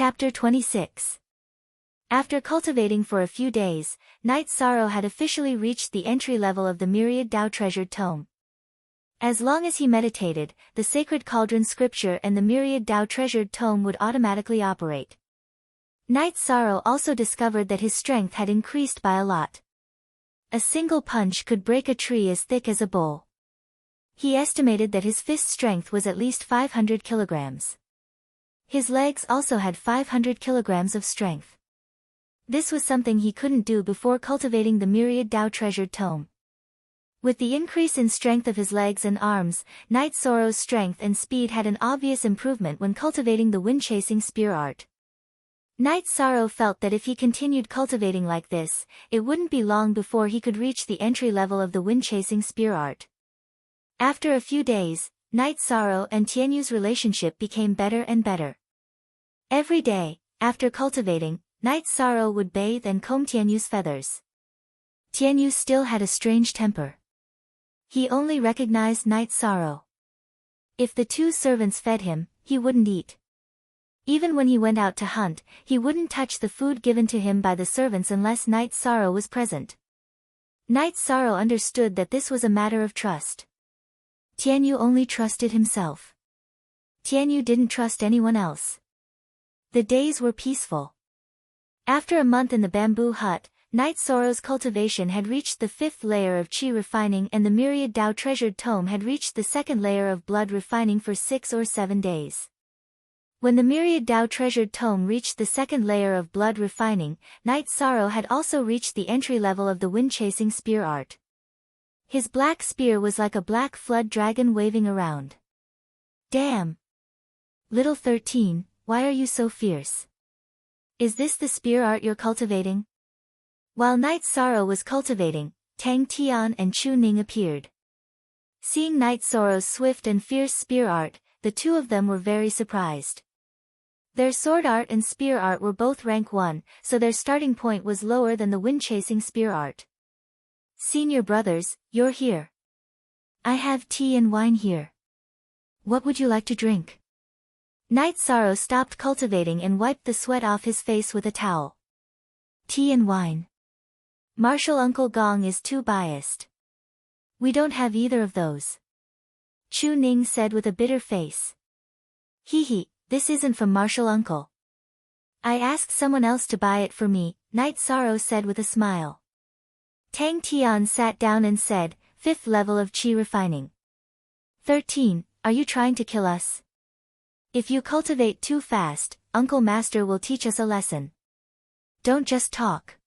Chapter 26. After cultivating for a few days, Night Sorrow had officially reached the entry level of the Myriad Tao Treasured Tome. As long as he meditated, the Sacred Cauldron Scripture and the Myriad Tao Treasured Tome would automatically operate. Night Sorrow also discovered that his strength had increased by a lot. A single punch could break a tree as thick as a bowl. He estimated that his fist strength was at least 500 kilograms. His legs also had 500 kilograms of strength. This was something he couldn't do before cultivating the Myriad Tao Treasured Tome. With the increase in strength of his legs and arms, Night Sorrow's strength and speed had an obvious improvement when cultivating the wind-chasing spear art. Night Sorrow felt that if he continued cultivating like this, it wouldn't be long before he could reach the entry level of the wind-chasing spear art. After a few days, Night Sorrow and Tianyu's relationship became better and better. Every day, after cultivating, Night Sorrow would bathe and comb Tianyu's feathers. Tianyu still had a strange temper. He only recognized Night Sorrow. If the two servants fed him, he wouldn't eat. Even when he went out to hunt, he wouldn't touch the food given to him by the servants unless Night Sorrow was present. Night Sorrow understood that this was a matter of trust. Tianyu only trusted himself. Tianyu didn't trust anyone else. The days were peaceful. After a month in the bamboo hut, Night Sorrow's cultivation had reached the 5th layer of Qi refining and the Myriad Tao Treasured Tome had reached the 2nd layer of blood refining for 6 or 7 days. When the Myriad Tao Treasured Tome reached the 2nd layer of blood refining, Night Sorrow had also reached the entry level of the wind-chasing spear art. His black spear was like a black flood dragon waving around. Damn! Little 13, why are you so fierce? Is this the spear art you're cultivating? While Night Sorrow was cultivating, Tang Tian and Chu Ning appeared. Seeing Night Sorrow's swift and fierce spear art, the two of them were very surprised. Their sword art and spear art were both rank 1, so their starting point was lower than the wind-chasing spear art. Senior brothers, you're here. I have tea and wine here. What would you like to drink? Night Sorrow stopped cultivating and wiped the sweat off his face with a towel. Tea and wine. Martial Uncle Gong is too biased. We don't have either of those. Chu Ning said with a bitter face. Hee, this isn't from Martial Uncle. I asked someone else to buy it for me, Night Sorrow said with a smile. Tang Tian sat down and said, 5th level of Qi refining. 13, are you trying to kill us? If you cultivate too fast, Uncle Master will teach us a lesson. Don't just talk.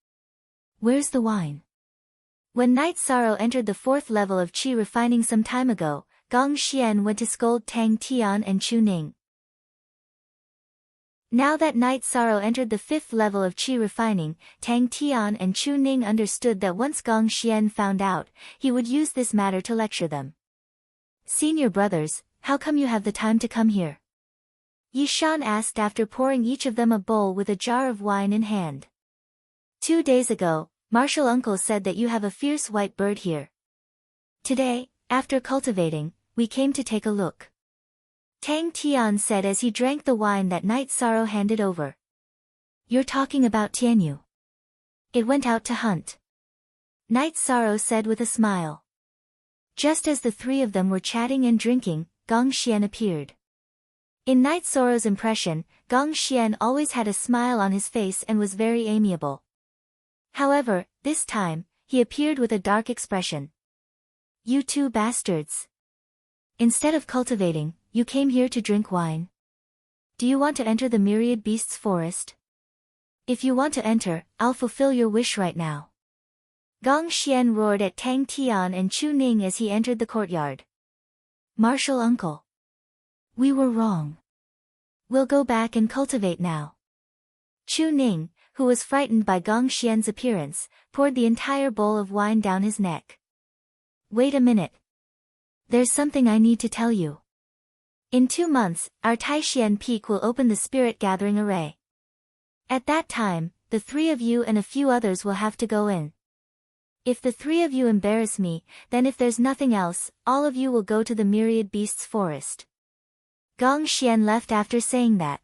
Where's the wine? When Night Sorrow entered the 4th level of Qi refining some time ago, Gong Xian went to scold Tang Tian and Chu Ning. Now that Night Sorrow entered the 5th level of Qi refining, Tang Tian and Chu Ning understood that once Gong Xian found out, he would use this matter to lecture them. Senior brothers, how come you have the time to come here? Yi Shan asked after pouring each of them a bowl with a jar of wine in hand. 2 days ago, Martial Uncle said that you have a fierce white bird here. Today, after cultivating, we came to take a look. Tang Tian said as he drank the wine that Night Sorrow handed over. You're talking about Tianyu. It went out to hunt. Night Sorrow said with a smile. Just as the three of them were chatting and drinking, Gong Xian appeared. In Night Sorrow's impression, Gong Xian always had a smile on his face and was very amiable. However, this time, he appeared with a dark expression. You two bastards. Instead of cultivating, you came here to drink wine. Do you want to enter the Myriad Beasts Forest? If you want to enter, I'll fulfill your wish right now. Gong Xian roared at Tang Tian and Chu Ning as he entered the courtyard. Martial Uncle. We were wrong. We'll go back and cultivate now. Chu Ning, who was frightened by Gong Xian's appearance, poured the entire bowl of wine down his neck. Wait a minute. There's something I need to tell you. In 2 months, our Taixian Peak will open the Spirit Gathering Array. At that time, the 3 of you and a few others will have to go in. If the 3 of you embarrass me, then if there's nothing else, all of you will go to the Myriad Beasts Forest. Gong Xian left after saying that.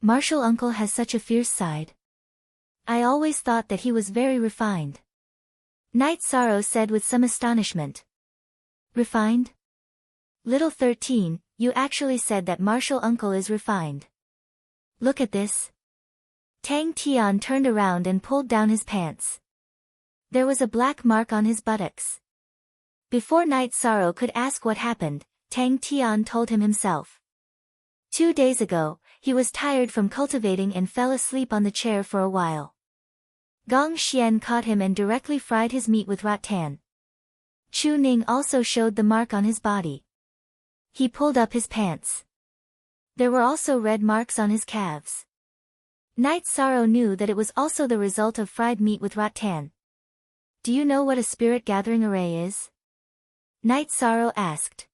Martial uncle has such a fierce side. I always thought that he was very refined. Night Sorrow said with some astonishment. Refined? Little 13, you actually said that martial uncle is refined. Look at this. Tang Tian turned around and pulled down his pants. There was a black mark on his buttocks. Before Night Sorrow could ask what happened, Tang Tian told him himself. 2 days ago, he was tired from cultivating and fell asleep on the chair for a while. Gong Xian caught him and directly fried his meat with rattan. Chu Ning also showed the mark on his body. He pulled up his pants. There were also red marks on his calves. Night Sorrow knew that it was also the result of fried meat with rattan. Do you know what a spirit gathering array is? Night Sorrow asked.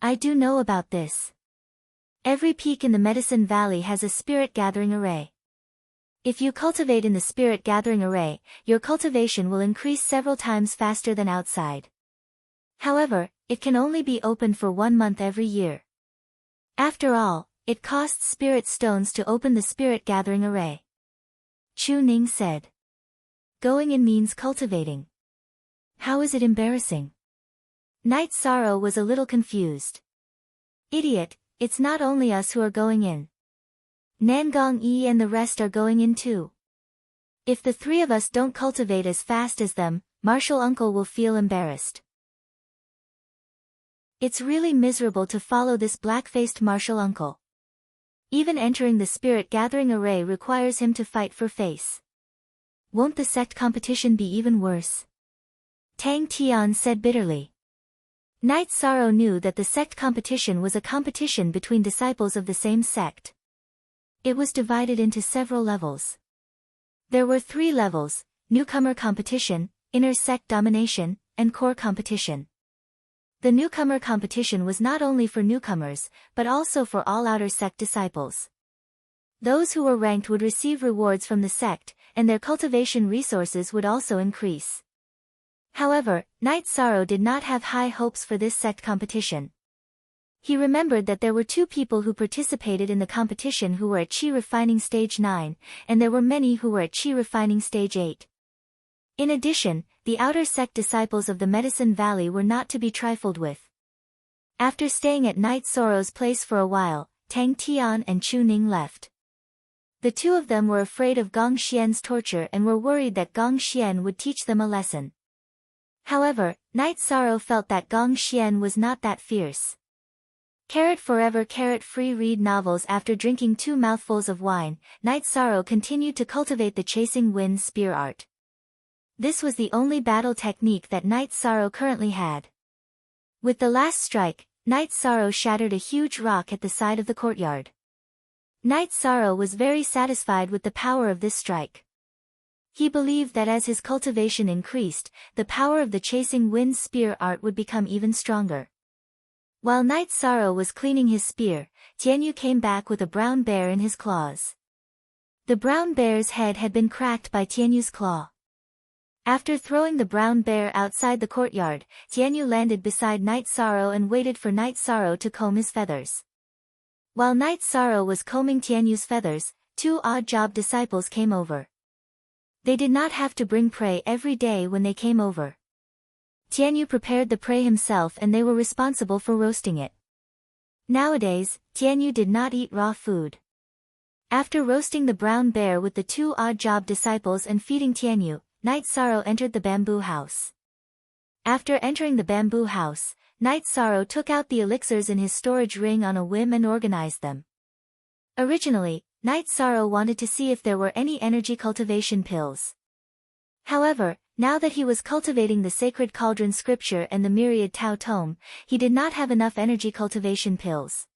I do know about this. Every peak in the Medicine Valley has a spirit gathering array. If you cultivate in the spirit gathering array, your cultivation will increase several times faster than outside. However, it can only be opened for 1 month every year. After all, it costs spirit stones to open the spirit gathering array. Chu Ning said. Going in means cultivating. How is it embarrassing? Night Sorrow was a little confused. Idiot, it's not only us who are going in. Nangong Yi and the rest are going in too. If the 3 of us don't cultivate as fast as them, martial uncle will feel embarrassed. It's really miserable to follow this black-faced martial uncle. Even entering the spirit gathering array requires him to fight for face. Won't the sect competition be even worse? Tang Tian said bitterly. Night Sorrow knew that the sect competition was a competition between disciples of the same sect. It was divided into several levels. There were 3 levels: newcomer competition, inner sect domination, and core competition. The newcomer competition was not only for newcomers, but also for all outer sect disciples. Those who were ranked would receive rewards from the sect, and their cultivation resources would also increase. However, Night Sorrow did not have high hopes for this sect competition. He remembered that there were 2 people who participated in the competition who were at Qi Refining Stage 9, and there were many who were at Qi Refining Stage 8. In addition, the outer sect disciples of the Medicine Valley were not to be trifled with. After staying at Night Sorrow's place for a while, Tang Tian and Chu Ning left. The 2 of them were afraid of Gong Xian's torture and were worried that Gong Xian would teach them a lesson. However, Night Sorrow felt that Gong Xian was not that fierce. Forever free read novels. After drinking 2 mouthfuls of wine, Night Sorrow continued to cultivate the chasing wind spear art. This was the only battle technique that Night Sorrow currently had. With the last strike, Night Sorrow shattered a huge rock at the side of the courtyard. Night Sorrow was very satisfied with the power of this strike. He believed that as his cultivation increased, the power of the chasing wind spear art would become even stronger. While Night Sorrow was cleaning his spear, Tianyu came back with a brown bear in his claws. The brown bear's head had been cracked by Tianyu's claw. After throwing the brown bear outside the courtyard, Tianyu landed beside Night Sorrow and waited for Night Sorrow to comb his feathers. While Night Sorrow was combing Tianyu's feathers, 2 odd job disciples came over. They did not have to bring prey every day when they came over. Tianyu prepared the prey himself and they were responsible for roasting it. Nowadays, Tianyu did not eat raw food. After roasting the brown bear with the 2 odd job disciples and feeding Tianyu, Night Sorrow entered the bamboo house. After entering the bamboo house, Night Sorrow took out the elixirs in his storage ring on a whim and organized them. Originally, Night Sorrow wanted to see if there were any energy cultivation pills. However, now that he was cultivating the Sacred Cauldron Scripture and the Myriad Tao Tome, he did not have enough energy cultivation pills.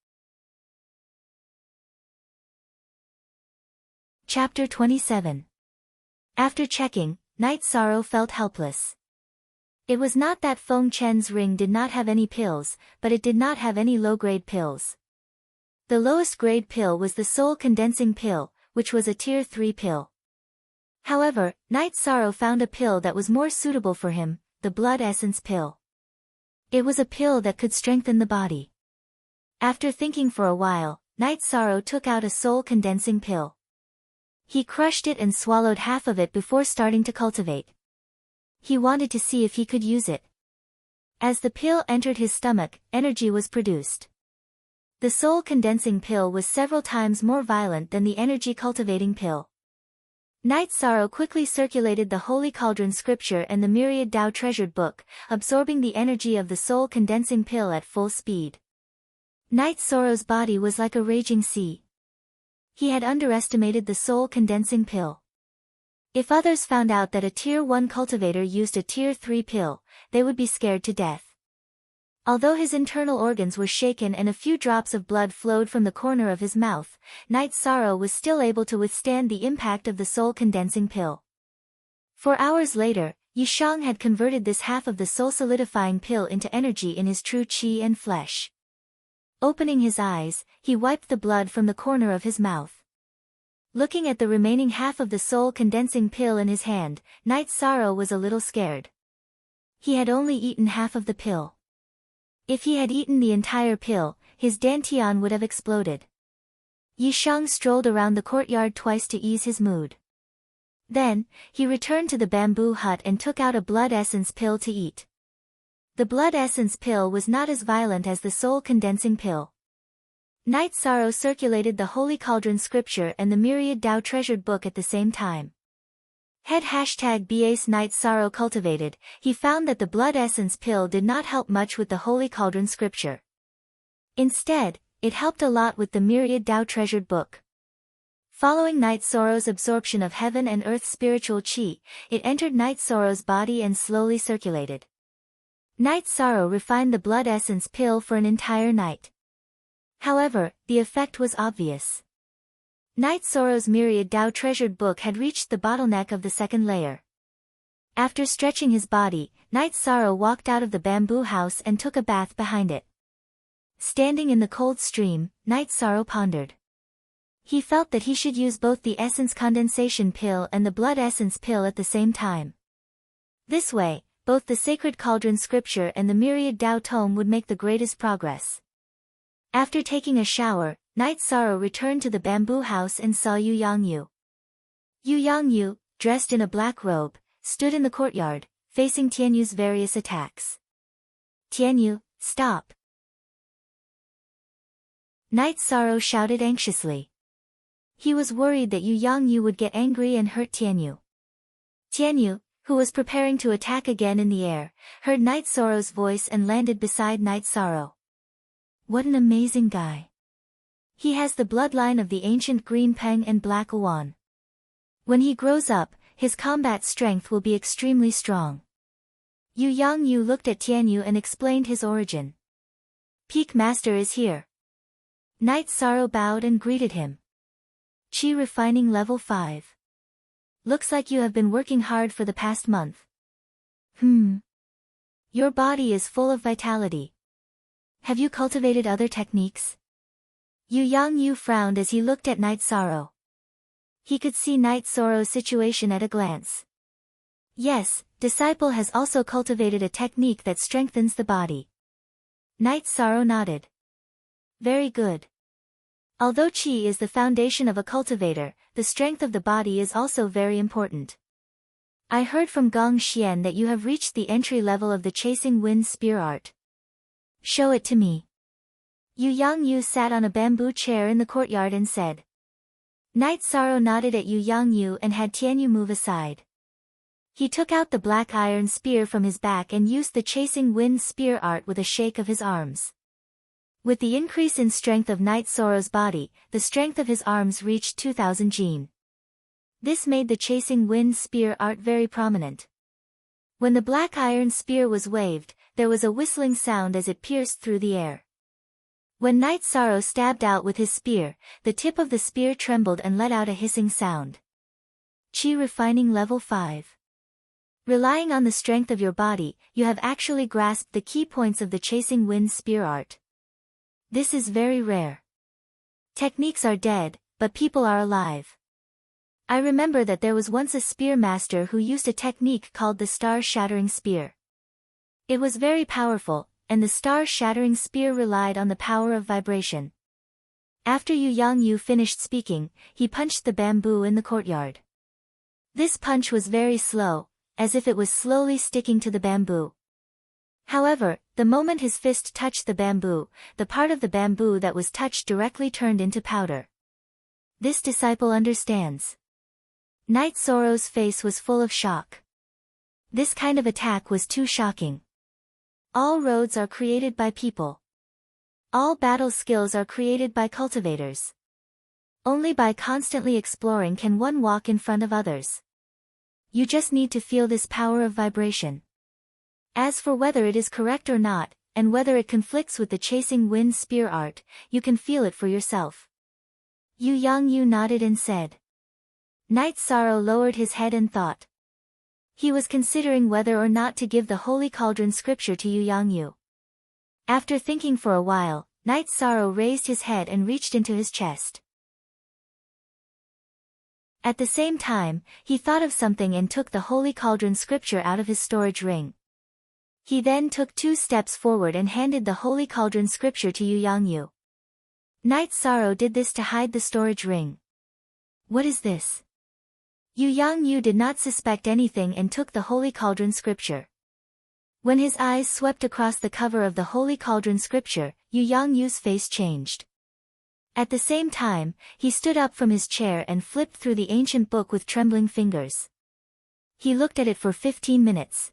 Chapter 27. After checking, Night Sorrow felt helpless. It was not that Feng Chen's ring did not have any pills, but it did not have any low-grade pills. The lowest grade pill was the Soul Condensing Pill, which was a Tier 3 pill. However, Night Sorrow found a pill that was more suitable for him, the Blood Essence Pill. It was a pill that could strengthen the body. After thinking for a while, Night Sorrow took out a soul-condensing pill. He crushed it and swallowed half of it before starting to cultivate. He wanted to see if he could use it. As the pill entered his stomach, energy was produced. The soul-condensing pill was several times more violent than the energy-cultivating pill. Night Sorrow quickly circulated the Holy Cauldron scripture and the myriad Tao treasured book, absorbing the energy of the soul-condensing pill at full speed. Night Sorrow's body was like a raging sea. He had underestimated the soul-condensing pill. If others found out that a Tier 1 cultivator used a Tier 3 pill, they would be scared to death. Although his internal organs were shaken and a few drops of blood flowed from the corner of his mouth, Night Sorrow was still able to withstand the impact of the soul-condensing pill. 4 hours later, Yishang had converted this half of the soul-solidifying pill into energy in his true qi and flesh. Opening his eyes, he wiped the blood from the corner of his mouth. Looking at the remaining half of the soul-condensing pill in his hand, Night Sorrow was a little scared. He had only eaten half of the pill. If he had eaten the entire pill, his dantian would have exploded. Yishang strolled around the courtyard twice to ease his mood. Then, he returned to the bamboo hut and took out a blood essence pill to eat. The blood essence pill was not as violent as the soul-condensing pill. Night Sorrow circulated the Holy Cauldron scripture and the myriad Tao treasured book at the same time. #BAS Night Sorrow cultivated, he found that the blood essence pill did not help much with the Holy Cauldron scripture. Instead, it helped a lot with the myriad Tao treasured book. Following Night Sorrow's absorption of heaven and earth spiritual qi, it entered Night Sorrow's body and slowly circulated. Night Sorrow refined the blood essence pill for an entire night. However, the effect was obvious. Night Sorrow's myriad Tao treasured book had reached the bottleneck of the second layer. After stretching his body, Night Sorrow walked out of the bamboo house and took a bath behind it. Standing in the cold stream, Night Sorrow pondered. He felt that he should use both the essence condensation pill and the blood essence pill at the same time. This way, both the sacred cauldron scripture and the myriad Tao tome would make the greatest progress. After taking a shower, Night Sorrow returned to the bamboo house and saw Yu Yangyu. Yu Yangyu, dressed in a black robe, stood in the courtyard, facing Tianyu's various attacks. "Tianyu, stop!" Night Sorrow shouted anxiously. He was worried that Yu Yangyu would get angry and hurt Tianyu. Tianyu, who was preparing to attack again in the air, heard Night Sorrow's voice and landed beside Night Sorrow. What an amazing guy. He has the bloodline of the ancient Green Peng and Black Awan. When he grows up, his combat strength will be extremely strong. Yu Yangyu looked at Tianyu and explained his origin. "Peak Master is here." Night Sorrow bowed and greeted him. "Qi refining level 5. Looks like you have been working hard for the past month." Your body is full of vitality. Have you cultivated other techniques?" Yu Yangyu frowned as he looked at Night Sorrow. He could see Night Sorrow's situation at a glance. Yes, disciple has also cultivated a technique that strengthens the body. Night Sorrow nodded. Very good. Although qi is the foundation of a cultivator, the strength of the body is also very important. I heard from Gong Xian that you have reached the entry level of the chasing wind spear art. Show it to me. Yu Yangyu sat on a bamboo chair in the courtyard and said. Night Sorrow nodded at Yu Yangyu and had Tianyu move aside. He took out the black iron spear from his back and used the chasing wind spear art with a shake of his arms. With the increase in strength of Night Sorrow's body, the strength of his arms reached 2000 jin. This made the chasing wind spear art very prominent. When the black iron spear was waved, there was a whistling sound as it pierced through the air. When Night Sorrow stabbed out with his spear, the tip of the spear trembled and let out a hissing sound. Qi refining level 5. Relying on the strength of your body, you have actually grasped the key points of the chasing wind spear art. This is very rare. Techniques are dead, but people are alive. I remember that there was once a spear master who used a technique called the star-shattering spear. It was very powerful, and the star-shattering spear relied on the power of vibration. After Yu Yangyu finished speaking, he punched the bamboo in the courtyard. This punch was very slow, as if it was slowly sticking to the bamboo. However, the moment his fist touched the bamboo, the part of the bamboo that was touched directly turned into powder. This disciple understands. Knight Zoro's face was full of shock. This kind of attack was too shocking. All roads are created by people. All battle skills are created by cultivators. Only by constantly exploring can one walk in front of others. You just need to feel this power of vibration. As for whether it is correct or not, and whether it conflicts with the chasing wind spear art, you can feel it for yourself. Yu Yangyu nodded and said. Knight Zoro lowered his head and thought. He was considering whether or not to give the Holy Cauldron scripture to Yu Yangyu. After thinking for a while, Knight Zoro raised his head and reached into his chest. At the same time, he thought of something and took the Holy Cauldron scripture out of his storage ring. He then took 2 steps forward and handed the Holy Cauldron scripture to Yu Yangyu. Knight Zoro did this to hide the storage ring. What is this? Yu Yangyu did not suspect anything and took the Holy Cauldron scripture. When his eyes swept across the cover of the Holy Cauldron scripture, Yu Yangyu's face changed. At the same time, he stood up from his chair and flipped through the ancient book with trembling fingers. He looked at it for 15 minutes.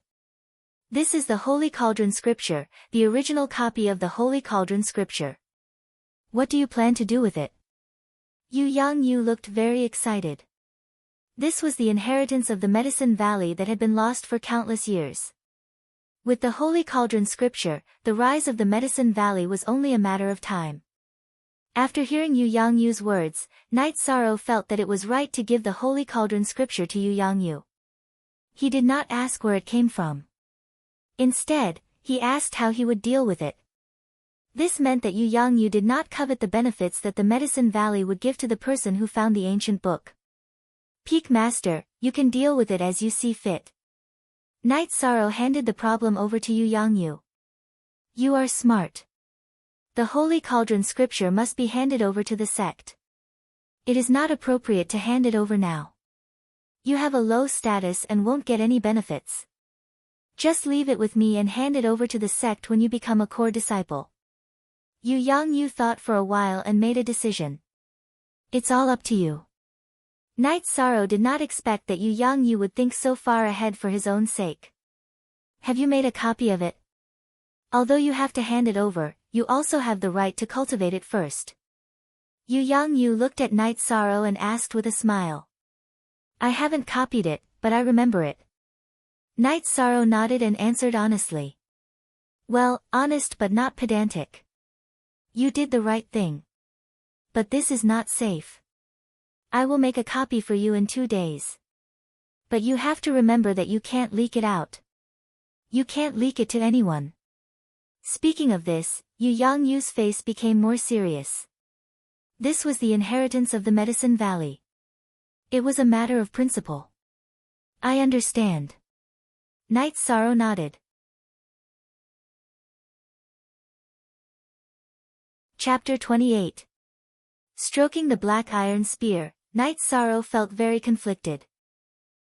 This is the Holy Cauldron scripture, the original copy of the Holy Cauldron scripture. What do you plan to do with it? Yu Yangyu looked very excited. This was the inheritance of the Medicine Valley that had been lost for countless years. With the Holy Cauldron scripture, the rise of the Medicine Valley was only a matter of time. After hearing Yu Yangyu's words, Knight Zoro felt that it was right to give the Holy Cauldron scripture to Yu Yangyu. He did not ask where it came from. Instead, he asked how he would deal with it. This meant that Yu Yangyu did not covet the benefits that the Medicine Valley would give to the person who found the ancient book. Peak Master, you can deal with it as you see fit. Knight Zoro handed the problem over to Yu Yangyu. You are smart. The Holy Cauldron scripture must be handed over to the sect. It is not appropriate to hand it over now. You have a low status and won't get any benefits. Just leave it with me and hand it over to the sect when you become a core disciple. Yu Yangyu thought for a while and made a decision. It's all up to you. Knight Zoro did not expect that Yu Yangyu would think so far ahead for his own sake. Have you made a copy of it? Although you have to hand it over, you also have the right to cultivate it first. Yu Yangyu looked at Knight Zoro and asked with a smile. I haven't copied it, but I remember it. Knight Zoro nodded and answered honestly. Well, honest but not pedantic. You did the right thing. But this is not safe. I will make a copy for you in 2 days. But you have to remember that you can't leak it out. You can't leak it to anyone. Speaking of this, Yu Yangyu's face became more serious. This was the inheritance of the Medicine Valley. It was a matter of principle. I understand. Knight Zoro nodded. Chapter 28. Stroking the black iron spear, Knight Zoro felt very conflicted.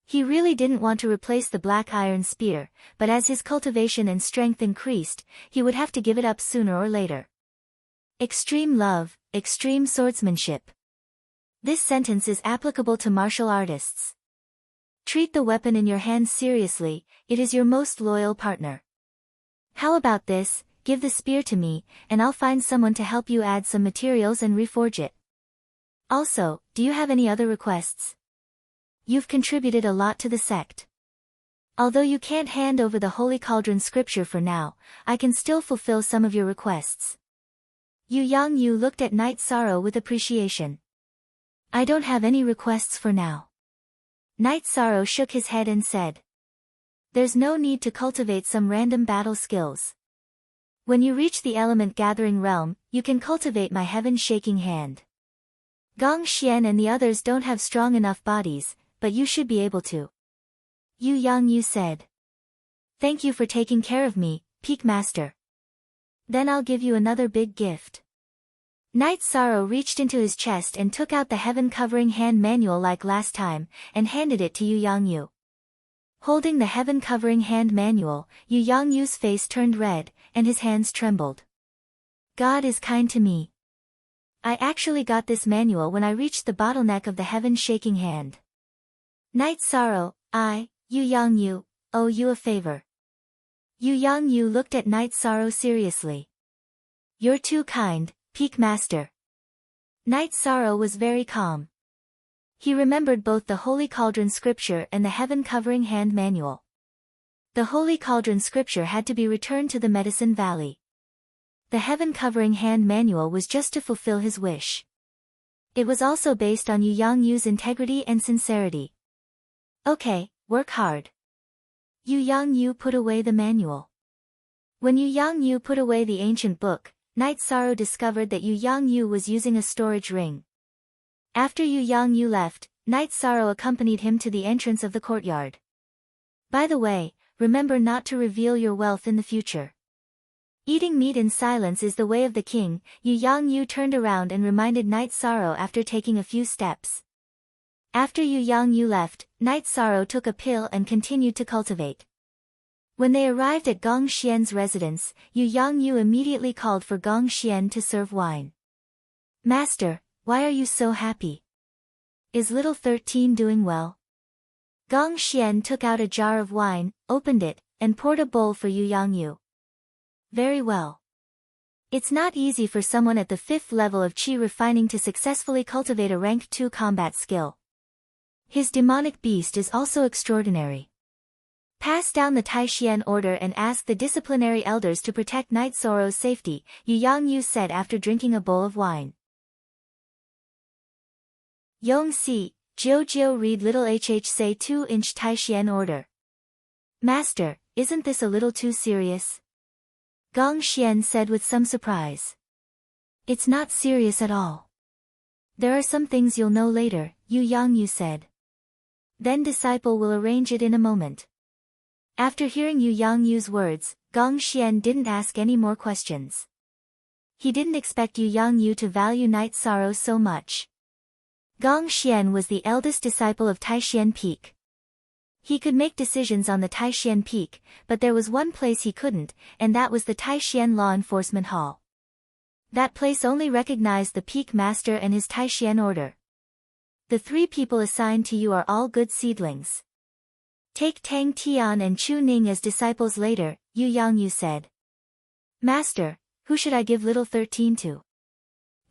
He really didn't want to replace the black iron spear, but as his cultivation and strength increased, he would have to give it up sooner or later. Extreme love, extreme swordsmanship. This sentence is applicable to martial artists. Treat the weapon in your hand seriously, it is your most loyal partner. How about this, give the spear to me, and I'll find someone to help you add some materials and reforge it. Also, do you have any other requests? You've contributed a lot to the sect. Although you can't hand over the Holy Cauldron scripture for now, I can still fulfill some of your requests. Yu Yangyu looked at Knight Zoro with appreciation. I don't have any requests for now. Knight Zoro shook his head and said. There's no need to cultivate some random battle skills. When you reach the element gathering realm, you can cultivate my heaven shaking hand. Gong Xian and the others don't have strong enough bodies, but you should be able to. Yu Yangyu said. Thank you for taking care of me, Peak Master. Then I'll give you another big gift. Night Sorrow reached into his chest and took out the heaven-covering hand manual like last time, and handed it to Yu Yangyu. Holding the heaven-covering hand manual, Yu Yangyu's face turned red, and his hands trembled. God is kind to me. I actually got this manual when I reached the bottleneck of the heaven-shaking hand. Night Sorrow, Yu Yangyu, owe you a favor. Yu Yangyu looked at Night Sorrow seriously. You're too kind, Peak Master. Night Sorrow was very calm. He remembered both the Holy Cauldron scripture and the heaven-covering hand manual. The Holy Cauldron scripture had to be returned to the Medicine Valley. The heaven-covering hand manual was just to fulfill his wish. It was also based on Yu Yangyu's integrity and sincerity. Okay, work hard. Yu Yangyu put away the manual. When Yu Yangyu put away the ancient book, Night Sorrow discovered that Yu Yangyu was using a storage ring. After Yu Yangyu left, Night Sorrow accompanied him to the entrance of the courtyard. By the way, remember not to reveal your wealth in the future. Eating meat in silence is the way of the king. Yu Yangyu turned around and reminded Night Sorrow after taking a few steps. After Yu Yangyu left, Night Sorrow took a pill and continued to cultivate. When they arrived at Gong Xian's residence, Yu Yangyu immediately called for Gong Xian to serve wine. Master, why are you so happy? Is little 13 doing well? Gong Xian took out a jar of wine, opened it, and poured a bowl for Yu Yangyu. Very well. It's not easy for someone at the 5th level of Qi refining to successfully cultivate a rank 2 combat skill. His demonic beast is also extraordinary. Pass down the Taishian order and ask the disciplinary elders to protect Night Sorrow's safety, Yu Yangyu said after drinking a bowl of wine. Yong Si, Jiu read little hh say 2-inch Taishian order. Master, isn't this a little too serious? Gong Xian said with some surprise. It's not serious at all. There are some things you'll know later, Yu Yangyu said. Then disciple will arrange it in a moment. After hearing Yu Yangyu's words, Gong Xian didn't ask any more questions. He didn't expect Yu Yangyu to value Night Sorrow so much. Gong Xian was the eldest disciple of Taishian Peak. He could make decisions on the Taishian Peak, but there was one place he couldn't, and that was the Taishian Law Enforcement Hall. That place only recognized the Peak Master and his Taishian order. The 3 people assigned to you are all good seedlings. Take Tang Tian and Chu Ning as disciples later, Yu Yangyu said. Master, who should I give little 13 to?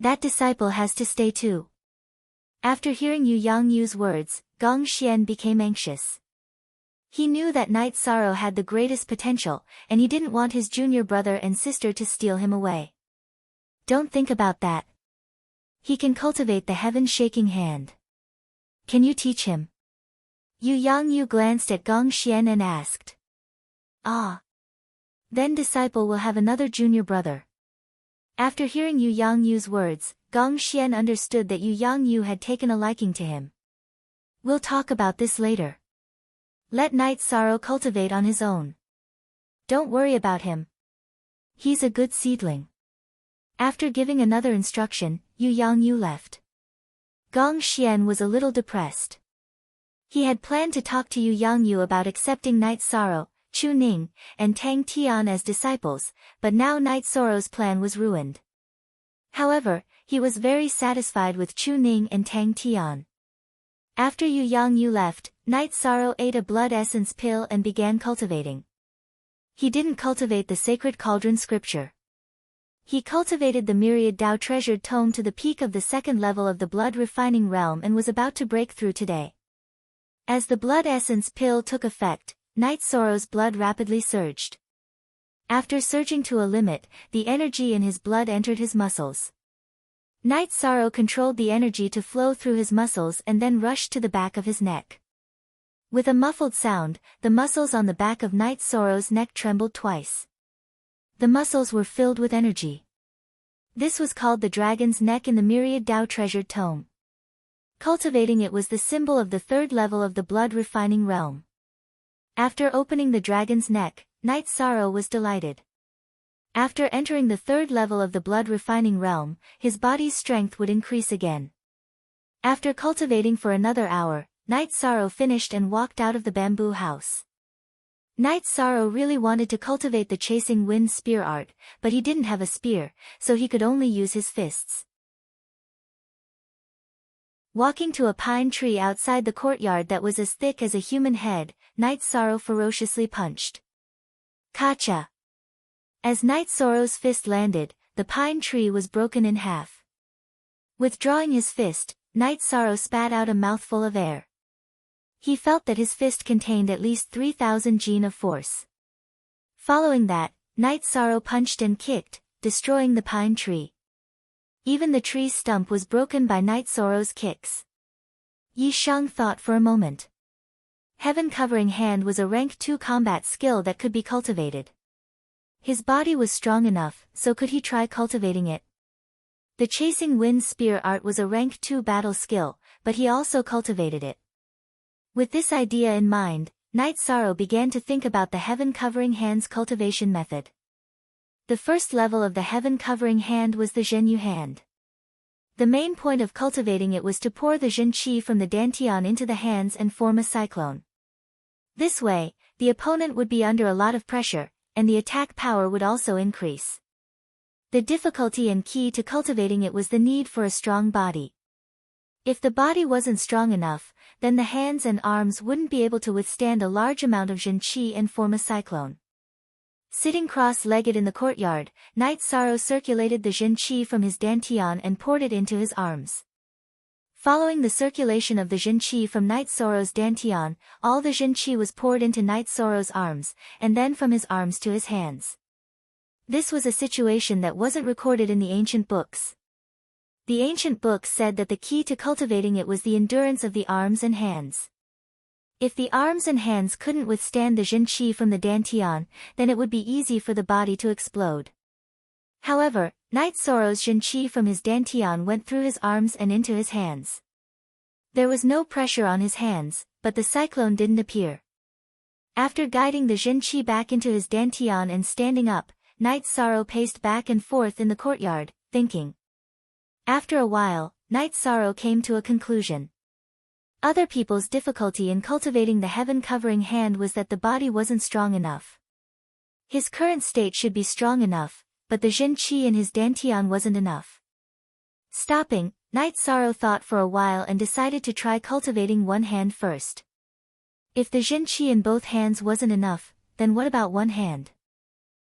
That disciple has to stay too. After hearing Yu Yangyu's words, Gong Xian became anxious. He knew that Night Sorrow had the greatest potential, and he didn't want his junior brother and sister to steal him away. Don't think about that. He can cultivate the heaven-shaking hand. Can you teach him? Yu Yangyu glanced at Gong Xian and asked. Ah. Then disciple will have another junior brother. After hearing Yu Yangyu's words, Gong Xian understood that Yu Yangyu had taken a liking to him. We'll talk about this later. Let Night Sorrow cultivate on his own. Don't worry about him. He's a good seedling. After giving another instruction, Yu Yangyu left. Gong Xian was a little depressed. He had planned to talk to Yu Yangyu about accepting Night Sorrow, Chu Ning, and Tang Tian as disciples, but now Night Sorrow's plan was ruined. However, he was very satisfied with Chu Ning and Tang Tian. After Yu Yangyu left, Night Sorrow ate a blood essence pill and began cultivating. He didn't cultivate the sacred cauldron scripture. He cultivated the myriad Dao treasured tome to the peak of the 2nd level of the blood refining realm and was about to break through today. As the blood essence pill took effect, Night Sorrow's blood rapidly surged. After surging to a limit, the energy in his blood entered his muscles. Night Sorrow controlled the energy to flow through his muscles and then rushed to the back of his neck. With a muffled sound, the muscles on the back of Night Sorrow's neck trembled twice. The muscles were filled with energy. This was called the dragon's neck in the myriad Dao treasured tome. Cultivating it was the symbol of the 3rd level of the blood refining realm. After opening the dragon's neck, Night Sorrow was delighted. After entering the third level of the blood-refining realm, his body's strength would increase again. After cultivating for another hour, Night Sorrow finished and walked out of the bamboo house. Night Sorrow really wanted to cultivate the chasing wind spear art, but he didn't have a spear, so he could only use his fists. Walking to a pine tree outside the courtyard that was as thick as a human head, Night Sorrow ferociously punched. Kacha! As Night Sorrow's fist landed, the pine tree was broken in half. Withdrawing his fist, Night Sorrow spat out a mouthful of air. He felt that his fist contained at least 3,000 Jin of force. Following that, Night Sorrow punched and kicked, destroying the pine tree. Even the tree's stump was broken by Night Sorrow's kicks. Yi Shang thought for a moment. Heaven Covering Hand was a rank 2 combat skill that could be cultivated. His body was strong enough, so could he try cultivating it? The Chasing Wind Spear art was a rank 2 battle skill, but he also cultivated it. With this idea in mind, Night Sorrow began to think about the Heaven Covering Hand's cultivation method. The first level of the Heaven Covering Hand was the Zhenyu Hand. The main point of cultivating it was to pour the Zhen Qi from the Dantian into the hands and form a cyclone. This way, the opponent would be under a lot of pressure, and the attack power would also increase. The difficulty and key to cultivating it was the need for a strong body. If the body wasn't strong enough, then the hands and arms wouldn't be able to withstand a large amount of Zhen Qi and form a cyclone. Sitting cross-legged in the courtyard, Night Sorrow circulated the Zhen Qi from his Dantian and poured it into his arms. Following the circulation of the Zhen Qi from Night Sorrow's Dantian, all the Zhen Qi was poured into Night Sorrow's arms, and then from his arms to his hands. This was a situation that wasn't recorded in the ancient books. The ancient books said that the key to cultivating it was the endurance of the arms and hands. If the arms and hands couldn't withstand the Zhen Qi from the Dantian, then it would be easy for the body to explode. However, Night Sorrow's Zhen Qi from his Dantian went through his arms and into his hands. There was no pressure on his hands, but the cyclone didn't appear. After guiding the Zhen Qi back into his Dantian and standing up, Night Sorrow paced back and forth in the courtyard, thinking. After a while, Night Sorrow came to a conclusion. Other people's difficulty in cultivating the Heaven Covering Hand was that the body wasn't strong enough. His current state should be strong enough, but the Zhen Qi in his Dantian wasn't enough. Stopping, Night Sorrow thought for a while and decided to try cultivating one hand first. If the Zhen Qi in both hands wasn't enough, then what about one hand?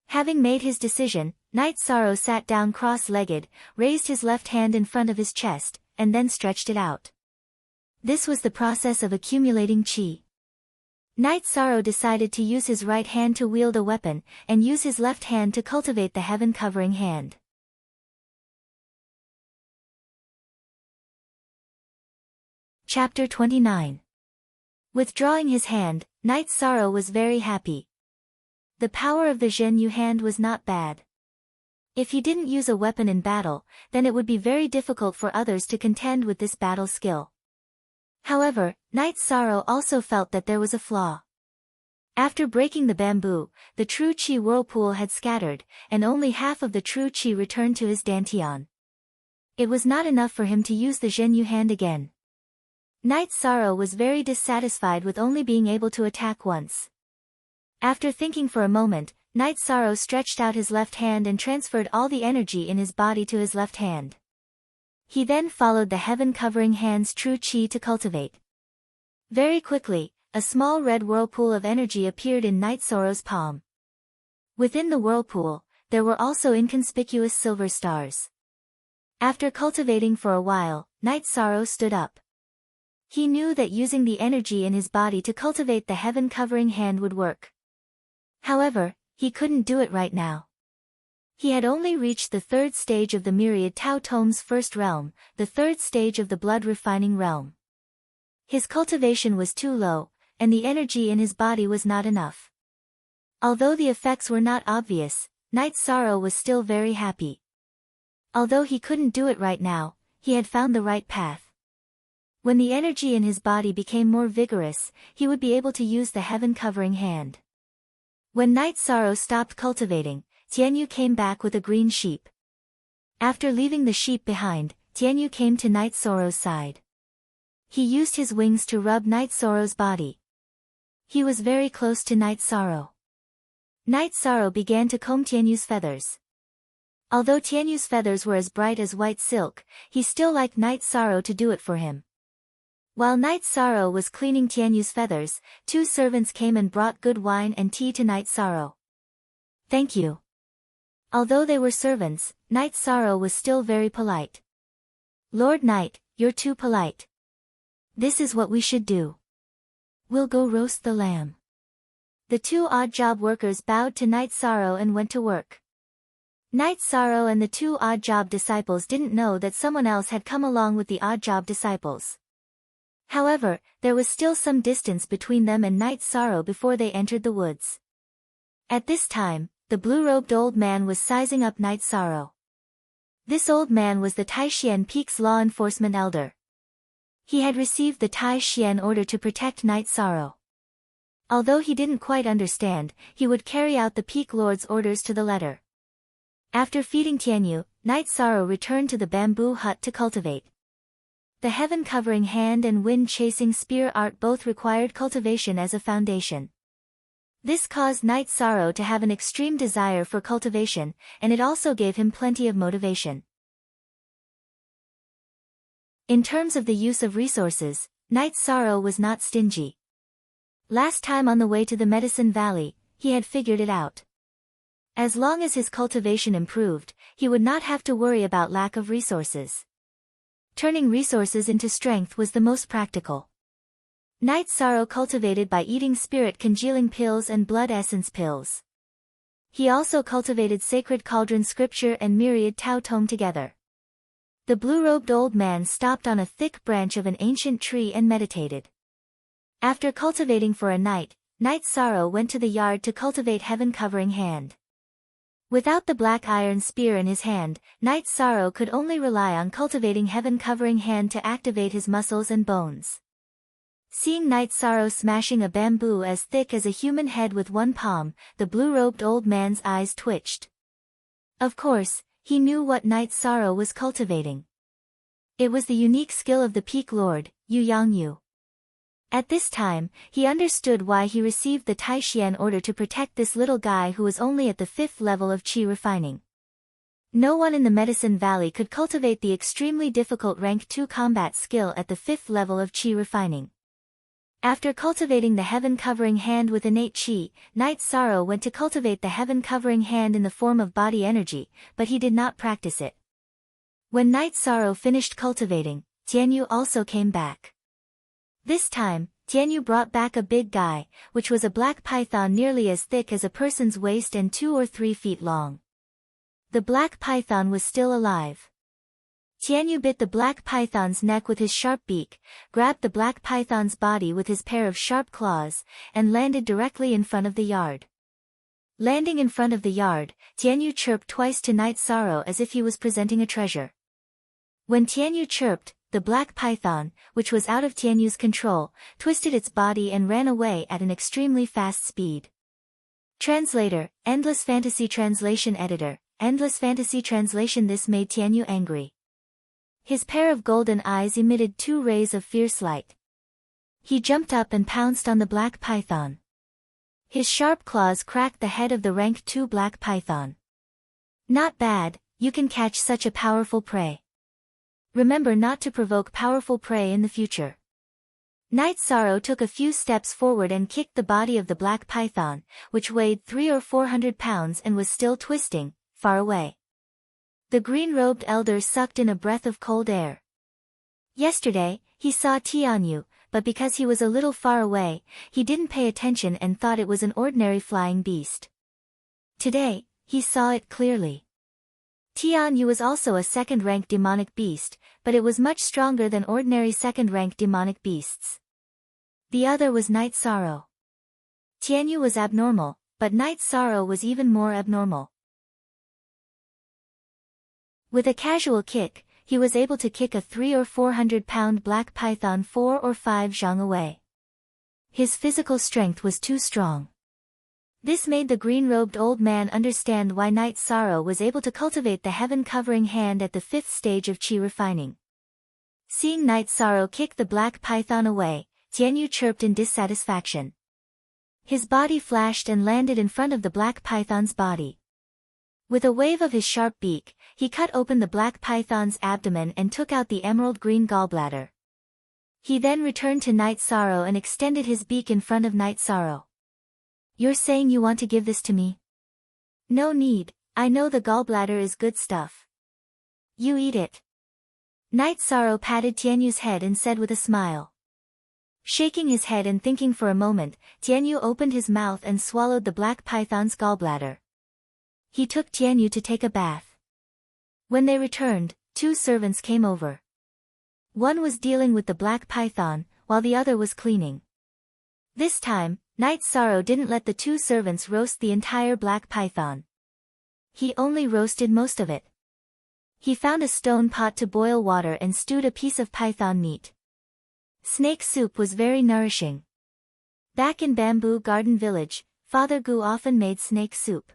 Having made his decision, Night Sorrow sat down cross-legged, raised his left hand in front of his chest, and then stretched it out. This was the process of accumulating qi. Night Sorrow decided to use his right hand to wield a weapon, and use his left hand to cultivate the Heaven Covering Hand. Chapter 29. Withdrawing his hand, Night Sorrow was very happy. The power of the Zhenyu hand was not bad. If he didn't use a weapon in battle, then it would be very difficult for others to contend with this battle skill. However, Night Sorrow also felt that there was a flaw. After breaking the bamboo, the true qi whirlpool had scattered, and only half of the true qi returned to his Dantian. It was not enough for him to use the Zhenyu hand again. Night Sorrow was very dissatisfied with only being able to attack once. After thinking for a moment, Night Sorrow stretched out his left hand and transferred all the energy in his body to his left hand. He then followed the Heaven Covering Hand's true qi to cultivate. Very quickly, a small red whirlpool of energy appeared in Night Sorrow's palm. Within the whirlpool, there were also inconspicuous silver stars. After cultivating for a while, Night Sorrow stood up. He knew that using the energy in his body to cultivate the Heaven Covering Hand would work. However, he couldn't do it right now. He had only reached the third stage of the Myriad Tao Tome's first realm, the third stage of the Blood Refining realm. His cultivation was too low, and the energy in his body was not enough. Although the effects were not obvious, Night Sorrow was still very happy. Although he couldn't do it right now, he had found the right path. When the energy in his body became more vigorous, he would be able to use the Heaven Covering Hand. When Night Sorrow stopped cultivating, Tianyu came back with a green sheep. After leaving the sheep behind, Tianyu came to Night Sorrow's side. He used his wings to rub Night Sorrow's body. He was very close to Night Sorrow. Night Sorrow began to comb Tianyu's feathers. Although Tianyu's feathers were as bright as white silk, he still liked Night Sorrow to do it for him. While Night Sorrow was cleaning Tianyu's feathers, 2 servants came and brought good wine and tea to Night Sorrow. "Thank you." Although they were servants, Night Sorrow was still very polite. "Lord Night, you're too polite. This is what we should do. We'll go roast the lamb." The 2 odd job workers bowed to Night Sorrow and went to work. Night Sorrow and the 2 odd job disciples didn't know that someone else had come along with the odd job disciples. However, there was still some distance between them and Night Sorrow before they entered the woods. At this time, the blue-robed old man was sizing up Night Sorrow. This old man was the Taishian Peak's law enforcement elder. He had received the Taishian order to protect Night Sorrow. Although he didn't quite understand, he would carry out the Peak Lord's orders to the letter. After feeding Tianyu, Night Sorrow returned to the bamboo hut to cultivate. The heaven-covering hand and wind-chasing spear art both required cultivation as a foundation. This caused Night Sorrow to have an extreme desire for cultivation, and it also gave him plenty of motivation. In terms of the use of resources, Night Sorrow was not stingy. Last time on the way to the Medicine Valley, he had figured it out. As long as his cultivation improved, he would not have to worry about lack of resources. Turning resources into strength was the most practical. Night Sorrow cultivated by eating spirit congealing pills and blood essence pills. He also cultivated sacred cauldron scripture and myriad Tao tome together. The blue-robed old man stopped on a thick branch of an ancient tree and meditated. After cultivating for a night, Night Sorrow went to the yard to cultivate heaven-covering hand. Without the black iron spear in his hand, Night Sorrow could only rely on cultivating heaven-covering hand to activate his muscles and bones. Seeing Night Sorrow smashing a bamboo as thick as a human head with one palm, the blue-robed old man's eyes twitched. Of course, he knew what Night Sorrow was cultivating. It was the unique skill of the Peak Lord, Yu Yang Yu. At this time, he understood why he received the Taishian order to protect this little guy who was only at the 5th level of Qi refining. No one in the Medicine Valley could cultivate the extremely difficult Rank 2 combat skill at the 5th level of Qi refining. After cultivating the heaven-covering hand with innate Qi, Night Sorrow went to cultivate the heaven-covering hand in the form of body energy, but he did not practice it. When Night Sorrow finished cultivating, Tianyu also came back. This time, Tianyu brought back a big guy, which was a black python nearly as thick as a person's waist and 2 or 3 feet long. The black python was still alive. Tianyu bit the black python's neck with his sharp beak, grabbed the black python's body with his pair of sharp claws, and landed directly in front of the yard. Landing in front of the yard, Tianyu chirped twice to Night Sorrow as if he was presenting a treasure. When Tianyu chirped, the black python, which was out of Tianyu's control, twisted its body and ran away at an extremely fast speed. Translator, Endless Fantasy Translation Editor, Endless Fantasy Translation. This made Tianyu angry. His pair of golden eyes emitted 2 rays of fierce light. He jumped up and pounced on the black python. His sharp claws cracked the head of the Rank 2 black python. Not bad, you can catch such a powerful prey. Remember not to provoke powerful prey in the future. Night Sorrow took a few steps forward and kicked the body of the black python, which weighed 300 or 400 pounds and was still twisting, far away. The green-robed elder sucked in a breath of cold air. Yesterday, he saw Tianyu, but because he was a little far away, he didn't pay attention and thought it was an ordinary flying beast. Today, he saw it clearly. Tianyu was also a second-rank demonic beast, but it was much stronger than ordinary second-rank demonic beasts. The other was Night Sorrow. Tianyu was abnormal, but Night Sorrow was even more abnormal. With a casual kick, he was able to kick a 300 or 400 pound black python 4 or 5 zhang away. His physical strength was too strong. This made the green-robed old man understand why Night Sorrow was able to cultivate the heaven-covering hand at the 5th stage of chi refining. Seeing Night Sorrow kick the black python away, Tianyu chirped in dissatisfaction. His body flashed and landed in front of the black python's body. With a wave of his sharp beak, he cut open the black python's abdomen and took out the emerald-green gallbladder. He then returned to Night Sorrow and extended his beak in front of Night Sorrow. "You're saying you want to give this to me?" "No need, I know the gallbladder is good stuff. You eat it." Night Sorrow patted Tianyu's head and said with a smile. Shaking his head and thinking for a moment, Tianyu opened his mouth and swallowed the black python's gallbladder. He took Tianyu to take a bath. When they returned, 2 servants came over. One was dealing with the black python, while the other was cleaning. This time, Night Sorrow didn't let the 2 servants roast the entire black python. He only roasted most of it. He found a stone pot to boil water and stewed a piece of python meat. Snake soup was very nourishing. Back in Bamboo Garden Village, Father Gu often made snake soup.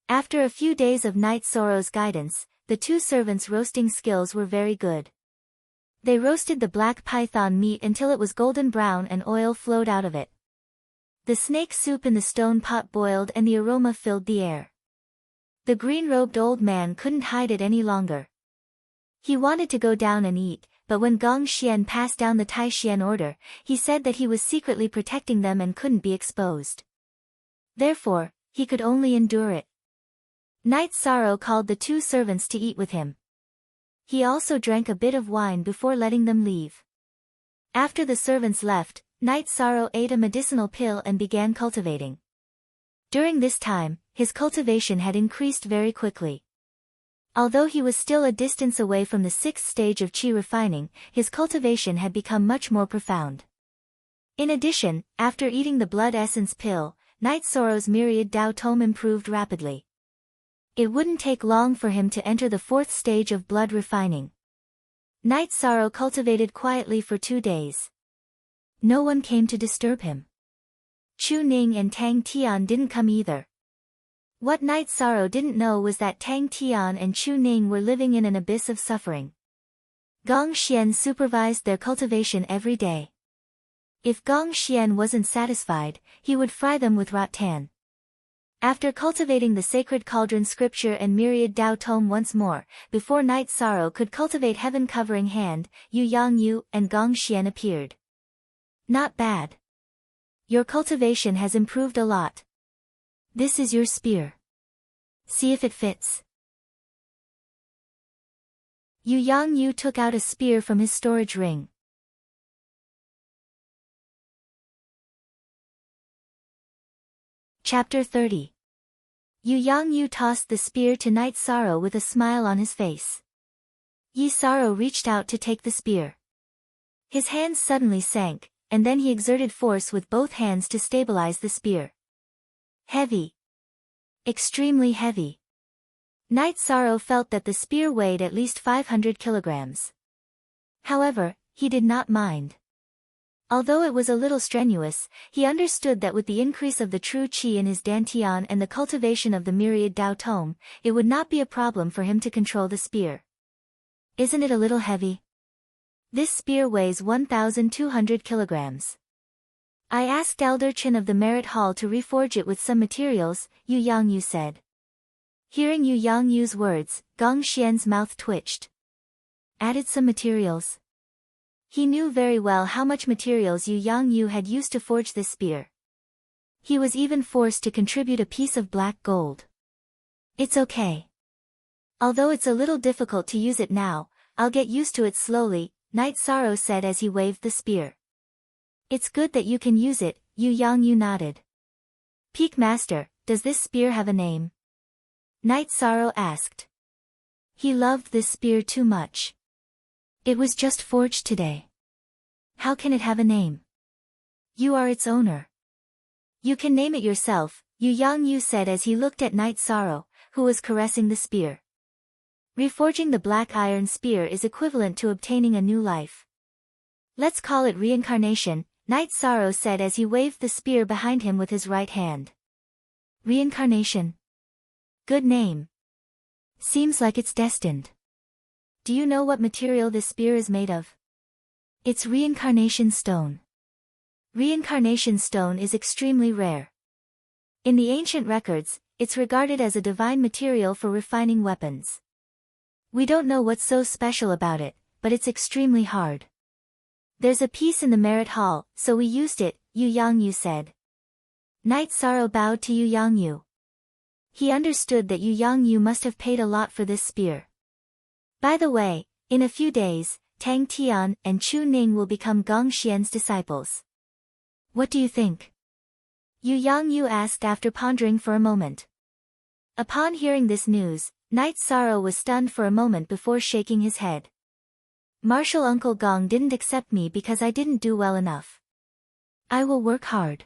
After a few days of Night Sorrow's guidance, the 2 servants' roasting skills were very good. They roasted the black python meat until it was golden brown and oil flowed out of it. The snake soup in the stone pot boiled and the aroma filled the air. The green-robed old man couldn't hide it any longer. He wanted to go down and eat, but when Gong Xian passed down the Tai Xian order, he said that he was secretly protecting them and couldn't be exposed. Therefore, he could only endure it. Night Sorrow called the 2 servants to eat with him. He also drank a bit of wine before letting them leave. After the servants left, Night Sorrow ate a medicinal pill and began cultivating. During this time, his cultivation had increased very quickly. Although he was still a distance away from the 6th stage of chi refining, his cultivation had become much more profound. In addition, after eating the blood essence pill, Night Sorrow's myriad Dao tome improved rapidly. It wouldn't take long for him to enter the 4th stage of blood refining. Night Sorrow cultivated quietly for 2 days. No one came to disturb him. Chu Ning and Tang Tian didn't come either. What Night Sorrow didn't know was that Tang Tian and Chu Ning were living in an abyss of suffering. Gong Xian supervised their cultivation every day. If Gong Xian wasn't satisfied, he would fry them with rattan. After cultivating the sacred cauldron scripture and myriad Dao tome once more, before Night Sorrow could cultivate heaven-covering hand, Yu Yangyu and Gong Xian appeared. "Not bad. Your cultivation has improved a lot. This is your spear. See if it fits." Yu Yangyu took out a spear from his storage ring. Chapter 30. Yu Yangyu tossed the spear to Night Sorrow with a smile on his face. Yi Sorrow reached out to take the spear. His hands suddenly sank, and then he exerted force with both hands to stabilize the spear. Heavy. Extremely heavy. Night Sorrow felt that the spear weighed at least 500 kilograms. However, he did not mind. Although it was a little strenuous, he understood that with the increase of the true qi in his dantian and the cultivation of the myriad Dao tome, it would not be a problem for him to control the spear. "Isn't it a little heavy? This spear weighs 1,200 kilograms. I asked Elder Chen of the Merit Hall to reforge it with some materials," Yu Yangyu said. Hearing Yu Yangyu's words, Gong Xian's mouth twitched. Added some materials? He knew very well how much materials Yu Yangyu had used to forge this spear. He was even forced to contribute a piece of black gold. "It's okay. Although it's a little difficult to use it now, I'll get used to it slowly," Night Sorrow said as he waved the spear. "It's good that you can use it," Yu Yangyu nodded. "Peak Master, does this spear have a name?" Night Sorrow asked. He loved this spear too much. "It was just forged today. How can it have a name? You are its owner. You can name it yourself," Yu Yangyu said as he looked at Night Sorrow, who was caressing the spear. Reforging the black iron spear is equivalent to obtaining a new life. "Let's call it reincarnation," Night Sorrow said as he waved the spear behind him with his right hand. Reincarnation. Good name. Seems like it's destined. Do you know what material this spear is made of? It's reincarnation stone. Reincarnation stone is extremely rare. In the ancient records, it's regarded as a divine material for refining weapons. We don't know what's so special about it, but it's extremely hard. There's a piece in the Merit Hall, so we used it, Yu Yangyu said. Knight Sorrow bowed to Yu Yangyu. He understood that Yu Yangyu must have paid a lot for this spear. By the way, in a few days, Tang Tian and Chu Ning will become Gong Xian's disciples. What do you think? Yu Yangyu asked after pondering for a moment. Upon hearing this news, Knight Sorrow was stunned for a moment before shaking his head. Martial Uncle Gong didn't accept me because I didn't do well enough. I will work hard.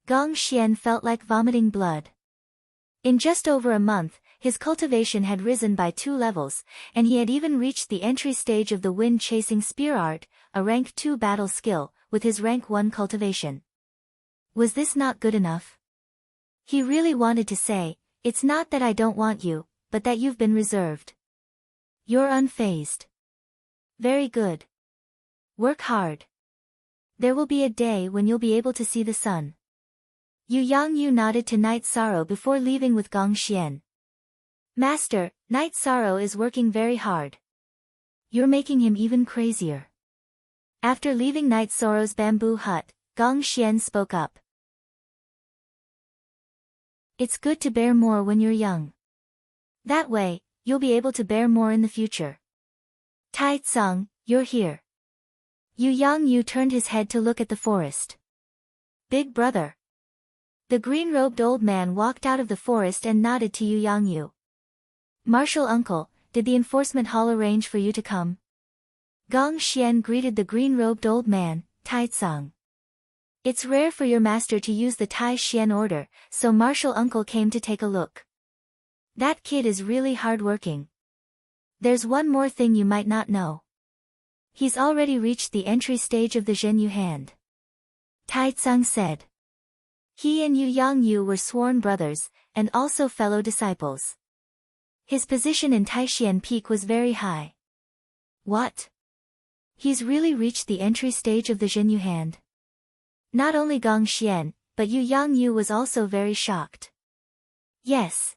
Gong Xian felt like vomiting blood. In just over a month, his cultivation had risen by 2 levels, and he had even reached the entry stage of the wind-chasing spear art, a rank 2 battle skill, with his rank 1 cultivation. Was this not good enough? He really wanted to say, it's not that I don't want you, but that you've been reserved. You're unfazed. Very good. Work hard. There will be a day when you'll be able to see the sun. Yu Yangyu nodded to Knight Sorrow before leaving with Gong Xian. Master, Knight Sorrow is working very hard. You're making him even crazier. After leaving Knight Sorrow's bamboo hut, Gong Xian spoke up. It's good to bear more when you're young. That way, you'll be able to bear more in the future. Tai Tsung, you're here. Yu Yangyu turned his head to look at the forest. Big brother. The green-robed old man walked out of the forest and nodded to Yu Yangyu. Martial uncle, did the enforcement hall arrange for you to come? Gong Xian greeted the green-robed old man, Tai Tsung. It's rare for your master to use the Tai Xian order, so Martial uncle came to take a look. That kid is really hard-working. There's one more thing you might not know. He's already reached the entry stage of the Zhenyu hand. Tai Tsung said. He and Yu Yangyu were sworn brothers, and also fellow disciples. His position in Taishian Peak was very high. What? He's really reached the entry stage of the Zhenyu hand? Not only Gong Xian, but Yu Yangyu was also very shocked. Yes.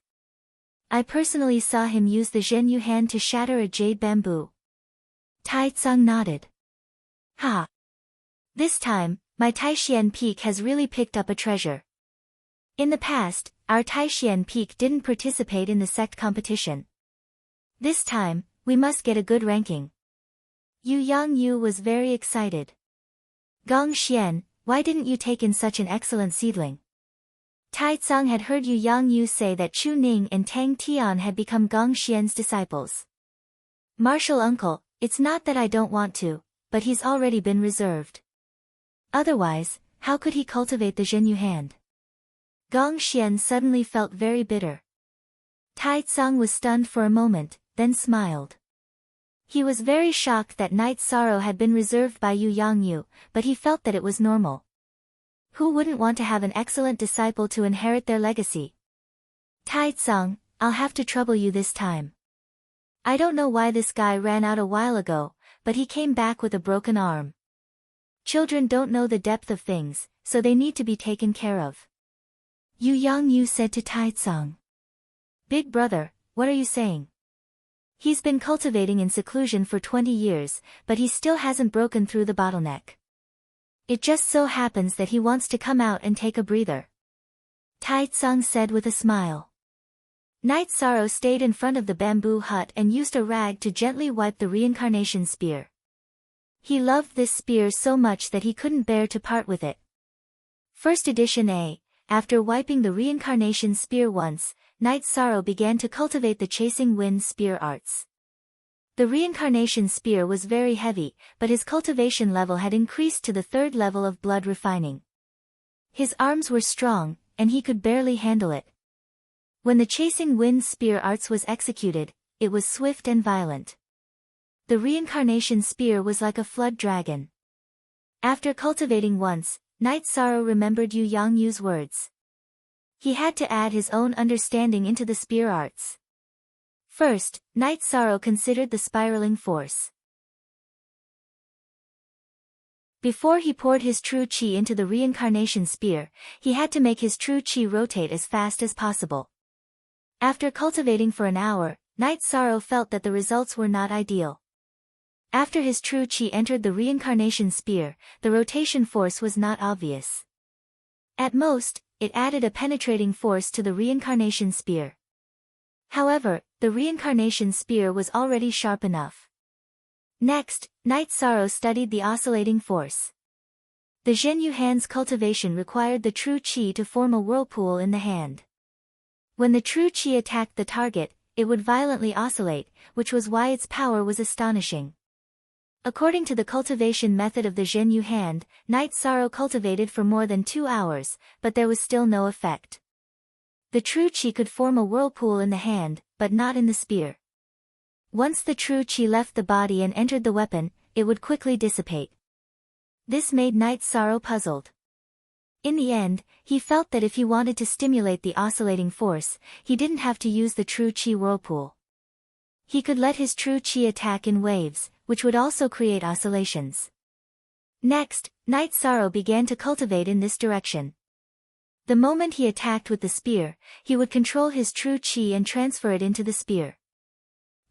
I personally saw him use the Zhenyu hand to shatter a jade bamboo. Tai Tsung nodded. Ha! This time, my Taishian Peak has really picked up a treasure. In the past, our Taishian Peak didn't participate in the sect competition. This time, we must get a good ranking. Yu Yangyu was very excited. Gong Xian, why didn't you take in such an excellent seedling? Tai Tsung had heard Yu Yangyu say that Chu Ning and Tang Tian had become Gong Xian's disciples. Martial uncle, it's not that I don't want to, but he's already been reserved. Otherwise, how could he cultivate the Zhenyu hand? Gong Xian suddenly felt very bitter. Tai Tsung was stunned for a moment, then smiled. He was very shocked that Knight Sorrow had been reserved by Yu Yangyu, but he felt that it was normal. Who wouldn't want to have an excellent disciple to inherit their legacy? Tai Tsung, I'll have to trouble you this time. I don't know why this guy ran out a while ago, but he came back with a broken arm. Children don't know the depth of things, so they need to be taken care of. Yu Yangyu said to Tai Tsung. Big brother, what are you saying? He's been cultivating in seclusion for 20 years, but he still hasn't broken through the bottleneck. It just so happens that he wants to come out and take a breather. Tai Tsung said with a smile. Knight Sorrow stayed in front of the bamboo hut and used a rag to gently wipe the reincarnation spear. He loved this spear so much that he couldn't bear to part with it. First edition A. After wiping the reincarnation spear once, Knight Sorrow began to cultivate the chasing wind spear arts. The reincarnation spear was very heavy, but his cultivation level had increased to the 3rd level of blood refining. His arms were strong, and he could barely handle it. When the chasing wind spear arts was executed, it was swift and violent. The reincarnation spear was like a flood dragon. After cultivating once, Knight Sorrow remembered Yu Yangyu's words. He had to add his own understanding into the spear arts. First, Night Sorrow considered the spiraling force. Before he poured his true chi into the reincarnation spear, he had to make his true chi rotate as fast as possible. After cultivating for an hour, Night Sorrow felt that the results were not ideal. After his true chi entered the reincarnation spear, the rotation force was not obvious. At most, it added a penetrating force to the reincarnation spear. However, the reincarnation spear was already sharp enough. Next, Night Sorrow studied the oscillating force. The Zhenyu hand's cultivation required the true chi to form a whirlpool in the hand. When the true chi attacked the target, it would violently oscillate, which was why its power was astonishing. According to the cultivation method of the Zhenyu hand, Night Sorrow cultivated for more than 2 hours, but there was still no effect. The true chi could form a whirlpool in the hand, but not in the spear. Once the true chi left the body and entered the weapon, it would quickly dissipate. This made Night Sorrow puzzled. In the end, he felt that if he wanted to stimulate the oscillating force, he didn't have to use the true chi whirlpool. He could let his true chi attack in waves, which would also create oscillations. Next, Night Sorrow began to cultivate in this direction. The moment he attacked with the spear, he would control his true chi and transfer it into the spear.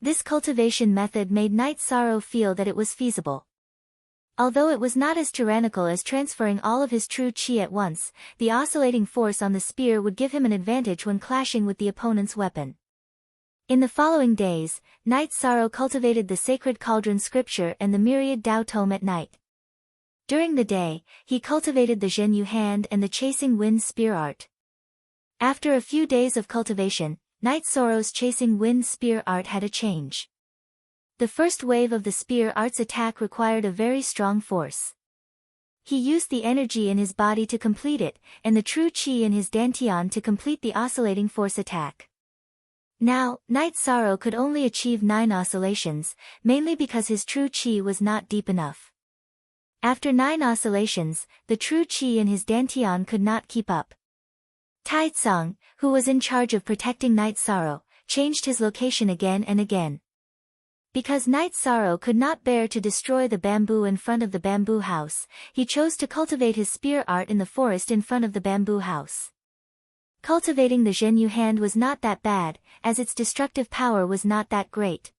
This cultivation method made Night Sorrow feel that it was feasible. Although it was not as tyrannical as transferring all of his true chi at once, the oscillating force on the spear would give him an advantage when clashing with the opponent's weapon. In the following days, Night Sorrow cultivated the sacred cauldron scripture and the myriad Tao tome at night. During the day, he cultivated the Zhenyu hand and the chasing wind spear art. After a few days of cultivation, Night Sorrow's chasing wind spear art had a change. The first wave of the spear art's attack required a very strong force. He used the energy in his body to complete it, and the true chi in his dantian to complete the oscillating force attack. Now, Night Sorrow could only achieve 9 oscillations, mainly because his true chi was not deep enough. After 9 oscillations, the true chi in his dantian could not keep up. Taizong, who was in charge of protecting Night Sorrow, changed his location again and again. Because Night Sorrow could not bear to destroy the bamboo in front of the bamboo house, he chose to cultivate his spear art in the forest in front of the bamboo house. Cultivating the Zhenyu hand was not that bad, as its destructive power was not that great.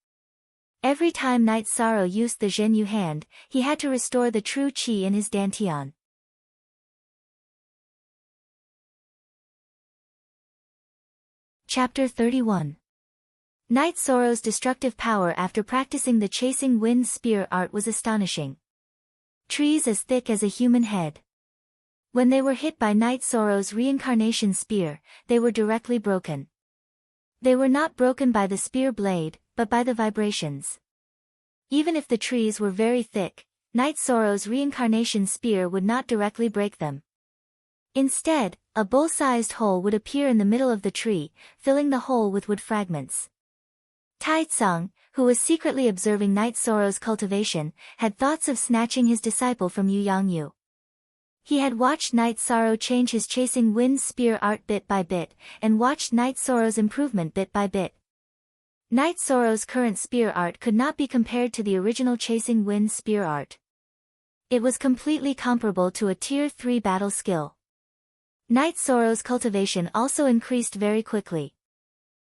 Every time Night Sorrow used the Zhenyu hand, he had to restore the true chi in his dantian. Chapter 31. Night Sorrow's destructive power after practicing the chasing wind spear art was astonishing. Trees as thick as a human head. When they were hit by Night Sorrow's reincarnation spear, they were directly broken. They were not broken by the spear blade, but by the vibrations. Even if the trees were very thick, Night Sorrow's reincarnation spear would not directly break them. Instead, a bowl-sized hole would appear in the middle of the tree, filling the hole with wood fragments. Taizong, who was secretly observing Night Sorrow's cultivation, had thoughts of snatching his disciple from Yu Yangyu. He had watched Night Sorrow change his chasing wind spear art bit by bit, and watched Night Sorrow's improvement bit by bit. Night Sorrow's current spear art could not be compared to the original chasing wind spear art. It was completely comparable to a Tier 3 battle skill. Night Sorrow's cultivation also increased very quickly.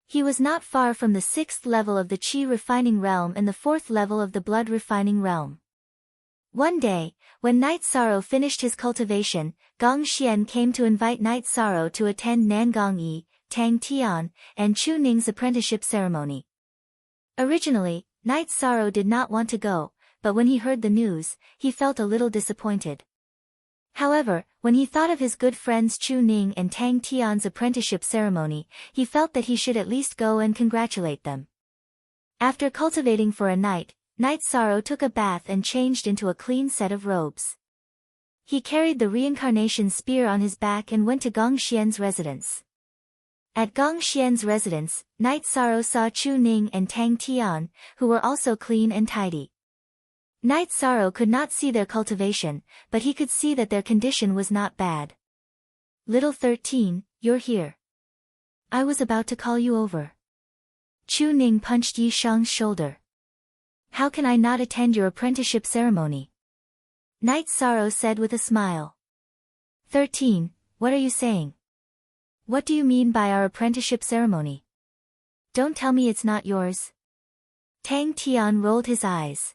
He was not far from the 6th level of the Qi refining realm and the 4th level of the blood refining realm. One day, when Night Sorrow finished his cultivation, Gong Xian came to invite Night Sorrow to attend Nangong Yi, Tang Tian, and Chu Ning's apprenticeship ceremony. Originally, Night Sorrow did not want to go, but when he heard the news, he felt a little disappointed. However, when he thought of his good friends Chu Ning and Tang Tian's apprenticeship ceremony, he felt that he should at least go and congratulate them. After cultivating for a night, Night Sorrow took a bath and changed into a clean set of robes. He carried the reincarnation spear on his back and went to Gong Xian's residence. At Gong Xian's residence, Night Sorrow saw Chu Ning and Tang Tian, who were also clean and tidy. Night Sorrow could not see their cultivation, but he could see that their condition was not bad. Little 13, You're here. I was about to call you over. Chu Ning punched Yi Shang's shoulder. How can I not attend your apprenticeship ceremony? Night Sorrow said with a smile. 13, what are you saying? What do you mean by our apprenticeship ceremony? Don't tell me it's not yours. Tang Tian rolled his eyes.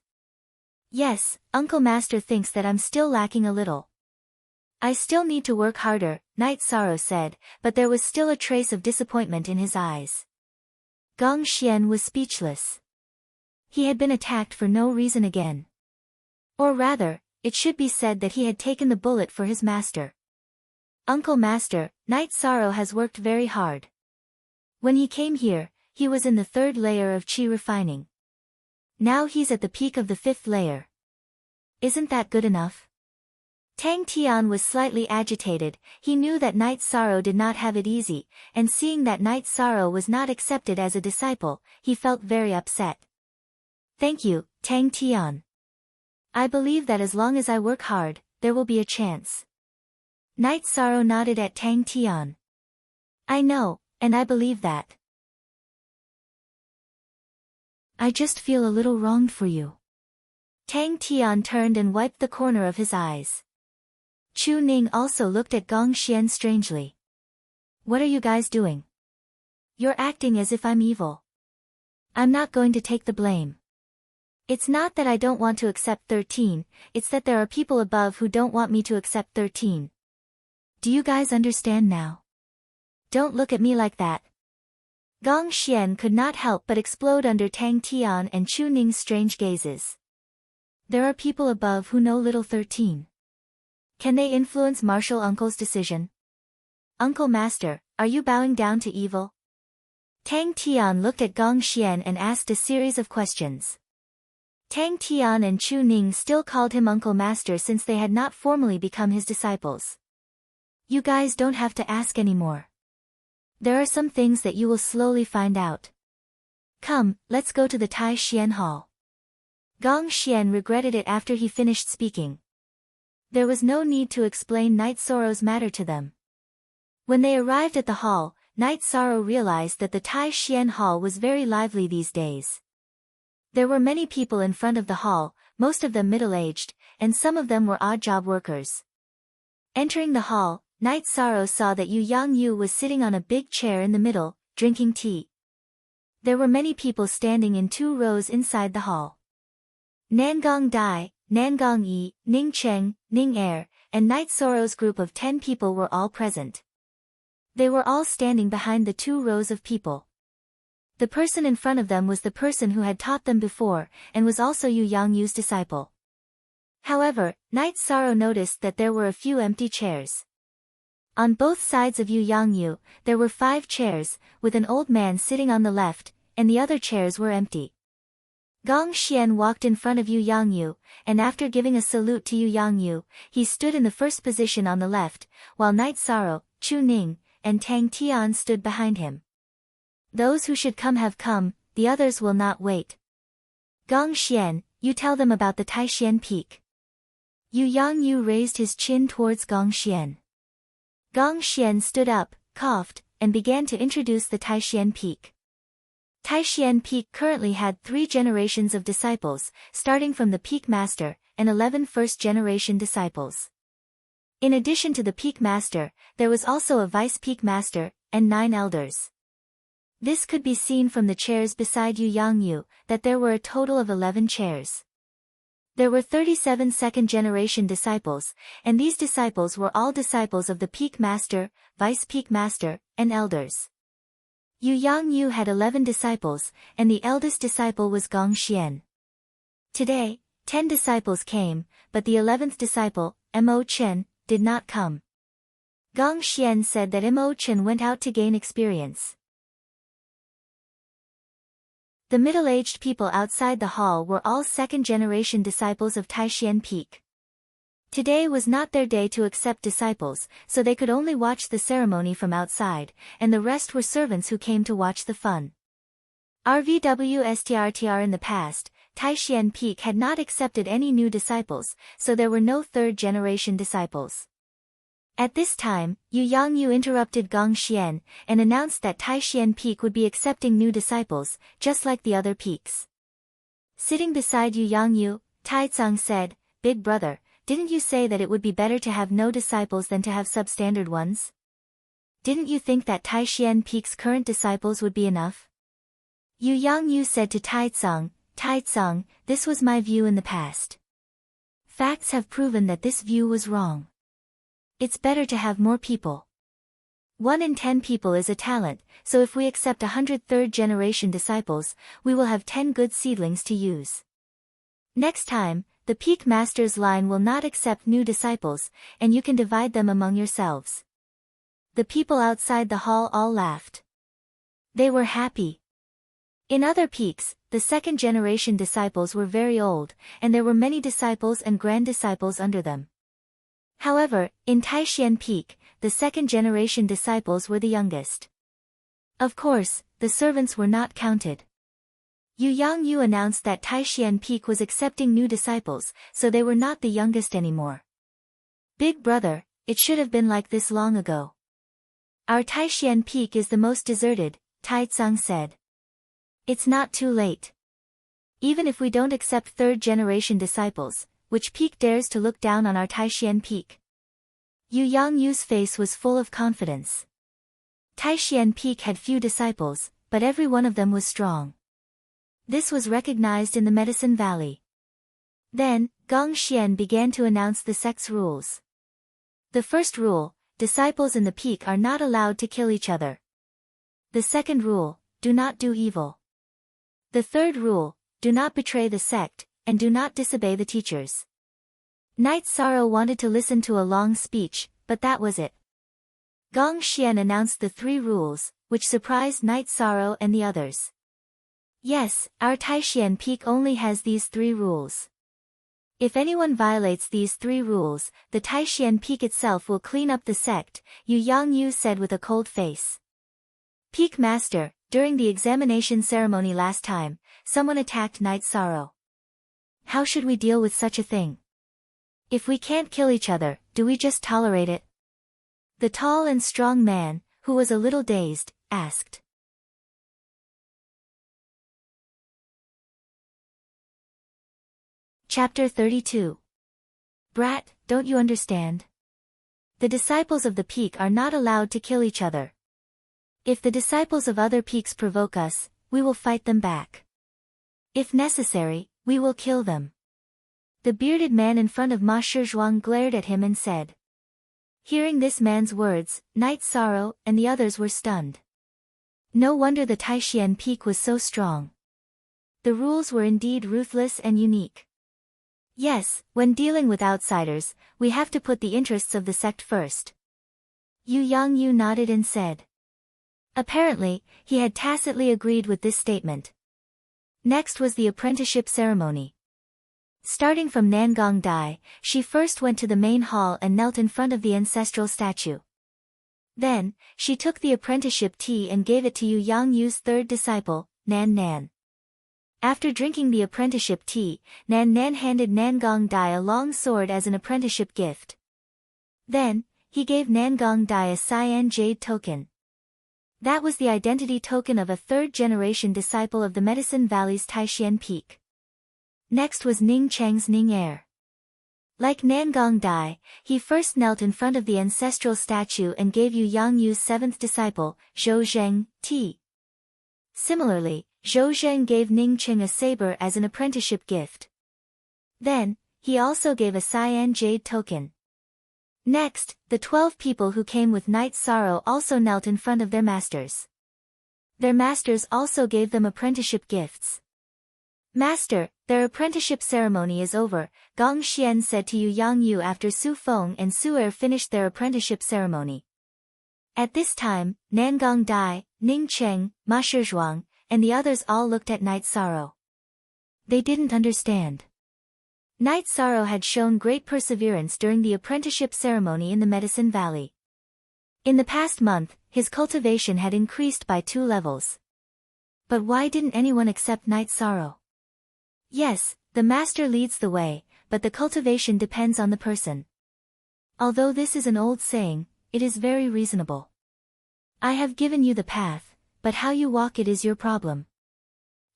Yes, Uncle Master thinks that I'm still lacking a little. I still need to work harder, Night Sorrow said, but there was still a trace of disappointment in his eyes. Gong Xian was speechless. He had been attacked for no reason again. Or rather, it should be said that he had taken the bullet for his master. Uncle Master, Night Sorrow has worked very hard. When he came here, he was in the 3rd layer of qi refining. Now he's at the peak of the 5th layer. Isn't that good enough? Tang Tian was slightly agitated. He knew that Night Sorrow did not have it easy, and seeing that Night Sorrow was not accepted as a disciple, he felt very upset. Thank you, Tang Tian. I believe that as long as I work hard, there will be a chance. Night Sorrow nodded at Tang Tian. I know, and I believe that. I just feel a little wronged for you. Tang Tian turned and wiped the corner of his eyes. Chu Ning also looked at Gong Xian strangely. What are you guys doing? You're acting as if I'm evil. I'm not going to take the blame. It's not that I don't want to accept 13, it's that there are people above who don't want me to accept 13. Do you guys understand now? Don't look at me like that. Gong Xian could not help but explode under Tang Tian and Chu Ning's strange gazes. There are people above who know little 13. Can they influence Martial Uncle's decision? Uncle Master, are you bowing down to evil? Tang Tian looked at Gong Xian and asked a series of questions. Tang Tian and Chu Ning still called him Uncle Master since they had not formally become his disciples. You guys don't have to ask anymore. There are some things that you will slowly find out. Come, let's go to the Tai Xian Hall. Gong Xian regretted it after he finished speaking. There was no need to explain Night Sorrow's matter to them. When they arrived at the hall, Night Sorrow realized that the Tai Xian Hall was very lively these days. There were many people in front of the hall, most of them middle-aged, and some of them were odd-job workers. Entering the hall, Night Sorrow saw that Yu Yangyu was sitting on a big chair in the middle, drinking tea. There were many people standing in 2 rows inside the hall. Nangong Dai, Nangong Yi, Ning Cheng, Ning Er, and Night Sorrow's group of 10 people were all present. They were all standing behind the 2 rows of people. The person in front of them was the person who had taught them before, and was also Yu Yangyu's disciple. However, Night Sorrow noticed that there were a few empty chairs. On both sides of Yu Yangyu, there were 5 chairs, with an old man sitting on the left, and the other chairs were empty. Gong Xian walked in front of Yu Yangyu, and after giving a salute to Yu Yangyu, he stood in the first position on the left, while Night Sorrow, Chu Ning, and Tang Tian stood behind him. Those who should come have come, the others will not wait. Gong Xian, you tell them about the Taishan Peak. Yu Yangyu raised his chin towards Gong Xian. Gong Xian stood up, coughed, and began to introduce the Taishan Peak. Taishan Peak currently had 3 generations of disciples, starting from the Peak Master, and 11 first-generation disciples. In addition to the Peak Master, there was also a Vice Peak Master, and 9 elders. This could be seen from the chairs beside Yu Yangyu, that there were a total of 11 chairs. There were 37 second-generation disciples, and these disciples were all disciples of the Peak Master, Vice Peak Master, and elders. Yu Yangyu had 11 disciples, and the eldest disciple was Gong Xian. Today, 10 disciples came, but the 11th disciple, Mo Chen, did not come. Gong Xian said that Mo Chen went out to gain experience. The middle-aged people outside the hall were all second-generation disciples of Taishan Peak. Today was not their day to accept disciples, so they could only watch the ceremony from outside, and the rest were servants who came to watch the fun. RVWSTRTR in the past, Taishan Peak had not accepted any new disciples, so there were no third-generation disciples. At this time, Yu Yangyu interrupted Gong Xian, and announced that Taishian Peak would be accepting new disciples, just like the other peaks. Sitting beside Yu Yangyu, Taizong said, "Big brother, didn't you say that it would be better to have no disciples than to have substandard ones? Didn't you think that Taishian Peak's current disciples would be enough?" Yu Yangyu said to Taizong, "Taizong, this was my view in the past. Facts have proven that this view was wrong. It's better to have more people. 1 in 10 people is a talent, so if we accept 100 third-generation disciples, we will have 10 good seedlings to use. Next time, the Peak Masters line will not accept new disciples, and you can divide them among yourselves." The people outside the hall all laughed. They were happy. In other peaks, the second-generation disciples were very old, and there were many disciples and grand-disciples under them. However, in Taishian Peak, the second-generation disciples were the youngest. Of course, the servants were not counted. Yu Yangyu announced that Taishian Peak was accepting new disciples, so they were not the youngest anymore. "Big brother, it should have been like this long ago. Our Taishian Peak is the most deserted," Taizong said. "It's not too late. Even if we don't accept third-generation disciples, which peak dares to look down on our Taishian Peak?" Yu Yangyu's face was full of confidence. Taishian Peak had few disciples, but every one of them was strong. This was recognized in the Medicine Valley. Then, Gong Xian began to announce the sect's rules. The first rule: disciples in the peak are not allowed to kill each other. The second rule: do not do evil. The third rule: do not betray the sect, and do not disobey the teachers. Knight Sorrow wanted to listen to a long speech, but that was it. Gong Xian announced the 3 rules, which surprised Knight Sorrow and the others. "Yes, our Taishian Peak only has these 3 rules. If anyone violates these 3 rules, the Taishian Peak itself will clean up the sect," Yu Yangyu said with a cold face. "Peak Master, during the examination ceremony last time, someone attacked Knight Sorrow. How should we deal with such a thing? If we can't kill each other, do we just tolerate it?" The tall and strong man, who was a little dazed, asked. Chapter 32. "Brat, don't you understand? The disciples of the peak are not allowed to kill each other. If the disciples of other peaks provoke us, we will fight them back. If necessary, we will kill them." The bearded man in front of Ma Shizhuang glared at him and said. Hearing this man's words, Knight Sorrow and the others were stunned. No wonder the Taishian Peak was so strong. The rules were indeed ruthless and unique. Yes, when dealing with outsiders, we have to put the interests of the sect first. Yu Yangyu nodded and said. Apparently, he had tacitly agreed with this statement. Next was the apprenticeship ceremony. Starting from Nangong Dai, she first went to the main hall and knelt in front of the ancestral statue. Then, she took the apprenticeship tea and gave it to Yu Yangyu's third disciple, Nan Nan. After drinking the apprenticeship tea, Nan Nan handed Nangong Dai a long sword as an apprenticeship gift. Then, he gave Nangong Dai a cyan jade token. That was the identity token of a third-generation disciple of the Medicine Valley's Taishian Peak. Next was Ning Cheng's Ning Air. Like Nangong Dai, he first knelt in front of the ancestral statue and gave Yu Yangyu's seventh disciple, Zhou Zheng, tea. Similarly, Zhou Zheng gave Ning Cheng a saber as an apprenticeship gift. Then, he also gave a cyan jade token. Next, the 12 people who came with Knight Sorrow also knelt in front of their masters. Their masters also gave them apprenticeship gifts. Master, their apprenticeship ceremony is over, Gong Xian said to Yu Yangyu after Su Feng and Su Er finished their apprenticeship ceremony. At this time, Nangong Dai, Ning Cheng, Ma Shizhuang, and the others all looked at Knight Sorrow. They didn't understand. Knight Sorrow had shown great perseverance during the apprenticeship ceremony in the Medicine Valley. In the past month, his cultivation had increased by 2 levels. But why didn't anyone accept Knight Sorrow? Yes, the master leads the way, but the cultivation depends on the person. Although this is an old saying, it is very reasonable. I have given you the path, but how you walk it is your problem.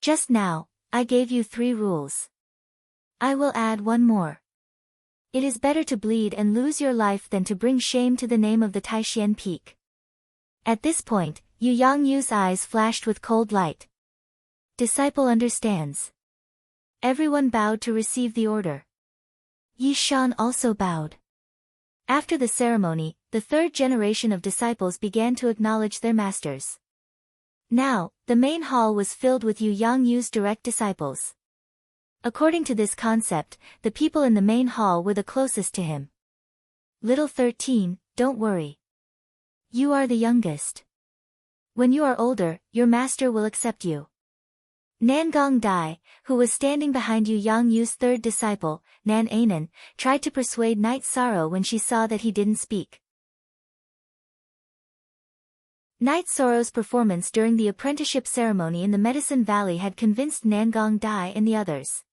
Just now, I gave you 3 rules. I will add one more. It is better to bleed and lose your life than to bring shame to the name of the Taishan Peak. At this point, Yu Yangyu's eyes flashed with cold light. Disciple understands. Everyone bowed to receive the order. Yi Shan also bowed. After the ceremony, the 3rd generation of disciples began to acknowledge their masters. Now, the main hall was filled with Yu Yangyu's direct disciples. According to this concept, the people in the main hall were the closest to him. Little 13, don't worry. You are the youngest. When you are older, your master will accept you. Nangong Dai, who was standing behind Yu Yangyu's 3rd disciple, Nan Anan, tried to persuade Night Sorrow when she saw that he didn't speak. Night Sorrow's performance during the apprenticeship ceremony in the Medicine Valley had convinced Nangong Dai and the others.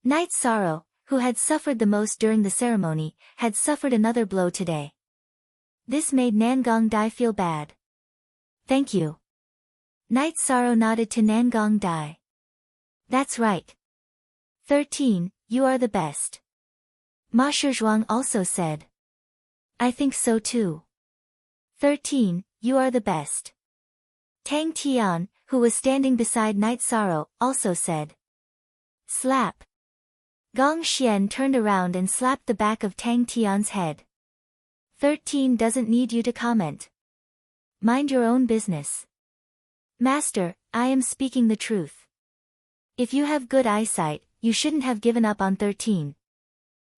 Night Sorrow, who had suffered the most during the ceremony, had suffered another blow today. This made Nangong Dai feel bad. Thank you. Night Sorrow nodded to Nangong Dai. That's right. 13, you are the best. Ma Shizhuang also said. I think so too. 13, you are the best. Tang Tian, who was standing beside Night Sorrow, also said. Slap. Gong Xian turned around and slapped the back of Tang Tian's head. 13 doesn't need you to comment. Mind your own business. Master, I am speaking the truth. If you have good eyesight, you shouldn't have given up on 13.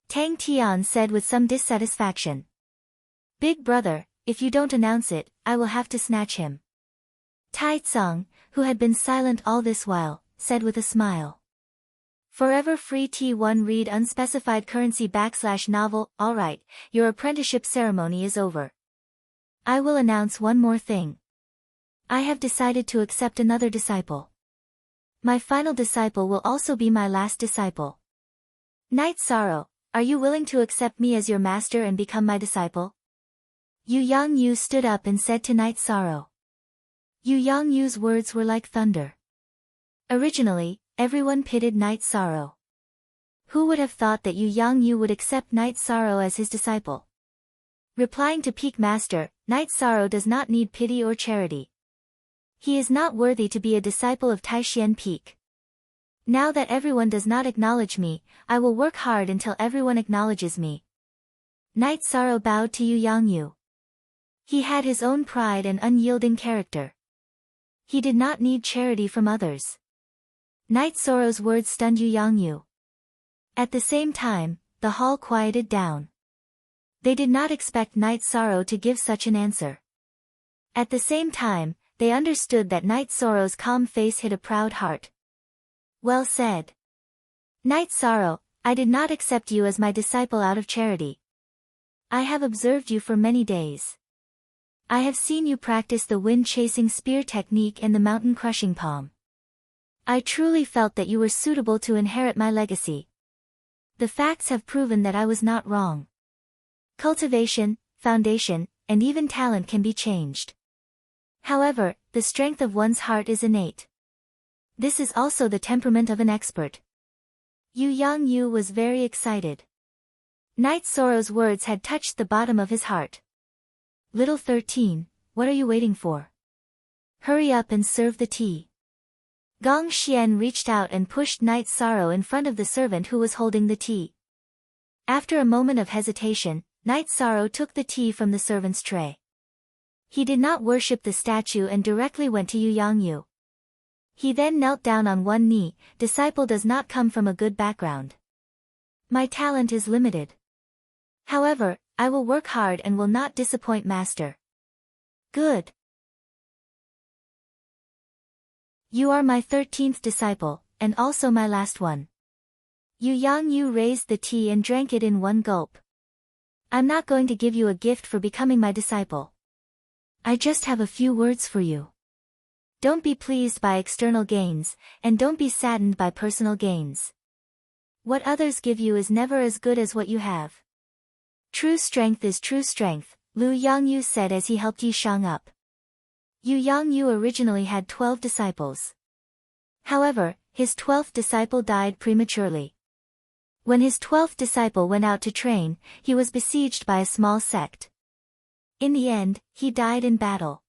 Tang Tian said with some dissatisfaction. Big brother, if you don't announce it, I will have to snatch him. Tai Tsung, who had been silent all this while, said with a smile. Forever Free T1 read unspecified currency / novel. Alright, your apprenticeship ceremony is over. I will announce one more thing. I have decided to accept another disciple. My final disciple will also be my last disciple. Night Sorrow, are you willing to accept me as your master and become my disciple? Yu Yangyu stood up and said to Night Sorrow. Yu Yangyu's words were like thunder. Originally, everyone pitied Night Sorrow. Who would have thought that Yu Yangyu would accept Night Sorrow as his disciple? Replying to Peak Master, Night Sorrow does not need pity or charity. He is not worthy to be a disciple of Taishan Peak. Now that everyone does not acknowledge me, I will work hard until everyone acknowledges me. Night Sorrow bowed to Yu Yangyu. He had his own pride and unyielding character. He did not need charity from others. Night Sorrow's words stunned Yu Yangyu. At the same time, the hall quieted down. They did not expect Night Sorrow to give such an answer. At the same time, they understood that Night Sorrow's calm face hid a proud heart. Well said. Night Sorrow, I did not accept you as my disciple out of charity. I have observed you for many days. I have seen you practice the wind-chasing spear technique and the mountain-crushing palm. I truly felt that you were suitable to inherit my legacy. The facts have proven that I was not wrong. Cultivation, foundation, and even talent can be changed. However, the strength of one's heart is innate. This is also the temperament of an expert. Yu Yangyu was very excited. Night Sorrow's words had touched the bottom of his heart. Little 13, what are you waiting for? Hurry up and serve the tea. Gong Xian reached out and pushed Night Sorrow in front of the servant who was holding the tea. After a moment of hesitation, Night Sorrow took the tea from the servant's tray. He did not worship the statue and directly went to Yu Yangyu. He then knelt down on one knee. Disciple does not come from a good background. My talent is limited. However, I will work hard and will not disappoint Master. Good. You are my 13th disciple, and also my last one. Yu Yangyu raised the tea and drank it in one gulp. I'm not going to give you a gift for becoming my disciple. I just have a few words for you. Don't be pleased by external gains, and don't be saddened by personal gains. What others give you is never as good as what you have. True strength is true strength, Lu Yangyu said as he helped Yi Shang up. Yu Yangyu originally had 12 disciples. However, his 12th disciple died prematurely. When his 12th disciple went out to train, he was besieged by a small sect. In the end, he died in battle.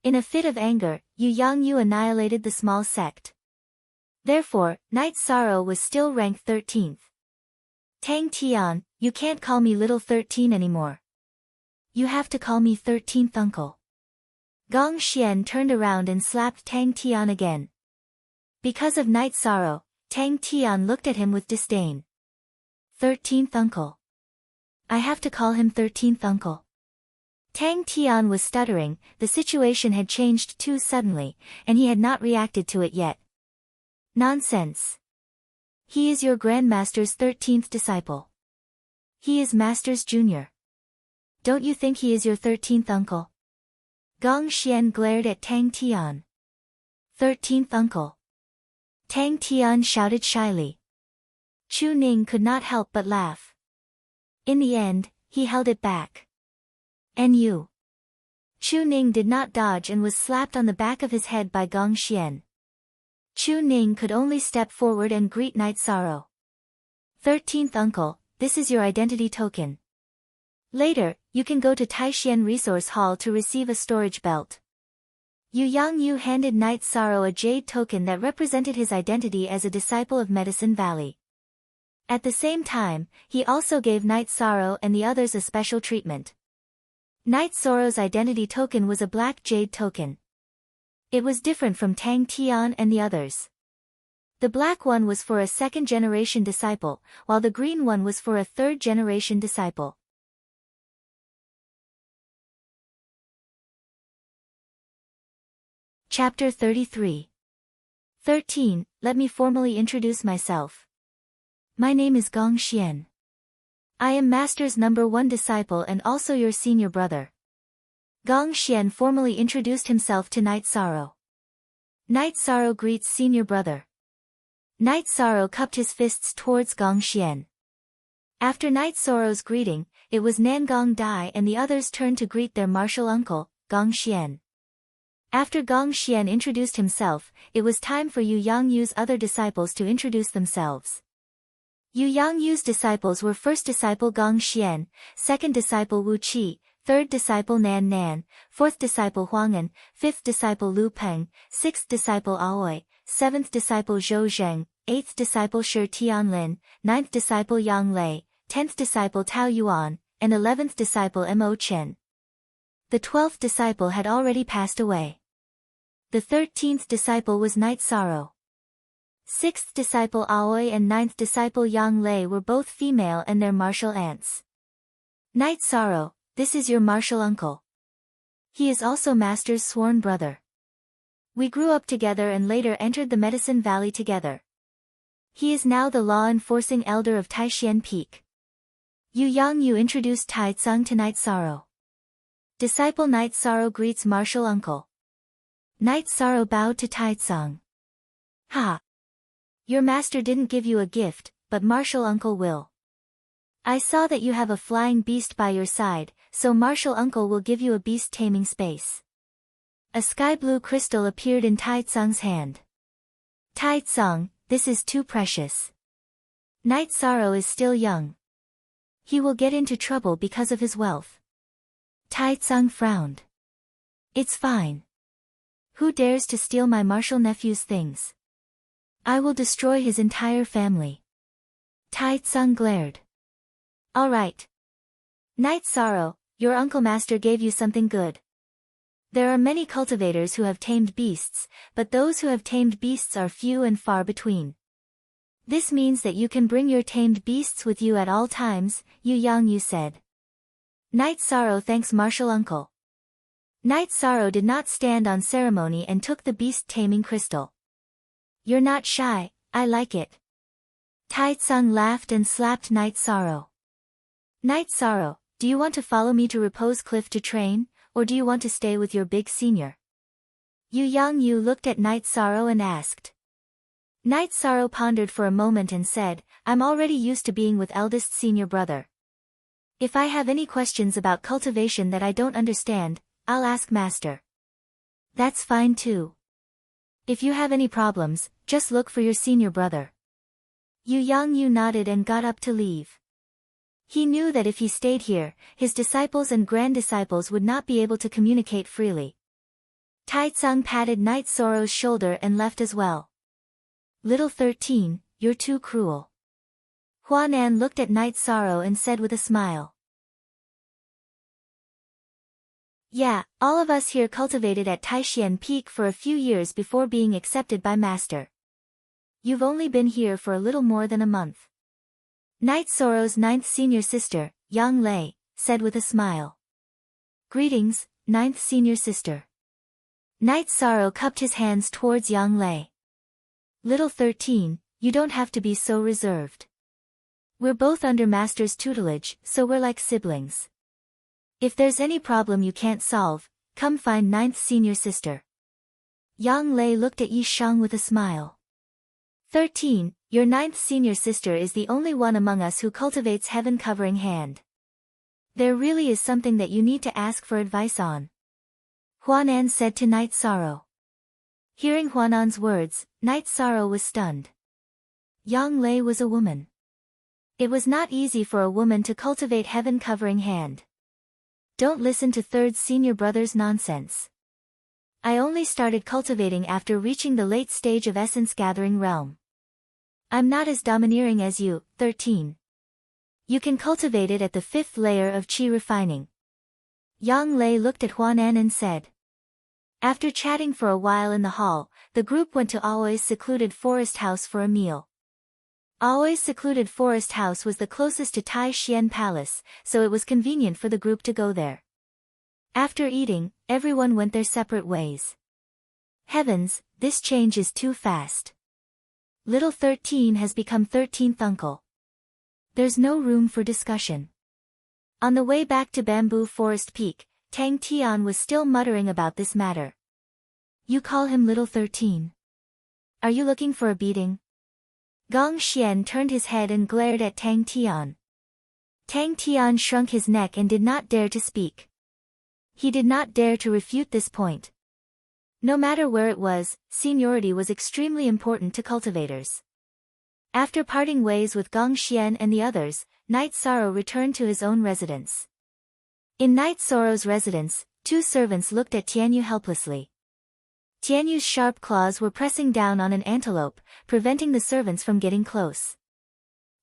In a fit of anger, Yu Yangyu annihilated the small sect. Therefore, Night Sorrow was still ranked 13th. Tang Tian, you can't call me Little 13 anymore. You have to call me 13th Uncle. Gong Xian turned around and slapped Tang Tian again. Because of Night Sorrow, Tang Tian looked at him with disdain. 13th Uncle. I have to call him 13th Uncle. Tang Tian was stuttering, the situation had changed too suddenly, and he had not reacted to it yet. Nonsense. He is your Grandmaster's 13th disciple. He is Master's junior. Don't you think he is your 13th uncle? Gong Xian glared at Tang Tian. 13th uncle. Tang Tian shouted shyly. Chu Ning could not help but laugh. In the end, he held it back. And you? Chu Ning did not dodge and was slapped on the back of his head by Gong Xian. Chu Ning could only step forward and greet Night Sorrow. 13th uncle, this is your identity token. Later, you can go to Taishan Resource Hall to receive a storage belt. Yu Yangyu handed Night Sorrow a jade token that represented his identity as a disciple of Medicine Valley. At the same time, he also gave Night Sorrow and the others a special treatment. Night Sorrow's identity token was a black jade token. It was different from Tang Tian and the others. The black one was for a second-generation disciple, while the green one was for a third-generation disciple. Chapter 33. 13. Let me formally introduce myself. My name is Gong Xian. I am Master's #1 disciple and also your senior brother. Gong Xian formally introduced himself to Night Sorrow. Night Sorrow greets senior brother. Night Sorrow cupped his fists towards Gong Xian. After Night Sorrow's greeting, it was Nangong Dai and the others turned to greet their martial uncle, Gong Xian. After Gong Xian introduced himself, it was time for Yu Yangyu's other disciples to introduce themselves. Yu Yangyu's disciples were first disciple Gong Xian, second disciple Wu Qi, third disciple Nan Nan, fourth disciple Huang'an, fifth disciple Lu Peng, sixth disciple Aoi, seventh disciple Zhou Zheng, eighth disciple Shi Tianlin, ninth disciple Yang Lei, 10th disciple Tao Yuan, and 11th disciple Mo Chen. The 12th disciple had already passed away. The 13th disciple was Night Sorrow. 6th disciple Aoi and 9th disciple Yang Lei were both female and their martial aunts. Night Sorrow, this is your martial uncle. He is also Master's sworn brother. We grew up together and later entered the Medicine Valley together. He is now the law-enforcing elder of Taishan Peak. Yu Yangyu introduced Tai Tsung to Night Sorrow. Disciple Night Sorrow greets martial uncle. Night Sorrow bowed to Tai Tsung. Ha! Your master didn't give you a gift, but martial uncle will. I saw that you have a flying beast by your side, so martial uncle will give you a beast taming space. A sky blue crystal appeared in Tai Tsung's hand. Tai Tsung, this is too precious. Night Sorrow is still young. He will get into trouble because of his wealth. Tai Tsung frowned. It's fine. Who dares to steal my martial nephew's things? I will destroy his entire family. Tai Tsung glared. All right. Night Sorrow, your uncle master gave you something good. There are many cultivators who have tamed beasts, but those who have tamed beasts are few and far between. This means that you can bring your tamed beasts with you at all times, Yu Yangyu said. Night Sorrow thanks martial uncle. Night Sorrow did not stand on ceremony and took the beast-taming crystal. You're not shy, I like it. Tai Tsung laughed and slapped Night Sorrow. Night Sorrow, do you want to follow me to Repose Cliff to train, or do you want to stay with your big senior? Yu Yangyu looked at Night Sorrow and asked. Night Sorrow pondered for a moment and said, I'm already used to being with eldest senior brother. If I have any questions about cultivation that I don't understand, I'll ask Master. That's fine too. If you have any problems, just look for your senior brother. Yu Yangyu nodded and got up to leave. He knew that if he stayed here, his disciples and grand-disciples would not be able to communicate freely. Taizong patted Night Sorrow's shoulder and left as well. Little 13, you're too cruel. Huanan looked at Night Sorrow and said with a smile. Yeah, all of us here cultivated at Taishan Peak for a few years before being accepted by Master. You've only been here for a little more than a month. Night Sorrow's ninth senior sister, Yang Lei, said with a smile. Greetings, ninth senior sister. Night Sorrow cupped his hands towards Yang Lei. Little 13, you don't have to be so reserved. We're both under Master's tutelage, so we're like siblings. If there's any problem you can't solve, come find ninth senior sister. Yang Lei looked at Yi Shang with a smile. 13, your ninth senior sister is the only one among us who cultivates heaven-covering hand. There really is something that you need to ask for advice on. Huanan said to Night Sorrow. Hearing Huanan's words, Night Sorrow was stunned. Yang Lei was a woman. It was not easy for a woman to cultivate heaven-covering hand. Don't listen to third senior brother's nonsense. I only started cultivating after reaching the late stage of essence gathering realm. I'm not as domineering as you, 13. You can cultivate it at the 5th layer of qi refining. Yang Lei looked at Huanan and said. After chatting for a while in the hall, the group went to Aoi's secluded forest house for a meal. Aoi's secluded forest house was the closest to Tai Xian Palace, so it was convenient for the group to go there. After eating, everyone went their separate ways. Heavens, this change is too fast. Little 13 has become 13th uncle. There's no room for discussion. On the way back to Bamboo Forest Peak, Tang Tian was still muttering about this matter. You call him Little 13? Are you looking for a beating? Gong Xian turned his head and glared at Tang Tian. Tang Tian shrunk his neck and did not dare to speak. He did not dare to refute this point. No matter where it was, seniority was extremely important to cultivators. After parting ways with Gong Xian and the others, Night Sorrow returned to his own residence. In Night Sorrow's residence, two servants looked at Tianyu helplessly. Tianyu's sharp claws were pressing down on an antelope, preventing the servants from getting close.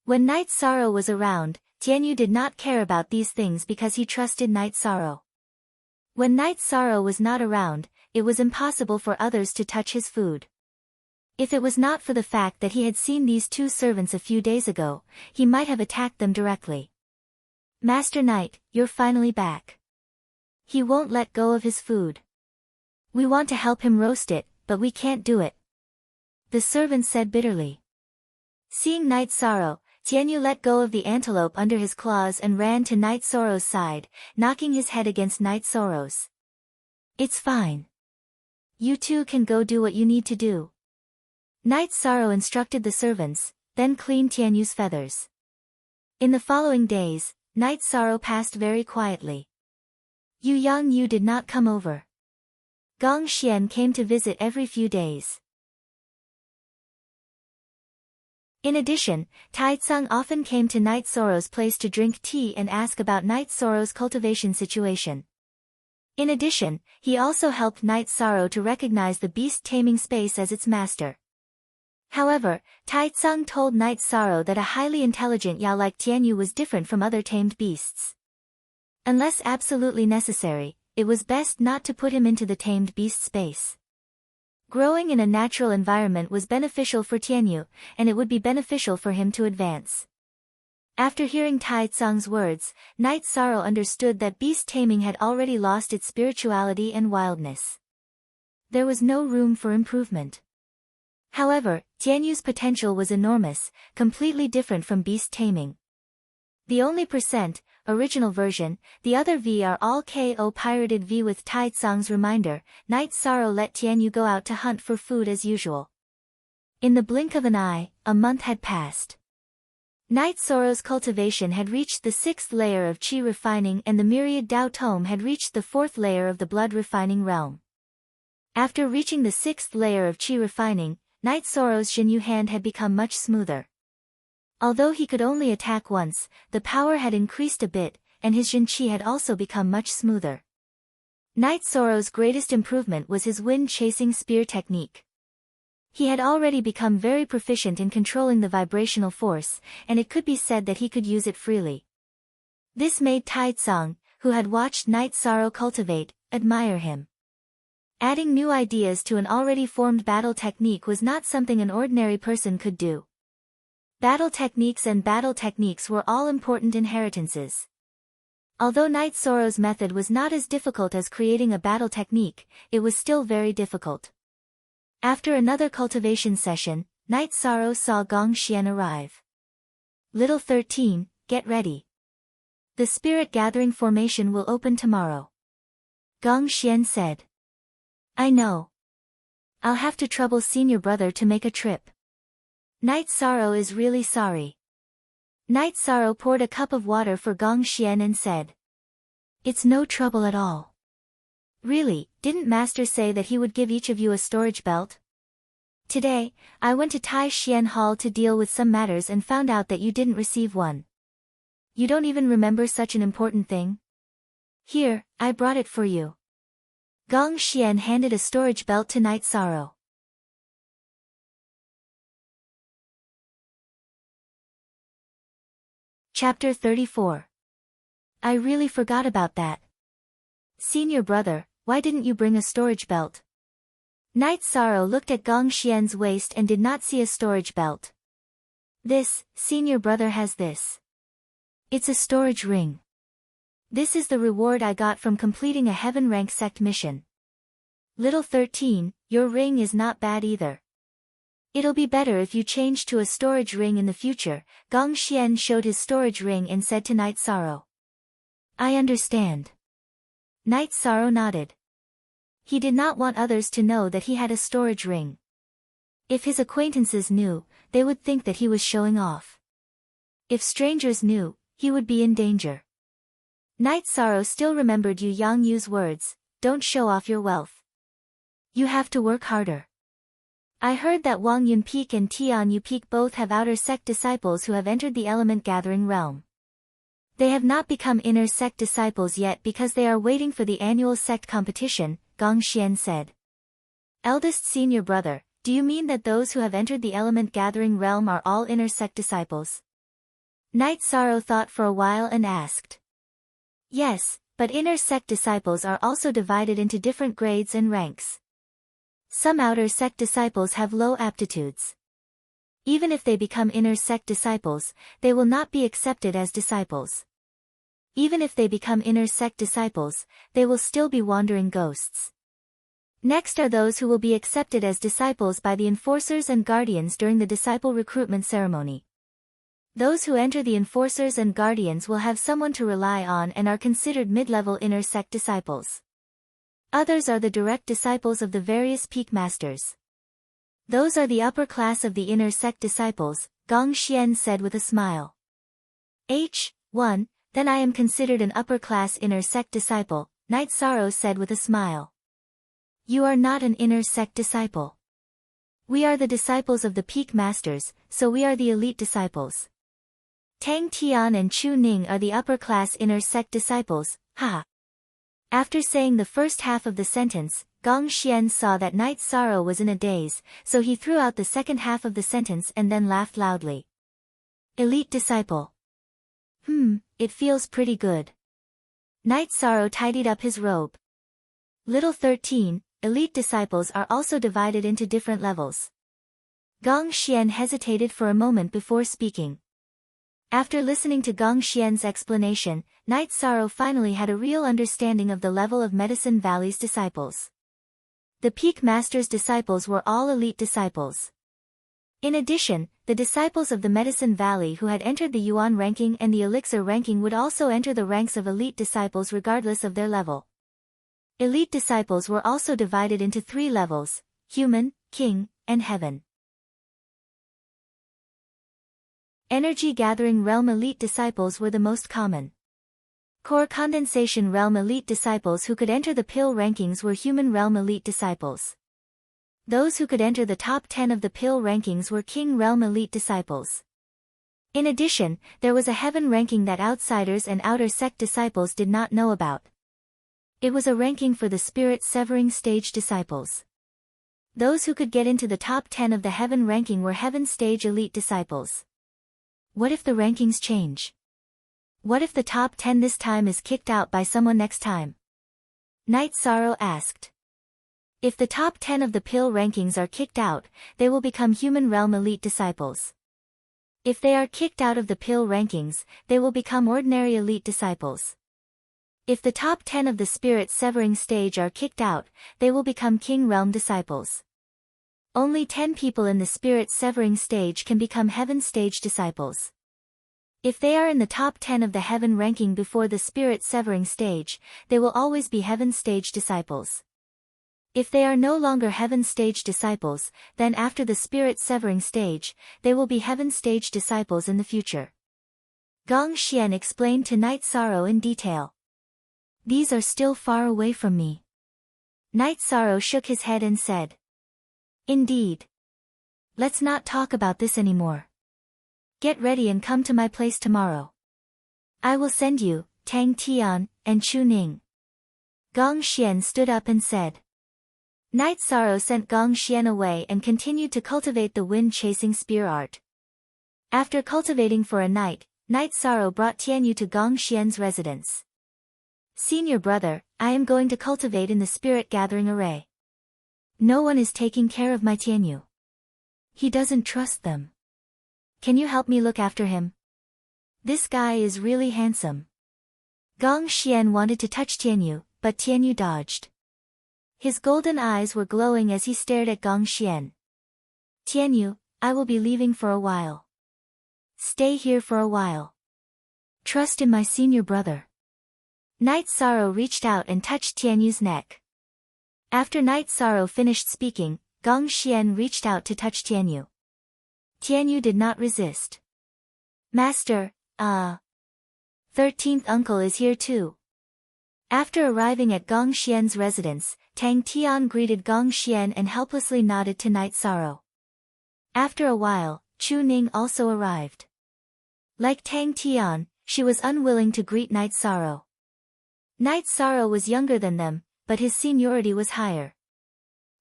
When Night Sorrow was around, Tianyu did not care about these things because he trusted Night Sorrow. When Night Sorrow was not around, it was impossible for others to touch his food. If it was not for the fact that he had seen these two servants a few days ago, he might have attacked them directly. Master Knight, you're finally back. He won't let go of his food. We want to help him roast it, but we can't do it. The servant said bitterly. Seeing Night Sorrow, Tianyu let go of the antelope under his claws and ran to Night Sorrow's side, knocking his head against Night Sorrow's. It's fine. You two can go do what you need to do. Night Sorrow instructed the servants, then cleaned Tianyu's feathers. In the following days, Night Sorrow passed very quietly. Yu Yangyu did not come over. Gong Xian came to visit every few days. In addition, Taizong often came to Night Sorrow's place to drink tea and ask about Night Sorrow's cultivation situation. In addition, he also helped Night Sorrow to recognize the beast taming space as its master. However, Taizong told Night Sorrow that a highly intelligent Yao like Tianyu was different from other tamed beasts. Unless absolutely necessary, it was best not to put him into the tamed beast space. Growing in a natural environment was beneficial for Tianyu, and it would be beneficial for him to advance. After hearing Taizong's words, Night Sorrow understood that beast taming had already lost its spirituality and wildness. There was no room for improvement. However, Tianyu's potential was enormous, completely different from beast taming. The only original version, the other V are all KO pirated V. With Taizong's reminder, Night Sorrow let Tianyu go out to hunt for food as usual. In the blink of an eye, a month had passed. Night Sorrow's cultivation had reached the 6th layer of Qi refining and the myriad Dao tome had reached the 4th layer of the blood refining realm. After reaching the 6th layer of Qi refining, Night Sorrow's Xinyu hand had become much smoother. Although he could only attack once, the power had increased a bit, and his Xin Qi had also become much smoother. Night Sorrow's greatest improvement was his wind-chasing spear technique. He had already become very proficient in controlling the vibrational force, and it could be said that he could use it freely. This made Tai Tsang, who had watched Night Sorrow cultivate, admire him. Adding new ideas to an already formed battle technique was not something an ordinary person could do. Battle techniques were all important inheritances. Although Night Sorrow's method was not as difficult as creating a battle technique, it was still very difficult. After another cultivation session, Night Sorrow saw Gong Xian arrive. Little 13, get ready. The spirit gathering formation will open tomorrow. Gong Xian said. I know. I'll have to trouble senior brother to make a trip. Night Sorrow is really sorry. Night Sorrow poured a cup of water for Gong Xian and said. It's no trouble at all. Really, didn't Master say that he would give each of you a storage belt? Today, I went to Tai Xian Hall to deal with some matters and found out that you didn't receive one. You don't even remember such an important thing? Here, I brought it for you. Gong Xian handed a storage belt to Night Sorrow. Chapter 34. I really forgot about that. Senior brother, why didn't you bring a storage belt? Night Sorrow looked at Gong Xian's waist and did not see a storage belt. This, senior brother has this. It's a storage ring. This is the reward I got from completing a heaven rank sect mission. Little 13, your ring is not bad either. It'll be better if you change to a storage ring in the future. Gong Xian showed his storage ring and said to Night Sorrow. I understand. Night Sorrow nodded. He did not want others to know that he had a storage ring. If his acquaintances knew, they would think that he was showing off. If strangers knew, he would be in danger. Night Sorrow still remembered Yu Yangyu's words, don't show off your wealth. You have to work harder. I heard that Wang Yunpeak and Tian Yupeak both have outer sect disciples who have entered the element gathering realm. They have not become inner sect disciples yet because they are waiting for the annual sect competition, Gong Xian said. Eldest senior brother, do you mean that those who have entered the element gathering realm are all inner sect disciples? Night Sorrow thought for a while and asked. Yes, but inner sect disciples are also divided into different grades and ranks. Some outer sect disciples have low aptitudes. Even if they become inner sect disciples, they will not be accepted as disciples. Even if they become inner sect disciples, they will still be wandering ghosts. Next are those who will be accepted as disciples by the enforcers and guardians during the disciple recruitment ceremony. Those who enter the enforcers and guardians will have someone to rely on and are considered mid-level inner sect disciples. Others are the direct disciples of the various peak masters. Those are the upper class of the inner sect disciples, Gong Xian said with a smile. H1, then I am considered an upper class inner sect disciple, Night Sorrow said with a smile. You are not an inner sect disciple. We are the disciples of the peak masters, so we are the elite disciples. Tang Tian and Chu Ning are the upper class inner sect disciples, haha. After saying the first half of the sentence, Gong Xian saw that Night Sorrow was in a daze, so he threw out the second half of the sentence and then laughed loudly. Elite disciple. It feels pretty good. Night Sorrow tidied up his robe. Little 13, elite disciples are also divided into different levels. Gong Xian hesitated for a moment before speaking. After listening to Gong Xian's explanation, Night Sorrow finally had a real understanding of the level of Medicine Valley's disciples. The Peak Master's disciples were all elite disciples. In addition, the disciples of the Medicine Valley who had entered the Yuan ranking and the Elixir ranking would also enter the ranks of elite disciples regardless of their level. Elite disciples were also divided into 3 levels: human, king, and heaven. Energy-gathering realm elite disciples were the most common. Core condensation realm elite disciples who could enter the pill rankings were human realm elite disciples. Those who could enter the top 10 of the pill rankings were king realm elite disciples. In addition, there was a heaven ranking that outsiders and outer sect disciples did not know about. It was a ranking for the spirit severing stage disciples. Those who could get into the top 10 of the heaven ranking were heaven stage elite disciples. What if the rankings change? What if the top 10 this time is kicked out by someone next time? Night Sorrow asked. If the top 10 of the pill rankings are kicked out, they will become human realm elite disciples. If they are kicked out of the pill rankings, they will become ordinary elite disciples. If the top 10 of the spirit severing stage are kicked out, they will become king realm disciples. Only 10 people in the spirit severing stage can become heaven stage disciples. If they are in the top 10 of the heaven ranking before the spirit severing stage, they will always be heaven stage disciples. If they are no longer heaven stage disciples, then after the spirit severing stage, they will be heaven stage disciples in the future. Gong Xian explained to Night Sorrow in detail. These are still far away from me. Night Sorrow shook his head and said. Indeed. Let's not talk about this anymore. Get ready and come to my place tomorrow. I will send you, Tang Tian, and Chu Ning. Gong Xian stood up and said. Night Sorrow sent Gong Xian away and continued to cultivate the wind-chasing spear art. After cultivating for a night, Night Sorrow brought Tianyu to Gong Xian's residence. Senior brother, I am going to cultivate in the spirit gathering array. No one is taking care of my Tianyu. He doesn't trust them. Can you help me look after him? This guy is really handsome. Gong Xian wanted to touch Tianyu, but Tianyu dodged. His golden eyes were glowing as he stared at Gong Xian. Tianyu, I will be leaving for a while. Stay here for a while. Trust in my senior brother. Night Sorrow reached out and touched Tianyu's neck. After Night Sorrow finished speaking, Gong Xian reached out to touch Tianyu. Tianyu did not resist. Master, 13th uncle is here too. After arriving at Gong Xian's residence, Tang Tian greeted Gong Xian and helplessly nodded to Night Sorrow. After a while, Chu Ning also arrived. Like Tang Tian, she was unwilling to greet Night Sorrow. Night Sorrow was younger than them, but his seniority was higher.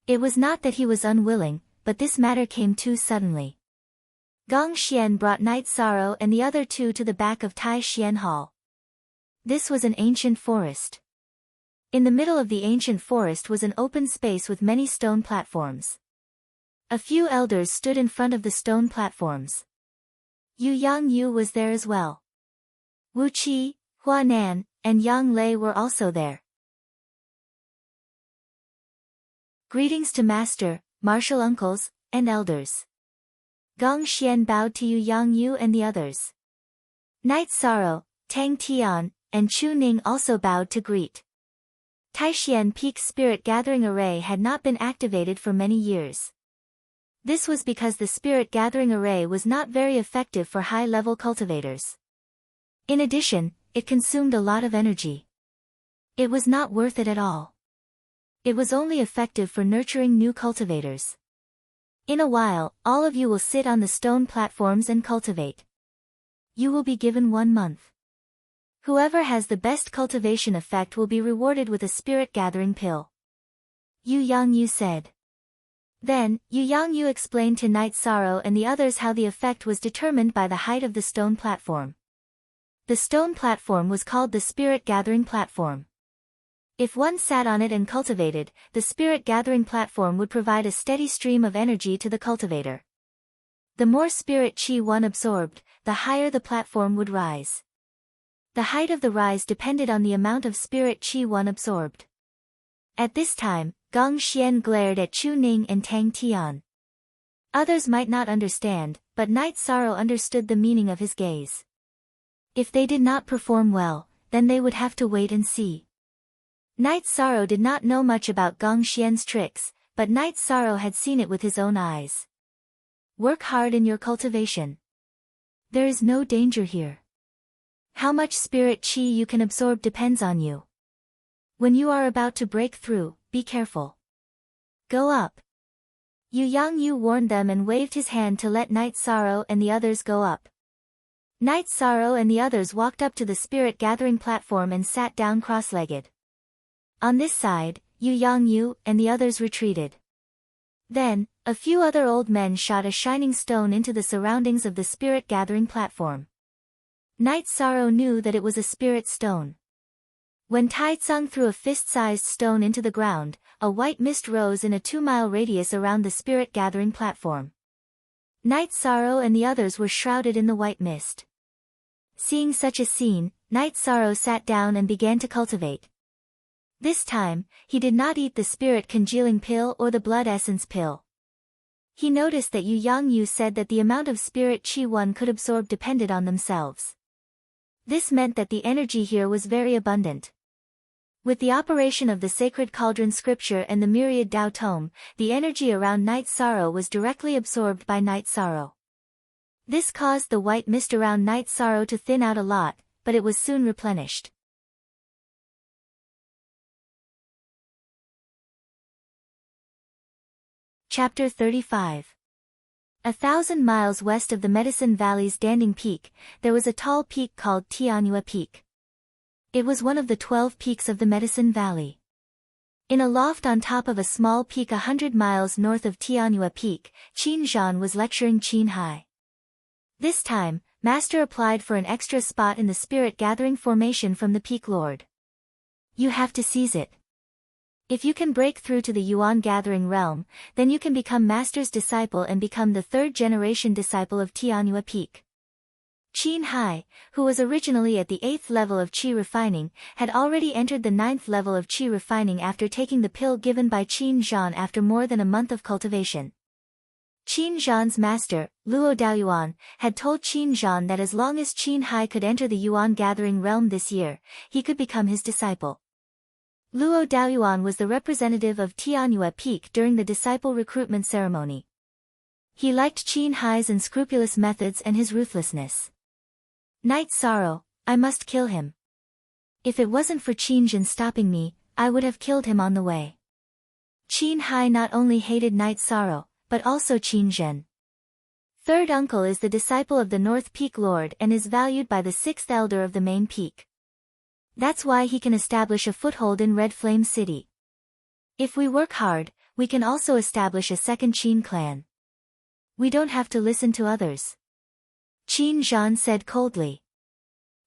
It was not that he was unwilling, but this matter came too suddenly. Gong Xian brought Night Sorrow and the other two to the back of Tai Xian Hall. This was an ancient forest. In the middle of the ancient forest was an open space with many stone platforms. A few elders stood in front of the stone platforms. Yu Yangyu was there as well. Wu Qi, Hua Nan, and Yang Lei were also there. Greetings to Master, martial uncles, and elders. Gong Xian bowed to Yu Yangyu and the others. Night Sorrow, Tang Tian, and Chu Ning also bowed to greet. Taishian Peak Spirit Gathering Array had not been activated for many years. This was because the Spirit Gathering Array was not very effective for high-level cultivators. In addition, it consumed a lot of energy. It was not worth it at all. It was only effective for nurturing new cultivators. In a while, all of you will sit on the stone platforms and cultivate. You will be given 1 month. Whoever has the best cultivation effect will be rewarded with a spirit gathering pill. Yu Yangyu said. Then, Yu Yangyu explained to Night Sorrow and the others how the effect was determined by the height of the stone platform. The stone platform was called the spirit gathering platform. If one sat on it and cultivated, the spirit gathering platform would provide a steady stream of energy to the cultivator. The more spirit chi one absorbed, the higher the platform would rise. The height of the rise depended on the amount of spirit chi one absorbed. At this time, Gong Xian glared at Chu Ning and Tang Tian. Others might not understand, but Night Sorrow understood the meaning of his gaze. If they did not perform well, then they would have to wait and see. Night Sorrow did not know much about Gong Xian's tricks, but Night Sorrow had seen it with his own eyes. Work hard in your cultivation. There is no danger here. How much spirit chi you can absorb depends on you. When you are about to break through, be careful. Go up. Yu Yangyu warned them and waved his hand to let Night Sorrow and the others go up. Night Sorrow and the others walked up to the spirit gathering platform and sat down cross-legged. On this side, Yu Yangyu and the others retreated. Then, a few other old men shot a shining stone into the surroundings of the spirit gathering platform. Night Sorrow knew that it was a spirit stone. When Taitsung threw a fist-sized stone into the ground, a white mist rose in a 2-mile radius around the spirit gathering platform. Night Sorrow and the others were shrouded in the white mist. Seeing such a scene, Night Sorrow sat down and began to cultivate. This time, he did not eat the spirit congealing pill or the blood essence pill. He noticed that Yu Yangyu said that the amount of spirit chi one could absorb depended on themselves. This meant that the energy here was very abundant. With the operation of the Sacred Cauldron Scripture and the Myriad Tao Tome, the energy around Night Sorrow was directly absorbed by Night Sorrow. This caused the white mist around Night Sorrow to thin out a lot, but it was soon replenished. Chapter 35. 1,000 miles west of the Medicine Valley's Standing Peak, there was a tall peak called Tianyua Peak. It was one of the 12 peaks of the Medicine Valley. In a loft on top of a small peak 100 miles north of Tianyua Peak, Qin Zhan was lecturing Qin Hai. This time, Master applied for an extra spot in the spirit gathering formation from the Peak Lord. You have to seize it. If you can break through to the Yuan gathering realm, then you can become Master's disciple and become the 3rd-generation disciple of Tianyua Peak. Qin Hai, who was originally at the 8th level of Qi refining, had already entered the 9th level of Qi refining after taking the pill given by Qin Zhan after more than a month of cultivation. Qin Zhan's master, Luo Daoyuan, had told Qin Zhan that as long as Qin Hai could enter the Yuan gathering realm this year, he could become his disciple. Luo Daoyuan was the representative of Tianyua Peak during the disciple recruitment ceremony. He liked Qin Hai's unscrupulous methods and his ruthlessness. Night Sorrow, I must kill him. If it wasn't for Qin Zhan stopping me, I would have killed him on the way. Qin Hai not only hated Night Sorrow, but also Qin Zhan. Third uncle is the disciple of the North Peak Lord and is valued by the 6th elder of the main peak. That's why he can establish a foothold in Red Flame City. If we work hard, we can also establish a second Qin clan. We don't have to listen to others. Qin Zhan said coldly.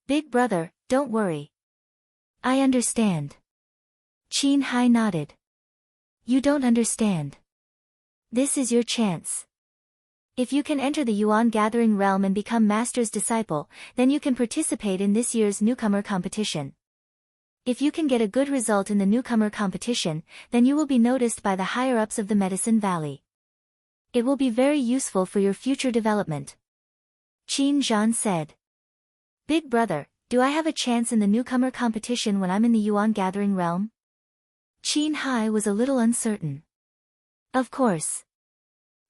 Big brother, don't worry. I understand. Qin Hai nodded. You don't understand. This is your chance. If you can enter the Yuan gathering realm and become Master's disciple, then you can participate in this year's newcomer competition. If you can get a good result in the newcomer competition, then you will be noticed by the higher-ups of the Medicine Valley. It will be very useful for your future development. Qin Zhan said. Big brother, do I have a chance in the newcomer competition when I'm in the Yuan gathering realm? Qin Hai was a little uncertain. Of course.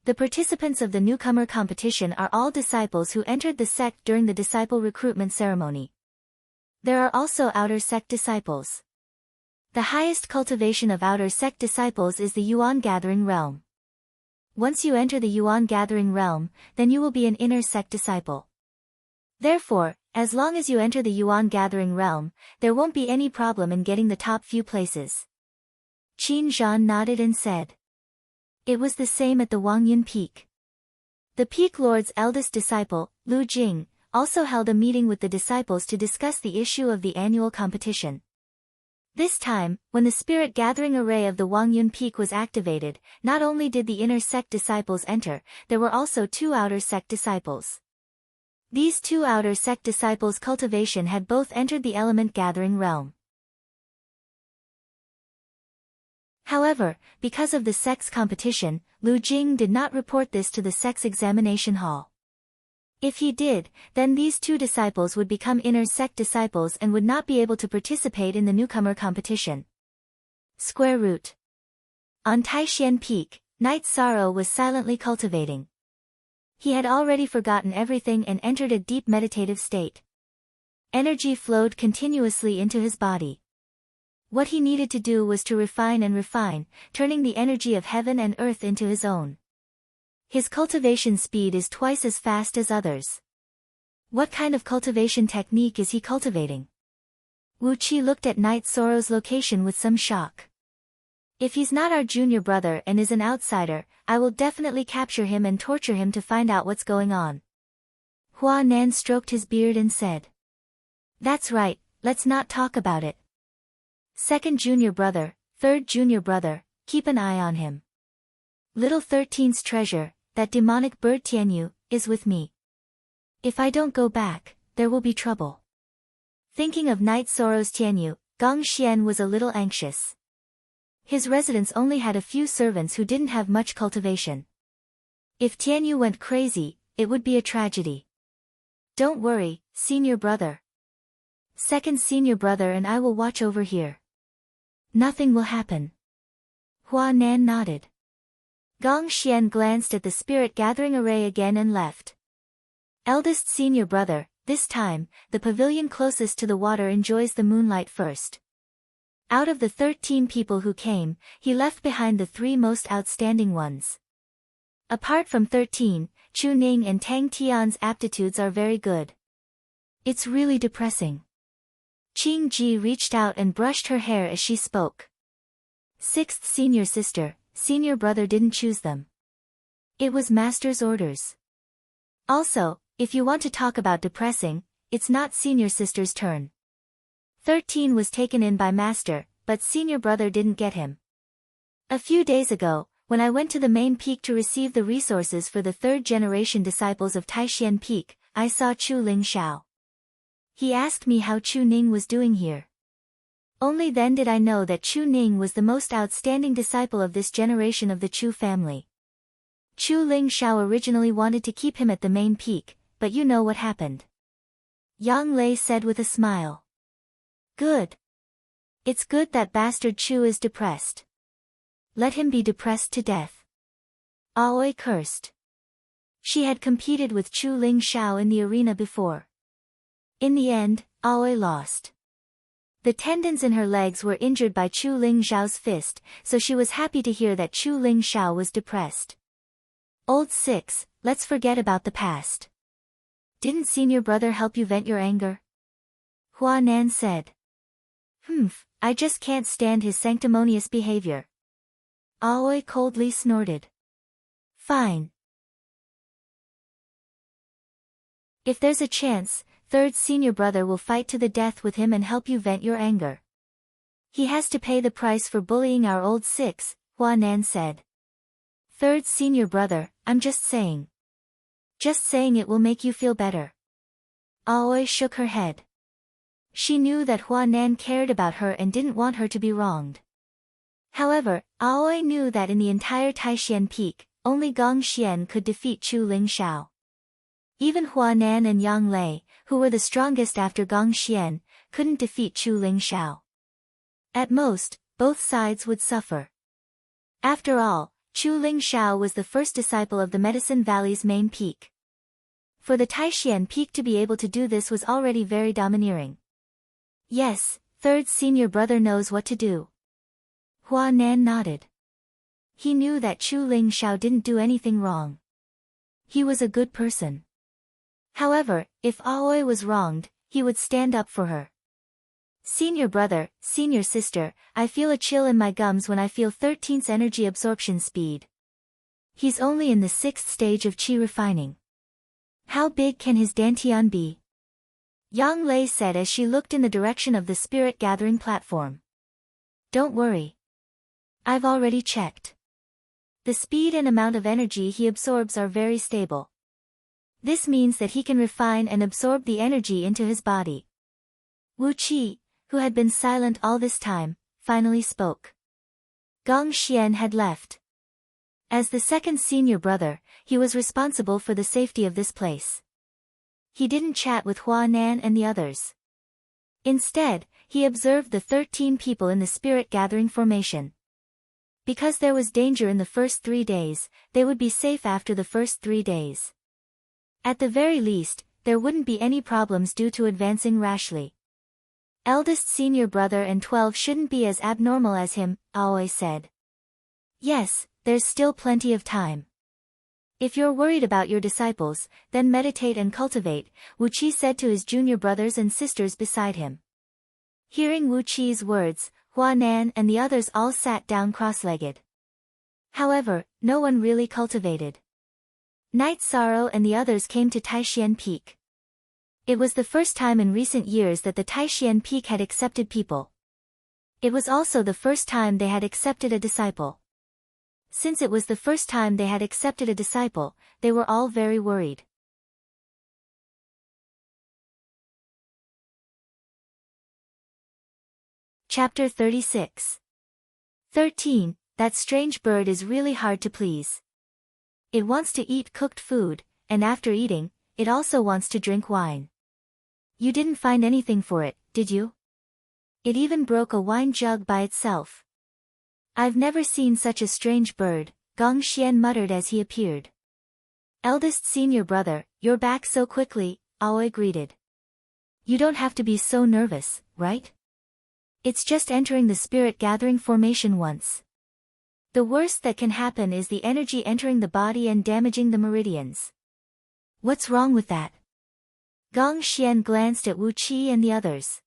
The participants of the newcomer competition are all disciples who entered the sect during the disciple recruitment ceremony. There are also outer sect disciples. The highest cultivation of outer sect disciples is the Yuan gathering realm. Once you enter the Yuan gathering realm, then you will be an inner sect disciple. Therefore, as long as you enter the Yuan gathering realm, there won't be any problem in getting the top few places. Qin Zhan nodded and said. It was the same at the Wangyun Peak. The Peak Lord's eldest disciple, Lu Jing, also held a meeting with the disciples to discuss the issue of the annual competition. This time, when the spirit gathering array of the Wangyun Peak was activated, not only did the inner sect disciples enter, there were also 2 outer sect disciples. These 2 outer sect disciples' cultivation had both entered the element gathering realm. However, because of the sect's competition, Lu Jing did not report this to the sect's examination hall. If he did, then these 2 disciples would become inner sect disciples and would not be able to participate in the newcomer competition. Square root. On Taishan Peak, Night Sorrow was silently cultivating. He had already forgotten everything and entered a deep meditative state. Energy flowed continuously into his body. What he needed to do was to refine and refine, turning the energy of heaven and earth into his own. His cultivation speed is twice as fast as others. What kind of cultivation technique is he cultivating? Wu Qi looked at Night Sorrow's location with some shock. If he's not our junior brother and is an outsider, I will definitely capture him and torture him to find out what's going on. Hua Nan stroked his beard and said. That's right, let's not talk about it. Second junior brother, third junior brother, keep an eye on him. Little 13's treasure, that demonic bird Tianyu, is with me. If I don't go back, there will be trouble. Thinking of Night Sorrow's Tianyu, Gong Xian was a little anxious. His residence only had a few servants who didn't have much cultivation. If Tianyu went crazy, it would be a tragedy. Don't worry, senior brother. Second senior brother and I will watch over here. Nothing will happen. Hua Nan nodded. Gong Xian glanced at the spirit gathering array again and left. Eldest senior brother, this time, the pavilion closest to the water enjoys the moonlight first. Out of the 13 people who came, he left behind the 3 most outstanding ones. Apart from 13, Chu Ning and Tang Tian's aptitudes are very good. It's really depressing. Qing Ji reached out and brushed her hair as she spoke. Sixth senior sister, senior brother didn't choose them. It was master's orders. Also, if you want to talk about depressing, it's not senior sister's turn. 13 was taken in by master, but senior brother didn't get him. A few days ago, when I went to the main peak to receive the resources for the 3rd generation disciples of Taishan Peak, I saw Chu Ling Xiao. He asked me how Chu Ning was doing here. Only then did I know that Chu Ning was the most outstanding disciple of this generation of the Chu family. Chu Ling Xiao originally wanted to keep him at the main peak, but you know what happened. Yang Lei said with a smile. Good. It's good that bastard Chu is depressed. Let him be depressed to death. Aoi cursed. She had competed with Chu Ling Xiao in the arena before. In the end, Aoi lost. The tendons in her legs were injured by Chu Ling Xiao's fist, so she was happy to hear that Chu Ling Xiao was depressed. Old 6, let's forget about the past. Didn't senior brother help you vent your anger? Hua Nan said. I just can't stand his sanctimonious behavior. Aoi coldly snorted. Fine. If there's a chance, 3rd senior brother will fight to the death with him and help you vent your anger. He has to pay the price for bullying our old 6, Hua Nan said. 3rd senior brother, I'm just saying. Just saying it will make you feel better. Aoi shook her head. She knew that Hua Nan cared about her and didn't want her to be wronged. However, Aoi knew that in the entire Taishan Peak, only Gong Xian could defeat Chu Ling Xiao. Even Hua Nan and Yang Lei, who were the strongest after Gong Xian, couldn't defeat Chu Ling Xiao. At most, both sides would suffer. After all, Chu Ling Xiao was the first disciple of the Medicine Valley's main peak. For the Taishan Peak to be able to do this was already very domineering. Yes, 3rd senior brother knows what to do. Hua Nan nodded. He knew that Chu Ling Xiao didn't do anything wrong. He was a good person. However, if Aoi was wronged, he would stand up for her. Senior brother, senior sister, I feel a chill in my gums when I feel 13's energy absorption speed. He's only in the 6th stage of qi refining. How big can his dantian be? Yang Lei said as she looked in the direction of the spirit gathering platform. Don't worry. I've already checked. The speed and amount of energy he absorbs are very stable. This means that he can refine and absorb the energy into his body. Wu Qi, who had been silent all this time, finally spoke. Gong Xian had left. As the 2nd senior brother, he was responsible for the safety of this place. He didn't chat with Hua Nan and the others. Instead, he observed the 13 people in the spirit gathering formation. Because there was danger in the first 3 days, they would be safe after the first 3 days. At the very least, there wouldn't be any problems due to advancing rashly. Eldest senior brother and 12 shouldn't be as abnormal as him, Aoi said. Yes, there's still plenty of time. If you're worried about your disciples, then meditate and cultivate, Wu Qi said to his junior brothers and sisters beside him. Hearing Wu Qi's words, Hua Nan and the others all sat down cross-legged. However, no one really cultivated. Night Sorrow and the others came to Taishian Peak. It was the first time in recent years that the Taishian Peak had accepted people. It was also the first time they had accepted a disciple. Since it was the first time they had accepted a disciple, they were all very worried. Chapter 36. 13. That strange bird is really hard to please. It wants to eat cooked food, and after eating, it also wants to drink wine. You didn't find anything for it, did you? It even broke a wine jug by itself. I've never seen such a strange bird, Gong Xian muttered as he appeared. Eldest senior brother, you're back so quickly, Aoi greeted. You don't have to be so nervous, right? It's just entering the spirit gathering formation once. The worst that can happen is the energy entering the body and damaging the meridians. What's wrong with that? Gong Xian glanced at Wu Qi and the others.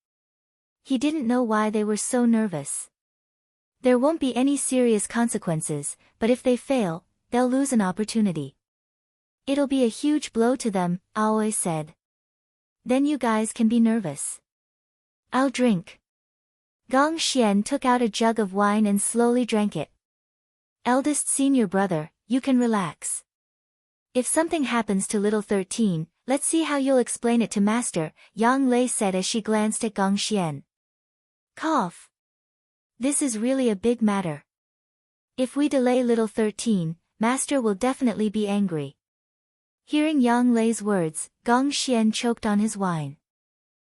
He didn't know why they were so nervous. There won't be any serious consequences, but if they fail, they'll lose an opportunity. It'll be a huge blow to them, Aoi said. Then you guys can be nervous. I'll drink. Gong Xian took out a jug of wine and slowly drank it. Eldest senior brother, you can relax. If something happens to little 13, let's see how you'll explain it to Master, Yang Lei said as she glanced at Gong Xian. Cough. This is really a big matter. If we delay little 13, Master will definitely be angry. Hearing Yang Lei's words, Gong Xian choked on his wine.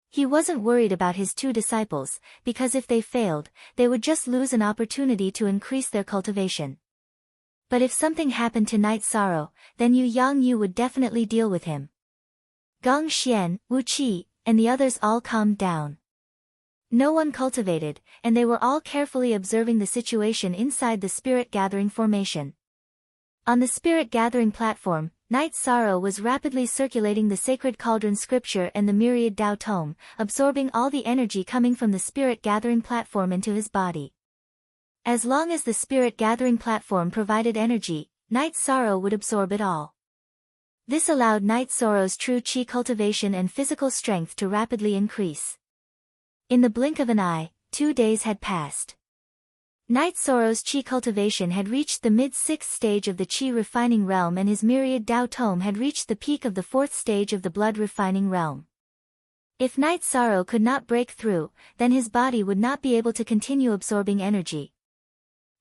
He wasn't worried about his two disciples, because if they failed, they would just lose an opportunity to increase their cultivation. But if something happened to Night Sorrow, then Yang Yu would definitely deal with him. Gong Xian, Wu Qi, and the others all calmed down. No one cultivated, and they were all carefully observing the situation inside the spirit gathering formation. On the spirit gathering platform, Night Sorrow was rapidly circulating the sacred cauldron scripture and the myriad Tao tome, absorbing all the energy coming from the spirit gathering platform into his body. As long as the spirit gathering platform provided energy, Night Sorrow would absorb it all. This allowed Night Sorrow's true qi cultivation and physical strength to rapidly increase. In the blink of an eye, 2 days had passed. Night Sorrow's qi cultivation had reached the mid-6th stage of the qi refining realm and his myriad Tao tome had reached the peak of the 4th stage of the blood refining realm. If Night Sorrow could not break through, then his body would not be able to continue absorbing energy.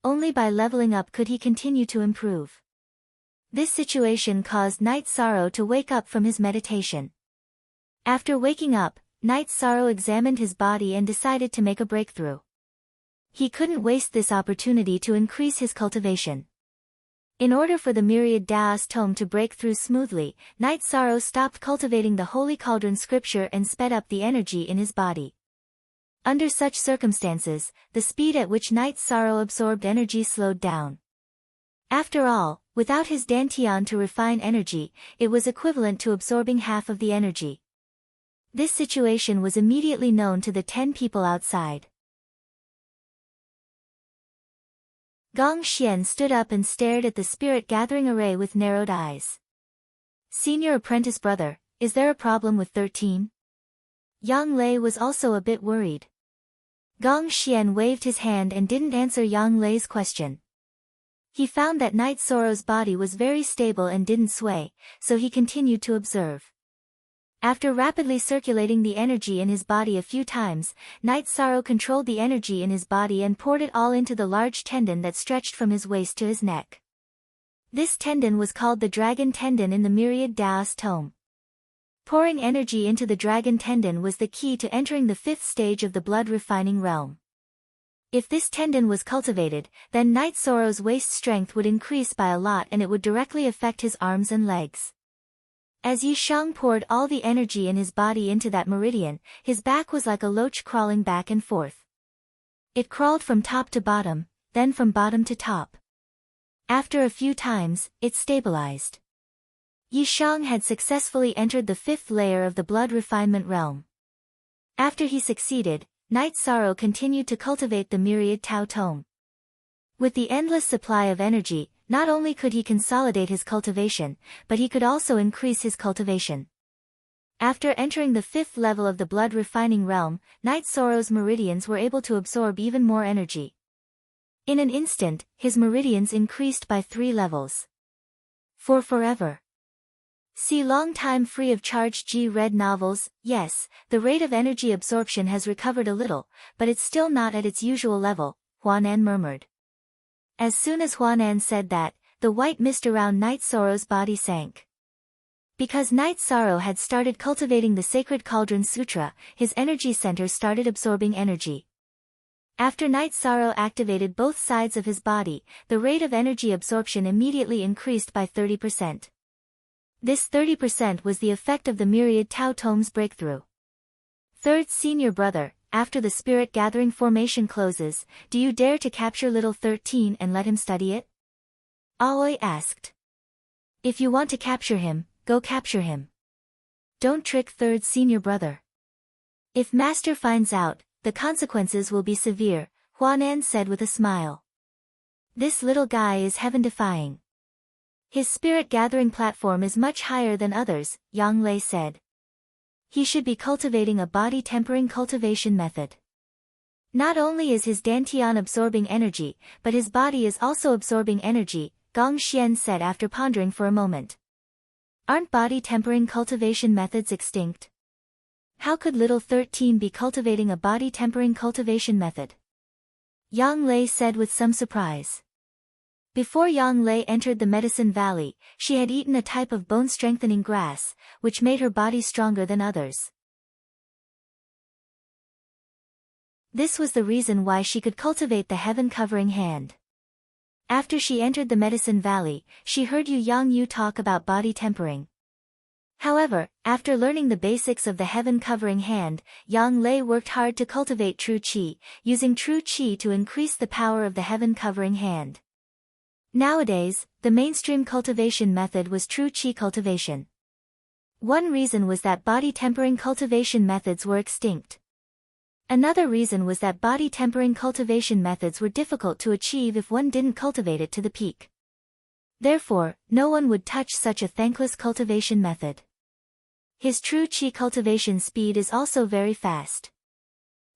Only by leveling up could he continue to improve. This situation caused Night Sorrow to wake up from his meditation. After waking up, Night Sorrow examined his body and decided to make a breakthrough. He couldn't waste this opportunity to increase his cultivation. In order for the myriad Daos tome to break through smoothly, Night Sorrow stopped cultivating the Holy Cauldron scripture and sped up the energy in his body. Under such circumstances, the speed at which Night Sorrow absorbed energy slowed down. After all, without his Dantian to refine energy, it was equivalent to absorbing half of the energy. This situation was immediately known to the 10 people outside. Gong Xian stood up and stared at the spirit gathering array with narrowed eyes. Senior apprentice brother, is there a problem with 13? Yang Lei was also a bit worried. Gong Xian waved his hand and didn't answer Yang Lei's question. He found that Night Sorrow's body was very stable and didn't sway, so he continued to observe. After rapidly circulating the energy in his body a few times, Night Sorrow controlled the energy in his body and poured it all into the large tendon that stretched from his waist to his neck. This tendon was called the dragon tendon in the myriad Daos tome. Pouring energy into the dragon tendon was the key to entering the 5th stage of the blood refining realm. If this tendon was cultivated, then Night Sorrow's waist strength would increase by a lot and it would directly affect his arms and legs. As Yi Shang poured all the energy in his body into that meridian, his back was like a loach crawling back and forth. It crawled from top to bottom, then from bottom to top. After a few times, it stabilized. Yi Shang had successfully entered the 5th layer of the blood refinement realm. After he succeeded, Night Sorrow continued to cultivate the myriad Tao Tome. With the endless supply of energy, not only could he consolidate his cultivation, but he could also increase his cultivation. After entering the 5th level of the blood refining realm, Night Sorrow's meridians were able to absorb even more energy. In an instant, his meridians increased by 3 levels. For forever. See long time free of charge G-read novels. Yes, the rate of energy absorption has recovered a little, but it's still not at its usual level, Huanan murmured. As soon as Huanan said that, the white mist around Night Sorrow's body sank. Because Night Sorrow had started cultivating the Sacred Cauldron Sutra, his energy center started absorbing energy. After Night Sorrow activated both sides of his body, the rate of energy absorption immediately increased by 30%. This 30% was the effect of the myriad Tao Tomes breakthrough. Third senior brother, after the spirit gathering formation closes, do you dare to capture little 13 and let him study it? Aoi asked. If you want to capture him, go capture him. Don't trick third senior brother. If master finds out, the consequences will be severe, Huanan said with a smile. This little guy is heaven-defying. His spirit-gathering platform is much higher than others, Yang Lei said. He should be cultivating a body-tempering cultivation method. Not only is his dantian absorbing energy, but his body is also absorbing energy, Gong Xian said after pondering for a moment. Aren't body-tempering cultivation methods extinct? How could little 13 be cultivating a body-tempering cultivation method? Yang Lei said with some surprise. Before Yang Lei entered the Medicine Valley, she had eaten a type of bone-strengthening grass, which made her body stronger than others. This was the reason why she could cultivate the heaven-covering hand. After she entered the Medicine Valley, she heard Yu Yang Yu talk about body tempering. However, after learning the basics of the heaven-covering hand, Yang Lei worked hard to cultivate true qi, using true qi to increase the power of the heaven-covering hand. Nowadays, the mainstream cultivation method was true qi cultivation. One reason was that body-tempering cultivation methods were extinct. Another reason was that body-tempering cultivation methods were difficult to achieve if one didn't cultivate it to the peak. Therefore, no one would touch such a thankless cultivation method. His true qi cultivation speed is also very fast.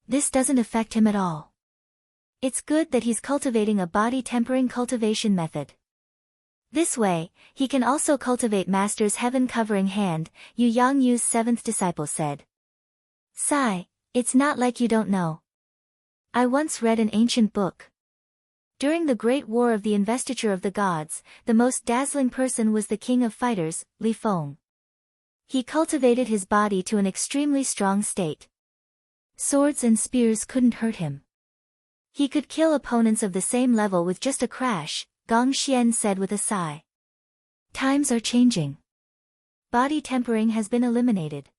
This doesn't affect him at all. It's good that he's cultivating a body-tempering cultivation method. This way, he can also cultivate Master's heaven-covering hand, Yu Yang Yu's 7th disciple said. Sigh, it's not like you don't know. I once read an ancient book. During the Great War of the Investiture of the Gods, the most dazzling person was the King of Fighters, Li Feng. He cultivated his body to an extremely strong state. Swords and spears couldn't hurt him. He could kill opponents of the same level with just a crash, Gong Xian said with a sigh. Times are changing. Body tempering has been eliminated.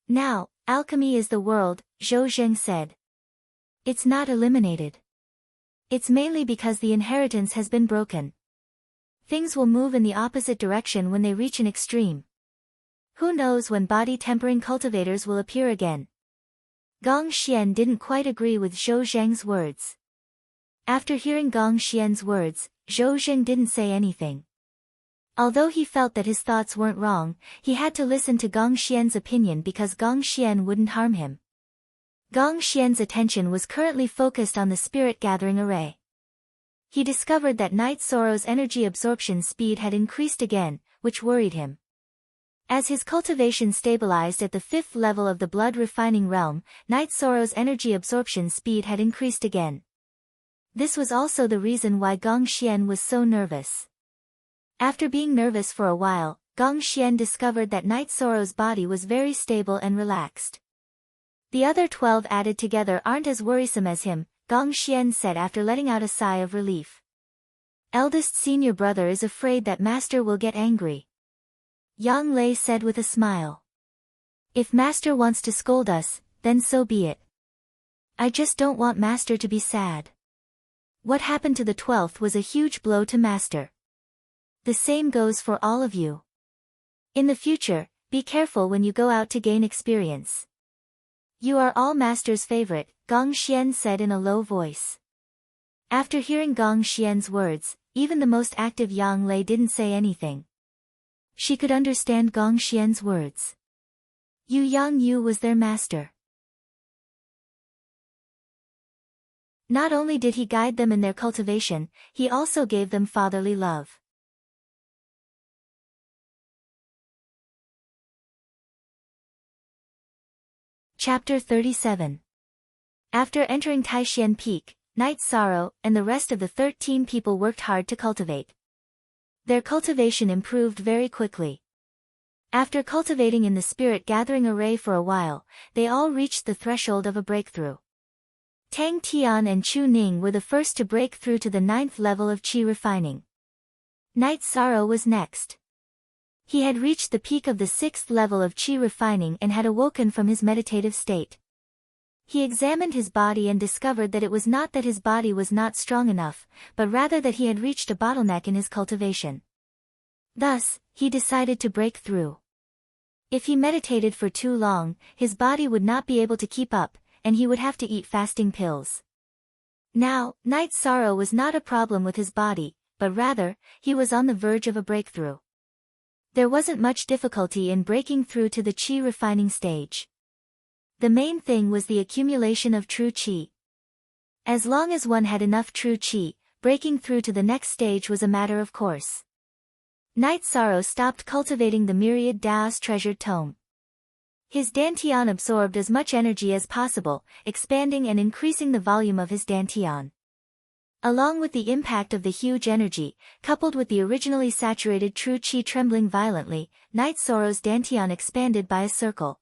Now, alchemy is the world, Zhou Zheng said. It's not eliminated. It's mainly because the inheritance has been broken. Things will move in the opposite direction when they reach an extreme. Who knows when body tempering cultivators will appear again? Gong Xian didn't quite agree with Zhou Zheng's words. After hearing Gong Xian's words, Zhou Zheng didn't say anything. Although he felt that his thoughts weren't wrong, he had to listen to Gong Xian's opinion because Gong Xian wouldn't harm him. Gong Xian's attention was currently focused on the spirit-gathering array. He discovered that Night Sorrow's energy absorption speed had increased again, which worried him. As his cultivation stabilized at the 5th level of the blood refining realm, Night Sorrow's energy absorption speed had increased again. This was also the reason why Gong Xian was so nervous. After being nervous for a while, Gong Xian discovered that Night Sorrow's body was very stable and relaxed. The other 12 added together aren't as worrisome as him, Gong Xian said after letting out a sigh of relief. Eldest senior brother is afraid that master will get angry. Yang Lei said with a smile. If Master wants to scold us, then so be it. I just don't want Master to be sad. What happened to the 12th was a huge blow to Master. The same goes for all of you. In the future, be careful when you go out to gain experience. You are all Master's favorite, Gong Xian said in a low voice. After hearing Gong Xian's words, even the most active Yang Lei didn't say anything. She could understand Gong Xian's words. Yu Yang Yu was their master. Not only did he guide them in their cultivation, he also gave them fatherly love. Chapter 37. After entering Taixian Peak, Night Sorrow and the rest of the 13 people worked hard to cultivate. Their cultivation improved very quickly. After cultivating in the spirit gathering array for a while, they all reached the threshold of a breakthrough. Tang Tian and Chu Ning were the first to break through to the 9th level of qi refining. Night Sorrow was next. He had reached the peak of the 6th level of qi refining and had awoken from his meditative state. He examined his body and discovered that it was not that his body was not strong enough, but rather that he had reached a bottleneck in his cultivation. Thus, he decided to break through. If he meditated for too long, his body would not be able to keep up, and he would have to eat fasting pills. Now, Night Sorrow was not a problem with his body, but rather, he was on the verge of a breakthrough. There wasn't much difficulty in breaking through to the qi refining stage. The main thing was the accumulation of true qi. As long as one had enough true qi, breaking through to the next stage was a matter of course. Night Sorrow stopped cultivating the myriad Dao's treasured tome. His dantian absorbed as much energy as possible, expanding and increasing the volume of his dantian. Along with the impact of the huge energy, coupled with the originally saturated true qi trembling violently, Night Sorrow's dantian expanded by a circle.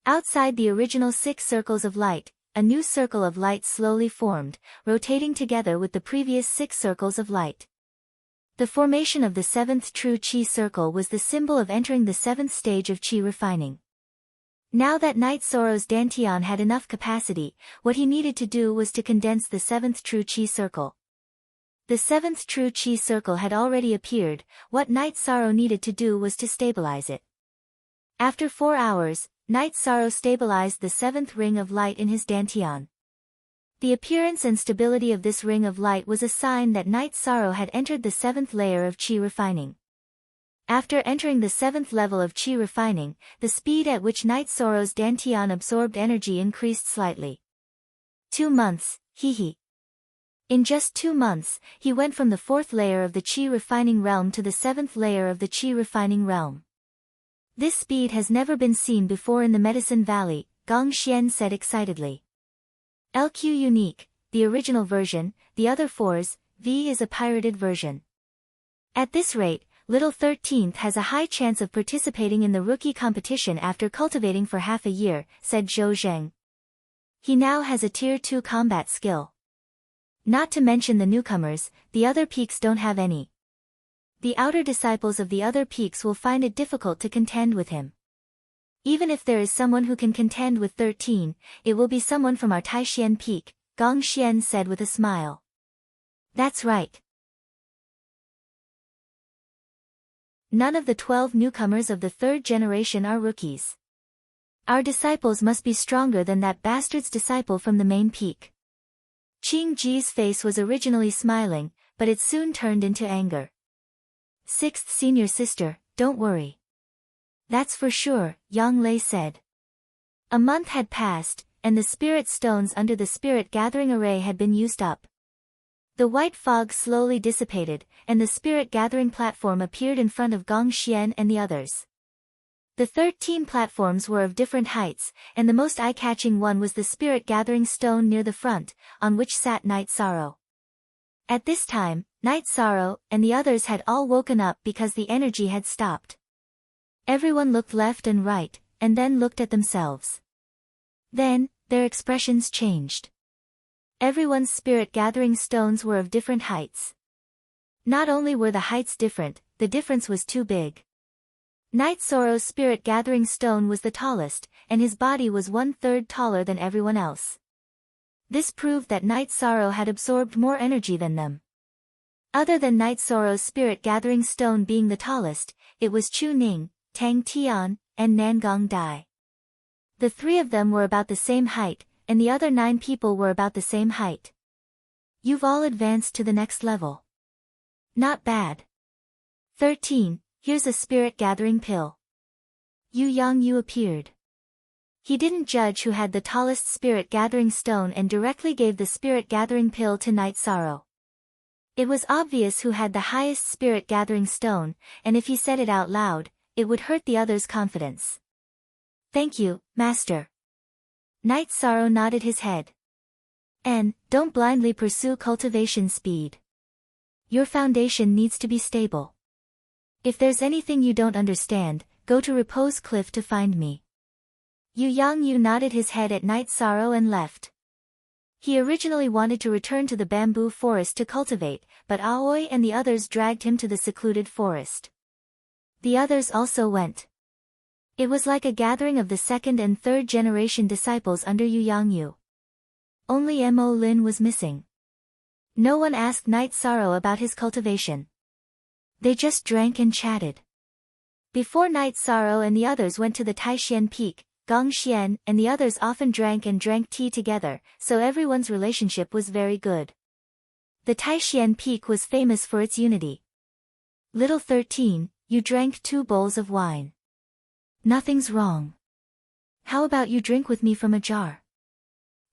Outside the original 6 circles of light, a new circle of light slowly formed, rotating together with the previous 6 circles of light. The formation of the 7th true qi circle was the symbol of entering the 7th stage of qi refining. Now that Night Sorrow's dantian had enough capacity, what he needed to do was to condense the 7th true qi circle. The 7th true qi circle had already appeared, what Night Sorrow needed to do was to stabilize it. After 4 hours, Night Sorrow stabilized the 7th ring of light in his dantian. The appearance and stability of this ring of light was a sign that Night Sorrow had entered the 7th layer of qi refining. After entering the 7th level of qi refining, the speed at which Night Sorrow's dantian absorbed energy increased slightly. 2 months, he. In just 2 months, he went from the 4th layer of the qi refining realm to the 7th layer of the qi refining realm. This speed has never been seen before in the Medicine Valley, Gong Xian said excitedly. LQ unique, the original version, the other 4s, V is a pirated version. At this rate, Little 13th has a high chance of participating in the rookie competition after cultivating for half a year, said Zhou Zheng. He now has a Tier 2 combat skill. Not to mention the newcomers, the other peaks don't have any. The outer disciples of the other peaks will find it difficult to contend with him. Even if there is someone who can contend with 13, it will be someone from our Taixian Peak, Gong Xian said with a smile. That's right. None of the 12 newcomers of the 3rd generation are rookies. Our disciples must be stronger than that bastard's disciple from the main peak. Qing Ji's face was originally smiling, but it soon turned into anger. 6th senior sister, don't worry. That's for sure, Yang Lei said. A month had passed, and the spirit stones under the spirit gathering array had been used up. The white fog slowly dissipated, and the spirit gathering platform appeared in front of Gong Xian and the others. The 13 platforms were of different heights, and the most eye-catching one was the spirit gathering stone near the front, on which sat Night Sorrow. At this time, Night Sorrow and the others had all woken up because the energy had stopped. Everyone looked left and right, and then looked at themselves. Then, their expressions changed. Everyone's spirit gathering stones were of different heights. Not only were the heights different, the difference was too big. Night Sorrow's spirit-gathering stone was the tallest, and his body was 1/3 taller than everyone else. This proved that Night Sorrow had absorbed more energy than them. Other than Night Sorrow's spirit-gathering stone being the tallest, it was Chu Ning, Tang Tian, and Nangong Dai. The three of them were about the same height, and the other 9 people were about the same height. You've all advanced to the next level. Not bad. 13. Here's a spirit-gathering pill. Yu Yangyu appeared. He didn't judge who had the tallest spirit-gathering stone and directly gave the spirit-gathering pill to Night Sorrow. It was obvious who had the highest spirit-gathering stone, and if he said it out loud, it would hurt the others' confidence. Thank you, Master. Night Sorrow nodded his head. And, don't blindly pursue cultivation speed. Your foundation needs to be stable. If there's anything you don't understand, go to Repose Cliff to find me. Yu Yangyu nodded his head at Night Sorrow and left. He originally wanted to return to the bamboo forest to cultivate, but Aoi and the others dragged him to the secluded forest. The others also went. It was like a gathering of the 2nd and 3rd generation disciples under Yu Yangyu. Only Mo Lin was missing. No one asked Night Sorrow about his cultivation. They just drank and chatted. Before Night Sorrow and the others went to the Taishan Peak, Gong Xian and the others often drank tea together, so everyone's relationship was very good. The Taishan Peak was famous for its unity. Little 13, you drank 2 bowls of wine. Nothing's wrong. How about you drink with me from a jar?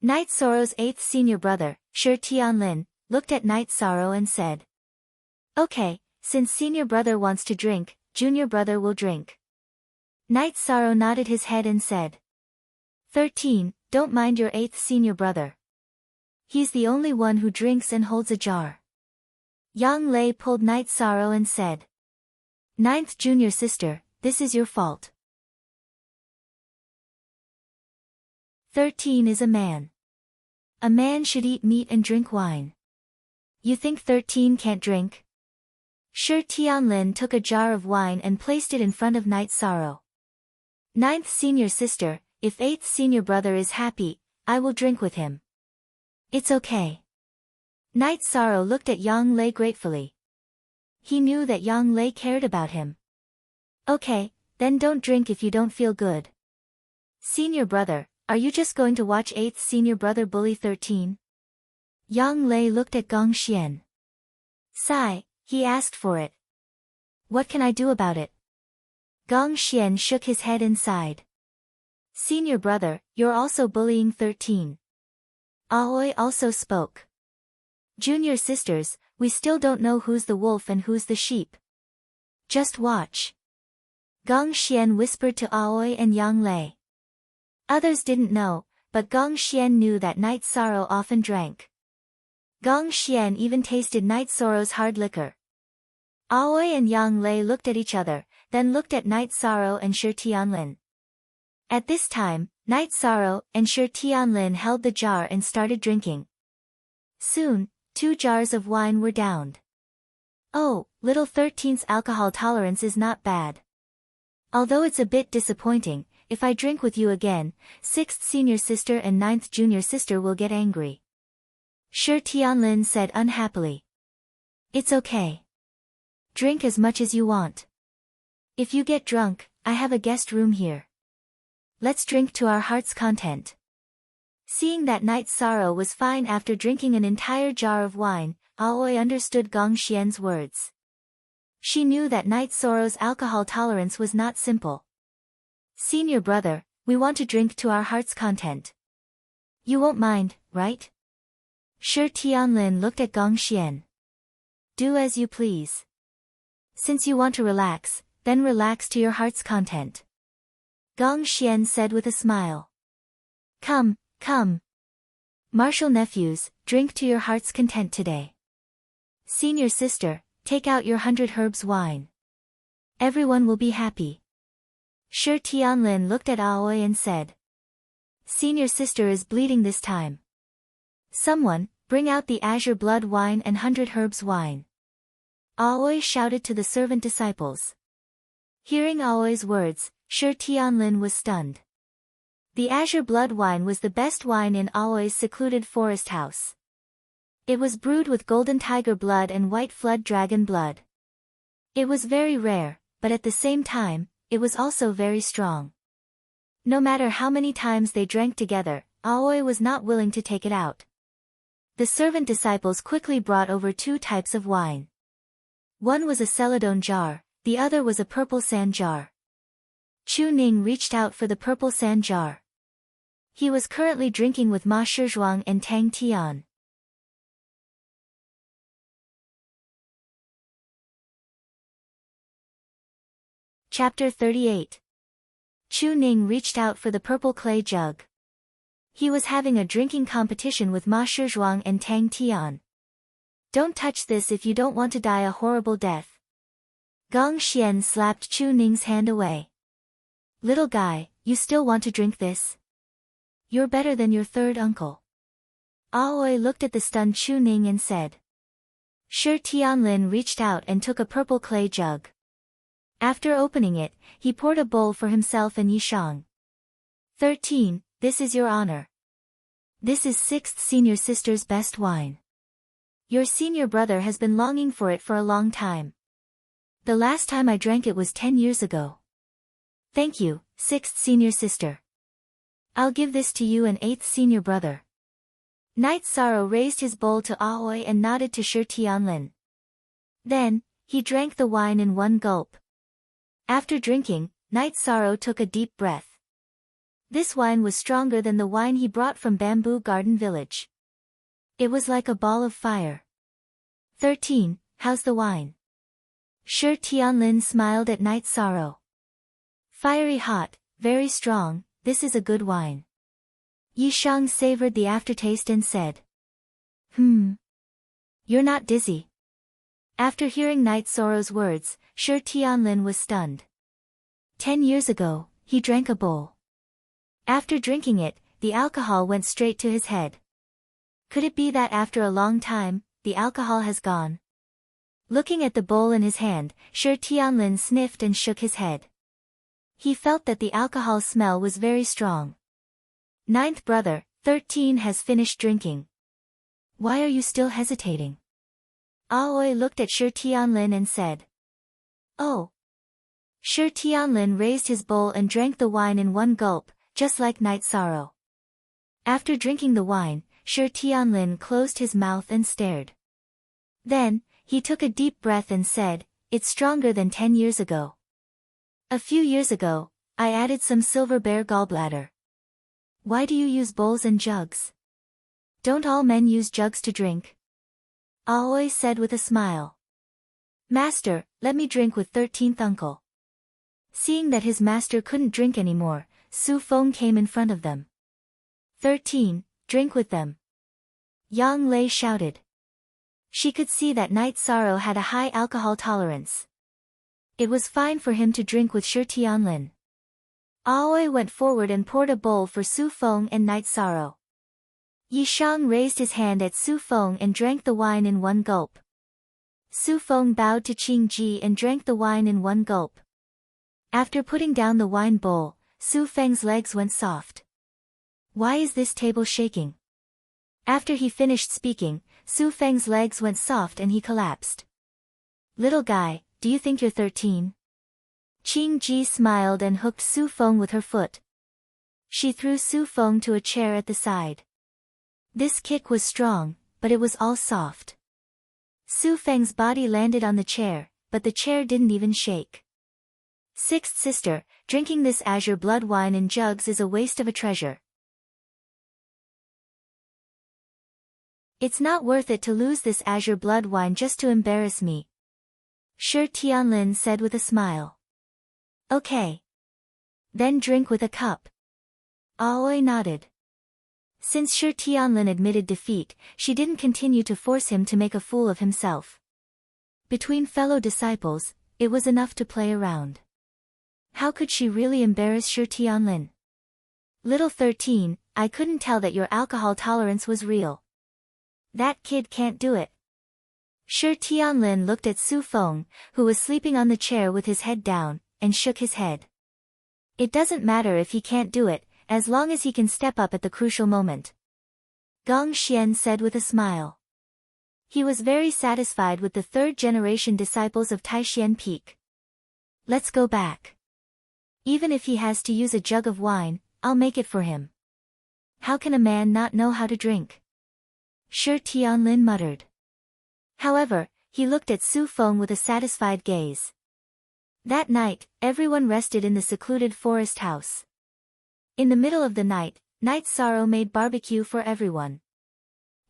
Night Sorrow's 8th senior brother, Shi Tianlin, looked at Night Sorrow and said. Okay, since senior brother wants to drink, junior brother will drink. Night Sorrow nodded his head and said. 13, don't mind your 8th senior brother. He's the only one who drinks and holds a jar. Yang Lei pulled Night Sorrow and said. 9th junior sister, this is your fault. 13 is a man. A man should eat meat and drink wine. You think 13 can't drink? Shi Tianlin took a jar of wine and placed it in front of Night Sorrow. 9th senior sister, if 8th senior brother is happy, I will drink with him. It's okay. Night Sorrow looked at Yang Lei gratefully. He knew that Yang Lei cared about him. Okay, then don't drink if you don't feel good. Senior brother, are you just going to watch 8th senior brother bully 13? Yang Lei looked at Gong Xian. Sigh, he asked for it. What can I do about it? Gong Xian shook his head and sighed. Senior brother, you're also bullying 13. Aoi also spoke. Junior sisters, we still don't know who's the wolf and who's the sheep. Just watch. Gong Xian whispered to Aoi and Yang Lei. Others didn't know, but Gong Xian knew that Night Sorrow often drank. Gong Xian even tasted Night Sorrow's hard liquor. Aoi and Yang Lei looked at each other, then looked at Night Sorrow and Shi Tianlin. At this time, Night Sorrow and Shi Tianlin held the jar and started drinking. Soon, 2 jars of wine were downed. Oh, little 13's alcohol tolerance is not bad. Although it's a bit disappointing, if I drink with you again, 6th senior sister and 9th junior sister will get angry. Shi Tianlin said unhappily. It's okay. Drink as much as you want. If you get drunk, I have a guest room here. Let's drink to our heart's content. Seeing that Night Sorrow was fine after drinking an entire jar of wine, Aoi understood Gong Xian's words. She knew that Night Sorrow's alcohol tolerance was not simple. Senior brother, we want to drink to our heart's content. You won't mind, right? Shi Tianlin looked at Gong Xian. Do as you please. Since you want to relax, then relax to your heart's content. Gong Xian said with a smile. Come, come. Martial nephews, drink to your heart's content today. Senior sister, take out your 100 herbs wine. Everyone will be happy. Shi Tianlin looked at Aoi and said. Senior sister is bleeding this time. Someone, bring out the azure blood wine and 100 herbs wine. Aoi shouted to the servant disciples. Hearing Aoi's words, Shi Tianlin was stunned. The azure blood wine was the best wine in Aoi's secluded forest house. It was brewed with golden tiger blood and white flood dragon blood. It was very rare, but at the same time, it was also very strong. No matter how many times they drank together, Aoi was not willing to take it out. The servant disciples quickly brought over 2 types of wine. One was a celadone jar, the other was a purple sand jar. Chu Ning reached out for the purple sand jar. He was currently drinking with Ma Shizhuang and Tang Tian. Chapter 38. Chu Ning reached out for the purple clay jug. He was having a drinking competition with Ma Shizhuang and Tang Tian. Don't touch this if you don't want to die a horrible death. Gong Xian slapped Chu Ning's hand away. Little guy, you still want to drink this? You're better than your third uncle. Aoi looked at the stunned Chu Ning and said. Shi Tianlin reached out and took a purple clay jug. After opening it, he poured a bowl for himself and Yishang. 13, this is your honor. This is 6th senior sister's best wine. Your senior brother has been longing for it for a long time. The last time I drank it was 10 years ago. Thank you, 6th senior sister. I'll give this to you and 8th senior brother. Knight Sorrow raised his bowl to Aoi and nodded to Shi Tianlin. Then, he drank the wine in one gulp. After drinking, Knight Sorrow took a deep breath. This wine was stronger than the wine he brought from Bamboo Garden Village. It was like a ball of fire. 13, how's the wine? Shi Tianlin smiled at Knight Sorrow. Fiery hot, very strong, this is a good wine. Yishang savored the aftertaste and said. You're not dizzy. After hearing Knight Sorrow's words, Shi Tianlin was stunned. 10 years ago, he drank a bowl. After drinking it, the alcohol went straight to his head. Could it be that after a long time, the alcohol has gone? Looking at the bowl in his hand, Shi Tianlin sniffed and shook his head. He felt that the alcohol smell was very strong. 9th brother, 13 has finished drinking. Why are you still hesitating? Aoi looked at Shi Tianlin and said. Oh. Shi Tianlin raised his bowl and drank the wine in one gulp, just like Knight Sorrow. After drinking the wine, Shi Tianlin closed his mouth and stared. Then, he took a deep breath and said, it's stronger than 10 years ago. A few years ago, I added some silver bear gallbladder. Why do you use bowls and jugs? Don't all men use jugs to drink? Aoi said with a smile. Master, let me drink with 13th uncle. Seeing that his master couldn't drink anymore, Su Feng came in front of them. 13, drink with them. Yang Lei shouted. She could see that Knight Sorrow had a high alcohol tolerance. It was fine for him to drink with Shi Tianlin. Aoi went forward and poured a bowl for Su Feng and Knight Sorrow. Yishang raised his hand at Su Feng and drank the wine in one gulp. Su Feng bowed to Qing Ji and drank the wine in one gulp. After putting down the wine bowl, Su Feng's legs went soft. Why is this table shaking? After he finished speaking, Su Feng's legs went soft and he collapsed. Little guy, do you think you're 13? Qing Ji smiled and hooked Su Feng with her foot. She threw Su Feng to a chair at the side. This kick was strong, but it was all soft. Su Feng's body landed on the chair, but the chair didn't even shake. 6th sister, drinking this azure blood wine in jugs is a waste of a treasure. It's not worth it to lose this azure blood wine just to embarrass me. Shi Tianlin said with a smile. Okay. Then drink with a cup. Aoi nodded. Since Shi Tianlin admitted defeat, she didn't continue to force him to make a fool of himself. Between fellow disciples, it was enough to play around. How could she really embarrass Shi Tianlin? Little 13, I couldn't tell that your alcohol tolerance was real. That kid can't do it. Shi Tianlin looked at Su Feng, who was sleeping on the chair with his head down, and shook his head. It doesn't matter if he can't do it, as long as he can step up at the crucial moment. Gong Xian said with a smile. He was very satisfied with the third-generation disciples of Taishan Peak. Let's go back. Even if he has to use a jug of wine, I'll make it for him. How can a man not know how to drink? Shi Tianlin muttered. However, he looked at Su Feng with a satisfied gaze. That night, everyone rested in the secluded forest house. In the middle of the night, Night Sorrow made barbecue for everyone.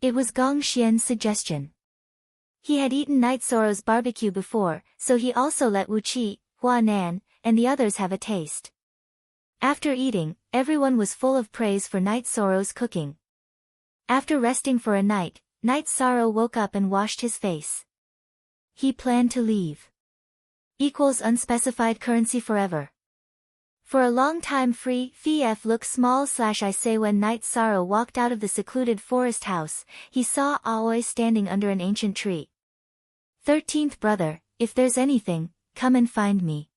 It was Gong Xian's suggestion. He had eaten Night Sorrow's barbecue before, so he also let Wu Qi, Hua Nan, and the others have a taste. After eating, everyone was full of praise for Night Sorrow's cooking. After resting for a night, Night Sorrow woke up and washed his face. He planned to leave. Equals unspecified currency forever. For a long time free FF look small / I say when Night Sorrow walked out of the secluded forest house, he saw Aoi standing under an ancient tree. 13th brother, if there's anything, come and find me.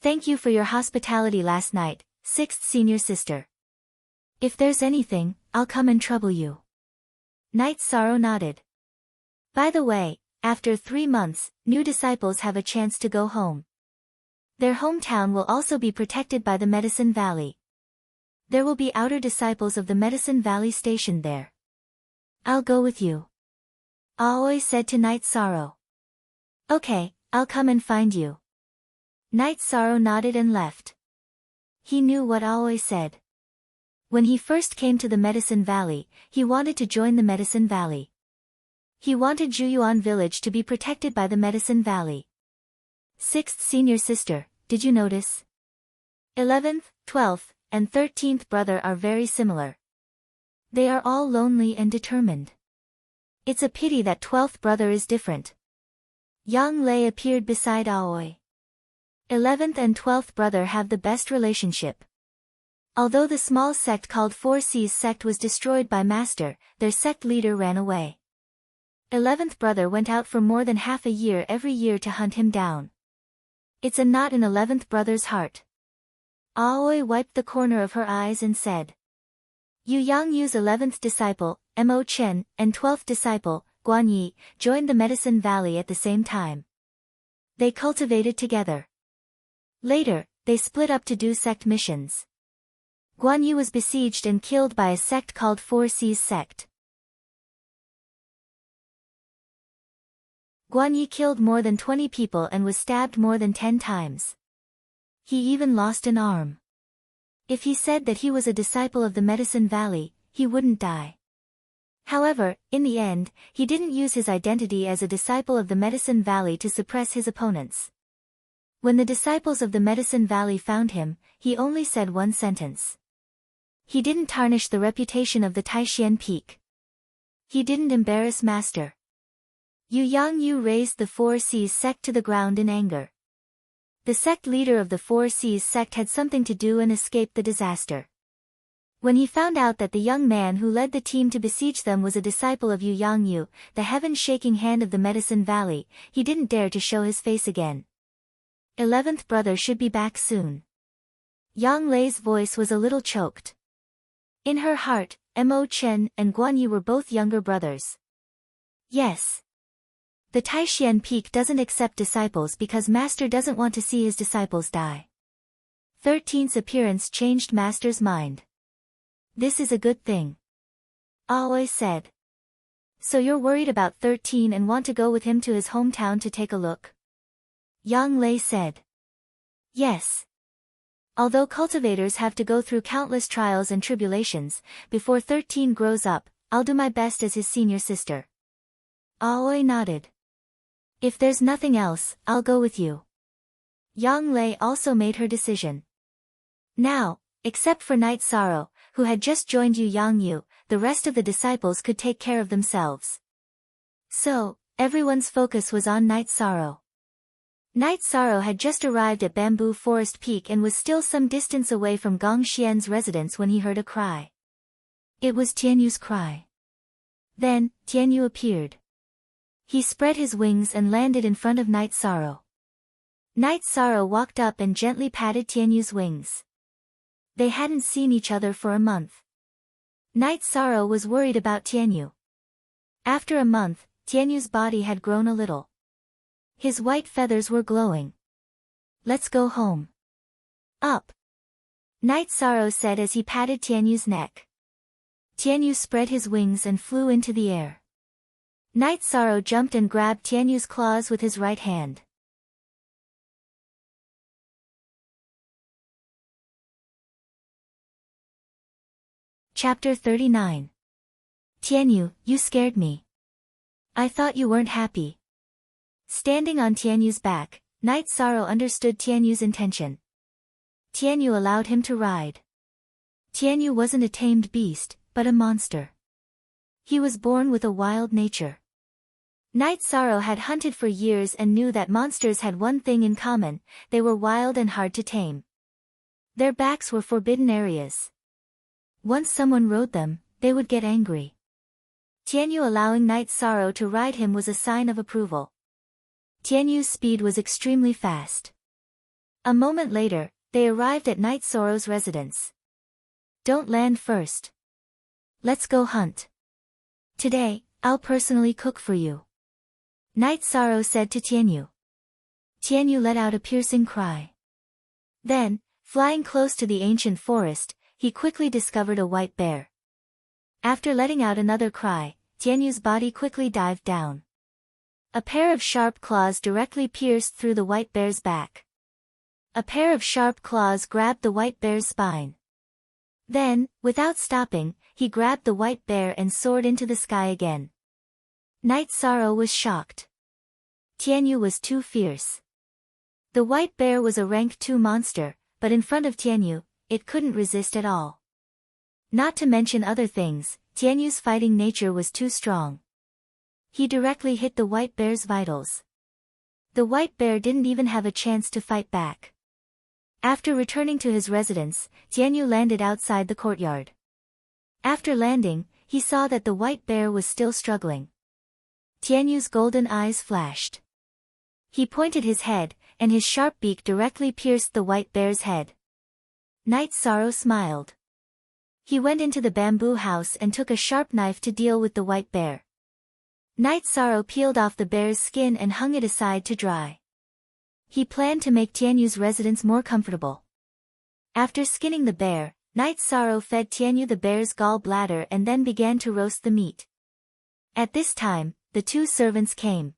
Thank you for your hospitality last night, 6th senior sister. If there's anything, I'll come and trouble you. Night Sorrow nodded. By the way, after 3 months, new disciples have a chance to go home. Their hometown will also be protected by the Medicine Valley. There will be outer disciples of the Medicine Valley stationed there. I'll go with you. Aoi said to Night Sorrow. Okay, I'll come and find you. Night Sorrow nodded and left. He knew what Aoi said. When he first came to the Medicine Valley, he wanted to join the Medicine Valley. He wanted Juyuan village to be protected by the Medicine Valley. 6th senior sister, did you notice? 11th, 12th, and 13th brother are very similar. They are all lonely and determined. It's a pity that 12th brother is different. Yang Lei appeared beside Aoi. 11th and 12th brother have the best relationship. Although the small sect called 4C's sect was destroyed by Master, their sect leader ran away. 11th brother went out for more than half a year every year to hunt him down. It's a knot in 11th brother's heart. Aoi wiped the corner of her eyes and said. Yu Yangyu's 11th disciple, Mo Chen, and 12th disciple, Guan Yi, joined the Medicine Valley at the same time. They cultivated together. Later, they split up to do sect missions. Guan Yi was besieged and killed by a sect called 4C's sect. Guan Yi killed more than 20 people and was stabbed more than 10 times. He even lost an arm. If he said that he was a disciple of the Medicine Valley, he wouldn't die. However, in the end, he didn't use his identity as a disciple of the Medicine Valley to suppress his opponents. When the disciples of the Medicine Valley found him, he only said one sentence. He didn't tarnish the reputation of the Taishan Peak. He didn't embarrass Master. Yu Yangyu raised the 4C's sect to the ground in anger. The sect leader of the 4C's sect had something to do and escaped the disaster. When he found out that the young man who led the team to besiege them was a disciple of Yu Yangyu, the heaven-shaking hand of the Medicine Valley, he didn't dare to show his face again. 11th brother should be back soon. Yang Lei's voice was a little choked. In her heart, Mo Chen and Guan Yi were both younger brothers. Yes. The Taishan Peak doesn't accept disciples because Master doesn't want to see his disciples die. 13th's appearance changed Master's mind. This is a good thing. Aoi said. So you're worried about 13 and want to go with him to his hometown to take a look? Yang Lei said. Yes. Although cultivators have to go through countless trials and tribulations, before 13 grows up, I'll do my best as his senior sister. Aoi nodded. If there's nothing else, I'll go with you. Yang Lei also made her decision. Now, except for Night Sorrow, who had just joined Yu Yangyu, the rest of the disciples could take care of themselves. So, everyone's focus was on Night Sorrow. Night Sorrow had just arrived at Bamboo Forest Peak and was still some distance away from Gong Xian's residence when he heard a cry. It was Tianyu's cry. Then, Tianyu appeared. He spread his wings and landed in front of Night Sorrow. Night Sorrow walked up and gently patted Tianyu's wings. They hadn't seen each other for a month. Night Sorrow was worried about Tianyu. After a month, Tianyu's body had grown a little. His white feathers were glowing. "Let's go home." "Up," Night Sorrow said as he patted Tianyu's neck. Tianyu spread his wings and flew into the air. Night Sorrow jumped and grabbed Tianyu's claws with his right hand. Chapter 39. Tianyu, you scared me. I thought you weren't happy. Standing on Tianyu's back, Night Sorrow understood Tianyu's intention. Tianyu allowed him to ride. Tianyu wasn't a tamed beast, but a monster. He was born with a wild nature. Night Sorrow had hunted for years and knew that monsters had one thing in common: they were wild and hard to tame. Their backs were forbidden areas. Once someone rode them, they would get angry. Tianyu allowing Night Sorrow to ride him was a sign of approval. Tianyu's speed was extremely fast. A moment later, they arrived at Night Sorrow's residence. "Don't land first. Let's go hunt. Today, I'll personally cook for you," Night Sorrow said to Tianyu. Tianyu let out a piercing cry. Then, flying close to the ancient forest, he quickly discovered a white bear. After letting out another cry, Tianyu's body quickly dived down. A pair of sharp claws directly pierced through the white bear's back. A pair of sharp claws grabbed the white bear's spine. Then, without stopping, he grabbed the white bear and soared into the sky again. Night Sorrow was shocked. Tianyu was too fierce. The white bear was a rank 2 monster, but in front of Tianyu, it couldn't resist at all. Not to mention other things, Tianyu's fighting nature was too strong. He directly hit the white bear's vitals. The white bear didn't even have a chance to fight back. After returning to his residence, Tianyu landed outside the courtyard. After landing, he saw that the white bear was still struggling. Tianyu's golden eyes flashed. He pointed his head, and his sharp beak directly pierced the white bear's head. Night Sorrow smiled. He went into the bamboo house and took a sharp knife to deal with the white bear. Night Sorrow peeled off the bear's skin and hung it aside to dry. He planned to make Tianyu's residence more comfortable. After skinning the bear, Night Sorrow fed Tianyu the bear's gall bladder and then began to roast the meat. At this time, the 2 servants came.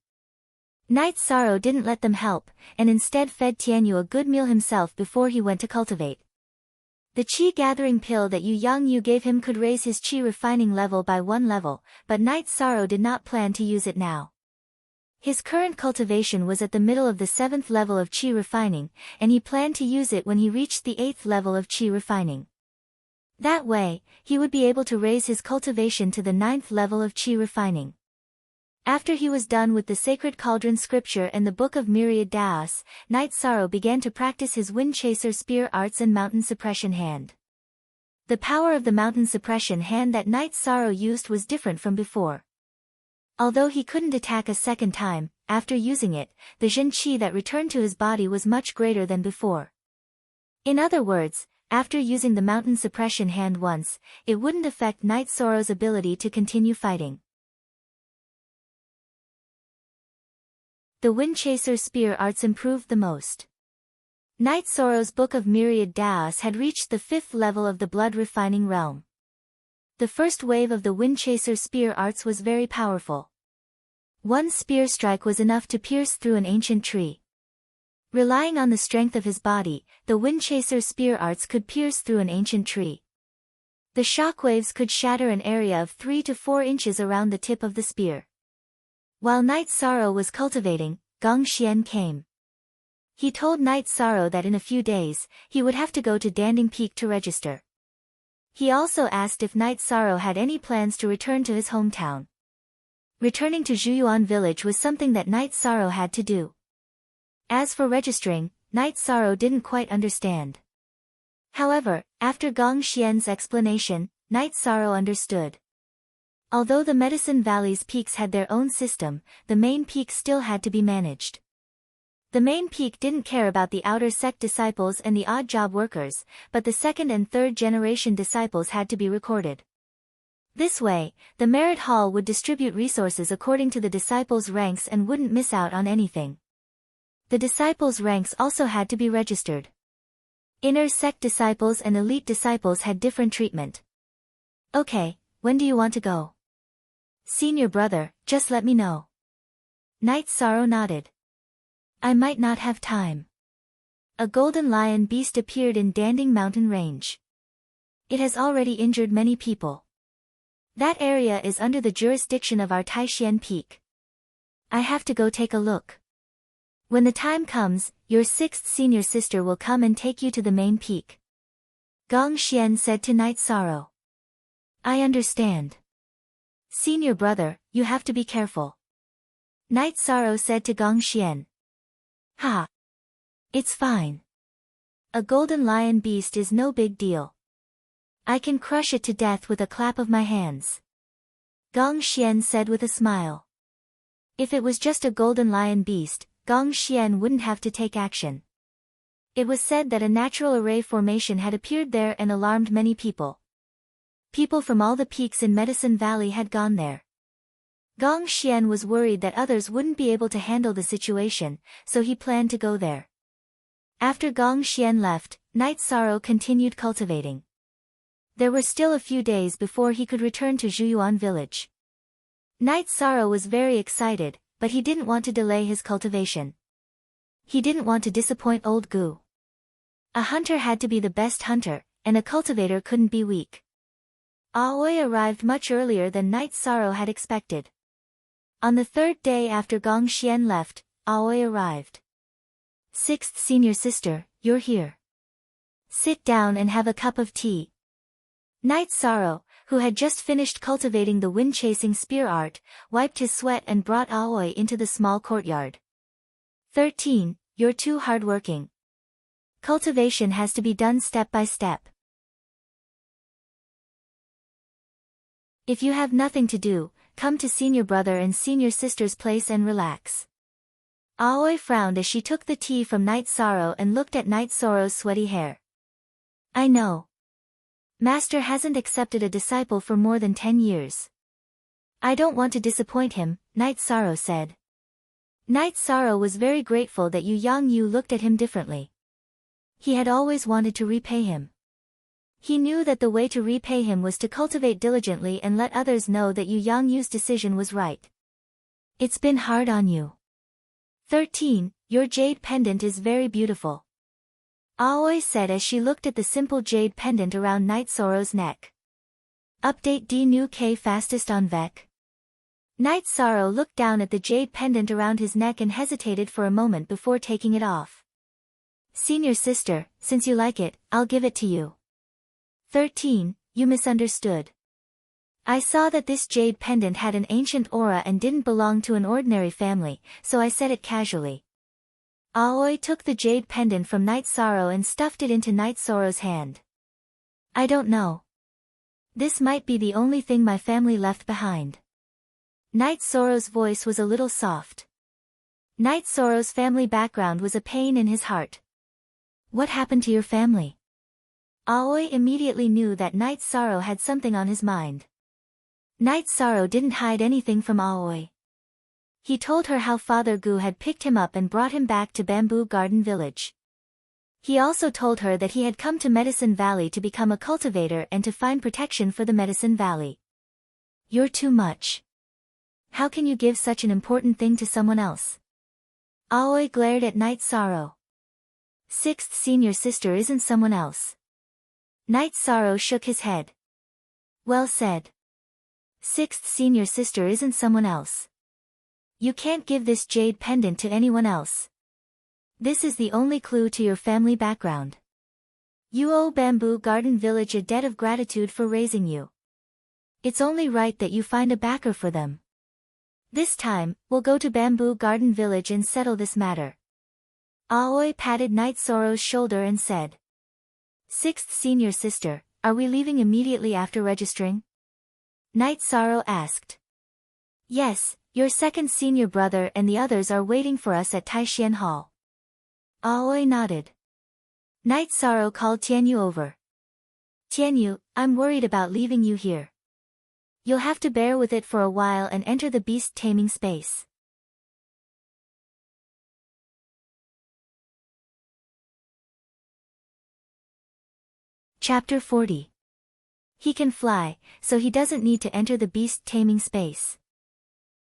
Night Sorrow didn't let them help, and instead fed Tianyu a good meal himself before he went to cultivate. The qi gathering pill that Yu Yangyu gave him could raise his qi refining level by 1 level, but Night Sorrow did not plan to use it now. His current cultivation was at the middle of the 7th level of qi refining, and he planned to use it when he reached the 8th level of qi refining. That way, he would be able to raise his cultivation to the 9th level of qi refining. After he was done with the Sacred Cauldron Scripture and the Book of Myriad Daos, Night Sorrow began to practice his Wind Chaser Spear Arts and Mountain Suppression Hand. The power of the Mountain Suppression Hand that Night Sorrow used was different from before. Although he couldn't attack a second time, after using it, the Jin Qi that returned to his body was much greater than before. In other words, after using the Mountain Suppression Hand once, it wouldn't affect Night Sorrow's ability to continue fighting. The Wind Chaser Spear Arts improved the most. Night Sorrow's Book of Myriad Daos had reached the 5th level of the Blood Refining Realm. The first wave of the Wind Chaser Spear Arts was very powerful. One spear strike was enough to pierce through an ancient tree. Relying on the strength of his body, the Wind Chaser Spear Arts could pierce through an ancient tree. The shockwaves could shatter an area of 3 to 4 inches around the tip of the spear. While Night Sorrow was cultivating, Gong Xian came. He told Night Sorrow that in a few days, he would have to go to Danding Peak to register. He also asked if Night Sorrow had any plans to return to his hometown. Returning to Zhuyuan village was something that Night Sorrow had to do. As for registering, Night Sorrow didn't quite understand. However, after Gong Xian's explanation, Night Sorrow understood. Although the Medicine Valley's peaks had their own system, the main peak still had to be managed. The main peak didn't care about the outer sect disciples and the odd job workers, but the second and third generation disciples had to be recorded. This way, the merit hall would distribute resources according to the disciples' ranks and wouldn't miss out on anything. The disciples' ranks also had to be registered. Inner sect disciples and elite disciples had different treatment. Okay, when do you want to go? Senior brother, just let me know. Knight Sorrow nodded. I might not have time. A golden lion beast appeared in Danding Mountain Range. It has already injured many people. That area is under the jurisdiction of our Taishan Peak. I have to go take a look. When the time comes, your sixth senior sister will come and take you to the main peak. Gong Xian said to Knight Sorrow. I understand. Senior brother, you have to be careful. Knight Sorrow said to Gong Xian. Ha! It's fine. A golden lion beast is no big deal. I can crush it to death with a clap of my hands. Gong Xian said with a smile. If it was just a golden lion beast, Gong Xian wouldn't have to take action. It was said that a natural array formation had appeared there and alarmed many people. People from all the peaks in Medicine Valley had gone there. Gong Xian was worried that others wouldn't be able to handle the situation, so he planned to go there. After Gong Xian left, Knight Sorrow continued cultivating. There were still a few days before he could return to Zhuyuan village. Knight Sorrow was very excited, but he didn't want to delay his cultivation. He didn't want to disappoint old Gu. A hunter had to be the best hunter, and a cultivator couldn't be weak. Aoi arrived much earlier than Knight Sorrow had expected. On the third day after Gong Xian left, Aoi arrived. Sixth senior sister, you're here. Sit down and have a cup of tea. Knight Sorrow, who had just finished cultivating the wind-chasing spear art, wiped his sweat and brought Aoi into the small courtyard. 13. You're too hardworking. Cultivation has to be done step by step. If you have nothing to do, come to senior brother and senior sister's place and relax. Aoi frowned as she took the tea from Knight Sorrow and looked at Knight Sorrow's sweaty hair. I know. Master hasn't accepted a disciple for more than 10 years. I don't want to disappoint him, Knight Sorrow said. Knight Sorrow was very grateful that Yu Yangyu looked at him differently. He had always wanted to repay him. He knew that the way to repay him was to cultivate diligently and let others know that Yu Yangyu's decision was right. It's been hard on you. 13. Your jade pendant is very beautiful. Aoi said as she looked at the simple jade pendant around Knight Sorrow's neck. Update D new K fastest on Vec. Knight Sorrow looked down at the jade pendant around his neck and hesitated for a moment before taking it off. Senior sister, since you like it, I'll give it to you. 13. You misunderstood. I saw that this jade pendant had an ancient aura and didn't belong to an ordinary family, so I said it casually. Aoi took the jade pendant from Knight Sorrow and stuffed it into Knight Sorrow's hand. I don't know. This might be the only thing my family left behind. Knight Sorrow's voice was a little soft. Knight Sorrow's family background was a pain in his heart. What happened to your family? Aoi immediately knew that Knight Sorrow had something on his mind. Knight Sorrow didn't hide anything from Aoi. He told her how Father Gu had picked him up and brought him back to Bamboo Garden Village. He also told her that he had come to Medicine Valley to become a cultivator and to find protection for the Medicine Valley. You're too much. How can you give such an important thing to someone else? Aoi glared at Knight Sorrow. Sixth senior sister isn't someone else. Knight Sorrow shook his head. Well said. Sixth senior sister isn't someone else. You can't give this jade pendant to anyone else. This is the only clue to your family background. You owe Bamboo Garden Village a debt of gratitude for raising you. It's only right that you find a backer for them. This time, we'll go to Bamboo Garden Village and settle this matter. Aoi patted Knight Sorrow's shoulder and said. Sixth senior sister, are we leaving immediately after registering? Knight Sorrow asked. Yes, your second senior brother and the others are waiting for us at Taishan Hall. Aoi nodded. Night Sorrow called Tianyu over. Tianyu, I'm worried about leaving you here. You'll have to bear with it for a while and enter the beast taming space. Chapter 40. He can fly, so he doesn't need to enter the beast taming space.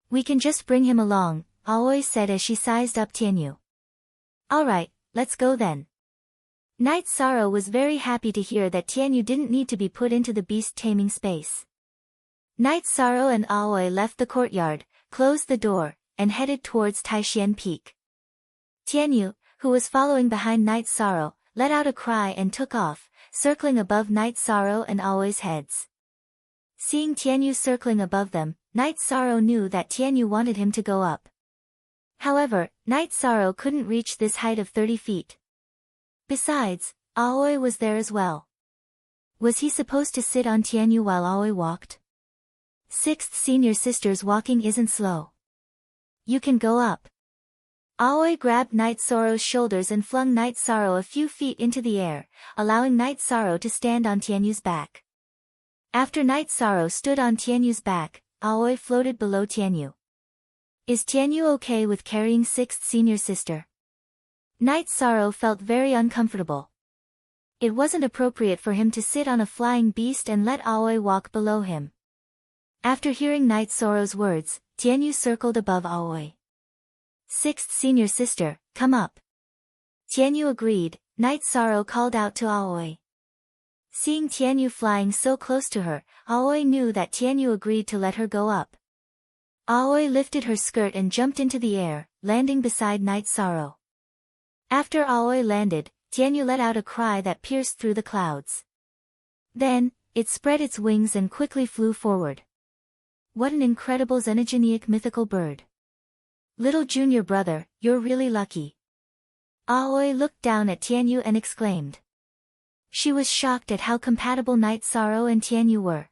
We can just bring him along, Aoi said as she sized up Tianyu. Alright, let's go then. Night Sorrow was very happy to hear that Tianyu didn't need to be put into the beast taming space. Night Sorrow and Aoi left the courtyard, closed the door, and headed towards Taishian Peak. Tianyu, who was following behind Night Sorrow, let out a cry and took off, circling above Night Sorrow and Aoi's heads. Seeing Tianyu circling above them, Night Sorrow knew that Tianyu wanted him to go up. However, Night Sorrow couldn't reach this height of 30 feet. Besides, Aoi was there as well. Was he supposed to sit on Tianyu while Aoi walked? Sixth senior sister's walking isn't slow. You can go up. Aoi grabbed Night Sorrow's shoulders and flung Night Sorrow a few feet into the air, allowing Night Sorrow to stand on Tianyu's back. After Night Sorrow stood on Tianyu's back, Aoi floated below Tianyu. Is Tianyu okay with carrying sixth senior sister? Night Sorrow felt very uncomfortable. It wasn't appropriate for him to sit on a flying beast and let Aoi walk below him. After hearing Night Sorrow's words, Tianyu circled above Aoi. Sixth senior sister, come up. Tianyu agreed. Night Sorrow called out to Aoi. Seeing Tianyu flying so close to her, Aoi knew that Tianyu agreed to let her go up. Aoi lifted her skirt and jumped into the air, landing beside Night Sorrow. After Aoi landed, Tianyu let out a cry that pierced through the clouds. Then, it spread its wings and quickly flew forward. What an incredible xenogenic mythical bird. Little junior brother, you're really lucky. Aoi looked down at Tianyu and exclaimed. She was shocked at how compatible Night Sorrow and Tianyu were.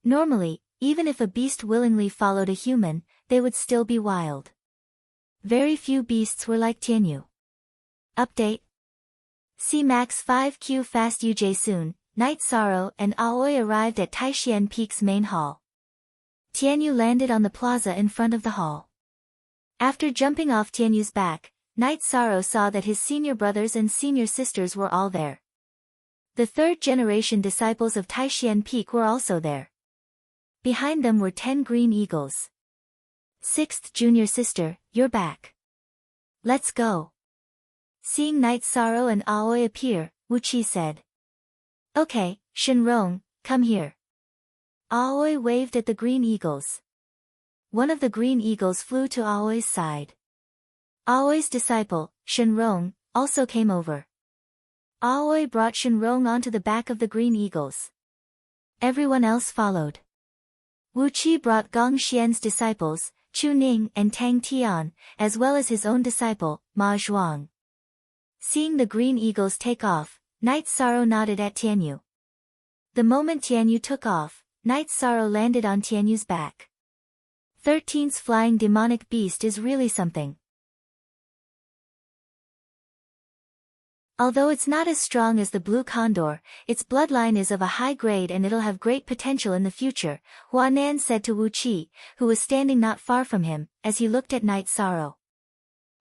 Normally, even if a beast willingly followed a human, they would still be wild. Very few beasts were like Tianyu. Update. See Max 5Q Fast UJ soon. Night Sorrow and Aoi arrived at Taishian Peak's main hall. Tianyu landed on the plaza in front of the hall. After jumping off Tianyu's back, Night Sorrow saw that his senior brothers and senior sisters were all there. The third-generation disciples of Taishian Peak were also there. Behind them were 10 green eagles. Sixth junior sister, you're back. Let's go. Seeing Night Sorrow and Aoi appear, Wuqi said. Okay, Shenrong, come here. Aoi waved at the green eagles. One of the green eagles flew to Aoi's side. Aoi's disciple, Shenrong, also came over. Aoi brought Shenrong onto the back of the green eagles. Everyone else followed. Wuqi brought Gong Xian's disciples, Chu Ning and Tang Tian, as well as his own disciple, Ma Zhuang. Seeing the green eagles take off, Night Sorrow nodded at Tianyu. The moment Tianyu took off, Night Sorrow landed on Tianyu's back. 13's flying demonic beast is really something. Although it's not as strong as the blue condor, its bloodline is of a high grade and it'll have great potential in the future, Huanan said to Wuqi, who was standing not far from him, as he looked at Night Sorrow.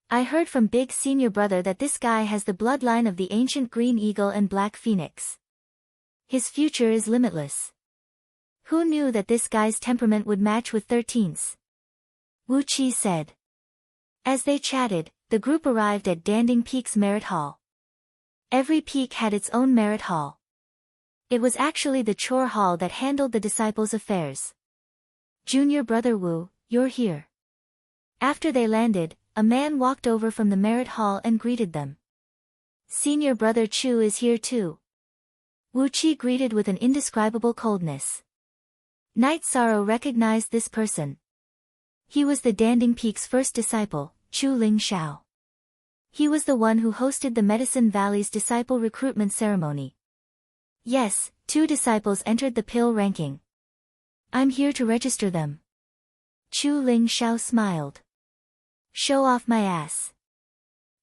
I heard from Big Senior Brother that this guy has the bloodline of the ancient Green Eagle and Black Phoenix. His future is limitless. Who knew that this guy's temperament would match with 13's? Wuqi said. As they chatted, the group arrived at Danding Peak's Merit Hall. Every peak had its own Merit Hall. It was actually the chore hall that handled the disciples' affairs. Junior Brother Wu, you're here. After they landed, a man walked over from the Merit Hall and greeted them. Senior Brother Chu is here too. Wuqi greeted with an indescribable coldness. Night Sorrow recognized this person. He was the Danding Peak's first disciple, Chu Ling Shao. He was the one who hosted the Medicine Valley's disciple recruitment ceremony. Yes, 2 disciples entered the pill ranking. I'm here to register them. Chu Ling Shao smiled. Show off my ass.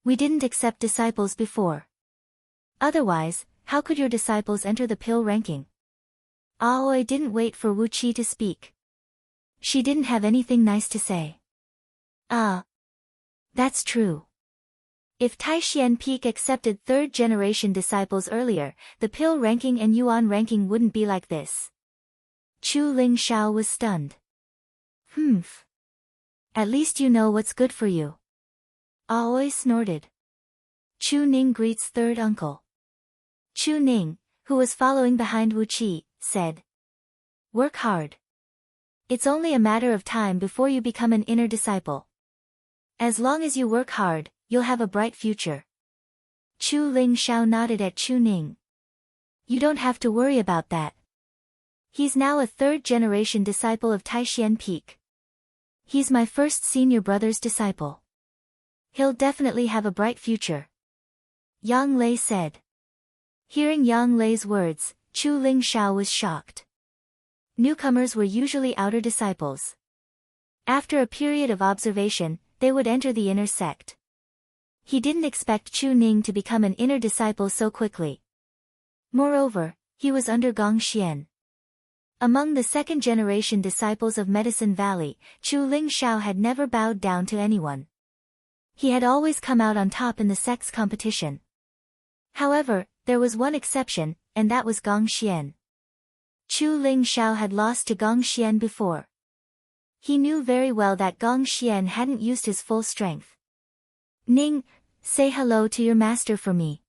We didn't accept disciples before. Otherwise, how could your disciples enter the pill ranking? Aoi didn't wait for Wu Qi to speak. She didn't have anything nice to say. That's true. If Taishian Peak accepted third-generation disciples earlier, the pill ranking and yuan ranking wouldn't be like this. Chu Ling Xiao was stunned. At least you know what's good for you. Aoi snorted. Chu Ning greets third uncle. Chu Ning, who was following behind Wu Qi, said. Work hard. It's only a matter of time before you become an inner disciple. As long as you work hard, you'll have a bright future. Chu Ling Xiao nodded at Chu Ning. You don't have to worry about that. He's now a third-generation disciple of Taishian Peak. He's my first senior brother's disciple. He'll definitely have a bright future. Yang Lei said. Hearing Yang Lei's words, Chu Ling Xiao was shocked. Newcomers were usually outer disciples. After a period of observation, they would enter the inner sect. He didn't expect Chu Ning to become an inner disciple so quickly. Moreover, he was under Gong Xian. Among the second-generation disciples of Medicine Valley, Chu Ling Xiao had never bowed down to anyone. He had always come out on top in the sect's competition. However, there was one exception, and that was Gong Xian. Chu Ling Xiao had lost to Gong Xian before. He knew very well that Gong Xian hadn't used his full strength. Ning, say hello to your master for me.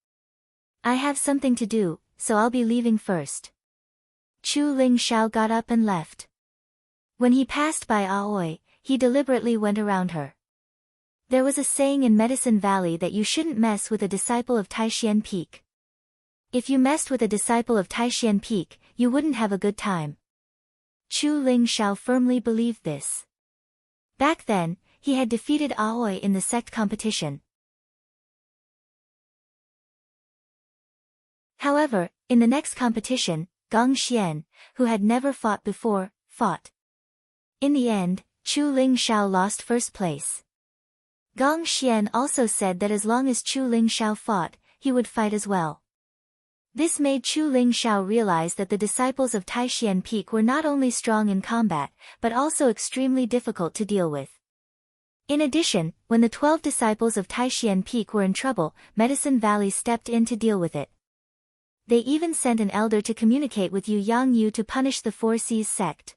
I have something to do, so I'll be leaving first. Chu Ling Xiao got up and left. When he passed by Aoi, he deliberately went around her. There was a saying in Medicine Valley that you shouldn't mess with a disciple of Taishian Peak. If you messed with a disciple of Taishian Peak, you wouldn't have a good time. Chu Ling Xiao firmly believed this. Back then, he had defeated Aoi in the sect competition. However, in the next competition, Gong Xian, who had never fought before, fought. In the end, Chu Ling Xiao lost first place. Gong Xian also said that as long as Chu Ling Xiao fought, he would fight as well. This made Chu Ling Xiao realize that the disciples of Taishian Peak were not only strong in combat, but also extremely difficult to deal with. In addition, when the 12 disciples of Taishian Peak were in trouble, Medicine Valley stepped in to deal with it. They even sent an elder to communicate with Yu Yang Yu to punish the Four Seas sect.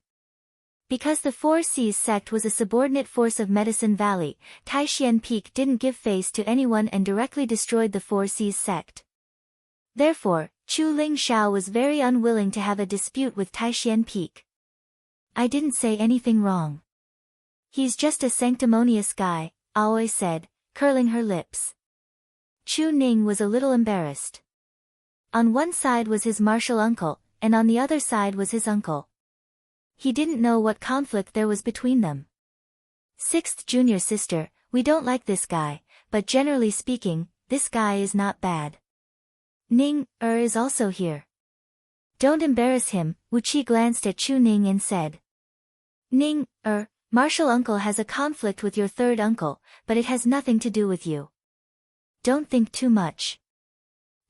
Because the Four Seas sect was a subordinate force of Medicine Valley, Taishian Peak didn't give face to anyone and directly destroyed the Four Seas sect. Therefore, Chu Ling Xiao was very unwilling to have a dispute with Taishian Peak. I didn't say anything wrong. He's just a sanctimonious guy, Aoi said, curling her lips. Chu Ning was a little embarrassed. On one side was his martial uncle, and on the other side was his uncle. He didn't know what conflict there was between them. Sixth junior sister, we don't like this guy, but generally speaking, this guy is not bad. Ning, is also here. Don't embarrass him, Wu Qi glanced at Chu Ning and said. Ning, martial uncle has a conflict with your third uncle, but it has nothing to do with you. Don't think too much.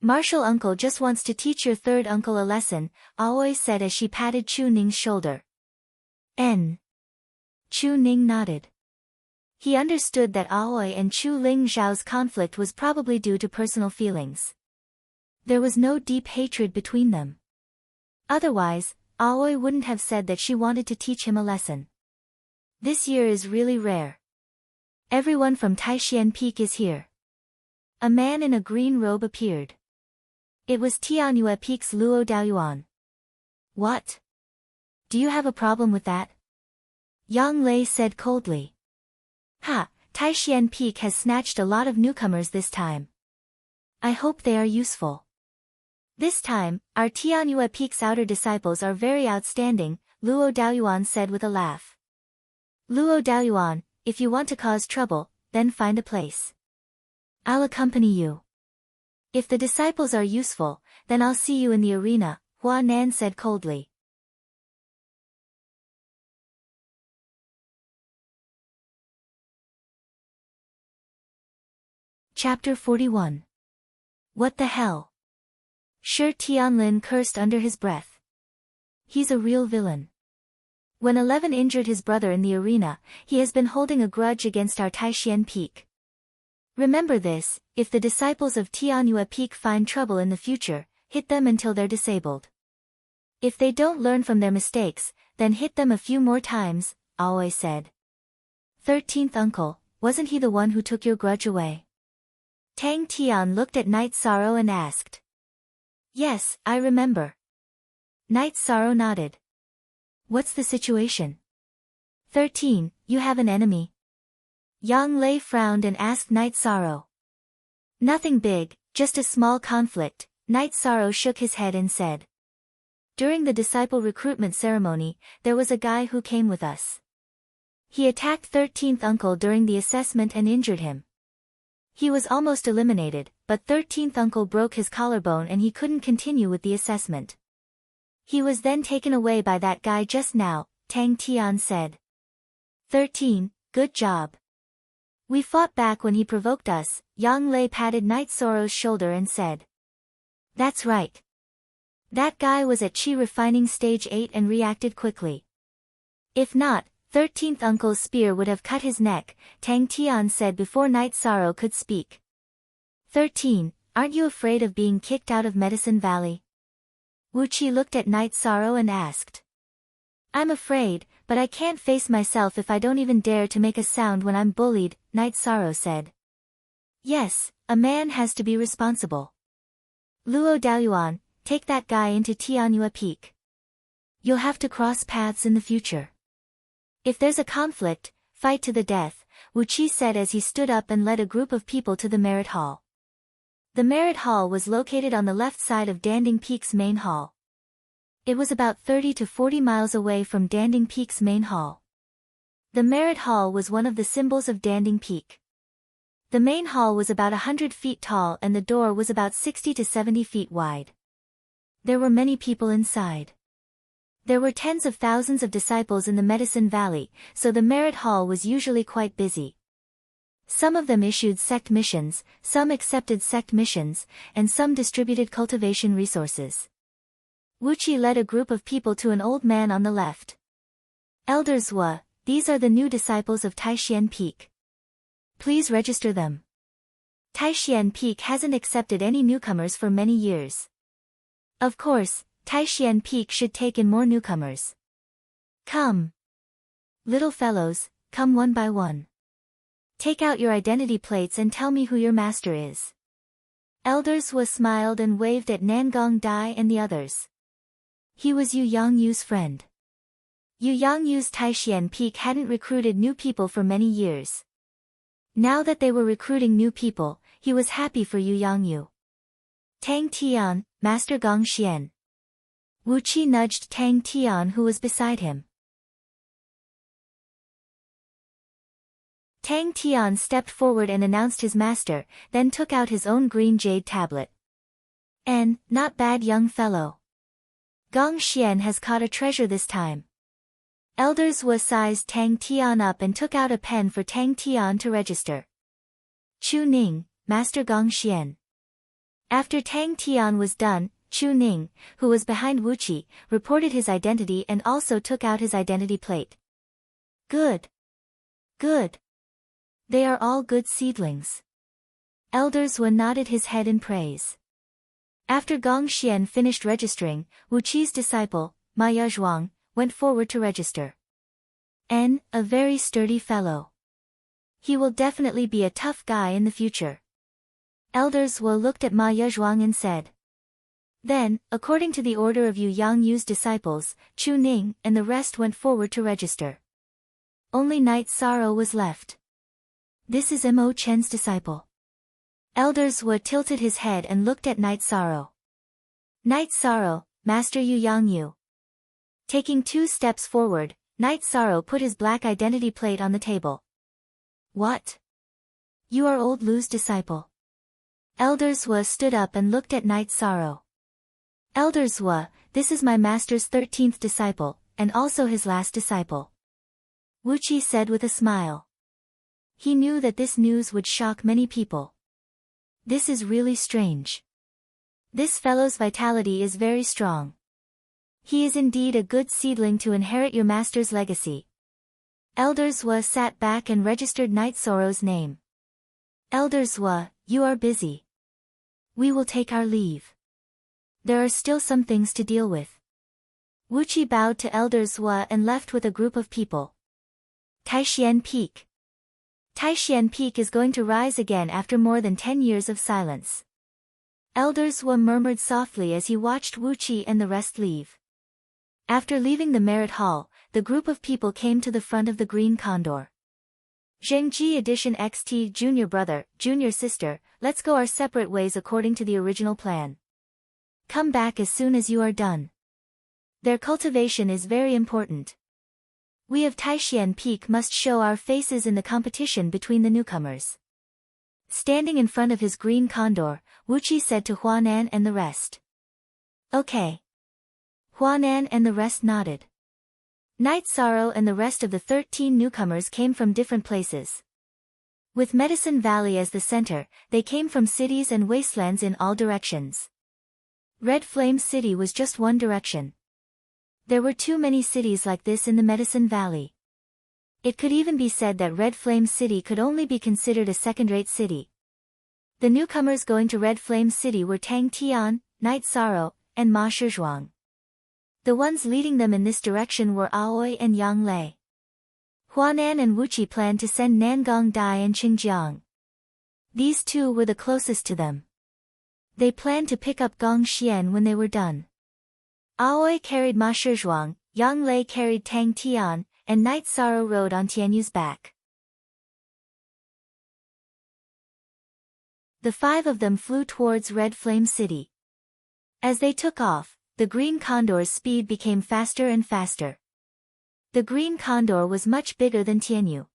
Martial uncle just wants to teach your third uncle a lesson, Aoi said as she patted Chu Ning's shoulder. Chu Ning nodded. He understood that Aoi and Chu Ling Xiao's conflict was probably due to personal feelings. There was no deep hatred between them. Otherwise, Aoi wouldn't have said that she wanted to teach him a lesson. This year is really rare. Everyone from Taishian Peak is here. A man in a green robe appeared. It was Tianyue Peak's Luo Daoyuan. What? Do you have a problem with that? Yang Lei said coldly. Taishian Peak has snatched a lot of newcomers this time. I hope they are useful. This time, our Tianyue Peak's outer disciples are very outstanding, Luo Daoyuan said with a laugh. Luo Daoyuan, if you want to cause trouble, then find a place. I'll accompany you. If the disciples are useful, then I'll see you in the arena, Hua Nan said coldly. Chapter 41. What the hell? Shi Tianlin cursed under his breath. He's a real villain. When 11 injured his brother in the arena, he has been holding a grudge against our Taishan Peak. Remember this, if the disciples of Tianyue Peak find trouble in the future, hit them until they're disabled. If they don't learn from their mistakes, then hit them a few more times, Aoi said. 13th uncle, wasn't he the one who took your grudge away? Tang Tian looked at Night Sorrow and asked. Yes, I remember. Night Sorrow nodded. What's the situation? 13, you have an enemy. Yang Lei frowned and asked Night Sorrow. Nothing big, just a small conflict, Night Sorrow shook his head and said. During the disciple recruitment ceremony, there was a guy who came with us. He attacked 13th uncle during the assessment and injured him. He was almost eliminated, but 13th uncle broke his collarbone and he couldn't continue with the assessment. He was then taken away by that guy just now, Tang Tian said. 13, good job. We fought back when he provoked us, Yang Lei patted Night Sorrow's shoulder and said. That's right. That guy was at Qi refining stage 8 and reacted quickly. If not, 13th uncle's spear would have cut his neck, Tang Tian said before Night Sorrow could speak. 13, aren't you afraid of being kicked out of Medicine Valley? Wu Qi looked at Night Sorrow and asked. I'm afraid, but I can't face myself if I don't even dare to make a sound when I'm bullied, Night Sorrow said. Yes, a man has to be responsible. Luo Daoyuan, take that guy into Tianyue Peak. You'll have to cross paths in the future. If there's a conflict, fight to the death, Wu Qi said as he stood up and led a group of people to the Merit Hall. The Merit Hall was located on the left side of Danding Peak's main hall. It was about 30 to 40 miles away from Danding Peak's main hall. The Merit Hall was one of the symbols of Danding Peak. The main hall was about 100 feet tall and the door was about 60 to 70 feet wide. There were many people inside. There were tens of thousands of disciples in the Medicine Valley, so the Merit Hall was usually quite busy. Some of them issued sect missions, some accepted sect missions, and some distributed cultivation resources. Wu Qi led a group of people to an old man on the left. Elders Wu, these are the new disciples of Taishan Peak. Please register them. Taishan Peak hasn't accepted any newcomers for many years. Of course, Taishan Peak should take in more newcomers. Come. Little fellows, come one by one. Take out your identity plates and tell me who your master is. Elders Wu smiled and waved at Nangong Dai and the others. He was Yu Yangyu's friend. Yu Yangyu's Taishan Peak hadn't recruited new people for many years. Now that they were recruiting new people, he was happy for Yu Yangyu. Tang Tian, Master Gong Xian. Wu Qi nudged Tang Tian who was beside him. Tang Tian stepped forward and announced his master, then took out his own green jade tablet. Not bad young fellow. Gong Xian has caught a treasure this time. Elders Wu sized Tang Tian up and took out a pen for Tang Tian to register. Chu Ning, Master Gong Xian. After Tang Tian was done, Chu Ning, who was behind Wu Qi, reported his identity and also took out his identity plate. Good. Good. They are all good seedlings. Elders Wu nodded his head in praise. After Gong Xian finished registering, Wu Qi's disciple, Ma Yazhuang, went forward to register. A very sturdy fellow. He will definitely be a tough guy in the future. Elders Wu looked at Ma Yazhuang and said. Then, according to the order of Yu Yangyu's disciples, Chu Ning and the rest went forward to register. Only Night Sorrow was left. This is Mo Chen's disciple. Elders Wu tilted his head and looked at Night Sorrow. Night Sorrow, Master Yu Yangyu. Taking 2 steps forward, Night Sorrow put his black identity plate on the table. What? You are old Lu's disciple. Elders Wu stood up and looked at Night Sorrow. Elders Wu, this is my master's 13th disciple, and also his last disciple. Wu Qi said with a smile. He knew that this news would shock many people. This is really strange. This fellow's vitality is very strong. He is indeed a good seedling to inherit your master's legacy. Elder Zwa sat back and registered Night Sorrow's name. Elder Zwa, you are busy. We will take our leave. There are still some things to deal with. Wuqi bowed to Elder Zwa and left with a group of people. Taishian Peak. Taishian Peak is going to rise again after more than 10 years of silence. Elder Zwa murmured softly as he watched Wuqi and the rest leave. After leaving the Merit Hall, the group of people came to the front of the Green Condor. Zhengji Edition XT Junior Brother, Junior Sister, let's go our separate ways according to the original plan. Come back as soon as you are done. Their cultivation is very important. We of Taishian Peak must show our faces in the competition between the newcomers. Standing in front of his Green Condor, Wuqi said to Huanan and the rest. Okay. Huanan and the rest nodded. Night Sorrow and the rest of the 13 newcomers came from different places. With Medicine Valley as the center, they came from cities and wastelands in all directions. Red Flame City was just one direction. There were too many cities like this in the Medicine Valley. It could even be said that Red Flame City could only be considered a second-rate city. The newcomers going to Red Flame City were Tang Tian, Night Sorrow, and Ma Shizhuang. The ones leading them in this direction were Aoi and Yang Lei. Huanan and Wuqi planned to send Nangong Dai and Qingjiang. These two were the closest to them. They planned to pick up Gong Xian when they were done. Aoi carried Ma Shizhuang, Yang Lei carried Tang Tian, and Night Sorrow rode on Tianyu's back. The five of them flew towards Red Flame City. As they took off, the Green Condor's speed became faster and faster. The Green Condor was much bigger than Tianyu.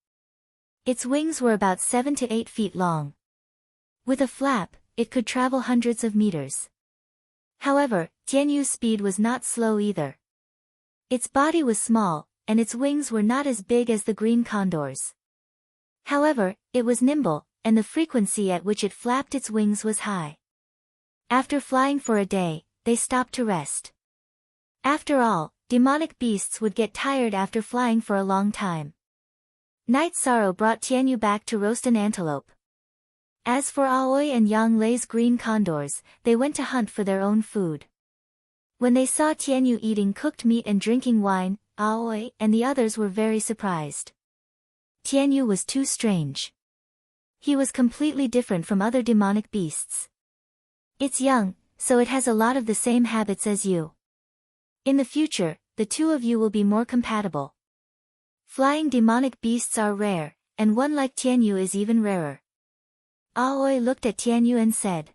Its wings were about 7 to 8 feet long. With a flap, it could travel hundreds of meters. However, Tianyu's speed was not slow either. Its body was small, and its wings were not as big as the Green Condor's. However, it was nimble, and the frequency at which it flapped its wings was high. After flying for a day, they stopped to rest. After all, demonic beasts would get tired after flying for a long time. Night Sorrow brought Tianyu back to roast an antelope. As for Aoi and Yang Lei's Green Condors, they went to hunt for their own food. When they saw Tianyu eating cooked meat and drinking wine, Aoi and the others were very surprised. Tianyu was too strange. He was completely different from other demonic beasts. It's young, so it has a lot of the same habits as you. In the future, the two of you will be more compatible. Flying demonic beasts are rare, and one like Tianyu is even rarer. Aoi looked at Tianyu and said.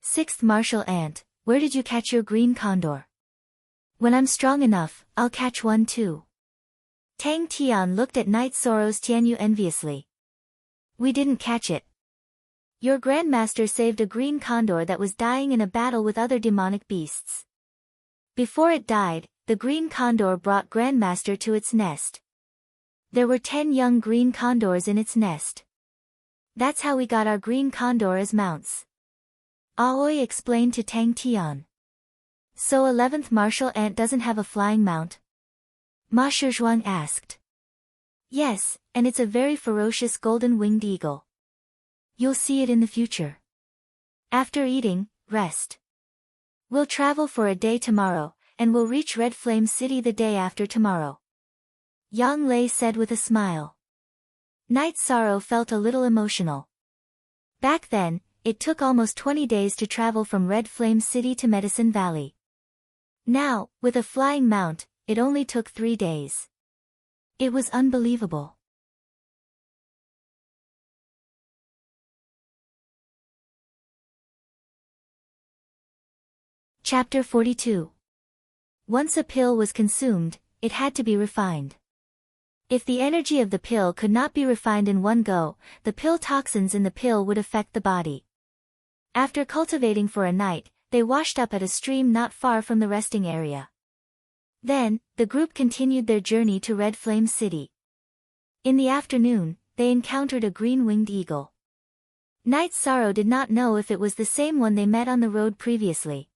Sixth Martial Ant, where did you catch your Green Condor? When I'm strong enough, I'll catch one too. Tang Tian looked at Night Sorrow's Tianyu enviously. We didn't catch it. Your Grandmaster saved a Green Condor that was dying in a battle with other demonic beasts. Before it died, the Green Condor brought Grandmaster to its nest. There were 10 young Green Condors in its nest. That's how we got our Green Condor as mounts. Aoi explained to Tang Tian. So 11th Martial Ant doesn't have a flying mount? Ma Shizhuang asked. Yes, and it's a very ferocious golden-winged eagle. You'll see it in the future. After eating, rest. We'll travel for a day tomorrow, and we'll reach Red Flame City the day after tomorrow. Yang Lei said with a smile. Night Sorrow felt a little emotional. Back then, it took almost 20 days to travel from Red Flame City to Medicine Valley. Now, with a flying mount, it only took 3 days. It was unbelievable. Chapter 42. Once a pill was consumed, it had to be refined. If the energy of the pill could not be refined in one go, the pill toxins in the pill would affect the body. After cultivating for a night, they washed up at a stream not far from the resting area. Then, the group continued their journey to Red Flame City. In the afternoon, they encountered a green-winged eagle. Night Sorrow did not know if it was the same one they met on the road previously.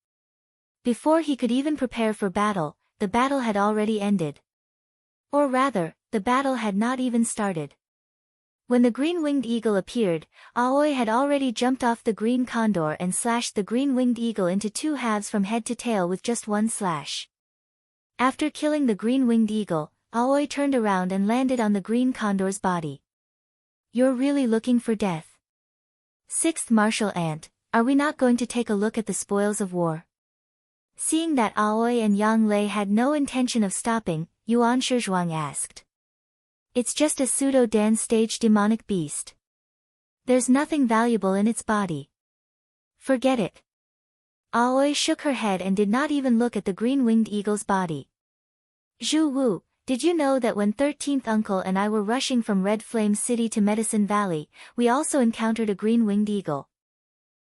Before he could even prepare for battle, the battle had already ended. Or rather, the battle had not even started. When the green-winged eagle appeared, Aoi had already jumped off the green condor and slashed the green-winged eagle into two halves from head to tail with just one slash. After killing the green-winged eagle, Aoi turned around and landed on the green condor's body. You're really looking for death. Sixth martial ant, are we not going to take a look at the spoils of war? Seeing that Aoi and Yang Lei had no intention of stopping, Yuan Shizhuang asked. It's just a pseudo-Dan stage demonic beast. There's nothing valuable in its body. Forget it. Aoi shook her head and did not even look at the green-winged eagle's body. Zhu Wu, did you know that when 13th Uncle and I were rushing from Red Flame City to Medicine Valley, we also encountered a green-winged eagle?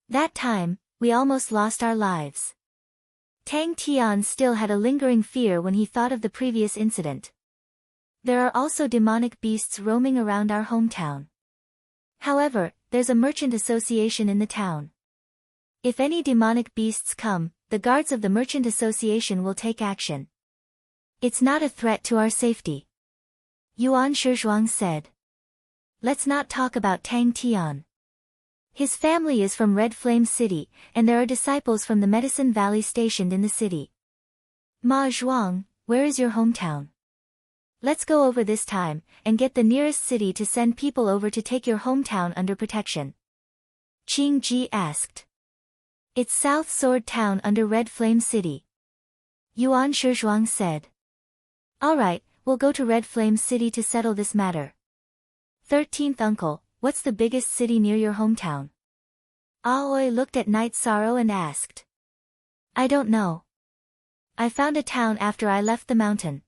That time, we almost lost our lives. Tang Tian still had a lingering fear when he thought of the previous incident. There are also demonic beasts roaming around our hometown. However, there's a merchant association in the town. If any demonic beasts come, the guards of the merchant association will take action. It's not a threat to our safety. Yuan Shizhuang said. Let's not talk about Tang Tian. His family is from Red Flame City, and there are disciples from the Medicine Valley stationed in the city. Ma Zhuang, where is your hometown? Let's go over this time, and get the nearest city to send people over to take your hometown under protection. Qing Ji asked. It's South Sword Town under Red Flame City. Yuan Shizhuang said. Alright, we'll go to Red Flame City to settle this matter. 13th Uncle, what's the biggest city near your hometown? Aoi looked at Night Sorrow and asked. I don't know. I found a town after I left the mountain.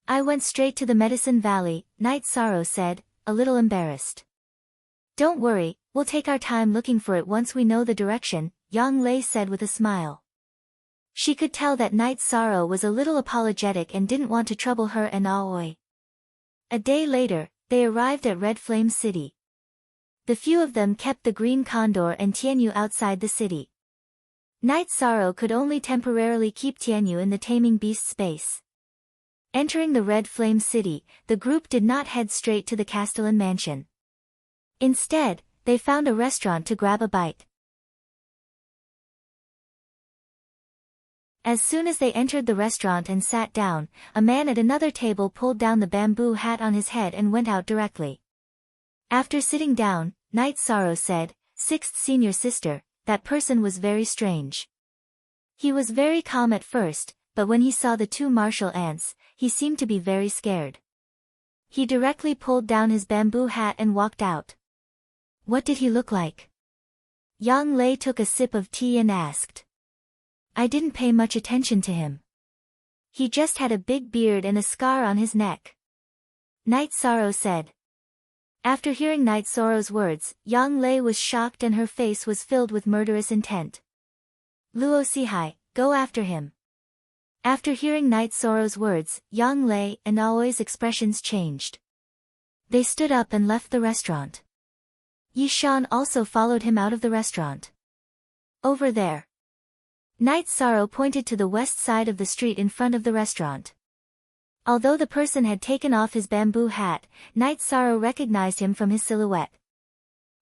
I went straight to the Medicine Valley, Night Sorrow said, a little embarrassed. Don't worry, we'll take our time looking for it once we know the direction, Yang Lei said with a smile. She could tell that Night Sorrow was a little apologetic and didn't want to trouble her and Aoi. A day later, they arrived at Red Flame City. The few of them kept the Green Condor and Tianyu outside the city. Night Sorrow could only temporarily keep Tianyu in the Taming Beast space. Entering the Red Flame City, the group did not head straight to the Castellan mansion. Instead, they found a restaurant to grab a bite. As soon as they entered the restaurant and sat down, a man at another table pulled down the bamboo hat on his head and went out directly. After sitting down, Night Sorrow said, Sixth senior sister, that person was very strange. He was very calm at first, but when he saw the two martial ants, he seemed to be very scared. He directly pulled down his bamboo hat and walked out. What did he look like? Yang Lei took a sip of tea and asked. I didn't pay much attention to him. He just had a big beard and a scar on his neck. Night Sorrow said. After hearing Night Sorrow's words, Yang Lei was shocked and her face was filled with murderous intent. Luo Sihai, go after him. After hearing Night Sorrow's words, Yang Lei and Aoi's expressions changed. They stood up and left the restaurant. Yi Shan also followed him out of the restaurant. Over there. Night Sorrow pointed to the west side of the street in front of the restaurant. Although the person had taken off his bamboo hat, Night Sorrow recognized him from his silhouette.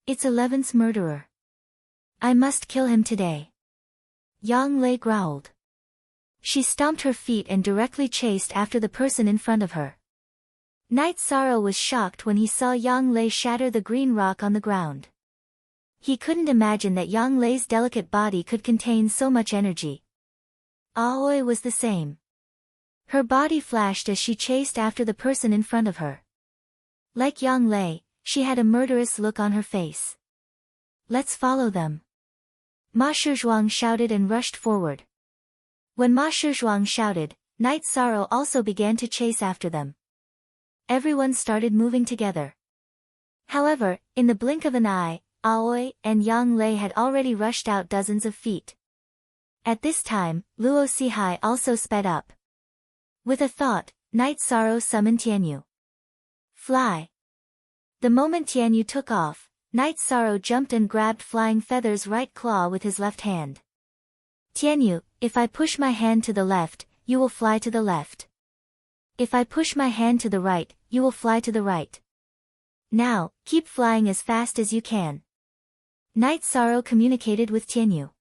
It's 11's murderer. I must kill him today. Yang Lei growled. She stomped her feet and directly chased after the person in front of her. Night Sorrow was shocked when he saw Yang Lei shatter the green rock on the ground. He couldn't imagine that Yang Lei's delicate body could contain so much energy. Aoi was the same. Her body flashed as she chased after the person in front of her. Like Yang Lei, she had a murderous look on her face. Let's follow them. Ma Shizhuang shouted and rushed forward. When Ma Shizhuang shouted, Night Sorrow also began to chase after them. Everyone started moving together. However, in the blink of an eye, Aoi and Yang Lei had already rushed out dozens of feet. At this time, Luo Sihai also sped up. With a thought, Night Sorrow summoned Tianyu. Fly. The moment Tianyu took off, Night Sorrow jumped and grabbed Flying Feather's right claw with his left hand. Tianyu, if I push my hand to the left, you will fly to the left. If I push my hand to the right, you will fly to the right. Now, keep flying as fast as you can. Night Sorrow communicated with Tianyu.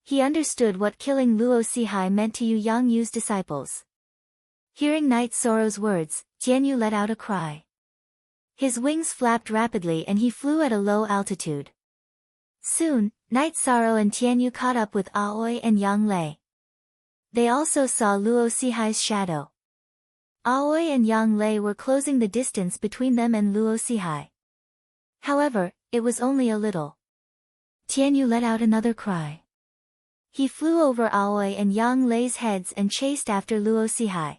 He understood what killing Luo Sihai meant to Yu Yangyu's disciples. Hearing Night Sorrow's words, Tianyu let out a cry. His wings flapped rapidly and he flew at a low altitude. Soon, Night Sorrow and Tianyu caught up with Aoi and Yang Lei. They also saw Luo Sihai's shadow. Aoi and Yang Lei were closing the distance between them and Luo Sihai. However, it was only a little. Tianyu let out another cry. He flew over Aoi and Yang Lei's heads and chased after Luo Sihai.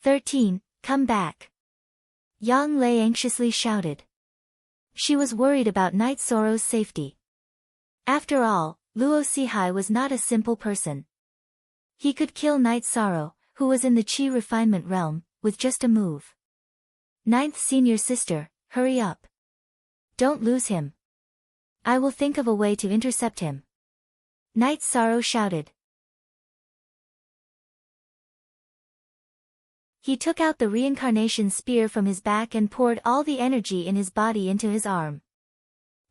13, come back. Yang Lei anxiously shouted. She was worried about Night Sorrow's safety. After all, Luo Sihai was not a simple person. He could kill Night Sorrow, who was in the Qi refinement realm, with just a move. Ninth senior sister, hurry up. Don't lose him. I will think of a way to intercept him. Night Sorrow shouted. He took out the reincarnation spear from his back and poured all the energy in his body into his arm.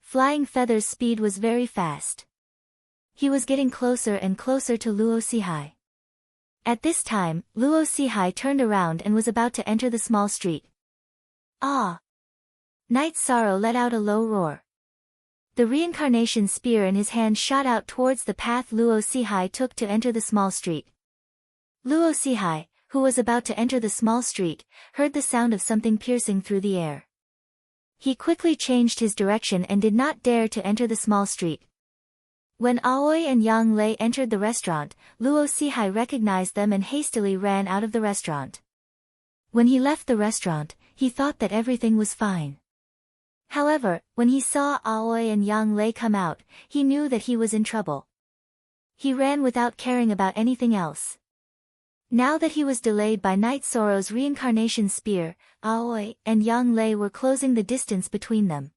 Flying Feather's speed was very fast. He was getting closer and closer to Luo Sihai. At this time, Luo Sihai turned around and was about to enter the small street. Ah! Night Sorrow let out a low roar. The reincarnation spear in his hand shot out towards the path Luo Sihai took to enter the small street. Luo Sihai, who was about to enter the small street, heard the sound of something piercing through the air. He quickly changed his direction and did not dare to enter the small street. When Aoi and Yang Lei entered the restaurant, Luo Sihai recognized them and hastily ran out of the restaurant. When he left the restaurant, he thought that everything was fine. However, when he saw Aoi and Yang Lei come out, he knew that he was in trouble. He ran without caring about anything else. Now that he was delayed by Night Sorrow's reincarnation spear, Aoi and Yang Lei were closing the distance between them.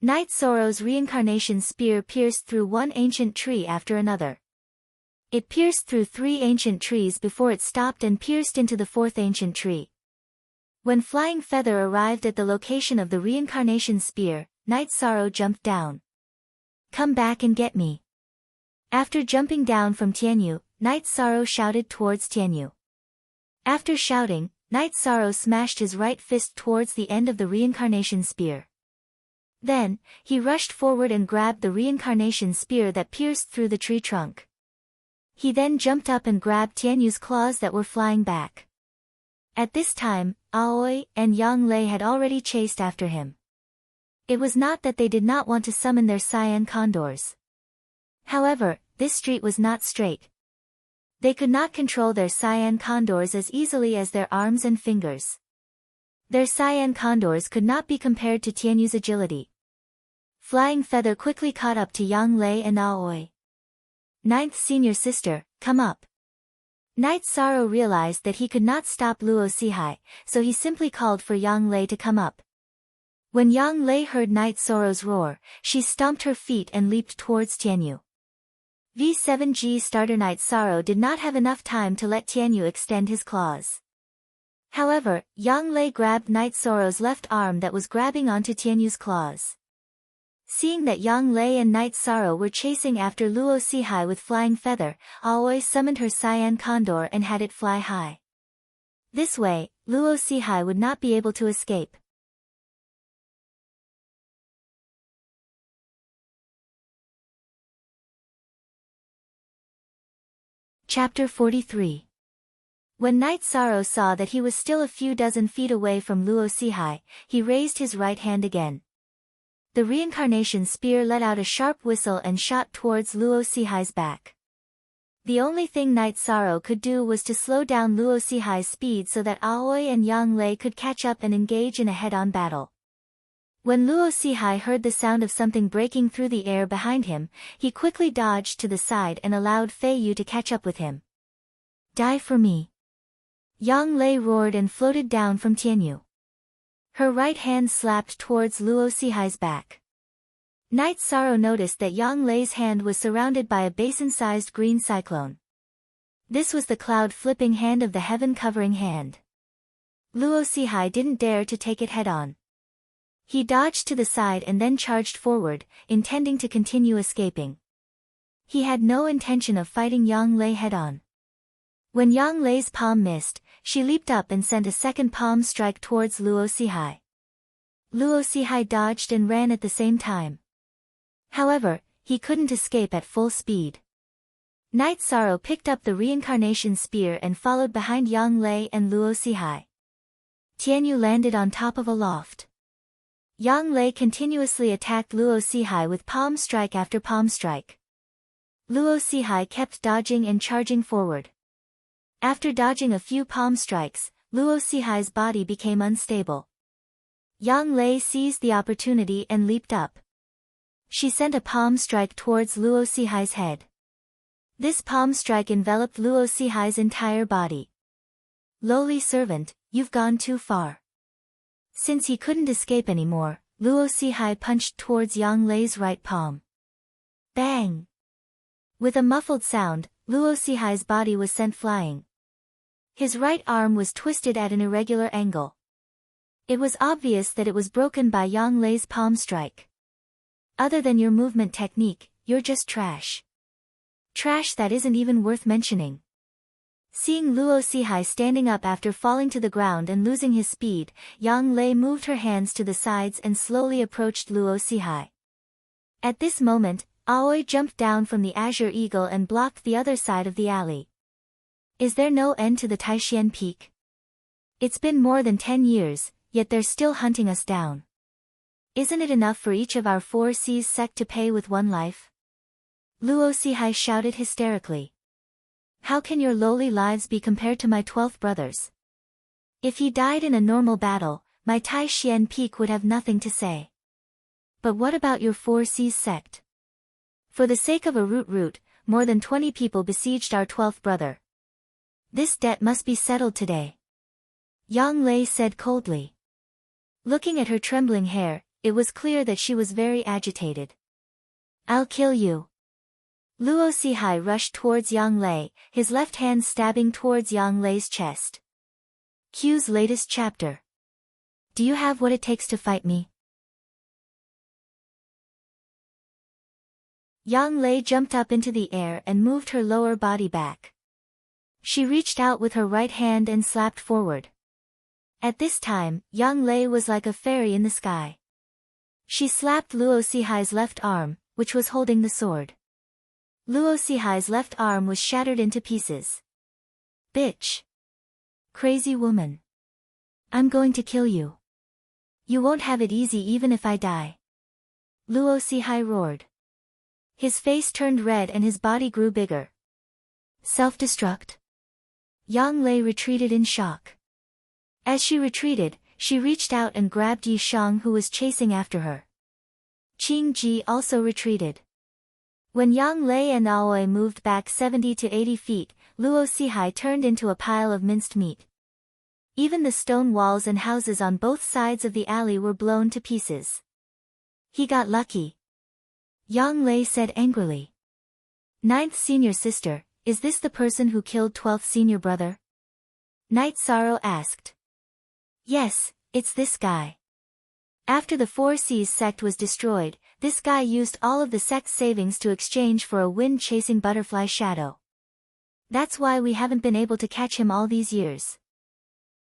Night Sorrow's reincarnation spear pierced through one ancient tree after another. It pierced through 3 ancient trees before it stopped and pierced into the 4th ancient tree. When Flying Feather arrived at the location of the reincarnation spear, Night Sorrow jumped down. Come back and get me. After jumping down from Tianyu, Night Sorrow shouted towards Tianyu. After shouting, Night Sorrow smashed his right fist towards the end of the reincarnation spear. Then, he rushed forward and grabbed the reincarnation spear that pierced through the tree trunk. He then jumped up and grabbed Tianyu's claws that were flying back. At this time, Aoi and Yang Lei had already chased after him. It was not that they did not want to summon their cyan condors. However, this street was not straight. They could not control their cyan condors as easily as their arms and fingers. Their cyan condors could not be compared to Tianyu's agility. Flying Feather quickly caught up to Yang Lei and Aoi. Ninth senior sister, come up. Night Sorrow realized that he could not stop Luo Sihai, so he simply called for Yang Lei to come up. When Yang Lei heard Night Sorrow's roar, she stomped her feet and leaped towards Tianyu. V7G starter Night Sorrow did not have enough time to let Tianyu extend his claws. However, Yang Lei grabbed Night Sorrow's left arm that was grabbing onto Tianyu's claws. Seeing that Yang Lei and Night Sorrow were chasing after Luo Sihai with Flying Feather, Aoi summoned her cyan condor and had it fly high. This way, Luo Sihai would not be able to escape. Chapter 43. When Night Sorrow saw that he was still a few dozen feet away from Luo Sihai, he raised his right hand again. The reincarnation spear let out a sharp whistle and shot towards Luo Sihai's back. The only thing Night Sorrow could do was to slow down Luo Sihai's speed so that Aoi and Yang Lei could catch up and engage in a head-on battle. When Luo Sihai heard the sound of something breaking through the air behind him, he quickly dodged to the side and allowed Fei Yu to catch up with him. Die for me. Yang Lei roared and floated down from Tianyu. Her right hand slapped towards Luo Sihai's back. Night Sorrow noticed that Yang Lei's hand was surrounded by a basin-sized green cyclone. This was the cloud-flipping hand of the heaven-covering hand. Luo Sihai didn't dare to take it head-on. He dodged to the side and then charged forward, intending to continue escaping. He had no intention of fighting Yang Lei head-on. When Yang Lei's palm missed, she leaped up and sent a second palm strike towards Luo Sihai. Luo Sihai dodged and ran at the same time. However, he couldn't escape at full speed. Night Sorrow picked up the reincarnation spear and followed behind Yang Lei and Luo Sihai. Tianyu landed on top of a loft. Yang Lei continuously attacked Luo Sihai with palm strike after palm strike. Luo Sihai kept dodging and charging forward. After dodging a few palm strikes, Luo Sihai's body became unstable. Yang Lei seized the opportunity and leaped up. She sent a palm strike towards Luo Sihai's head. This palm strike enveloped Luo Sihai's entire body. Lowly servant, you've gone too far. Since he couldn't escape anymore, Luo Sihai punched towards Yang Lei's right palm. Bang! With a muffled sound, Luo Sihai's body was sent flying. His right arm was twisted at an irregular angle. It was obvious that it was broken by Yang Lei's palm strike. Other than your movement technique, you're just trash. Trash that isn't even worth mentioning. Seeing Luo Sihai standing up after falling to the ground and losing his speed, Yang Lei moved her hands to the sides and slowly approached Luo Sihai. At this moment, Aoi jumped down from the Azure Eagle and blocked the other side of the alley. Is there no end to the Taishian Peak? It's been more than 10 years, yet they're still hunting us down. Isn't it enough for each of our 4 C's sect to pay with 1 life? Luo Sihai shouted hysterically. How can your lowly lives be compared to my 12th brother's? If he died in a normal battle, my Taishian Peak would have nothing to say. But what about your 4 C's sect? For the sake of a root, more than 20 people besieged our 12th brother. This debt must be settled today. Yang Lei said coldly. Looking at her trembling hair, it was clear that she was very agitated. I'll kill you. Luo Sihai rushed towards Yang Lei, his left hand stabbing towards Yang Lei's chest. Q's latest chapter. Do you have what it takes to fight me? Yang Lei jumped up into the air and moved her lower body back. She reached out with her right hand and slapped forward. At this time, Yang Lei was like a fairy in the sky. She slapped Luo Sihai's left arm, which was holding the sword. Luo Sihai's left arm was shattered into pieces. Bitch! Crazy woman! I'm going to kill you. You won't have it easy even if I die. Luo Sihai roared. His face turned red and his body grew bigger. Self-destruct? Yang Lei retreated in shock. As she retreated, she reached out and grabbed Yi Shang who was chasing after her. Qing Ji also retreated. When Yang Lei and Aoi moved back 70 to 80 feet, Luo Sihai turned into a pile of minced meat. Even the stone walls and houses on both sides of the alley were blown to pieces. He got lucky. Yang Lei said angrily. 9th senior sister, is this the person who killed 12th senior brother? Night Sorrow asked. Yes, it's this guy. After the 4 C's sect was destroyed, this guy used all of the sect's savings to exchange for a wind-chasing butterfly shadow. That's why we haven't been able to catch him all these years.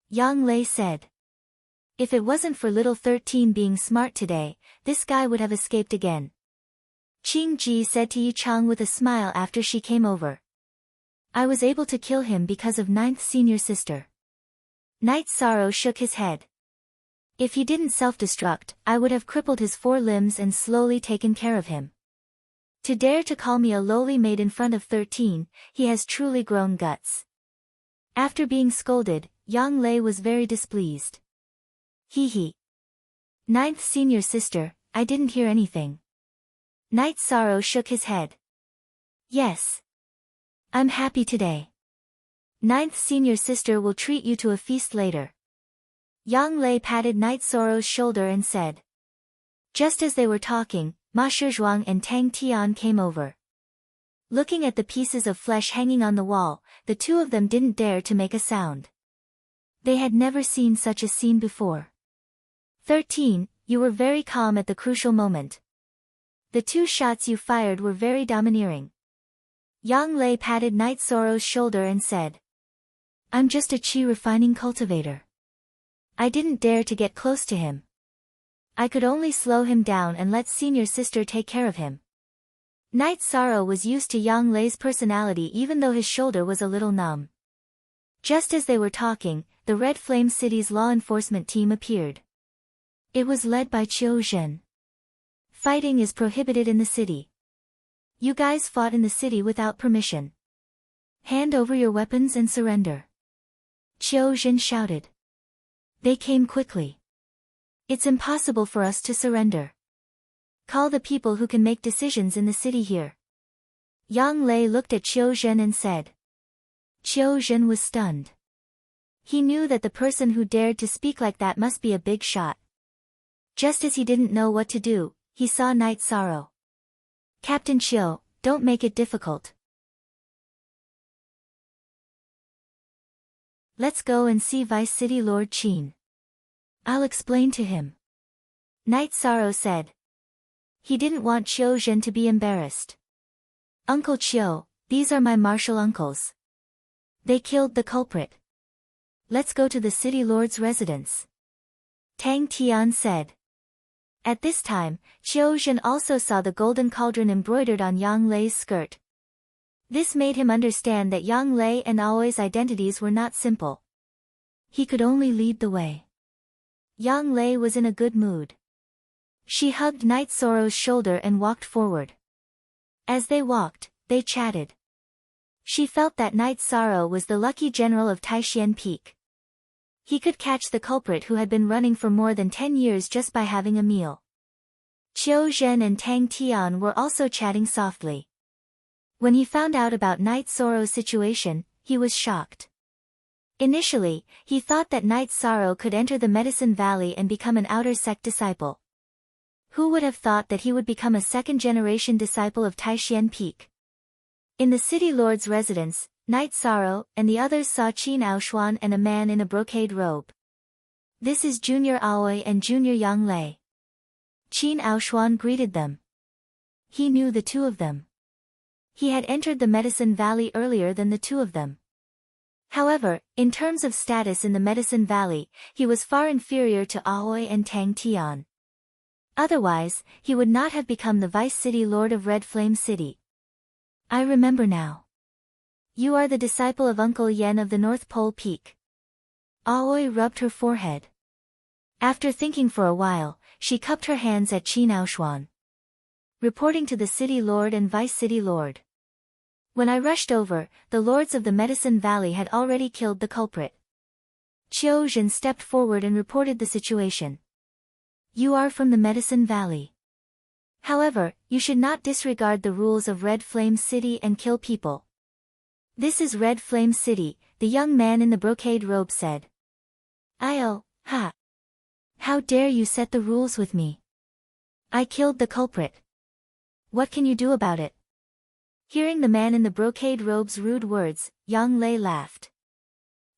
Yang Lei said. If it wasn't for little 13 being smart today, this guy would have escaped again. Qing Ji said to Yi Chang with a smile after she came over. I was able to kill him because of 9th senior sister. Night Sorrow shook his head. If he didn't self-destruct, I would have crippled his 4 limbs and slowly taken care of him. To dare to call me a lowly maid in front of 13, he has truly grown guts. After being scolded, Yang Lei was very displeased. Hee. 9th senior sister, I didn't hear anything. Night Sorrow shook his head. Yes. I'm happy today. 9th senior sister will treat you to a feast later. Yang Lei patted Night Sorrow's shoulder and said. Just as they were talking, Ma Shizhuang and Tang Tian came over. Looking at the pieces of flesh hanging on the wall, the two of them didn't dare to make a sound. They had never seen such a scene before. 13. You were very calm at the crucial moment. The two shots you fired were very domineering. Yang Lei patted Night Sorrow's shoulder and said. I'm just a qi refining cultivator. I didn't dare to get close to him. I could only slow him down and let senior sister take care of him. Night Sorrow was used to Yang Lei's personality even though his shoulder was a little numb. Just as they were talking, the Red Flame City's law enforcement team appeared. It was led by Qiu Zhen. Fighting is prohibited in the city. You guys fought in the city without permission. Hand over your weapons and surrender. Qiu Zhen shouted. They came quickly. It's impossible for us to surrender. Call the people who can make decisions in the city here. Yang Lei looked at Qiu Zhen and said. Qiu Zhen was stunned. He knew that the person who dared to speak like that must be a big shot. Just as he didn't know what to do, he saw Night Sorrow. Captain Qiu, don't make it difficult. Let's go and see Vice City Lord Qin. I'll explain to him. Night Sorrow said. He didn't want Qiu Zhen to be embarrassed. Uncle Qiu, these are my martial uncles. They killed the culprit. Let's go to the city lord's residence. Tang Tian said. At this time, Qiu Zhen also saw the golden cauldron embroidered on Yang Lei's skirt. This made him understand that Yang Lei and Aoi's identities were not simple. He could only lead the way. Yang Lei was in a good mood. She hugged Night Sorrow's shoulder and walked forward. As they walked, they chatted. She felt that Night Sorrow was the lucky general of Taishan Peak. He could catch the culprit who had been running for more than 10 years just by having a meal. Qiu Zhen and Tang Tian were also chatting softly. When he found out about Night Sorrow's situation, he was shocked. Initially, he thought that Night Sorrow could enter the Medicine Valley and become an outer sect disciple. Who would have thought that he would become a second-generation disciple of Taishan Peak? In the city lord's residence, Night Sorrow and the others saw Qin Aoshuan and a man in a brocade robe. This is Junior Aoi and Junior Yang Lei. Qin Aoshuan greeted them. He knew the two of them. He had entered the Medicine Valley earlier than the two of them. However, in terms of status in the Medicine Valley, he was far inferior to Aoi and Tang Tian. Otherwise, he would not have become the Vice City Lord of Red Flame City. I remember now. You are the disciple of Uncle Yen of the North Pole Peak. Aoi rubbed her forehead. After thinking for a while, she cupped her hands at Qin Aoshuan. Reporting to the City Lord and Vice City Lord. When I rushed over, the lords of the Medicine Valley had already killed the culprit. Qiu Zhen stepped forward and reported the situation. You are from the Medicine Valley. However, you should not disregard the rules of Red Flame City and kill people. This is Red Flame City, the young man in the brocade robe said. Ha! How dare you set the rules with me? I killed the culprit. What can you do about it? Hearing the man in the brocade robe's rude words, Yang Lei laughed.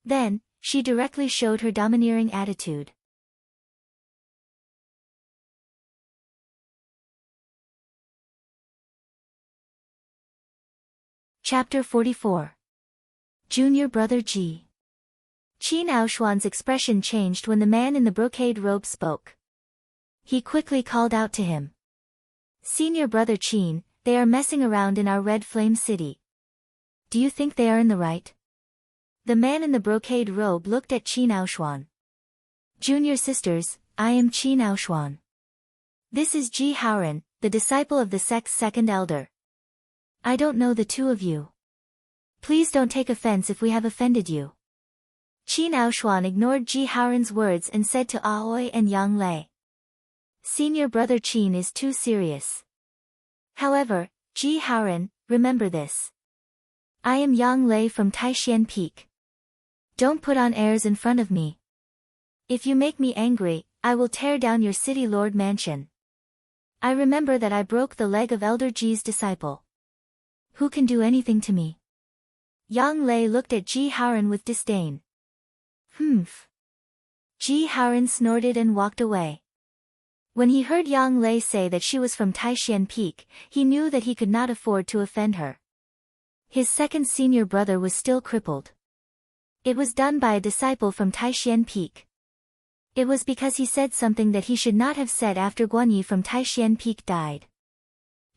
Then, she directly showed her domineering attitude. Chapter 44. Junior Brother Ji. Qin Aoshuan's expression changed when the man in the brocade robe spoke. He quickly called out to him. Senior Brother Qin, they are messing around in our Red Flame City. Do you think they are in the right? The man in the brocade robe looked at Qin Aoshuan. Junior sisters, I am Qin Aoshuan. This is Ji Haoran, the disciple of the sect's second elder. I don't know the two of you. Please don't take offense if we have offended you. Qin Aoshuan ignored Ji Haoran's words and said to Aoi and Yang Lei. Senior Brother Qin is too serious. However, Ji Haoran, remember this. I am Yang Lei from Taishan Peak. Don't put on airs in front of me. If you make me angry, I will tear down your city lord mansion. I remember that I broke the leg of Elder Ji's disciple. Who can do anything to me? Yang Lei looked at Ji Haoran with disdain. Humph. Ji Haoran snorted and walked away. When he heard Yang Lei say that she was from Taishan Peak, he knew that he could not afford to offend her. His second senior brother was still crippled. It was done by a disciple from Taishan Peak. It was because he said something that he should not have said after Guanyi from Taishan Peak died.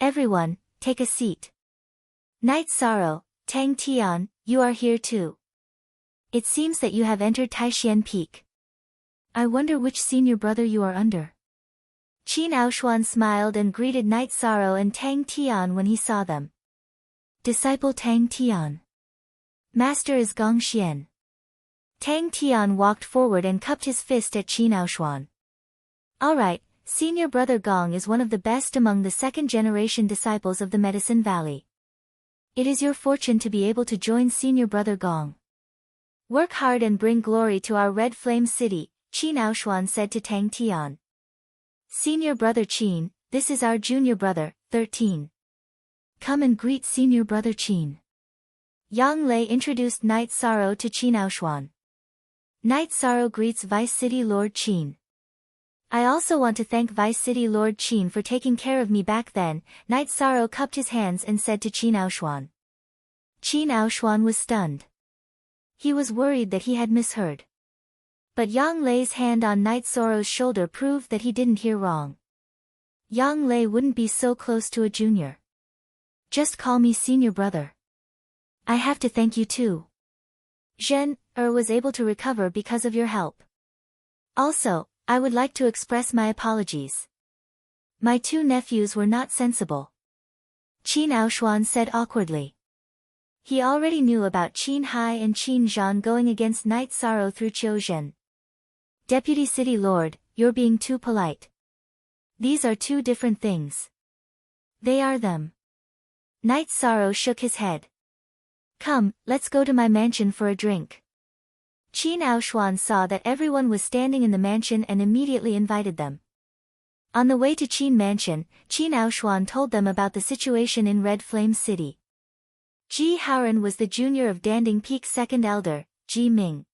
Everyone, take a seat. Night Sorrow, Tang Tian, you are here too. It seems that you have entered Taishan Peak. I wonder which senior brother you are under. Qin Aoshuan smiled and greeted Night Sorrow and Tang Tian when he saw them. Disciple Tang Tian. Master is Gong Xian. Tang Tian walked forward and cupped his fist at Qin Aoshuan. Alright, senior brother Gong is one of the best among the second-generation disciples of the Medicine Valley. It is your fortune to be able to join senior brother Gong. Work hard and bring glory to our Red Flame City, Qin Aoshuan said to Tang Tian. Senior brother Qin, this is our junior brother, 13. Come and greet senior brother Qin. Yang Lei introduced Night Sorrow to Qin Aoshuan. Night Sorrow greets Vice City Lord Qin. I also want to thank Vice City Lord Qin for taking care of me back then. Night Sorrow cupped his hands and said to Qin Aoshuan. Qin Aoshuan was stunned. He was worried that he had misheard. But Yang Lei's hand on Night Sorrow's shoulder proved that he didn't hear wrong. Yang Lei wouldn't be so close to a junior. Just call me senior brother. I have to thank you too. Zhen was able to recover because of your help. Also, I would like to express my apologies. My two nephews were not sensible. Qin Aoshuan said awkwardly. He already knew about Qin Hai and Qin Zhan going against Night Sorrow through Qiu Zhen. Deputy City Lord, you're being too polite. These are two different things. They are them. Night Sorrow shook his head. Come, let's go to my mansion for a drink. Qin Aoshuan saw that everyone was standing in the mansion and immediately invited them. On the way to Qin Mansion, Qin Aoshuan told them about the situation in Red Flame City. Ji Haoran was the junior of Danding Peak's second elder, Ji Ming.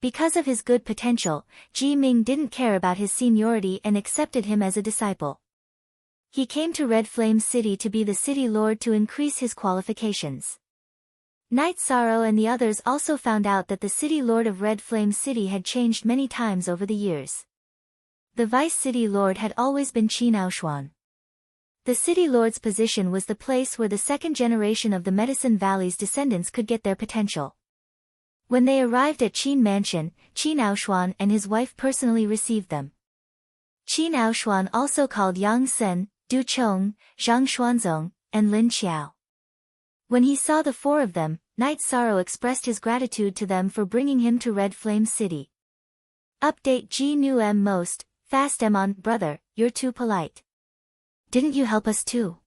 Because of his good potential, Ji Ming didn't care about his seniority and accepted him as a disciple. He came to Red Flame City to be the city lord to increase his qualifications. Night Sorrow and the others also found out that the city lord of Red Flame City had changed many times over the years. The vice city lord had always been Qin Aoshuan. The city lord's position was the place where the second generation of the Medicine Valley's descendants could get their potential. When they arrived at Qin Mansion, Qin Aoshuan and his wife personally received them. Qin Aoshuan also called Yang Sen, Du Chong, Zhang Xuanzong, and Lin Qiao. When he saw the four of them, Night Sorrow expressed his gratitude to them for bringing him to Red Flame City. Update Ji Nu M most, fast M on, brother, you're too polite. Didn't you help us too?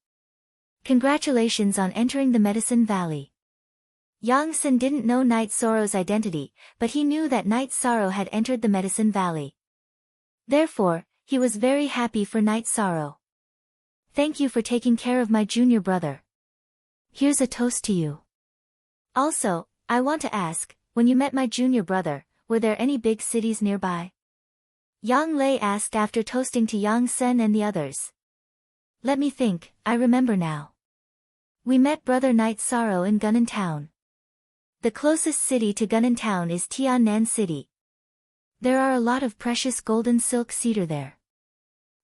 Congratulations on entering the Medicine Valley. Yang Sen didn't know Night Sorrow's identity, but he knew that Night Sorrow had entered the Medicine Valley. Therefore, he was very happy for Night Sorrow. Thank you for taking care of my junior brother. Here's a toast to you. Also, I want to ask, when you met my junior brother, were there any big cities nearby? Yang Lei asked after toasting to Yang Sen and the others. Let me think, I remember now. We met brother Night Sorrow in Gunnan Town. The closest city to Gunnan Town is Tiannan City. There are a lot of precious golden silk cedar there.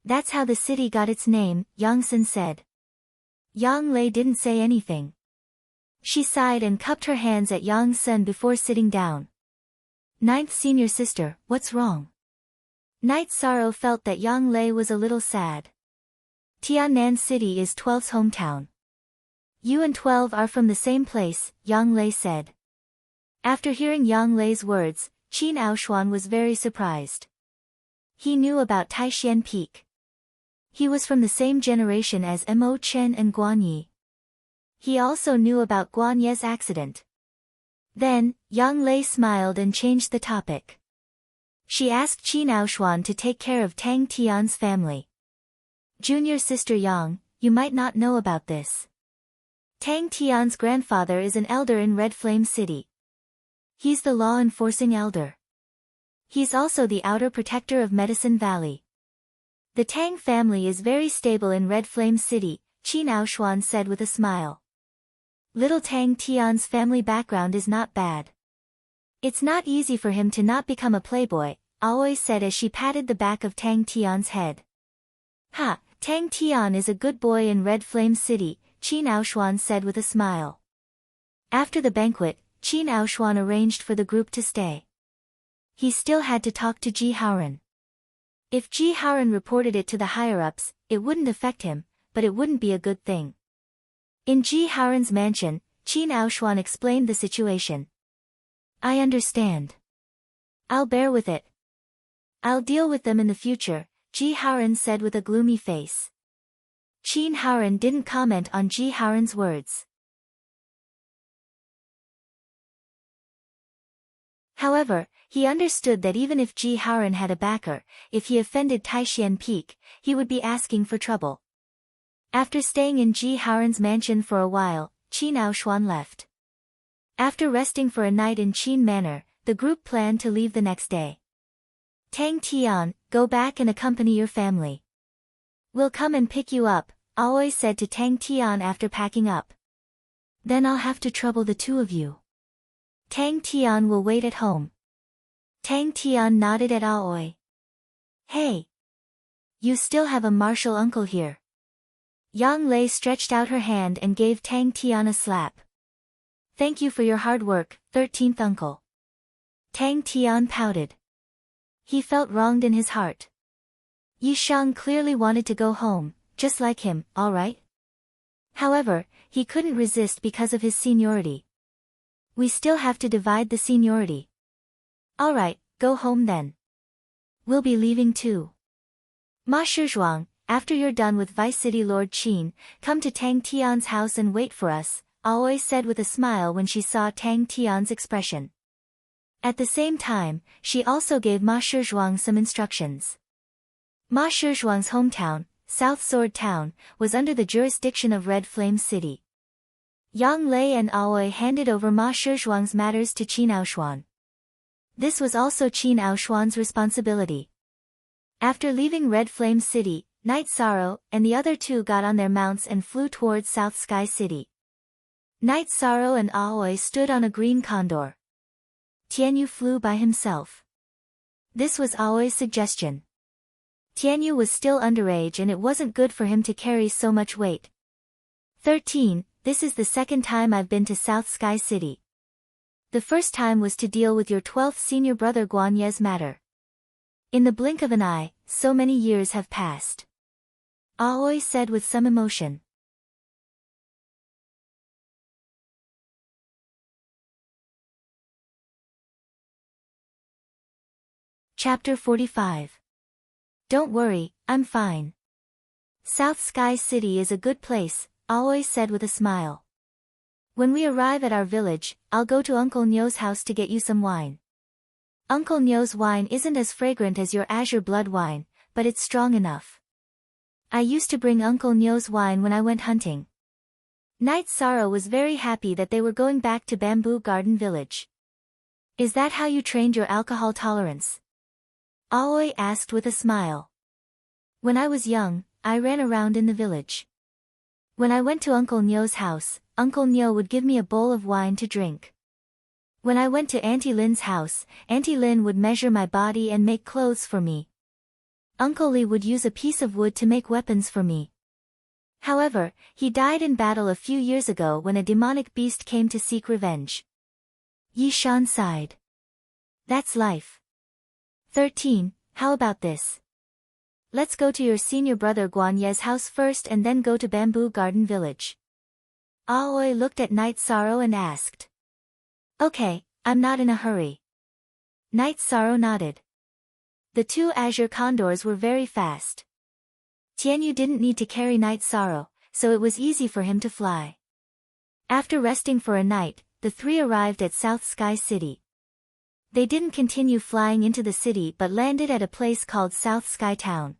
That's how the city got its name, Yang Sen said. Yang Lei didn't say anything. She sighed and cupped her hands at Yang Sen before sitting down. Ninth senior sister, what's wrong? Night Sorrow felt that Yang Lei was a little sad. Tiannan City is 12's hometown. You and 12 are from the same place, Yang Lei said. After hearing Yang Lei's words, Qin Aoshuan was very surprised. He knew about Taishan Peak. He was from the same generation as Mo Chen and Guanyi. He also knew about Guanye's accident. Then, Yang Lei smiled and changed the topic. She asked Qin Aoshuan to take care of Tang Tian's family. Junior sister Yang, you might not know about this. Tang Tian's grandfather is an elder in Red Flame City. He's the law-enforcing elder. He's also the outer protector of Medicine Valley. The Tang family is very stable in Red Flame City, Qin Aoshuan said with a smile. Little Tang Tian's family background is not bad. It's not easy for him to not become a playboy, Aoi said as she patted the back of Tang Tian's head. Ha, Tang Tian is a good boy in Red Flame City, Qin Aoshuan said with a smile. After the banquet, Qin Aoshuan arranged for the group to stay. He still had to talk to Ji Haoran. If Ji Haoran reported it to the higher-ups, it wouldn't affect him, but it wouldn't be a good thing. In Ji Haoran's mansion, Qin Aoshuan explained the situation. I understand. I'll bear with it. I'll deal with them in the future, Ji Haoran said with a gloomy face. Qin Haoran didn't comment on Ji Haoran's words. However, he understood that even if Ji Haoran had a backer, if he offended Taishian Peak, he would be asking for trouble. After staying in Ji Haoran's mansion for a while, Qin Aoshuan left. After resting for a night in Qin Manor, the group planned to leave the next day. Tang Tian, go back and accompany your family. We'll come and pick you up, Aoi said to Tang Tian after packing up. Then I'll have to trouble the two of you. Tang Tian will wait at home. Tang Tian nodded at Aoi. Hey! You still have a martial uncle here. Yang Lei stretched out her hand and gave Tang Tian a slap. Thank you for your hard work, 13th uncle. Tang Tian pouted. He felt wronged in his heart. Yi Shang clearly wanted to go home, just like him, all right? However, he couldn't resist because of his seniority. We still have to divide the seniority. All right, go home then. We'll be leaving too. Ma Shizhuang, after you're done with Vice City Lord Qin, come to Tang Tian's house and wait for us, Aoi said with a smile when she saw Tang Tian's expression. At the same time, she also gave Ma Shizhuang some instructions. Ma Shizhuang's hometown, South Sword Town, was under the jurisdiction of Red Flame City. Yang Lei and Aoi handed over Ma Shizhuang's matters to Qin Aoshuan. This was also Qin Aoshuan's responsibility. After leaving Red Flame City, Night Sorrow and the other two got on their mounts and flew towards South Sky City. Night Sorrow and Aoi stood on a green condor. Tianyu flew by himself. This was Aoi's suggestion. Tianyu was still underage and it wasn't good for him to carry so much weight. 13. This is the second time I've been to South Sky City. The first time was to deal with your 12th senior brother Guan Ye's matter. In the blink of an eye, so many years have passed. Aoi said with some emotion. Chapter 45. Don't worry, I'm fine. South Sky City is a good place, Aoi said with a smile. When we arrive at our village, I'll go to Uncle Nyo's house to get you some wine. Uncle Nyo's wine isn't as fragrant as your azure blood wine, but it's strong enough. I used to bring Uncle Nyo's wine when I went hunting. Night Sorrow was very happy that they were going back to Bamboo Garden Village. Is that how you trained your alcohol tolerance? Aoi asked with a smile. When I was young, I ran around in the village. When I went to Uncle Nyo's house, Uncle Nyo would give me a bowl of wine to drink. When I went to Auntie Lin's house, Auntie Lin would measure my body and make clothes for me. Uncle Li would use a piece of wood to make weapons for me. However, he died in battle a few years ago when a demonic beast came to seek revenge. Yi Shan sighed. That's life. 13. How about this? Let's go to your senior brother Guan Ye's house first and then go to Bamboo Garden Village. Aoi looked at Night Sorrow and asked. Okay, I'm not in a hurry. Night Sorrow nodded. The two azure condors were very fast. Tianyu didn't need to carry Night Sorrow, so it was easy for him to fly. After resting for a night, the three arrived at South Sky City. They didn't continue flying into the city but landed at a place called South Sky Town.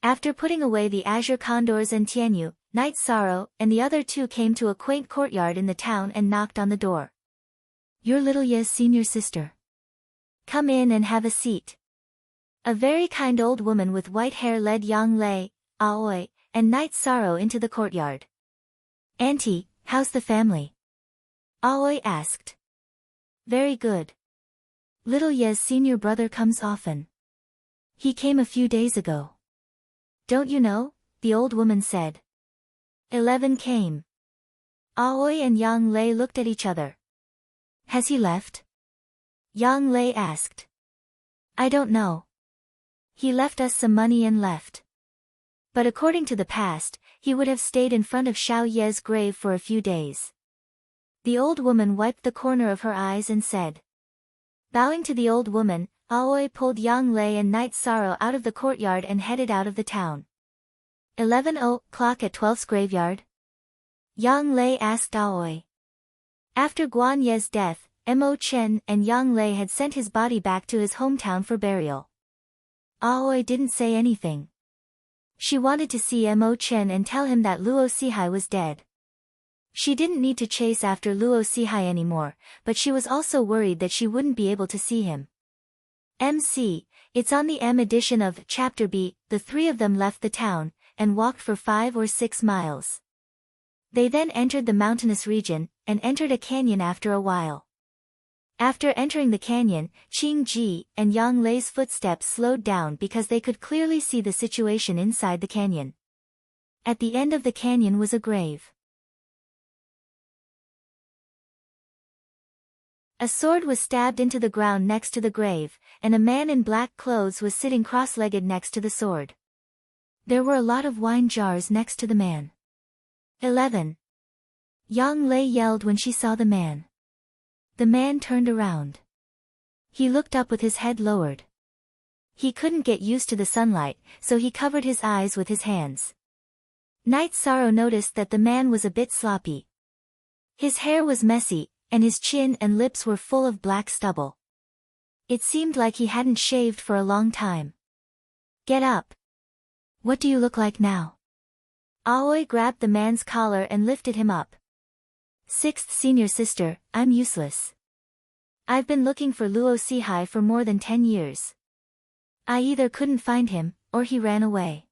After putting away the azure condors and Tianyu, Night Sorrow and the other two came to a quaint courtyard in the town and knocked on the door. "Your little Ye's senior sister. Come in and have a seat." A very kind old woman with white hair led Yang Lei, Aoi, and Night Sorrow into the courtyard. "Auntie, how's the family?" Aoi asked. "Very good. Little Ye's senior brother comes often. He came a few days ago." "Don't you know?" the old woman said. 11 came. Aoi and Yang Lei looked at each other. "Has he left?" Yang Lei asked. "I don't know. He left us some money and left. But according to the past, he would have stayed in front of Xiao Ye's grave for a few days." The old woman wiped the corner of her eyes and said. Bowing to the old woman, Aoi pulled Yang Lei and Night Sorrow out of the courtyard and headed out of the town. 11:00 at 12's graveyard? Yang Lei asked Aoi. After Guan Ye's death, Mo Chen and Yang Lei had sent his body back to his hometown for burial. Aoi didn't say anything. She wanted to see Mo Chen and tell him that Luo Sihai was dead. She didn't need to chase after Luo Sihai anymore, but she was also worried that she wouldn't be able to see him. MC, it's on the M edition of Chapter B. The three of them left the town, and walked for 5 or 6 miles. They then entered the mountainous region, and entered a canyon after a while. After entering the canyon, Qing Ji and Yang Lei's footsteps slowed down because they could clearly see the situation inside the canyon. At the end of the canyon was a grave. A sword was stabbed into the ground next to the grave, and a man in black clothes was sitting cross-legged next to the sword. There were a lot of wine jars next to the man. 11. Yang Lei yelled when she saw the man. The man turned around. He looked up with his head lowered. He couldn't get used to the sunlight, so he covered his eyes with his hands. Night Sorrow noticed that the man was a bit sloppy. His hair was messy, and his chin and lips were full of black stubble. It seemed like he hadn't shaved for a long time. "Get up. What do you look like now?" Aoi grabbed the man's collar and lifted him up. "Sixth senior sister, I'm useless. I've been looking for Luo Sihai for more than 10 years. I either couldn't find him, or he ran away.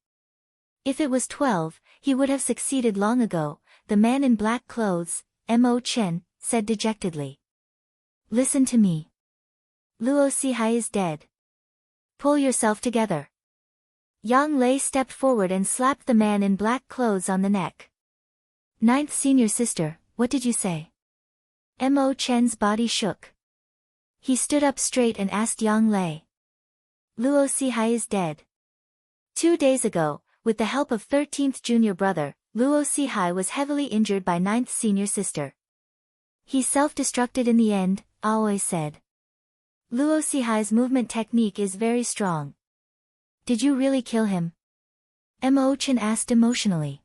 If it was 12, he would have succeeded long ago," the man in black clothes, Mo Chen, said dejectedly. "Listen to me. Luo Sihai is dead. Pull yourself together." Yang Lei stepped forward and slapped the man in black clothes on the neck. "Ninth senior sister, what did you say?" Mo Chen's body shook. He stood up straight and asked Yang Lei. "Luo Sihai is dead. 2 days ago, with the help of 13th junior brother, Luo Sihai was heavily injured by 9th senior sister. He self-destructed in the end," Aoi said. "Luo Sihai's movement technique is very strong." "Did you really kill him?" Mo Chen asked emotionally.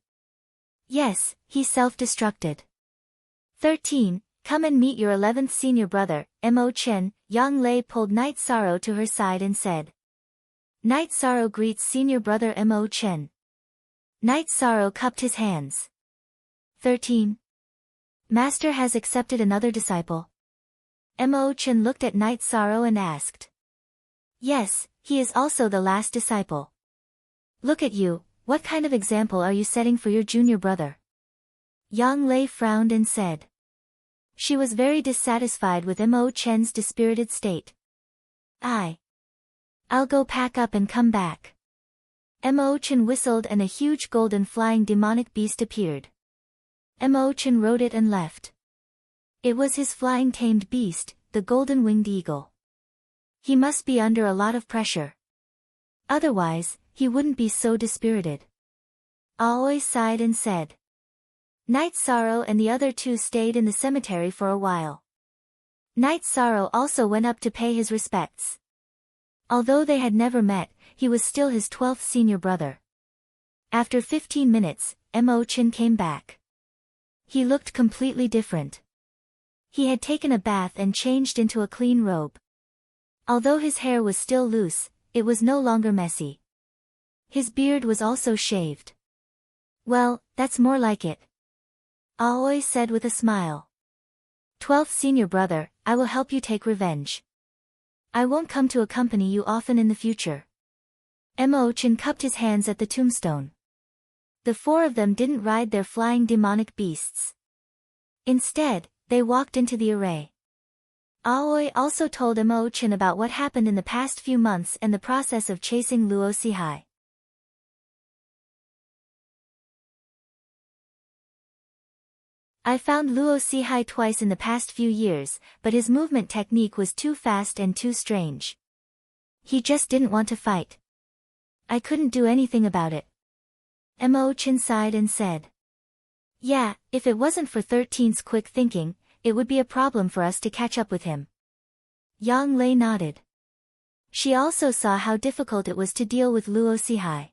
"Yes, he self-destructed." 13. Come and meet your 11th senior brother, Mo Chen. Yang Lei pulled Night Sorrow to her side and said. Night Sorrow greets senior brother Mo Chen. Night Sorrow cupped his hands. 13. Master has accepted another disciple. Mo Chen looked at Night Sorrow and asked. Yes, he is also the last disciple. Look at you, what kind of example are you setting for your junior brother? Yang Lei frowned and said. She was very dissatisfied with Mo Chen's dispirited state. I'll go pack up and come back. Mo Chen whistled and a huge golden flying demonic beast appeared. Mo Chen rode it and left. It was his flying tamed beast, the golden-winged eagle. He must be under a lot of pressure. Otherwise, he wouldn't be so dispirited. Aoi sighed and said. Night Sorrow and the other two stayed in the cemetery for a while. Night Sorrow also went up to pay his respects. Although they had never met, he was still his 12th senior brother. After 15 minutes, Mo Chen came back. He looked completely different. He had taken a bath and changed into a clean robe. Although his hair was still loose, it was no longer messy. His beard was also shaved. "Well, that's more like it," Aoi said with a smile. "12th senior brother, I will help you take revenge. I won't come to accompany you often in the future." Mo-chan cupped his hands at the tombstone. The four of them didn't ride their flying demonic beasts. Instead, they walked into the array. Aoi also told Mo-chan about what happened in the past few months and the process of chasing Luo Sihai. "I found Luo Sihai twice in the past few years, but his movement technique was too fast and too strange. He just didn't want to fight. I couldn't do anything about it." Mo-chan sighed and said, "Yeah, if it wasn't for 13's quick thinking, it would be a problem for us to catch up with him." Yang Lei nodded. She also saw how difficult it was to deal with Luo Sihai.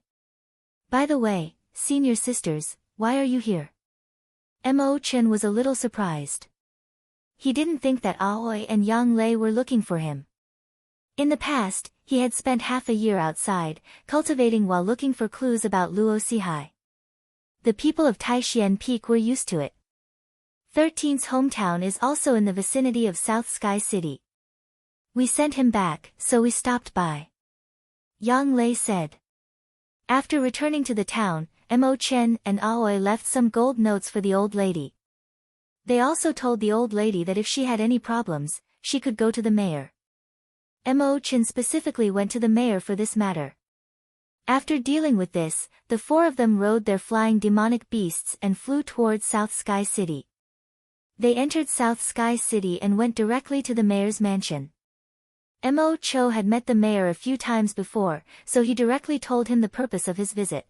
"By the way, senior sisters, why are you here?" Mo-chan was a little surprised. He didn't think that Aoi and Yang Lei were looking for him. In the past, he had spent half a year outside, cultivating while looking for clues about Luo Sihai. The people of Taishian Peak were used to it. 13's hometown is also in the vicinity of South Sky City. "We sent him back, so we stopped by," Yang Lei said. After returning to the town, Mo-chan and Aoi left some gold notes for the old lady. They also told the old lady that if she had any problems, she could go to the mayor. Mo-chan specifically went to the mayor for this matter. After dealing with this, the four of them rode their flying demonic beasts and flew towards South Sky City. They entered South Sky City and went directly to the mayor's mansion. Mo-cho had met the mayor a few times before, so he directly told him the purpose of his visit.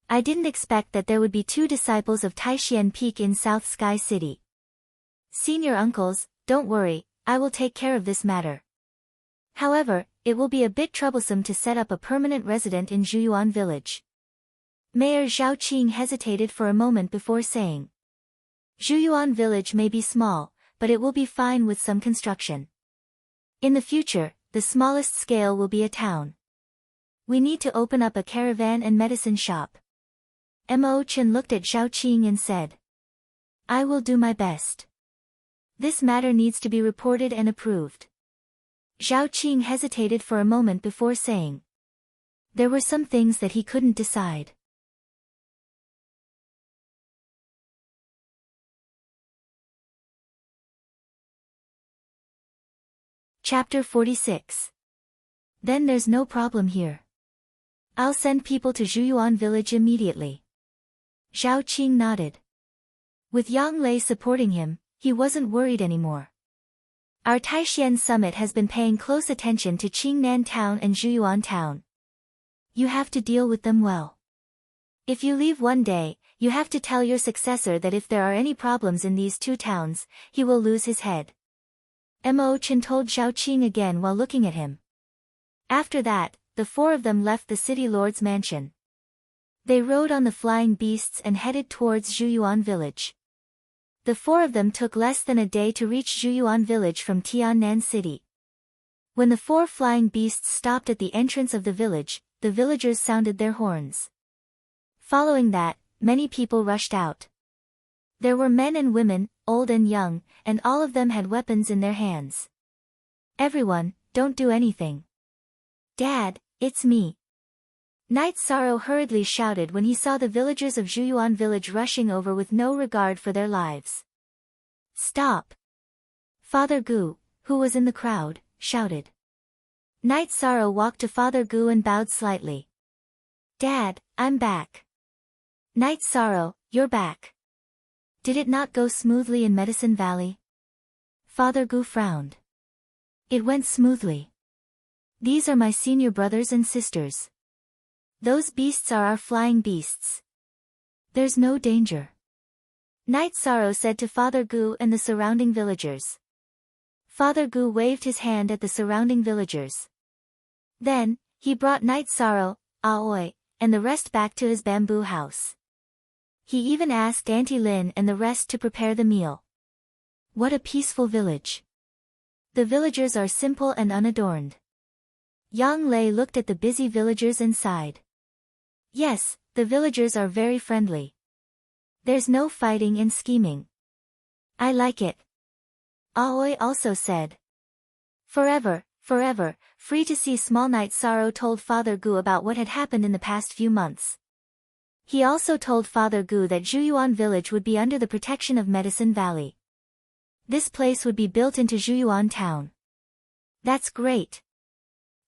"I didn't expect that there would be 2 disciples of Taishian Peak in South Sky City. Senior uncles, don't worry, I will take care of this matter. However, it will be a bit troublesome to set up a permanent resident in Zhuyuan village." Mayor Zhao Qing hesitated for a moment before saying, "Zhuyuan village may be small, but it will be fine with some construction. In the future, the smallest scale will be a town. We need to open up a caravan and medicine shop." Mo-chan looked at Zhao Qing and said, "I will do my best. This matter needs to be reported and approved." Zhao Qing hesitated for a moment before saying. There were some things that he couldn't decide. Chapter 46. Then there's no problem here. I'll send people to Zhuyuan village immediately. Zhao Qing nodded. With Yang Lei supporting him, he wasn't worried anymore. Our Taishian summit has been paying close attention to Qingnan town and Zhuyuan town. You have to deal with them well. If you leave one day, you have to tell your successor that if there are any problems in these 2 towns, he will lose his head. Mo-chan told Zhao Qing again while looking at him. After that, the 4 of them left the city lord's mansion. They rode on the flying beasts and headed towards Zhuyuan village. The 4 of them took less than a day to reach Zhuyuan village from Tiannan city. When the 4 flying beasts stopped at the entrance of the village, the villagers sounded their horns. Following that, many people rushed out. There were men and women, old and young, and all of them had weapons in their hands. "Everyone, don't do anything. Dad, it's me." Knight Sorrow hurriedly shouted when he saw the villagers of Zhuyuan village rushing over with no regard for their lives. "Stop!" Father Gu, who was in the crowd, shouted. Knight Sorrow walked to Father Gu and bowed slightly. "Dad, I'm back." "Knight Sorrow, you're back. Did it not go smoothly in Medicine Valley?" Father Gu frowned. "It went smoothly. These are my senior brothers and sisters. Those beasts are our flying beasts. There's no danger." Knight Sorrow said to Father Gu and the surrounding villagers. Father Gu waved his hand at the surrounding villagers. Then, he brought Knight Sorrow, Aoi, and the rest back to his bamboo house. He even asked Auntie Lin and the rest to prepare the meal. What a peaceful village. The villagers are simple and unadorned. Yang Lei looked at the busy villagers and sighed. Yes, the villagers are very friendly. There's no fighting and scheming. I like it. Aoi also said. Forever, forever, free to see. Small Night Sorrow told Father Gu about what had happened in the past few months. He also told Father Gu that Zhuyuan village would be under the protection of Medicine Valley. This place would be built into Zhuyuan town. That's great.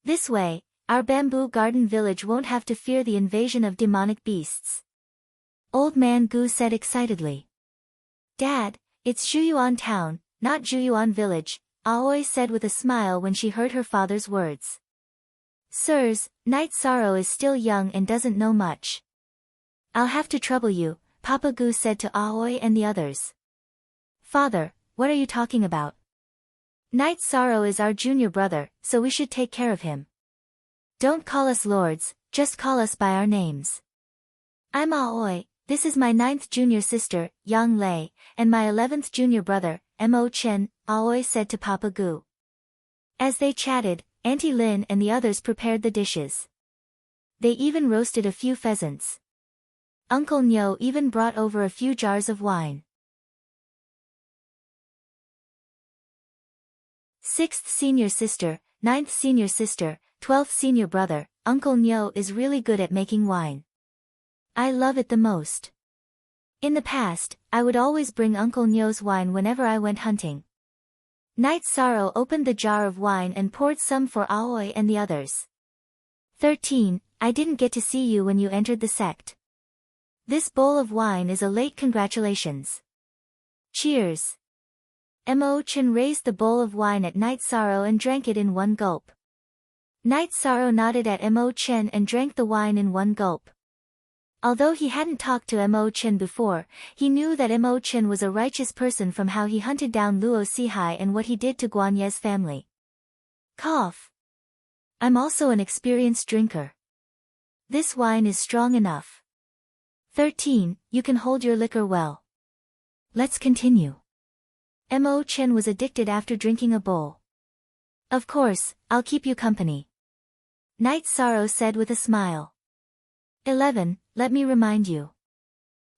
This way, our bamboo garden village won't have to fear the invasion of demonic beasts. Old Man Gu said excitedly. Dad, it's Zhuyuan town, not Zhuyuan village, Aoi said with a smile when she heard her father's words. Sirs, Night Sorrow is still young and doesn't know much. I'll have to trouble you, Papa Gu said to Aoi and the others. Father, what are you talking about? Night Sorrow is our junior brother, so we should take care of him. Don't call us lords, just call us by our names. I'm Aoi, this is my 9th junior sister, Yang Lei, and my 11th junior brother, Mo Chen, Aoi said to Papa Gu. As they chatted, Auntie Lin and the others prepared the dishes. They even roasted a few pheasants. Uncle Nyo even brought over a few jars of wine. 6th senior sister, 9th senior sister, 12th senior brother, Uncle Nyo is really good at making wine. I love it the most. In the past, I would always bring Uncle Nyo's wine whenever I went hunting. Night Sorrow opened the jar of wine and poured some for Aoi and the others. 13, I didn't get to see you when you entered the sect. This bowl of wine is a late congratulations. Cheers. Mo Chen raised the bowl of wine at Night Sorrow and drank it in one gulp. Night Sorrow nodded at Mo Chen and drank the wine in one gulp. Although he hadn't talked to Mo Chen before, he knew that Mo Chen was a righteous person from how he hunted down Luo Sihai and what he did to Guan Ye's family. Cough. I'm also an experienced drinker. This wine is strong enough. 13, you can hold your liquor well. Let's continue. Mo Chen was addicted after drinking a bowl. Of course, I'll keep you company. Night Sorrow said with a smile. 11, let me remind you.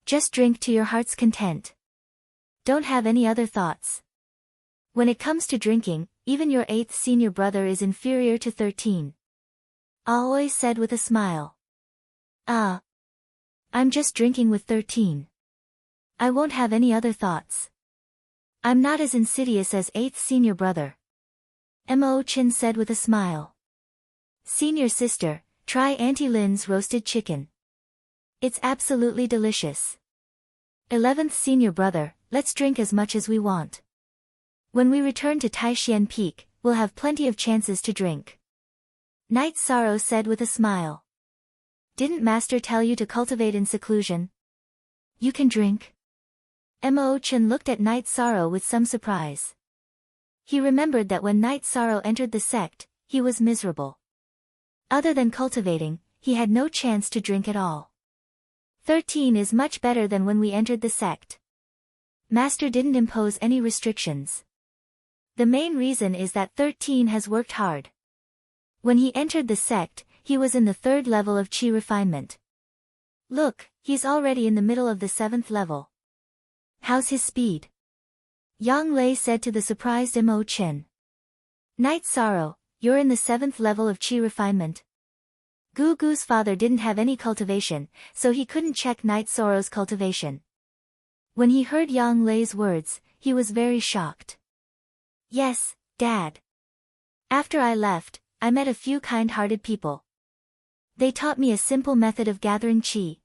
Just drink to your heart's content. Don't have any other thoughts. When it comes to drinking, even your 8th senior brother is inferior to 13. Aoi said with a smile. I'm just drinking with 13. I won't have any other thoughts. I'm not as insidious as 8th senior brother. Mo Chen said with a smile. Senior sister, try Auntie Lin's roasted chicken. It's absolutely delicious. 11th senior brother, let's drink as much as we want. When we return to Taishian Peak, we'll have plenty of chances to drink. Night Sorrow said with a smile. Didn't Master tell you to cultivate in seclusion? You can drink. Mo Chen looked at Night Sorrow with some surprise. He remembered that when Night Sorrow entered the sect, he was miserable. Other than cultivating, he had no chance to drink at all. 13 is much better than when we entered the sect. Master didn't impose any restrictions. The main reason is that 13 has worked hard. When he entered the sect, he was in the 3rd level of Qi refinement. Look, he's already in the middle of the 7th level. How's his speed? Yang Lei said to the surprised Mo Chen. Night Sorrow, you're in the 7th level of Qi refinement. Gugu's father didn't have any cultivation, so he couldn't check Night Sorrow's cultivation. When he heard Yang Lei's words, he was very shocked. Yes, Dad. After I left, I met a few kind-hearted people. They taught me a simple method of gathering Qi.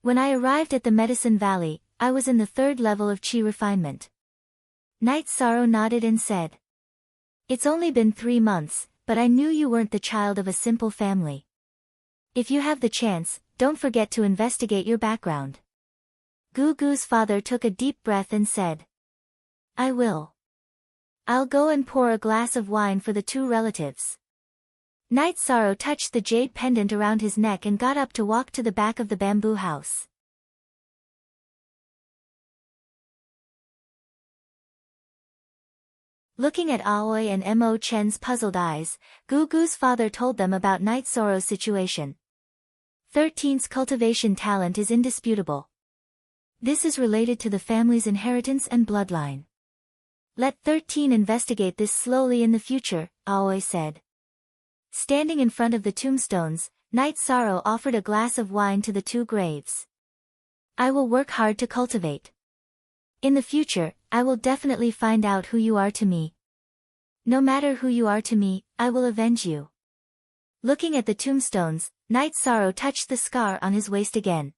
When I arrived at the Medicine Valley, I was in the 3rd level of Qi refinement. Night Sorrow nodded and said. It's only been 3 months, but I knew you weren't the child of a simple family. If you have the chance, don't forget to investigate your background. Gugu's father took a deep breath and said. I will. I'll go and pour a glass of wine for the 2 relatives. Night Sorrow touched the jade pendant around his neck and got up to walk to the back of the bamboo house. Looking at Aoi and Mo Chen's puzzled eyes, Gugu's father told them about Night Sorrow's situation. 13's cultivation talent is indisputable. This is related to the family's inheritance and bloodline. Let 13 investigate this slowly in the future, Aoi said. Standing in front of the tombstones, Night Sorrow offered a glass of wine to the two graves. I will work hard to cultivate. In the future, I will definitely find out who you are to me. No matter who you are to me, I will avenge you. Looking at the tombstones, Night Sorrow touched the scar on his waist again.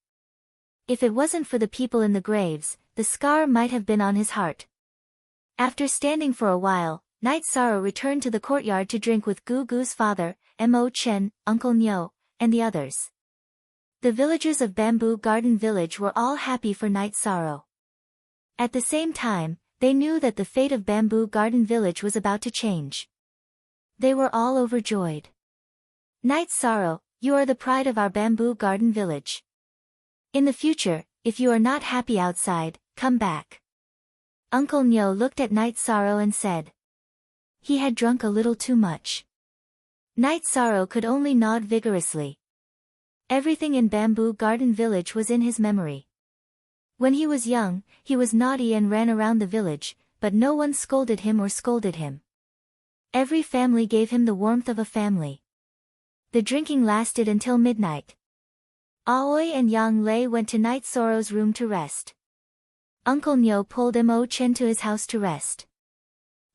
If it wasn't for the people in the graves, the scar might have been on his heart. After standing for a while, Night Sorrow returned to the courtyard to drink with Gugu's father, Mo Chen, Uncle Nyo, and the others. The villagers of Bamboo Garden Village were all happy for Night Sorrow. At the same time, they knew that the fate of Bamboo Garden Village was about to change. They were all overjoyed. Night Sorrow, you are the pride of our Bamboo Garden Village. In the future, if you are not happy outside, come back. Uncle Nyo looked at Night Sorrow and said. He had drunk a little too much. Night Sorrow could only nod vigorously. Everything in Bamboo Garden Village was in his memory. When he was young, he was naughty and ran around the village, but no one scolded him or scolded him. Every family gave him the warmth of a family. The drinking lasted until midnight. Aoi and Yang Lei went to Night Sorrow's room to rest. Uncle Nyo pulled Mo Chen to his house to rest.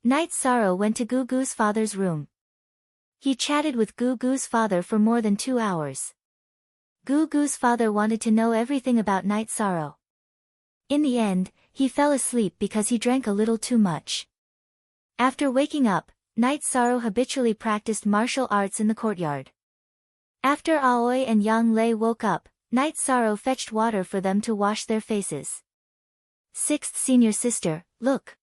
Night Sorrow went to Gugu's father's room. He chatted with Gugu's father for more than 2 hours. Gugu's father wanted to know everything about Night Sorrow. In the end, he fell asleep because he drank a little too much. After waking up, Night Sorrow habitually practiced martial arts in the courtyard. After Aoi and Yang Lei woke up, Night Sorrow fetched water for them to wash their faces. 6th senior sister, look.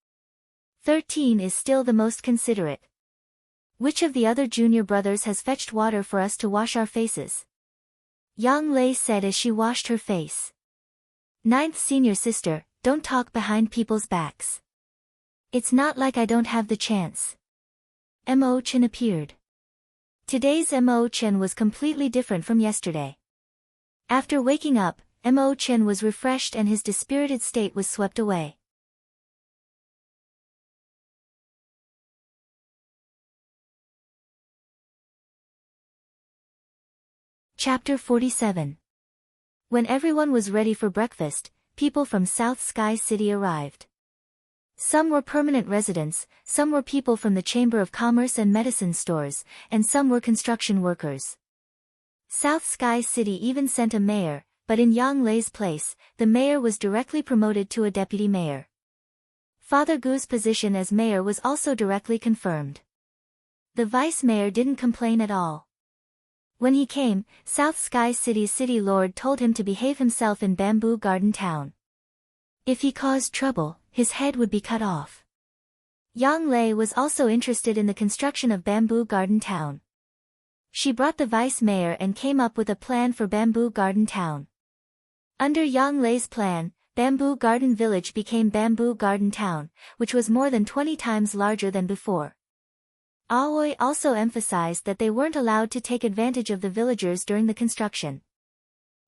13 is still the most considerate. Which of the other junior brothers has fetched water for us to wash our faces? Yang Lei said as she washed her face. 9th senior sister, don't talk behind people's backs. It's not like I don't have the chance. Mo Chen appeared. Today's Mo Chen was completely different from yesterday. After waking up, Mo Chen was refreshed and his dispirited state was swept away. Chapter 47. When everyone was ready for breakfast, people from South Sky City arrived. Some were permanent residents, some were people from the Chamber of Commerce and medicine stores, and some were construction workers. South Sky City even sent a mayor, but in Yang Lei's place, the mayor was directly promoted to a deputy mayor. Father Gu's position as mayor was also directly confirmed. The vice mayor didn't complain at all. When he came, South Sky City's city lord told him to behave himself in Bamboo Garden Town. If he caused trouble, his head would be cut off. Yang Lei was also interested in the construction of Bamboo Garden Town. She brought the vice mayor and came up with a plan for Bamboo Garden Town. Under Yang Lei's plan, Bamboo Garden Village became Bamboo Garden Town, which was more than 20 times larger than before. Aoi also emphasized that they weren't allowed to take advantage of the villagers during the construction.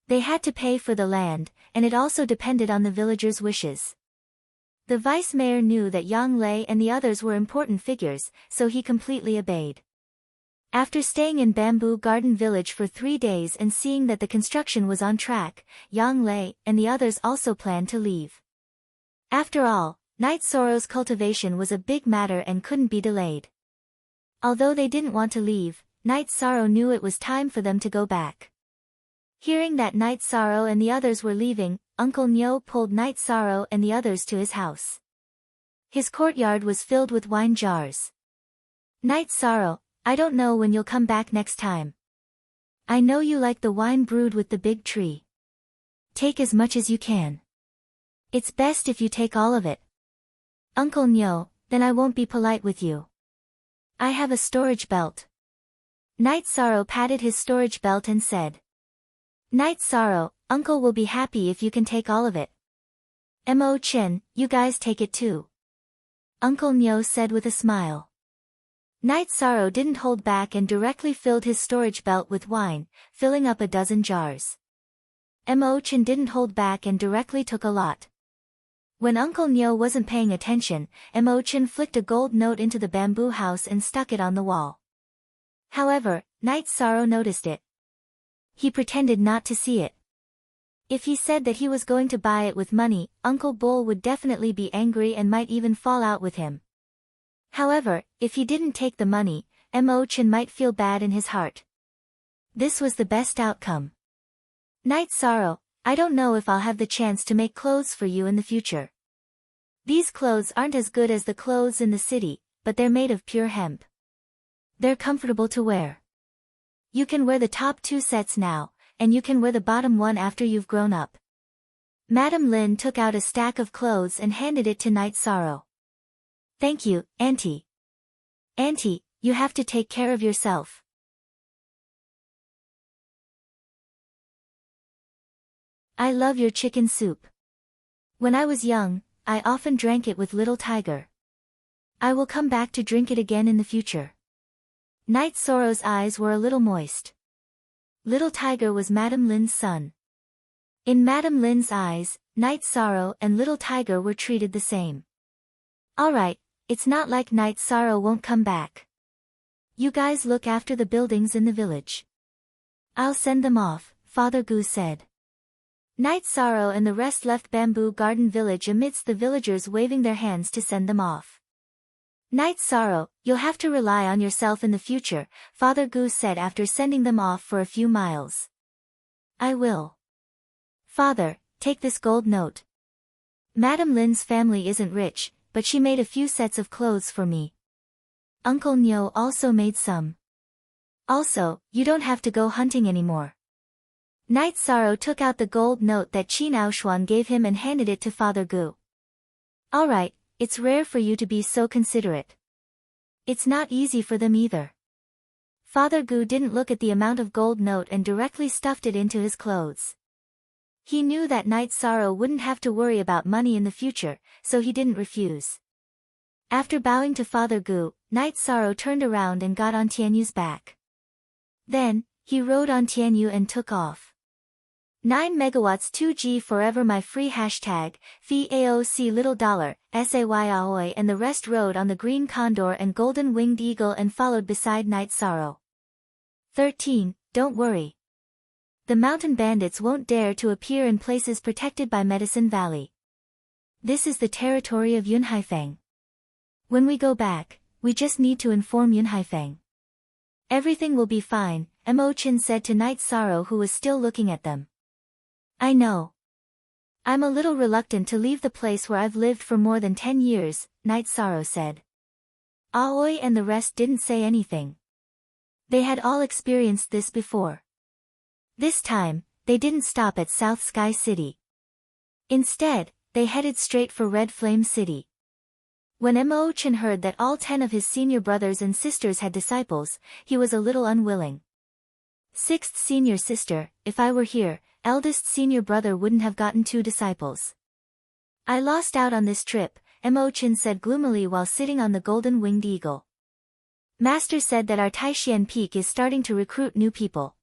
They had to pay for the land, and it also depended on the villagers' wishes. The vice mayor knew that Yang Lei and the others were important figures, so he completely obeyed. After staying in Bamboo Garden Village for 3 days and seeing that the construction was on track, Yang Lei and the others also planned to leave. After all, Night Sorrow's cultivation was a big matter and couldn't be delayed. Although they didn't want to leave, Night Sorrow knew it was time for them to go back. Hearing that Night Sorrow and the others were leaving, Uncle Nyo pulled Night Sorrow and the others to his house. His courtyard was filled with wine jars. Night Sorrow, I don't know when you'll come back next time. I know you like the wine brewed with the big tree. Take as much as you can. It's best if you take all of it. Uncle Nyo, then I won't be polite with you. I have a storage belt. Night Sorrow patted his storage belt and said. Night Sorrow, Uncle will be happy if you can take all of it. Mo Chen, you guys take it too. Uncle Nyo said with a smile. Night Sorrow didn't hold back and directly filled his storage belt with wine, filling up a dozen jars. Mo-chan didn't hold back and directly took a lot. When Uncle Nyo wasn't paying attention, Mo-chan flicked a gold note into the bamboo house and stuck it on the wall. However, Night Sorrow noticed it. He pretended not to see it. If he said that he was going to buy it with money, Uncle Bull would definitely be angry and might even fall out with him. However, if he didn't take the money, Mo-chan might feel bad in his heart. This was the best outcome. Night Sorrow, I don't know if I'll have the chance to make clothes for you in the future. These clothes aren't as good as the clothes in the city, but they're made of pure hemp. They're comfortable to wear. You can wear the top 2 sets now, and you can wear the bottom one after you've grown up. Madam Lin took out a stack of clothes and handed it to Night Sorrow. Thank you, Auntie. Auntie, you have to take care of yourself. I love your chicken soup. When I was young, I often drank it with Little Tiger. I will come back to drink it again in the future. Night Sorrow's eyes were a little moist. Little Tiger was Madam Lin's son. In Madam Lin's eyes, Night Sorrow and Little Tiger were treated the same. Alright, it's not like Night Sorrow won't come back. You guys look after the buildings in the village. I'll send them off, Father Gu said. Night Sorrow and the rest left Bamboo Garden Village amidst the villagers waving their hands to send them off. Night Sorrow, you'll have to rely on yourself in the future, Father Gu said after sending them off for a few miles. I will. Father, take this gold note. Madam Lin's family isn't rich, but she made a few sets of clothes for me. Uncle Nyo also made some. Also, you don't have to go hunting anymore. Night Sorrow took out the gold note that Qin Aoshuan gave him and handed it to Father Gu. Alright, it's rare for you to be so considerate. It's not easy for them either. Father Gu didn't look at the amount of gold note and directly stuffed it into his clothes. He knew that Night Sorrow wouldn't have to worry about money in the future, so he didn't refuse. After bowing to Father Gu, Night Sorrow turned around and got on Tianyu's back. Then, he rode on Tianyu and took off. 9 megawatts 2G forever my free hashtag, VAOC little dollar, SAY Aoi and the rest rode on the green condor and golden winged eagle and followed beside Night Sorrow. 13. Don't worry. The mountain bandits won't dare to appear in places protected by Medicine Valley. This is the territory of Yunhaifeng. When we go back, we just need to inform Yunhaifeng. Everything will be fine, Mo-chan said to Night Sorrow who was still looking at them. I know. I'm a little reluctant to leave the place where I've lived for more than 10 years, Night Sorrow said. Aoi and the rest didn't say anything. They had all experienced this before. This time, they didn't stop at South Sky City. Instead, they headed straight for Red Flame City. When Mo-chan heard that all 10 of his senior brothers and sisters had disciples, he was a little unwilling. 6th senior sister, if I were here, eldest senior brother wouldn't have gotten 2 disciples. I lost out on this trip, Mo-chan said gloomily while sitting on the golden winged eagle. Master said that our Taishian Peak is starting to recruit new people.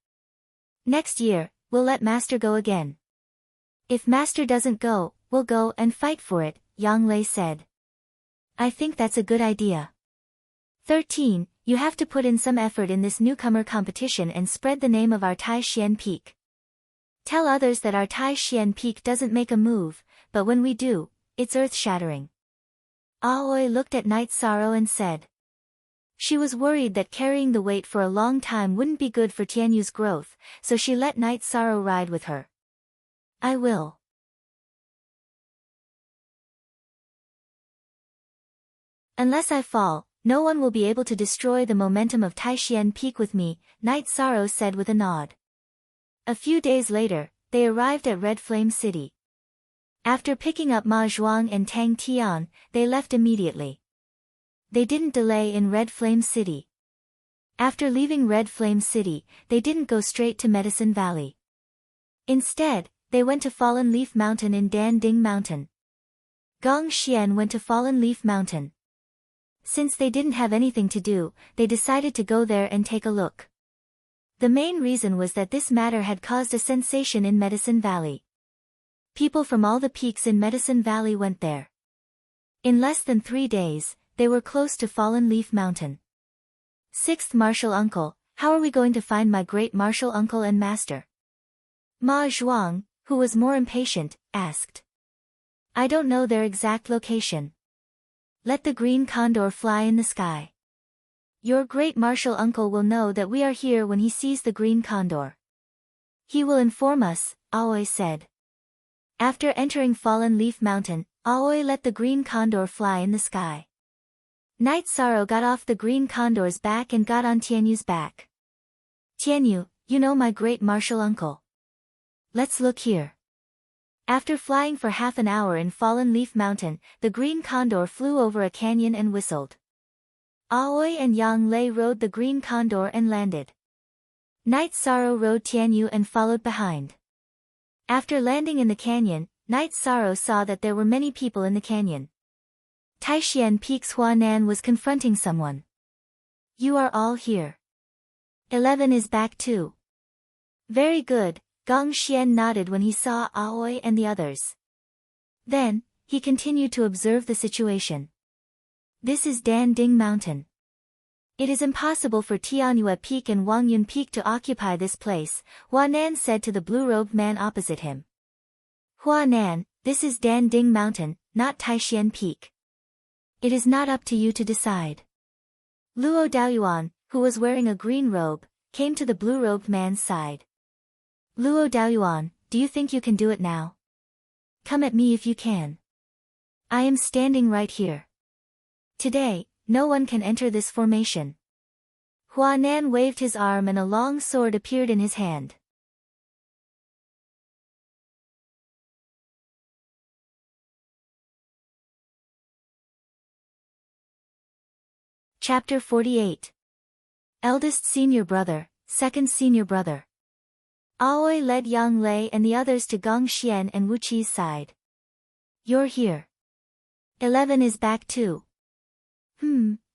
Next year, we'll let Master go again. If Master doesn't go, we'll go and fight for it, Yang Lei said. I think that's a good idea. 13. You have to put in some effort in this newcomer competition and spread the name of our Taishian Peak. Tell others that our Taishian Peak doesn't make a move, but when we do, it's earth-shattering. Aoi looked at Night Sorrow and said. She was worried that carrying the weight for a long time wouldn't be good for Tianyu's growth, so she let Night Sorrow ride with her. I will. Unless I fall, no one will be able to destroy the momentum of Taishian Peak with me, Night Sorrow said with a nod. A few days later, they arrived at Red Flame City. After picking up Ma Zhuang and Tang Tian, they left immediately. They didn't delay in Red Flame City. After leaving Red Flame City, they didn't go straight to Medicine Valley. Instead, they went to Fallen Leaf Mountain in Dan Ding Mountain. Gong Xian went to Fallen Leaf Mountain. Since they didn't have anything to do, they decided to go there and take a look. The main reason was that this matter had caused a sensation in Medicine Valley. People from all the peaks in Medicine Valley went there. In less than 3 days, they were close to Fallen Leaf Mountain. Sixth Martial Uncle, how are we going to find my great martial uncle and master? Ma Zhuang, who was more impatient, asked. I don't know their exact location. Let the green condor fly in the sky. Your great martial uncle will know that we are here when he sees the green condor. He will inform us, Aoi said. After entering Fallen Leaf Mountain, Aoi let the green condor fly in the sky. Night Sorrow got off the green condor's back and got on Tianyu's back. Tianyu, you know my great martial uncle. Let's look here. After flying for half an hour in Fallen Leaf Mountain, the green condor flew over a canyon and whistled. Aoi and Yang Lei rode the green condor and landed. Night Sorrow rode Tianyu and followed behind. After landing in the canyon, Night Sorrow saw that there were many people in the canyon. Taishian Peak's Huanan was confronting someone. You are all here. 11 is back too. Very good, Gong Xian nodded when he saw Aoi and the others. Then, he continued to observe the situation. This is Dan Ding Mountain. It is impossible for Tianyue Peak and Wangyun Peak to occupy this place, Huanan said to the blue-robed man opposite him. Huanan, this is Dan Ding Mountain, not Taishian Peak. It is not up to you to decide. Luo Daoyuan, who was wearing a green robe, came to the blue-robed man's side. Luo Daoyuan, do you think you can do it now? Come at me if you can. I am standing right here. Today, no one can enter this formation. Huanan waved his arm and a long sword appeared in his hand. Chapter 48. Eldest Senior Brother, Second Senior Brother. Aoi led Yang Lei and the others to Gong Xian and Wu Qi's side. You're here. 11 is back too.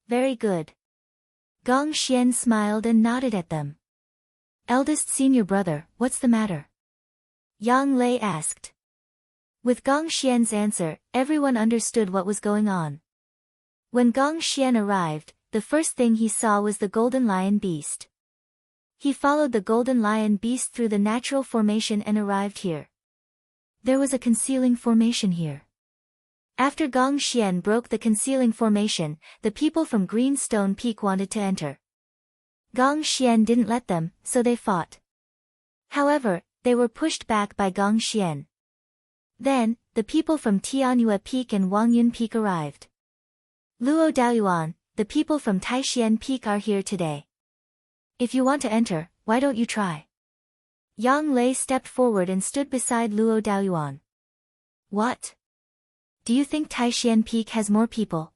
Very good. Gong Xian smiled and nodded at them. Eldest Senior Brother, what's the matter? Yang Lei asked. With Gong Xian's answer, everyone understood what was going on. When Gong Xian arrived, the first thing he saw was the golden lion beast. He followed the golden lion beast through the natural formation and arrived here. There was a concealing formation here. After Gong Xian broke the concealing formation, the people from Greenstone Peak wanted to enter. Gong Xian didn't let them, so they fought. However, they were pushed back by Gong Xian. Then, the people from Tianyue Peak and Wangyun Peak arrived. Luo Daoyuan, the people from Taishian Peak are here today. If you want to enter, why don't you try? Yang Lei stepped forward and stood beside Luo Daoyuan. What? Do you think Taishian Peak has more people?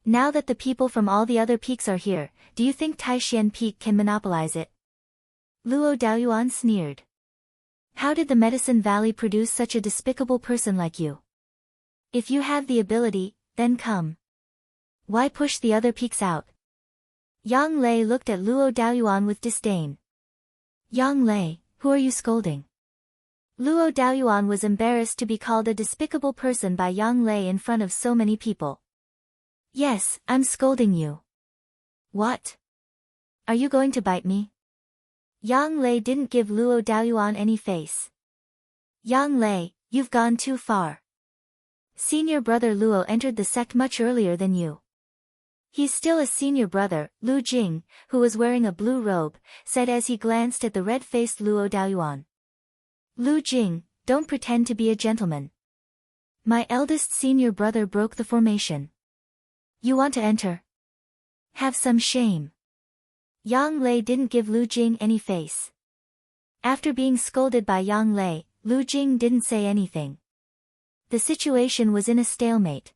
Now that the people from all the other peaks are here, do you think Taishian Peak can monopolize it? Luo Daoyuan sneered. How did the Medicine Valley produce such a despicable person like you? If you have the ability, then come. Why push the other peaks out? Yang Lei looked at Luo Daoyuan with disdain. Yang Lei, who are you scolding? Luo Daoyuan was embarrassed to be called a despicable person by Yang Lei in front of so many people. Yes, I'm scolding you. What? Are you going to bite me? Yang Lei didn't give Luo Daoyuan any face. Yang Lei, you've gone too far. Senior brother Luo entered the sect much earlier than you. He's still a senior brother, Lu Jing, who was wearing a blue robe, said as he glanced at the red-faced Luo Daoyuan. Lu Jing, don't pretend to be a gentleman. My eldest senior brother broke the formation. You want to enter? Have some shame. Yang Lei didn't give Lu Jing any face. After being scolded by Yang Lei, Lu Jing didn't say anything. The situation was in a stalemate.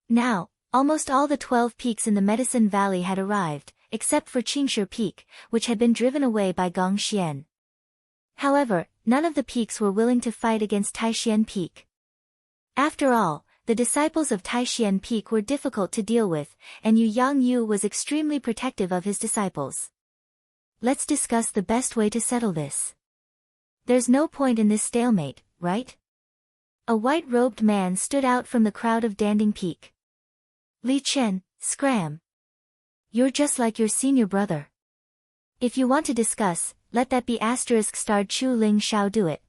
Now, almost all the 12 peaks in the Medicine Valley had arrived, except for Qingshi Peak, which had been driven away by Gong Xian. However, none of the peaks were willing to fight against Taishian Peak. After all, the disciples of Taishan Peak were difficult to deal with, and Yu Yangyu was extremely protective of his disciples. Let's discuss the best way to settle this. There's no point in this stalemate, right? A white-robed man stood out from the crowd of Danding Peak. Li Chen, scram. You're just like your senior brother. If you want to discuss, let that be **starred Chu Ling Xiao do it.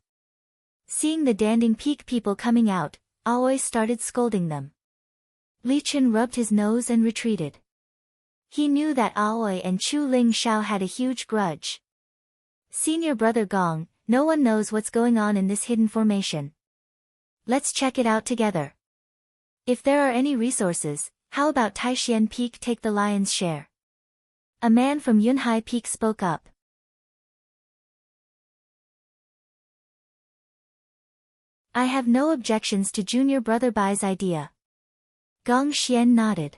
Seeing the Danding Peak people coming out, Aoi started scolding them. Li Chen rubbed his nose and retreated. He knew that Aoi and Chu Ling Xiao had a huge grudge. Senior brother Gong, no one knows what's going on in this hidden formation. Let's check it out together. If there are any resources, how about Taishan Peak take the lion's share? A man from Yunhai Peak spoke up. I have no objections to junior brother Bai's idea. Gong Xian nodded.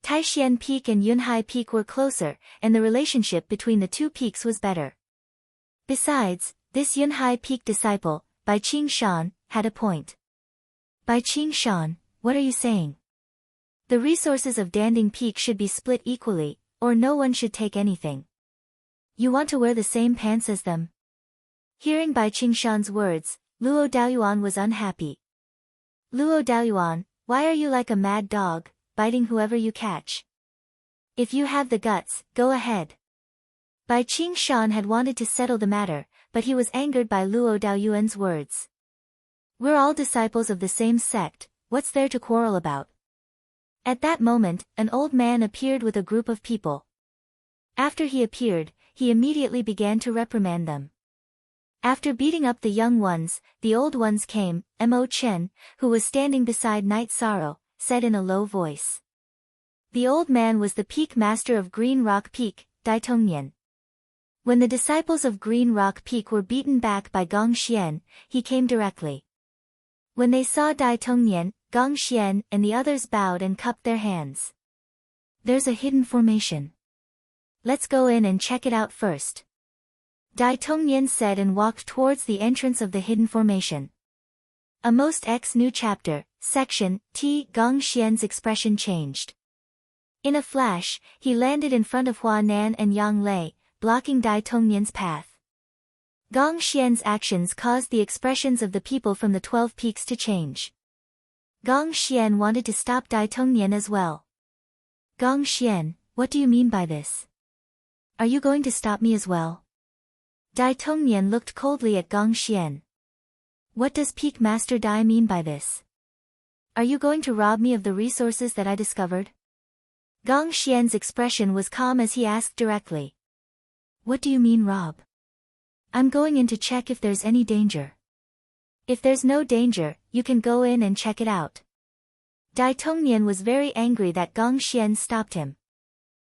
Taishan Peak and Yunhai Peak were closer, and the relationship between the two peaks was better. Besides, this Yunhai Peak disciple, Bai Qingshan, had a point. Bai Qingshan, what are you saying? The resources of Danding Peak should be split equally, or no one should take anything. You want to wear the same pants as them? Hearing Bai Qingshan's words, Luo Daoyuan was unhappy. Luo Daoyuan, why are you like a mad dog, biting whoever you catch? If you have the guts, go ahead. Bai Qingshan had wanted to settle the matter, but he was angered by Luo Daoyuan's words. We're all disciples of the same sect, what's there to quarrel about? At that moment, an old man appeared with a group of people. After he appeared, he immediately began to reprimand them. After beating up the young ones, the old ones came. Mo Chen, who was standing beside Night Sorrow, said in a low voice. The old man was the peak master of Green Rock Peak, Dai Tongnian. When the disciples of Green Rock Peak were beaten back by Gong Xian, he came directly. When they saw Dai Tongnian, Gong Xian and the others bowed and cupped their hands. There's a hidden formation. Let's go in and check it out first. Dai Tongnian said and walked towards the entrance of the hidden formation. A most new chapter, section, T. Gong Xian's expression changed. In a flash, he landed in front of Hua Nan and Yang Lei, blocking Dai Tongnian's path. Gong Xian's actions caused the expressions of the people from the 12 peaks to change. Gong Xian wanted to stop Dai Tongnian as well. Gong Xian, what do you mean by this? Are you going to stop me as well? Dai Tongnian looked coldly at Gong Xian. What does Peak Master Dai mean by this? Are you going to rob me of the resources that I discovered? Gong Xian's expression was calm as he asked directly. What do you mean rob? I'm going in to check if there's any danger. If there's no danger, you can go in and check it out. Dai Tongnian was very angry that Gong Xian stopped him.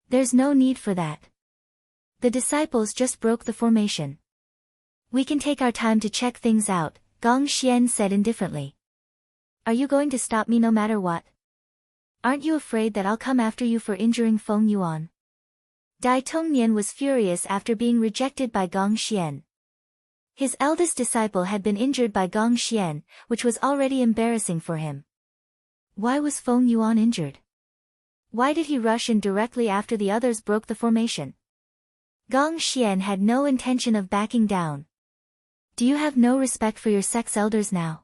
There's no need for that. The disciples just broke the formation. We can take our time to check things out, Gong Xian said indifferently. Are you going to stop me no matter what? Aren't you afraid that I'll come after you for injuring Feng Yuan? Dai Tongnian was furious after being rejected by Gong Xian. His eldest disciple had been injured by Gong Xian, which was already embarrassing for him. Why was Feng Yuan injured? Why did he rush in directly after the others broke the formation? Gong Xian had no intention of backing down. Do you have no respect for your sect's elders now?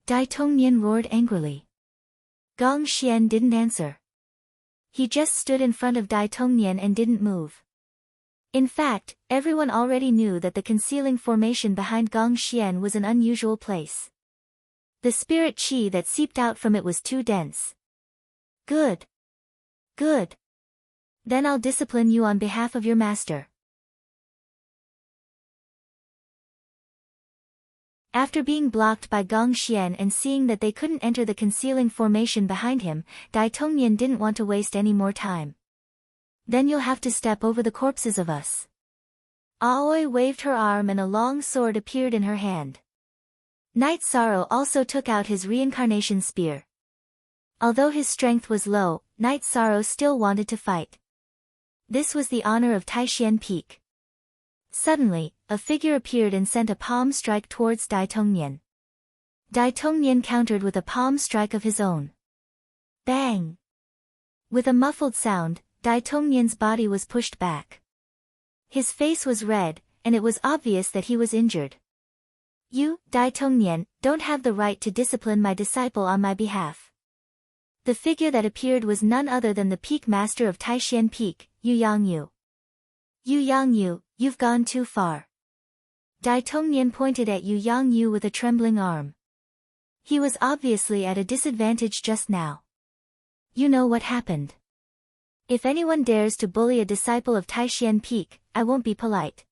Dai Tongnian roared angrily. Gong Xian didn't answer. He just stood in front of Dai Tongnian and didn't move. In fact, everyone already knew that the concealing formation behind Gong Xian was an unusual place. The spirit qi that seeped out from it was too dense. Good. Good. Then I'll discipline you on behalf of your master. After being blocked by Gong Xian and seeing that they couldn't enter the concealing formation behind him, Dai Tongnian didn't want to waste any more time. Then you'll have to step over the corpses of us. Aoi waved her arm and a long sword appeared in her hand. Night Sorrow also took out his reincarnation spear. Although his strength was low, Night Sorrow still wanted to fight. This was the honor of Taishan Peak. Suddenly, a figure appeared and sent a palm strike towards Dai Tongnian. Dai Tongnian countered with a palm strike of his own. Bang! With a muffled sound, Dai Tongnian's body was pushed back. His face was red, and it was obvious that he was injured. You, Dai Tongnian, don't have the right to discipline my disciple on my behalf. The figure that appeared was none other than the peak master of Taishan Peak, Yu Yangyu. Yu Yangyu, you've gone too far. Dai Tongnian pointed at Yu Yangyu with a trembling arm. He was obviously at a disadvantage just now. You know what happened. If anyone dares to bully a disciple of Taishan Peak, I won't be polite.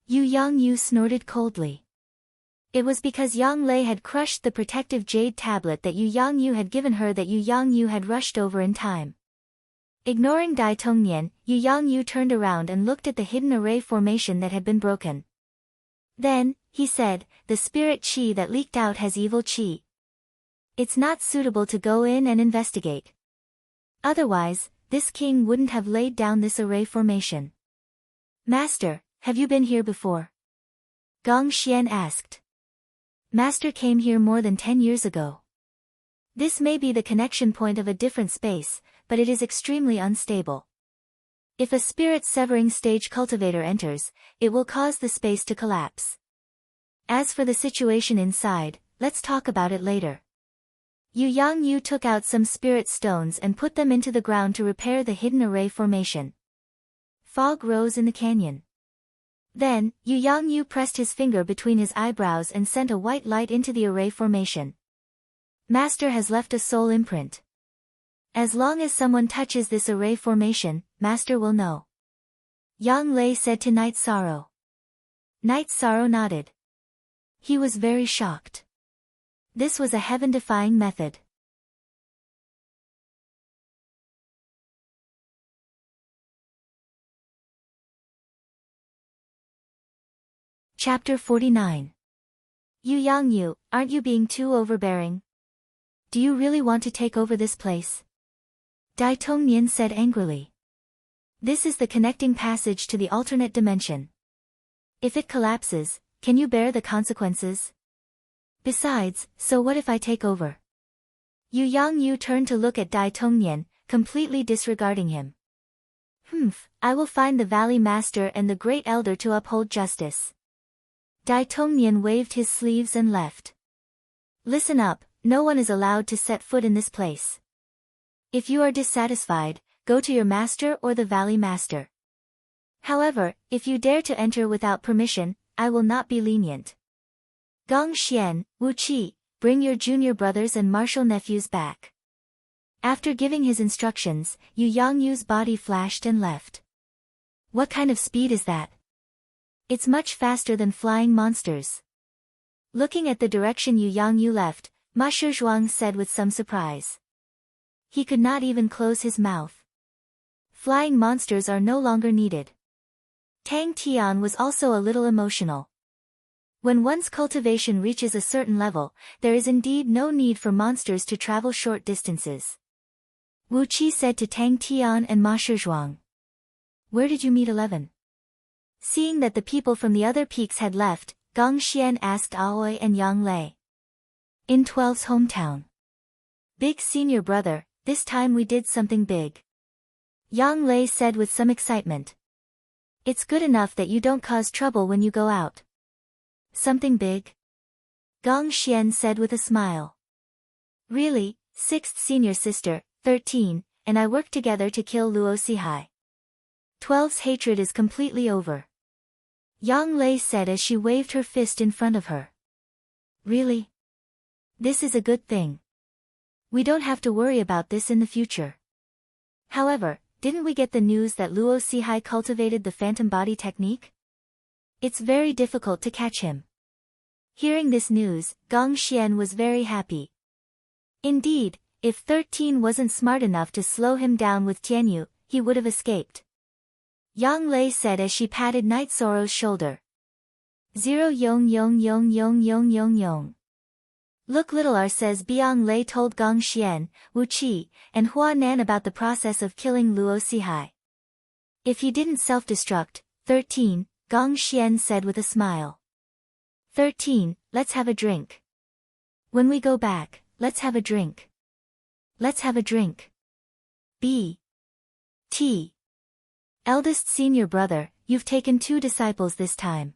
Yu Yangyu snorted coldly. It was because Yang Lei had crushed the protective jade tablet that Yu Yangyu had given her that Yu Yangyu had rushed over in time. Ignoring Dai Tongnian, Yu Yangyu turned around and looked at the hidden array formation that had been broken. Then, he said, the spirit qi that leaked out has evil qi. It's not suitable to go in and investigate. Otherwise, this king wouldn't have laid down this array formation. Master, have you been here before? Gong Xian asked. Master came here more than 10 years ago. This may be the connection point of a different space, but it is extremely unstable. If a spirit-severing stage cultivator enters, it will cause the space to collapse. As for the situation inside, let's talk about it later. Yu Yangyu took out some spirit stones and put them into the ground to repair the hidden array formation. Fog rose in the canyon. Then, Yu Yangyu pressed his finger between his eyebrows and sent a white light into the array formation. Master has left a soul imprint. As long as someone touches this array formation, Master will know. Yang Lei said to Night Sorrow. Night Sorrow nodded. He was very shocked. This was a heaven-defying method. Chapter 49. Yu Yangyu, aren't you being too overbearing? Do you really want to take over this place? Dai Tongnian said angrily. This is the connecting passage to the alternate dimension. If it collapses, can you bear the consequences? Besides, so what if I take over? Yu Yangyu turned to look at Dai Tongnian, completely disregarding him. I will find the Valley Master and the Great Elder to uphold justice. Dai Tongnian waved his sleeves and left. Listen up, no one is allowed to set foot in this place. If you are dissatisfied, go to your master or the Valley Master. However, if you dare to enter without permission, I will not be lenient. Gong Xian, Wu Qi, bring your junior brothers and martial nephews back. After giving his instructions, Yu Yangyu's body flashed and left. What kind of speed is that? It's much faster than flying monsters. Looking at the direction Yu Yangyu left, Ma Shizhuang said with some surprise. He could not even close his mouth. Flying monsters are no longer needed. Tang Tian was also a little emotional. When one's cultivation reaches a certain level, there is indeed no need for monsters to travel short distances. Wu Qi said to Tang Tian and Ma Shizhuang. Where did you meet 11? Seeing that the people from the other peaks had left, Gong Xian asked Aoi and Yang Lei. In 12's hometown. Big senior brother, this time we did something big. Yang Lei said with some excitement. It's good enough that you don't cause trouble when you go out. Something big? Gong Xian said with a smile. Really, 6th senior sister, 13, and I worked together to kill Luo Sihai. 12's hatred is completely over. Yang Lei said as she waved her fist in front of her. Really? This is a good thing. We don't have to worry about this in the future. However, didn't we get the news that Luo Sihai cultivated the phantom body technique? It's very difficult to catch him. Hearing this news, Gong Xian was very happy. Indeed, if 13 wasn't smart enough to slow him down with Tianyu, he would have escaped. Yang Lei said as she patted Night Sorrow's shoulder. 0 yong yong yong yong yong yong yong. Look, Little R says Biang Lei told Gong Xian, Wu Qi, and Hua Nan about the process of killing Luo Sihai. If he didn't self-destruct, 13, Gong Xian said with a smile. 13, let's have a drink. When we go back, let's have a drink. Let's have a drink. B. T. Eldest senior brother, you've taken 2 disciples this time.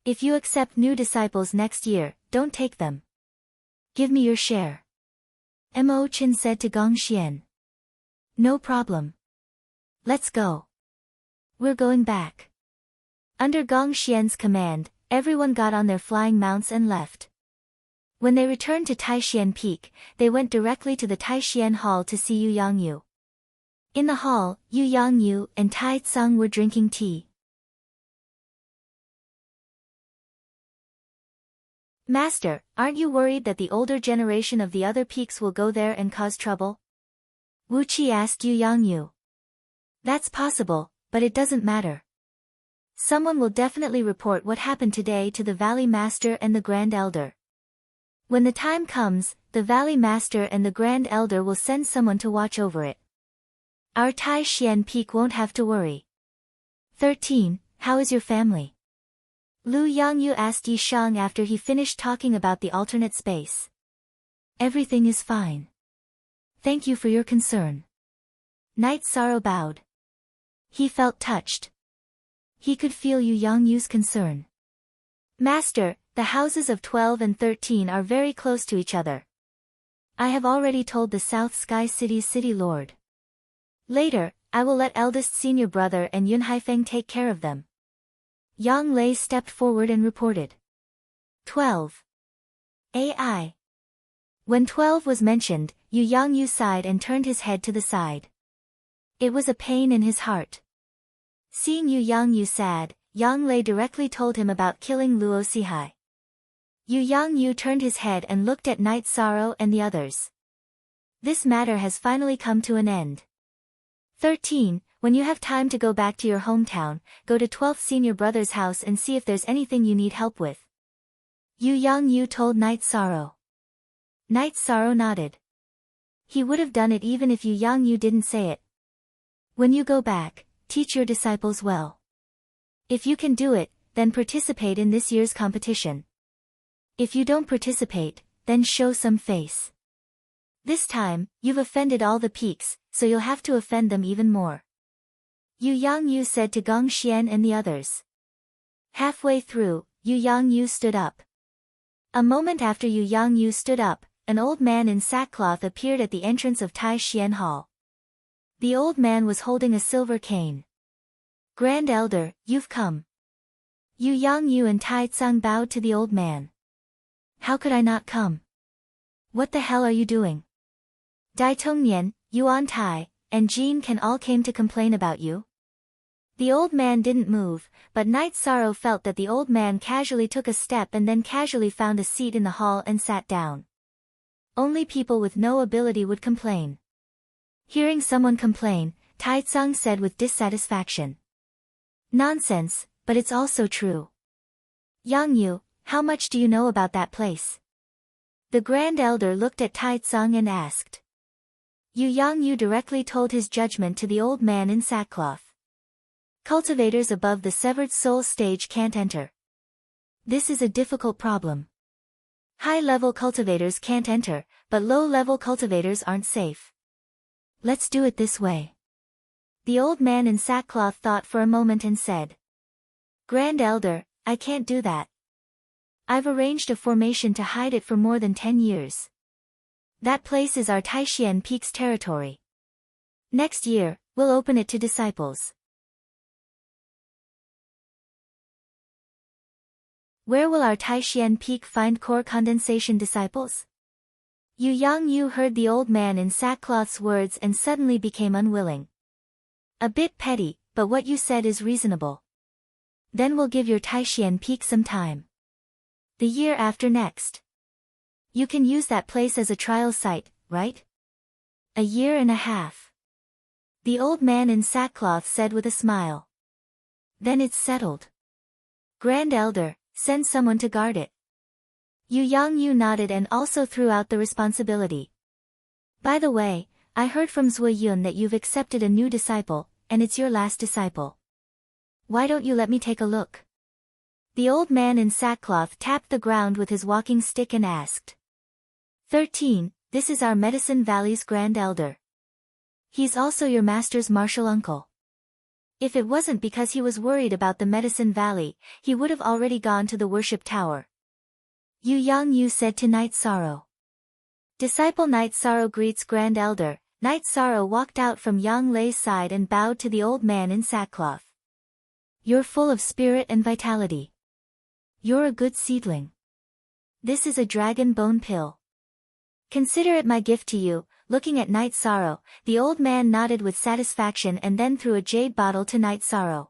If you accept new disciples next year, don't take them. Give me your share. Mo Chen said to Gong Xian. No problem. Let's go. We're going back. Under Gong Xian's command, everyone got on their flying mounts and left. When they returned to Taishan Peak, they went directly to the Taishan Hall to see Yu Yangyu. In the hall, Yu Yangyu and Tai Tsung were drinking tea. Master, aren't you worried that the older generation of the other peaks will go there and cause trouble? Wu Qi asked Yu Yangyu. That's possible, but it doesn't matter. Someone will definitely report what happened today to the Valley Master and the Grand Elder. When the time comes, the Valley Master and the Grand Elder will send someone to watch over it. Our Taishan Peak won't have to worry. 13. How is your family? Lu Yangyu asked Yi Shang after he finished talking about the alternate space. Everything is fine. Thank you for your concern. Knight Sorrow bowed. He felt touched. He could feel Yu Yangyu's concern. Master, the houses of 12 and 13 are very close to each other. I have already told the South Sky City's city lord. Later, I will let eldest senior brother and Yun Haifeng take care of them. Yang Lei stepped forward and reported. 12. AI. When 12 was mentioned, Yu Yangyu sighed and turned his head to the side. It was a pain in his heart. Seeing Yu Yangyu sad, Yang Lei directly told him about killing Luo Sihai. Yu Yangyu turned his head and looked at Knight Sorrow and the others. This matter has finally come to an end. 13. When you have time to go back to your hometown, go to 12th senior brother's house and see if there's anything you need help with. Yu Yangyu told Knight Sorrow. Knight Sorrow nodded. He would have done it even if Yu Yangyu didn't say it. When you go back, teach your disciples well. If you can do it, then participate in this year's competition. If you don't participate, then show some face. This time, you've offended all the peaks, so you'll have to offend them even more. Yu Yangyu said to Gong Xian and the others. Halfway through, Yu Yangyu stood up. A moment after Yu Yangyu stood up, an old man in sackcloth appeared at the entrance of Taishan Hall. The old man was holding a silver cane. Grand Elder, you've come. Yu Yangyu and Tai Tsung bowed to the old man. How could I not come? What the hell are you doing? Dai Tongnian, Yuan Tai, and Jean can all came to complain about you. The old man didn't move, but Knight Sorrow felt that the old man casually took a step and then casually found a seat in the hall and sat down. Only people with no ability would complain. Hearing someone complain, Tai Tsung said with dissatisfaction. Nonsense, but it's also true. Yangyu, how much do you know about that place? The Grand Elder looked at Tai Tsung and asked. Yu Yangyu directly told his judgment to the old man in sackcloth. Cultivators above the severed soul stage can't enter. This is a difficult problem. High-level cultivators can't enter, but low-level cultivators aren't safe. Let's do it this way. The old man in sackcloth thought for a moment and said. Grand Elder, I can't do that. I've arranged a formation to hide it for more than 10 years. That place is our Taishan Peak's territory. Next year, we'll open it to disciples. Where will our Taishan Peak find core condensation disciples? Yu Yangyu heard the old man in sackcloth's words and suddenly became unwilling. A bit petty, but what you said is reasonable. Then we'll give your Taishan Peak some time. The year after next. You can use that place as a trial site, right? A year and a half. The old man in sackcloth said with a smile. Then it's settled. Grand Elder, send someone to guard it. Yu Yangyu nodded and also threw out the responsibility. By the way, I heard from Zui Yun that you've accepted a new disciple, and it's your last disciple. Why don't you let me take a look? The old man in sackcloth tapped the ground with his walking stick and asked. 13. This is our Medicine Valley's Grand Elder. He's also your master's martial uncle. If it wasn't because he was worried about the Medicine Valley, he would have already gone to the worship tower. Yu Yang said to Night Sorrow. Disciple Night Sorrow greets Grand Elder. Night Sorrow walked out from Yang Lei's side and bowed to the old man in sackcloth. You're full of spirit and vitality. You're a good seedling. This is a dragon bone pill. Consider it my gift to you. Looking at Night Sorrow, the old man nodded with satisfaction and then threw a jade bottle to Night Sorrow.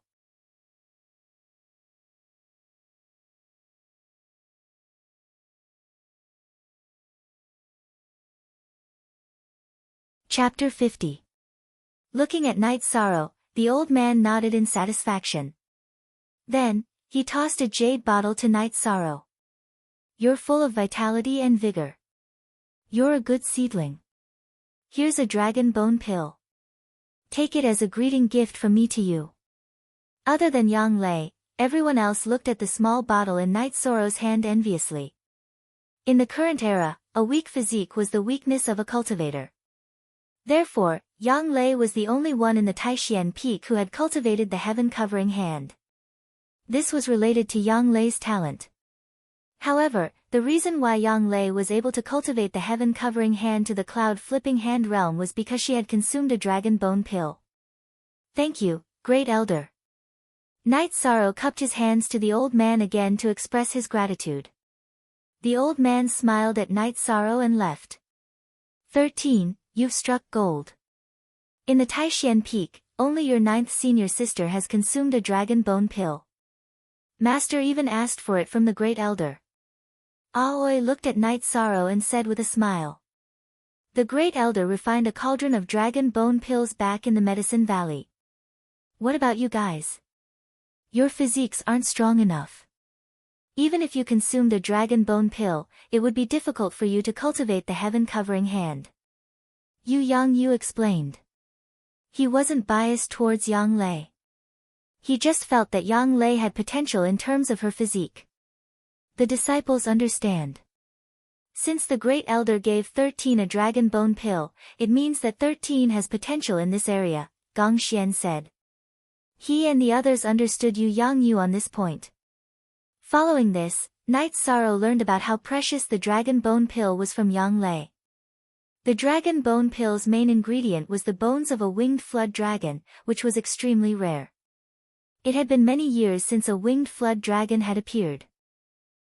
Chapter 50. Looking at Night Sorrow, the old man nodded in satisfaction. Then, he tossed a jade bottle to Night Sorrow. You're full of vitality and vigor. You're a good seedling. Here's a dragon bone pill. Take it as a greeting gift from me to you. Other than Yang Lei, everyone else looked at the small bottle in Night Sorrow's hand enviously. In the current era, a weak physique was the weakness of a cultivator. Therefore, Yang Lei was the only one in the Taishian Peak who had cultivated the heaven-covering hand. This was related to Yang Lei's talent. However, the reason why Yang Lei was able to cultivate the heaven-covering hand to the cloud-flipping hand realm was because she had consumed a dragon bone pill. Thank you, Great Elder. Night Sorrow cupped his hands to the old man again to express his gratitude. The old man smiled at Night Sorrow and left. 13. You've struck gold. In the Taishian Peak, only your 9th senior sister has consumed a dragon bone pill. Master even asked for it from the Great Elder. Aoi looked at Night Sorrow and said with a smile. The Great Elder refined a cauldron of dragon bone pills back in the Medicine Valley. What about you guys? Your physiques aren't strong enough. Even if you consumed a dragon bone pill, it would be difficult for you to cultivate the heaven-covering hand. Yu Yang explained. He wasn't biased towards Yang Lei. He just felt that Yang Lei had potential in terms of her physique. The disciples understand. Since the Great Elder gave 13 a dragon bone pill, it means that 13 has potential in this area, Gong Xian said. He and the others understood Yu Yang on this point. Following this, Night Sorrow learned about how precious the dragon bone pill was from Yang Lei. The dragon bone pill's main ingredient was the bones of a winged flood dragon, which was extremely rare. It had been many years since a winged flood dragon had appeared.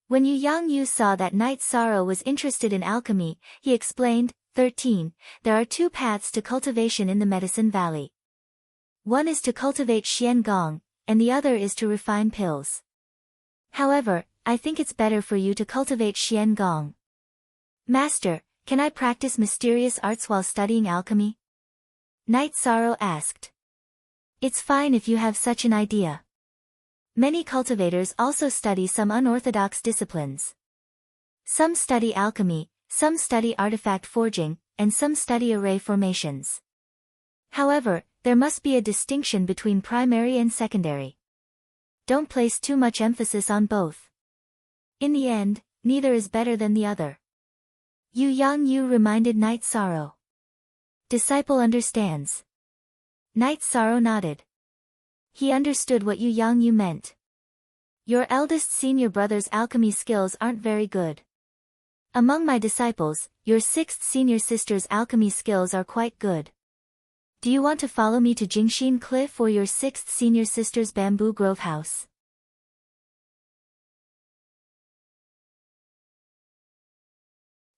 When Yu Yang saw that Night Sorrow was interested in alchemy, he explained, 13, there are 2 paths to cultivation in the Medicine Valley. One is to cultivate Xian Gong, and the other is to refine pills. However, I think it's better for you to cultivate Xian Gong. Master, can I practice mysterious arts while studying alchemy? Night Sorrow asked. It's fine if you have such an idea. Many cultivators also study some unorthodox disciplines. Some study alchemy, some study artifact forging, and some study array formations. However, there must be a distinction between primary and secondary. Don't place too much emphasis on both. In the end, neither is better than the other. Yu Yang reminded Night Sorrow. Disciple understands. Night Sorrow nodded. He understood what Yu Yang meant. Your eldest senior brother's alchemy skills aren't very good. Among my disciples, your 6th senior sister's alchemy skills are quite good. Do you want to follow me to Jingshin Cliff or your 6th senior sister's Bamboo Grove house?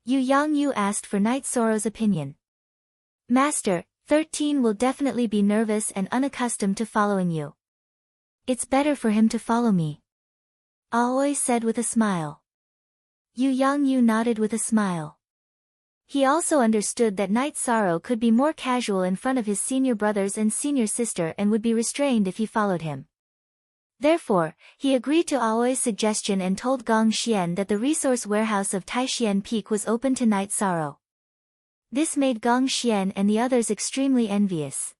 Yu Yang asked for Night Sorrow's opinion. Master, 13 will definitely be nervous and unaccustomed to following you. It's better for him to follow me. Aoi said with a smile. Yu Yang nodded with a smile. He also understood that Night Sorrow could be more casual in front of his senior brothers and senior sister and would be restrained if he followed him. Therefore, he agreed to Aoi's suggestion and told Gong Xian that the resource warehouse of Taishian Peak was open to Night Sorrow. This made Gong Xian and the others extremely envious.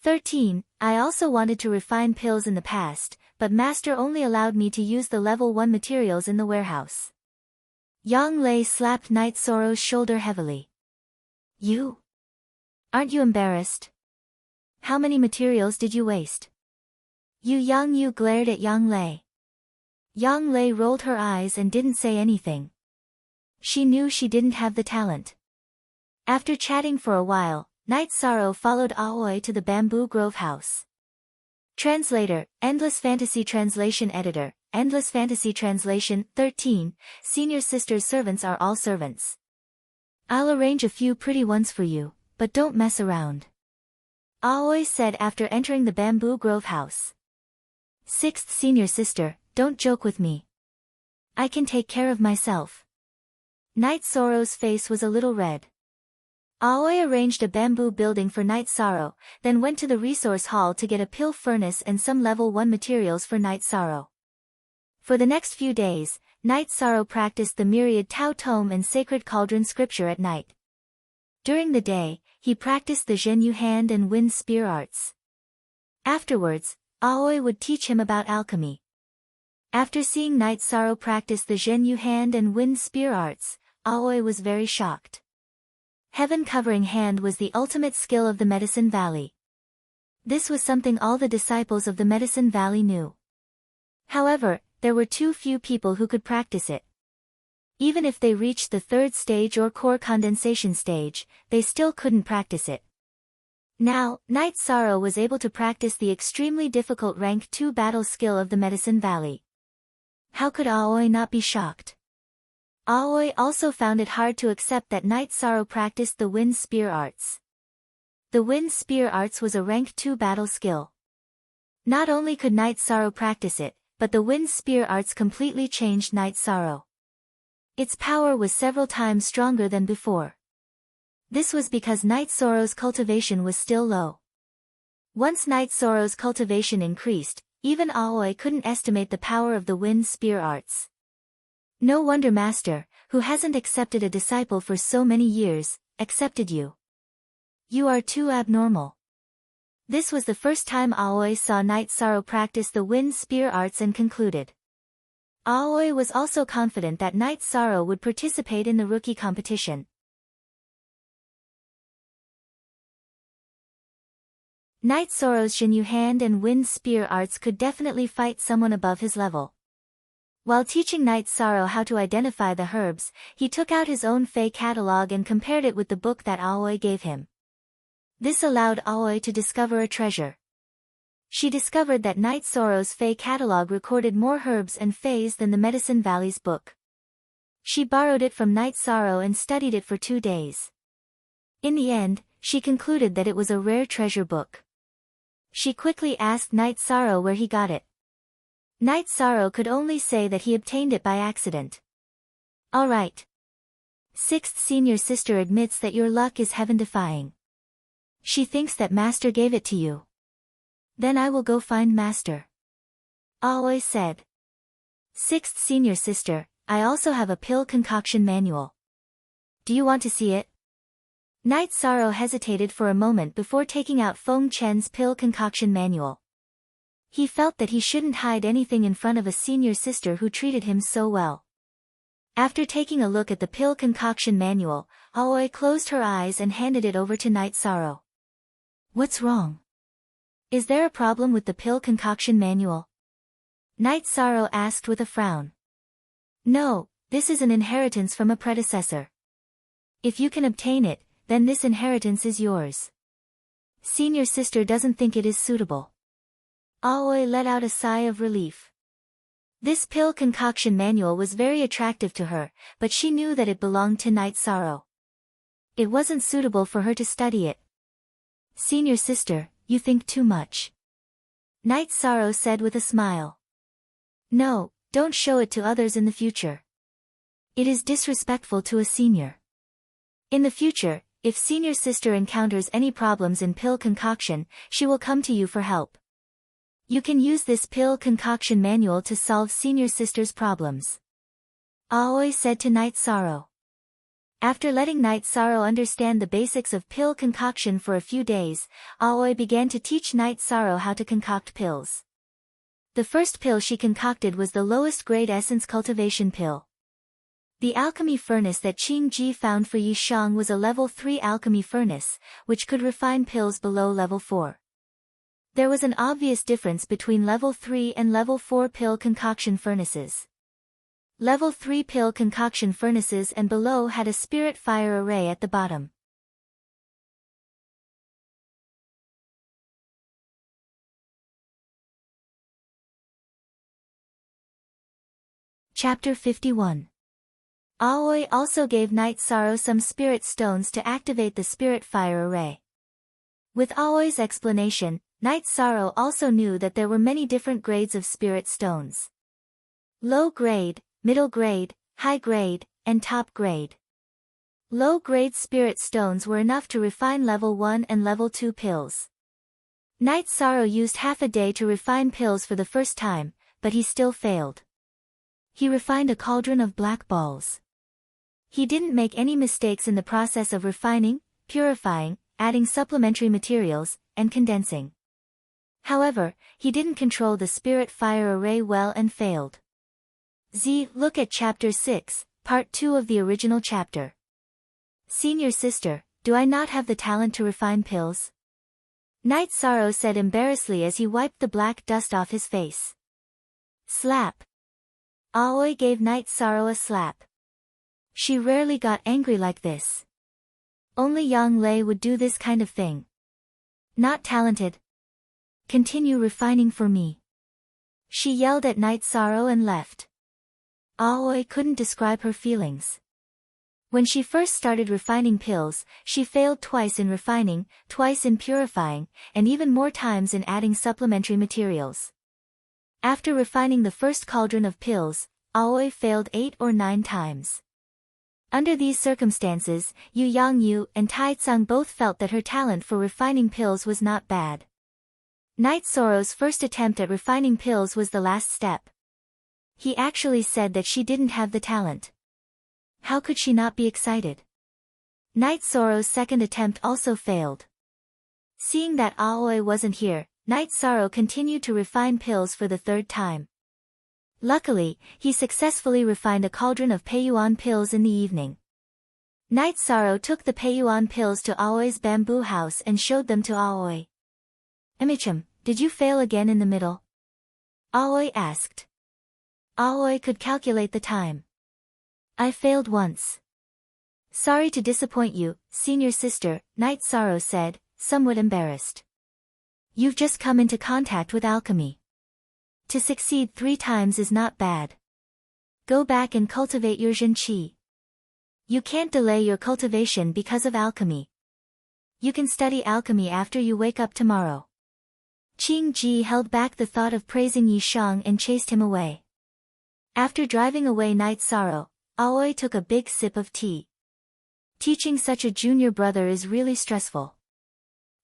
13. I also wanted to refine pills in the past, but Master only allowed me to use the level 1 materials in the warehouse. Yang Lei slapped Night Sorrow's shoulder heavily. You? Aren't you embarrassed? How many materials did you waste? Yang Yu glared at Yang Lei. Yang Lei rolled her eyes and didn't say anything. She knew she didn't have the talent. After chatting for a while, Night Sorrow followed Aoi to the Bamboo Grove house. Translator, Endless Fantasy Translation Editor, Endless Fantasy Translation, 13, Senior Sister's servants are all servants. I'll arrange a few pretty ones for you, but don't mess around. Aoi said after entering the Bamboo Grove house. Sixth Senior Sister, don't joke with me. I can take care of myself. Night Sorrow's face was a little red. Aoi arranged a bamboo building for Night Sorrow, then went to the resource hall to get a pill furnace and some level 1 materials for Night Sorrow. For the next few days, Night Sorrow practiced the myriad Tao Tome and Sacred Cauldron scripture at night. During the day, he practiced the Zhenyu hand and wind spear arts. Afterwards, Aoi would teach him about alchemy. After seeing Night Sorrow practice the Zhenyu hand and wind spear arts, Aoi was very shocked. Heaven Covering Hand was the ultimate skill of the Medicine Valley. This was something all the disciples of the Medicine Valley knew. However, there were too few people who could practice it. Even if they reached the 3rd stage or core condensation stage, they still couldn't practice it. Now, Night Sorrow was able to practice the extremely difficult rank 2 battle skill of the Medicine Valley. How could Aoi not be shocked? Aoi also found it hard to accept that Night Sorrow practiced the wind spear arts. The wind spear arts was a rank 2 battle skill. Not only could Night Sorrow practice it, but the wind spear arts completely changed Night Sorrow. Its power was several times stronger than before. This was because Night Sorrow's cultivation was still low. Once Night Sorrow's cultivation increased, even Aoi couldn't estimate the power of the wind spear arts. No wonder Master, who hasn't accepted a disciple for so many years, accepted you. You are too abnormal. This was the first time Aoi saw Night Sorrow practice the wind spear arts and concluded. Aoi was also confident that Night Sorrow would participate in the rookie competition. Night Sorrow's Zhenyu hand and wind spear arts could definitely fight someone above his level. While teaching Night Sorrow how to identify the herbs, he took out his own Fey catalog and compared it with the book that Aoi gave him. This allowed Aoi to discover a treasure. She discovered that Night Sorrow's Fey catalog recorded more herbs and Feys than the Medicine Valley's book. She borrowed it from Night Sorrow and studied it for 2 days. In the end, she concluded that it was a rare treasure book. She quickly asked Night Sorrow where he got it. Night Sorrow could only say that he obtained it by accident. All right. Sixth Senior Sister admits that your luck is heaven-defying. She thinks that Master gave it to you. Then I will go find Master. Aoi said. Sixth Senior Sister, I also have a pill concoction manual. Do you want to see it? Night Sorrow hesitated for a moment before taking out Feng Chen's pill concoction manual. He felt that he shouldn't hide anything in front of a senior sister who treated him so well. After taking a look at the pill concoction manual, Aoi closed her eyes and handed it over to Night Sorrow. What's wrong? Is there a problem with the pill concoction manual? Night Sorrow asked with a frown. No, this is an inheritance from a predecessor. If you can obtain it, then this inheritance is yours. Senior sister doesn't think it is suitable. Aoi let out a sigh of relief. This pill concoction manual was very attractive to her, but she knew that it belonged to Night Sorrow. It wasn't suitable for her to study it. Senior sister, you think too much. Night Sorrow said with a smile. No, don't show it to others in the future. It is disrespectful to a senior. In the future, if senior sister encounters any problems in pill concoction, she will come to you for help. You can use this pill concoction manual to solve senior sister's problems. Aoi said to Night Sorrow. After letting Night Sorrow understand the basics of pill concoction for a few days, Aoi began to teach Night Sorrow how to concoct pills. The first pill she concocted was the lowest grade essence cultivation pill. The alchemy furnace that Qing Ji found for Yi Shang was a level 3 alchemy furnace, which could refine pills below level 4. There was an obvious difference between level 3 and level 4 pill concoction furnaces. Level 3 pill concoction furnaces and below had a spirit fire array at the bottom. Chapter 51. Aoi also gave Night Sorrow some spirit stones to activate the spirit fire array. With Aoi's explanation, Night Sorrow also knew that there were many different grades of spirit stones. Low grade, middle grade, high grade, and top grade. Low grade spirit stones were enough to refine level 1 and level 2 pills. Night Sorrow used half a day to refine pills for the first time, but he still failed. He refined a cauldron of black balls. He didn't make any mistakes in the process of refining, purifying, adding supplementary materials, and condensing. However, he didn't control the spirit fire array well and failed. Look at Chapter 6, Part 2 of the original chapter. Senior sister, do I not have the talent to refine pills? Night Sorrow said embarrassedly as he wiped the black dust off his face. Slap. Aoi gave Night Sorrow a slap. She rarely got angry like this. Only Yang Lei would do this kind of thing. Not talented. Continue refining for me. She yelled at Night Sorrow and left. Aoi couldn't describe her feelings. When she first started refining pills, she failed twice in refining, twice in purifying, and even more times in adding supplementary materials. After refining the first cauldron of pills, Aoi failed 8 or 9 times. Under these circumstances, Yu Yangyu and Tai Tsung both felt that her talent for refining pills was not bad. Night Sorrow's first attempt at refining pills was the last step. He actually said that she didn't have the talent. How could she not be excited? Night Sorrow's second attempt also failed. Seeing that Aoi wasn't here, Night Sorrow continued to refine pills for the third time. Luckily, he successfully refined a cauldron of Peiyuan pills in the evening. Night Sorrow took the Peiyuan pills to Aoi's bamboo house and showed them to Aoi. Emichim, did you fail again in the middle? Aoi asked. Aoi could calculate the time. I failed once. Sorry to disappoint you, senior sister, Night Sorrow said, somewhat embarrassed. You've just come into contact with alchemy. To succeed 3 times is not bad. Go back and cultivate your Zhenqi. You can't delay your cultivation because of alchemy. You can study alchemy after you wake up tomorrow. Qing Ji held back the thought of praising Yi Shang and chased him away. After driving away Night Sorrow, Aoi took a big sip of tea. Teaching such a junior brother is really stressful.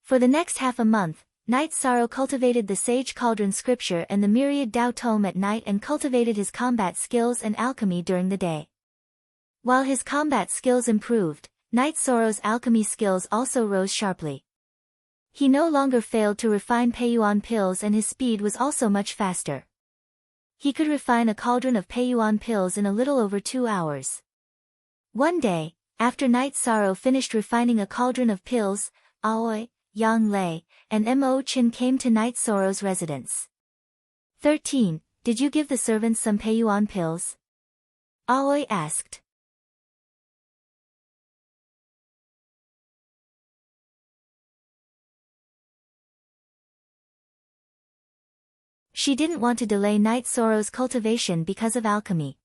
For the next half a month, Night Sorrow cultivated the Sage Cauldron scripture and the Myriad Dao Tome at night and cultivated his combat skills and alchemy during the day. While his combat skills improved, Night Sorrow's alchemy skills also rose sharply. He no longer failed to refine Peiyuan pills and his speed was also much faster. He could refine a cauldron of Peiyuan pills in a little over 2 hours. One day, after Night Sorrow finished refining a cauldron of pills, Aoi, Yang Lei, and Mo Chin came to Night Sorrow's residence. 13. Did you give the servants some Peiyuan pills? Aoi asked. She didn't want to delay Night Sorrow's cultivation because of alchemy.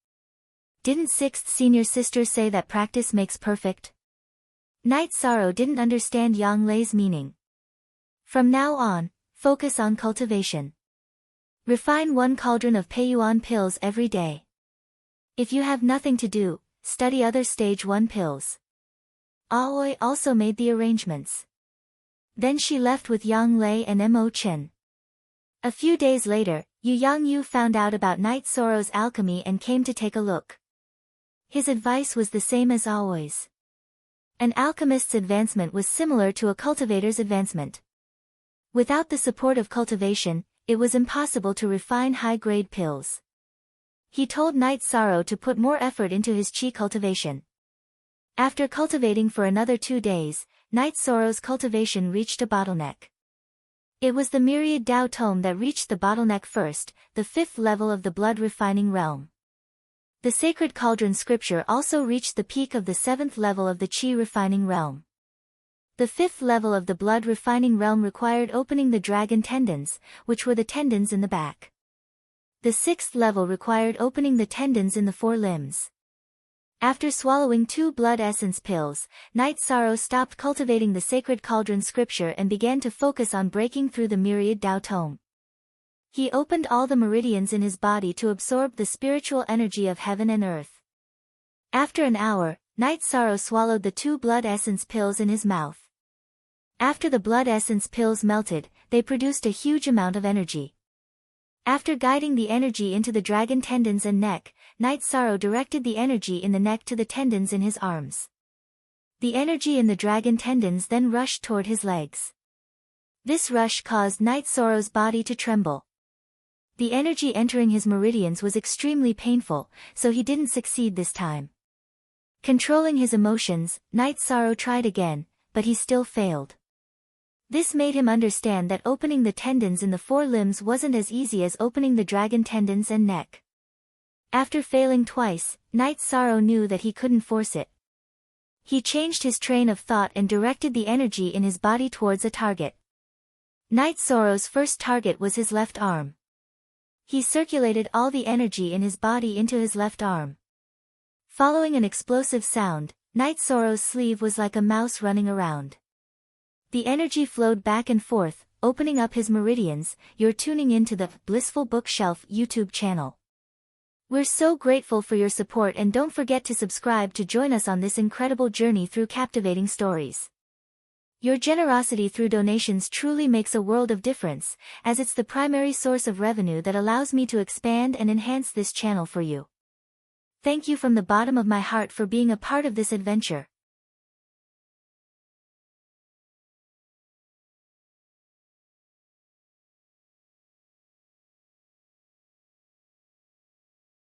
Didn't 6th senior sister say that practice makes perfect? Night Sorrow didn't understand Yang Lei's meaning. From now on, focus on cultivation. Refine 1 cauldron of Peiyuan pills every day. If you have nothing to do, study other stage 1 pills. Aoi also made the arrangements. Then she left with Yang Lei and Mo Chin. A few days later, Yu Yangyu found out about Night Sorrow's alchemy and came to take a look. His advice was the same as Aoi's. An alchemist's advancement was similar to a cultivator's advancement. Without the support of cultivation, it was impossible to refine high-grade pills. He told Night Sorrow to put more effort into his chi cultivation. After cultivating for another 2 days, Night Sorrow's cultivation reached a bottleneck. It was the myriad Tao tome that reached the bottleneck first, the 5th level of the blood refining realm. The sacred cauldron scripture also reached the peak of the 7th level of the chi refining realm. The 5th level of the blood refining realm required opening the dragon tendons, which were the tendons in the back. The 6th level required opening the tendons in the 4 limbs. After swallowing 2 blood essence pills, Night Sorrow stopped cultivating the sacred cauldron scripture and began to focus on breaking through the myriad Tao tome. He opened all the meridians in his body to absorb the spiritual energy of heaven and earth. After an hour, Night Sorrow swallowed the 2 blood essence pills in his mouth. After the blood essence pills melted, they produced a huge amount of energy. After guiding the energy into the dragon tendons and neck, Night Sorrow directed the energy in the neck to the tendons in his arms. The energy in the dragon tendons then rushed toward his legs. This rush caused Night Sorrow's body to tremble. The energy entering his meridians was extremely painful, so he didn't succeed this time. Controlling his emotions, Night Sorrow tried again, but he still failed. This made him understand that opening the tendons in the 4 limbs wasn't as easy as opening the dragon tendons and neck. After failing twice, Night Sorrow knew that he couldn't force it. He changed his train of thought and directed the energy in his body towards a target. Night Sorrow's first target was his left arm. He circulated all the energy in his body into his left arm. Following an explosive sound, Night Sorrow's sleeve was like a mouse running around. The energy flowed back and forth, opening up his meridians. You're tuning into the Blissful Bookshelf YouTube channel. We're so grateful for your support, and don't forget to subscribe to join us on this incredible journey through captivating stories. Your generosity through donations truly makes a world of difference, as it's the primary source of revenue that allows me to expand and enhance this channel for you. Thank you from the bottom of my heart for being a part of this adventure.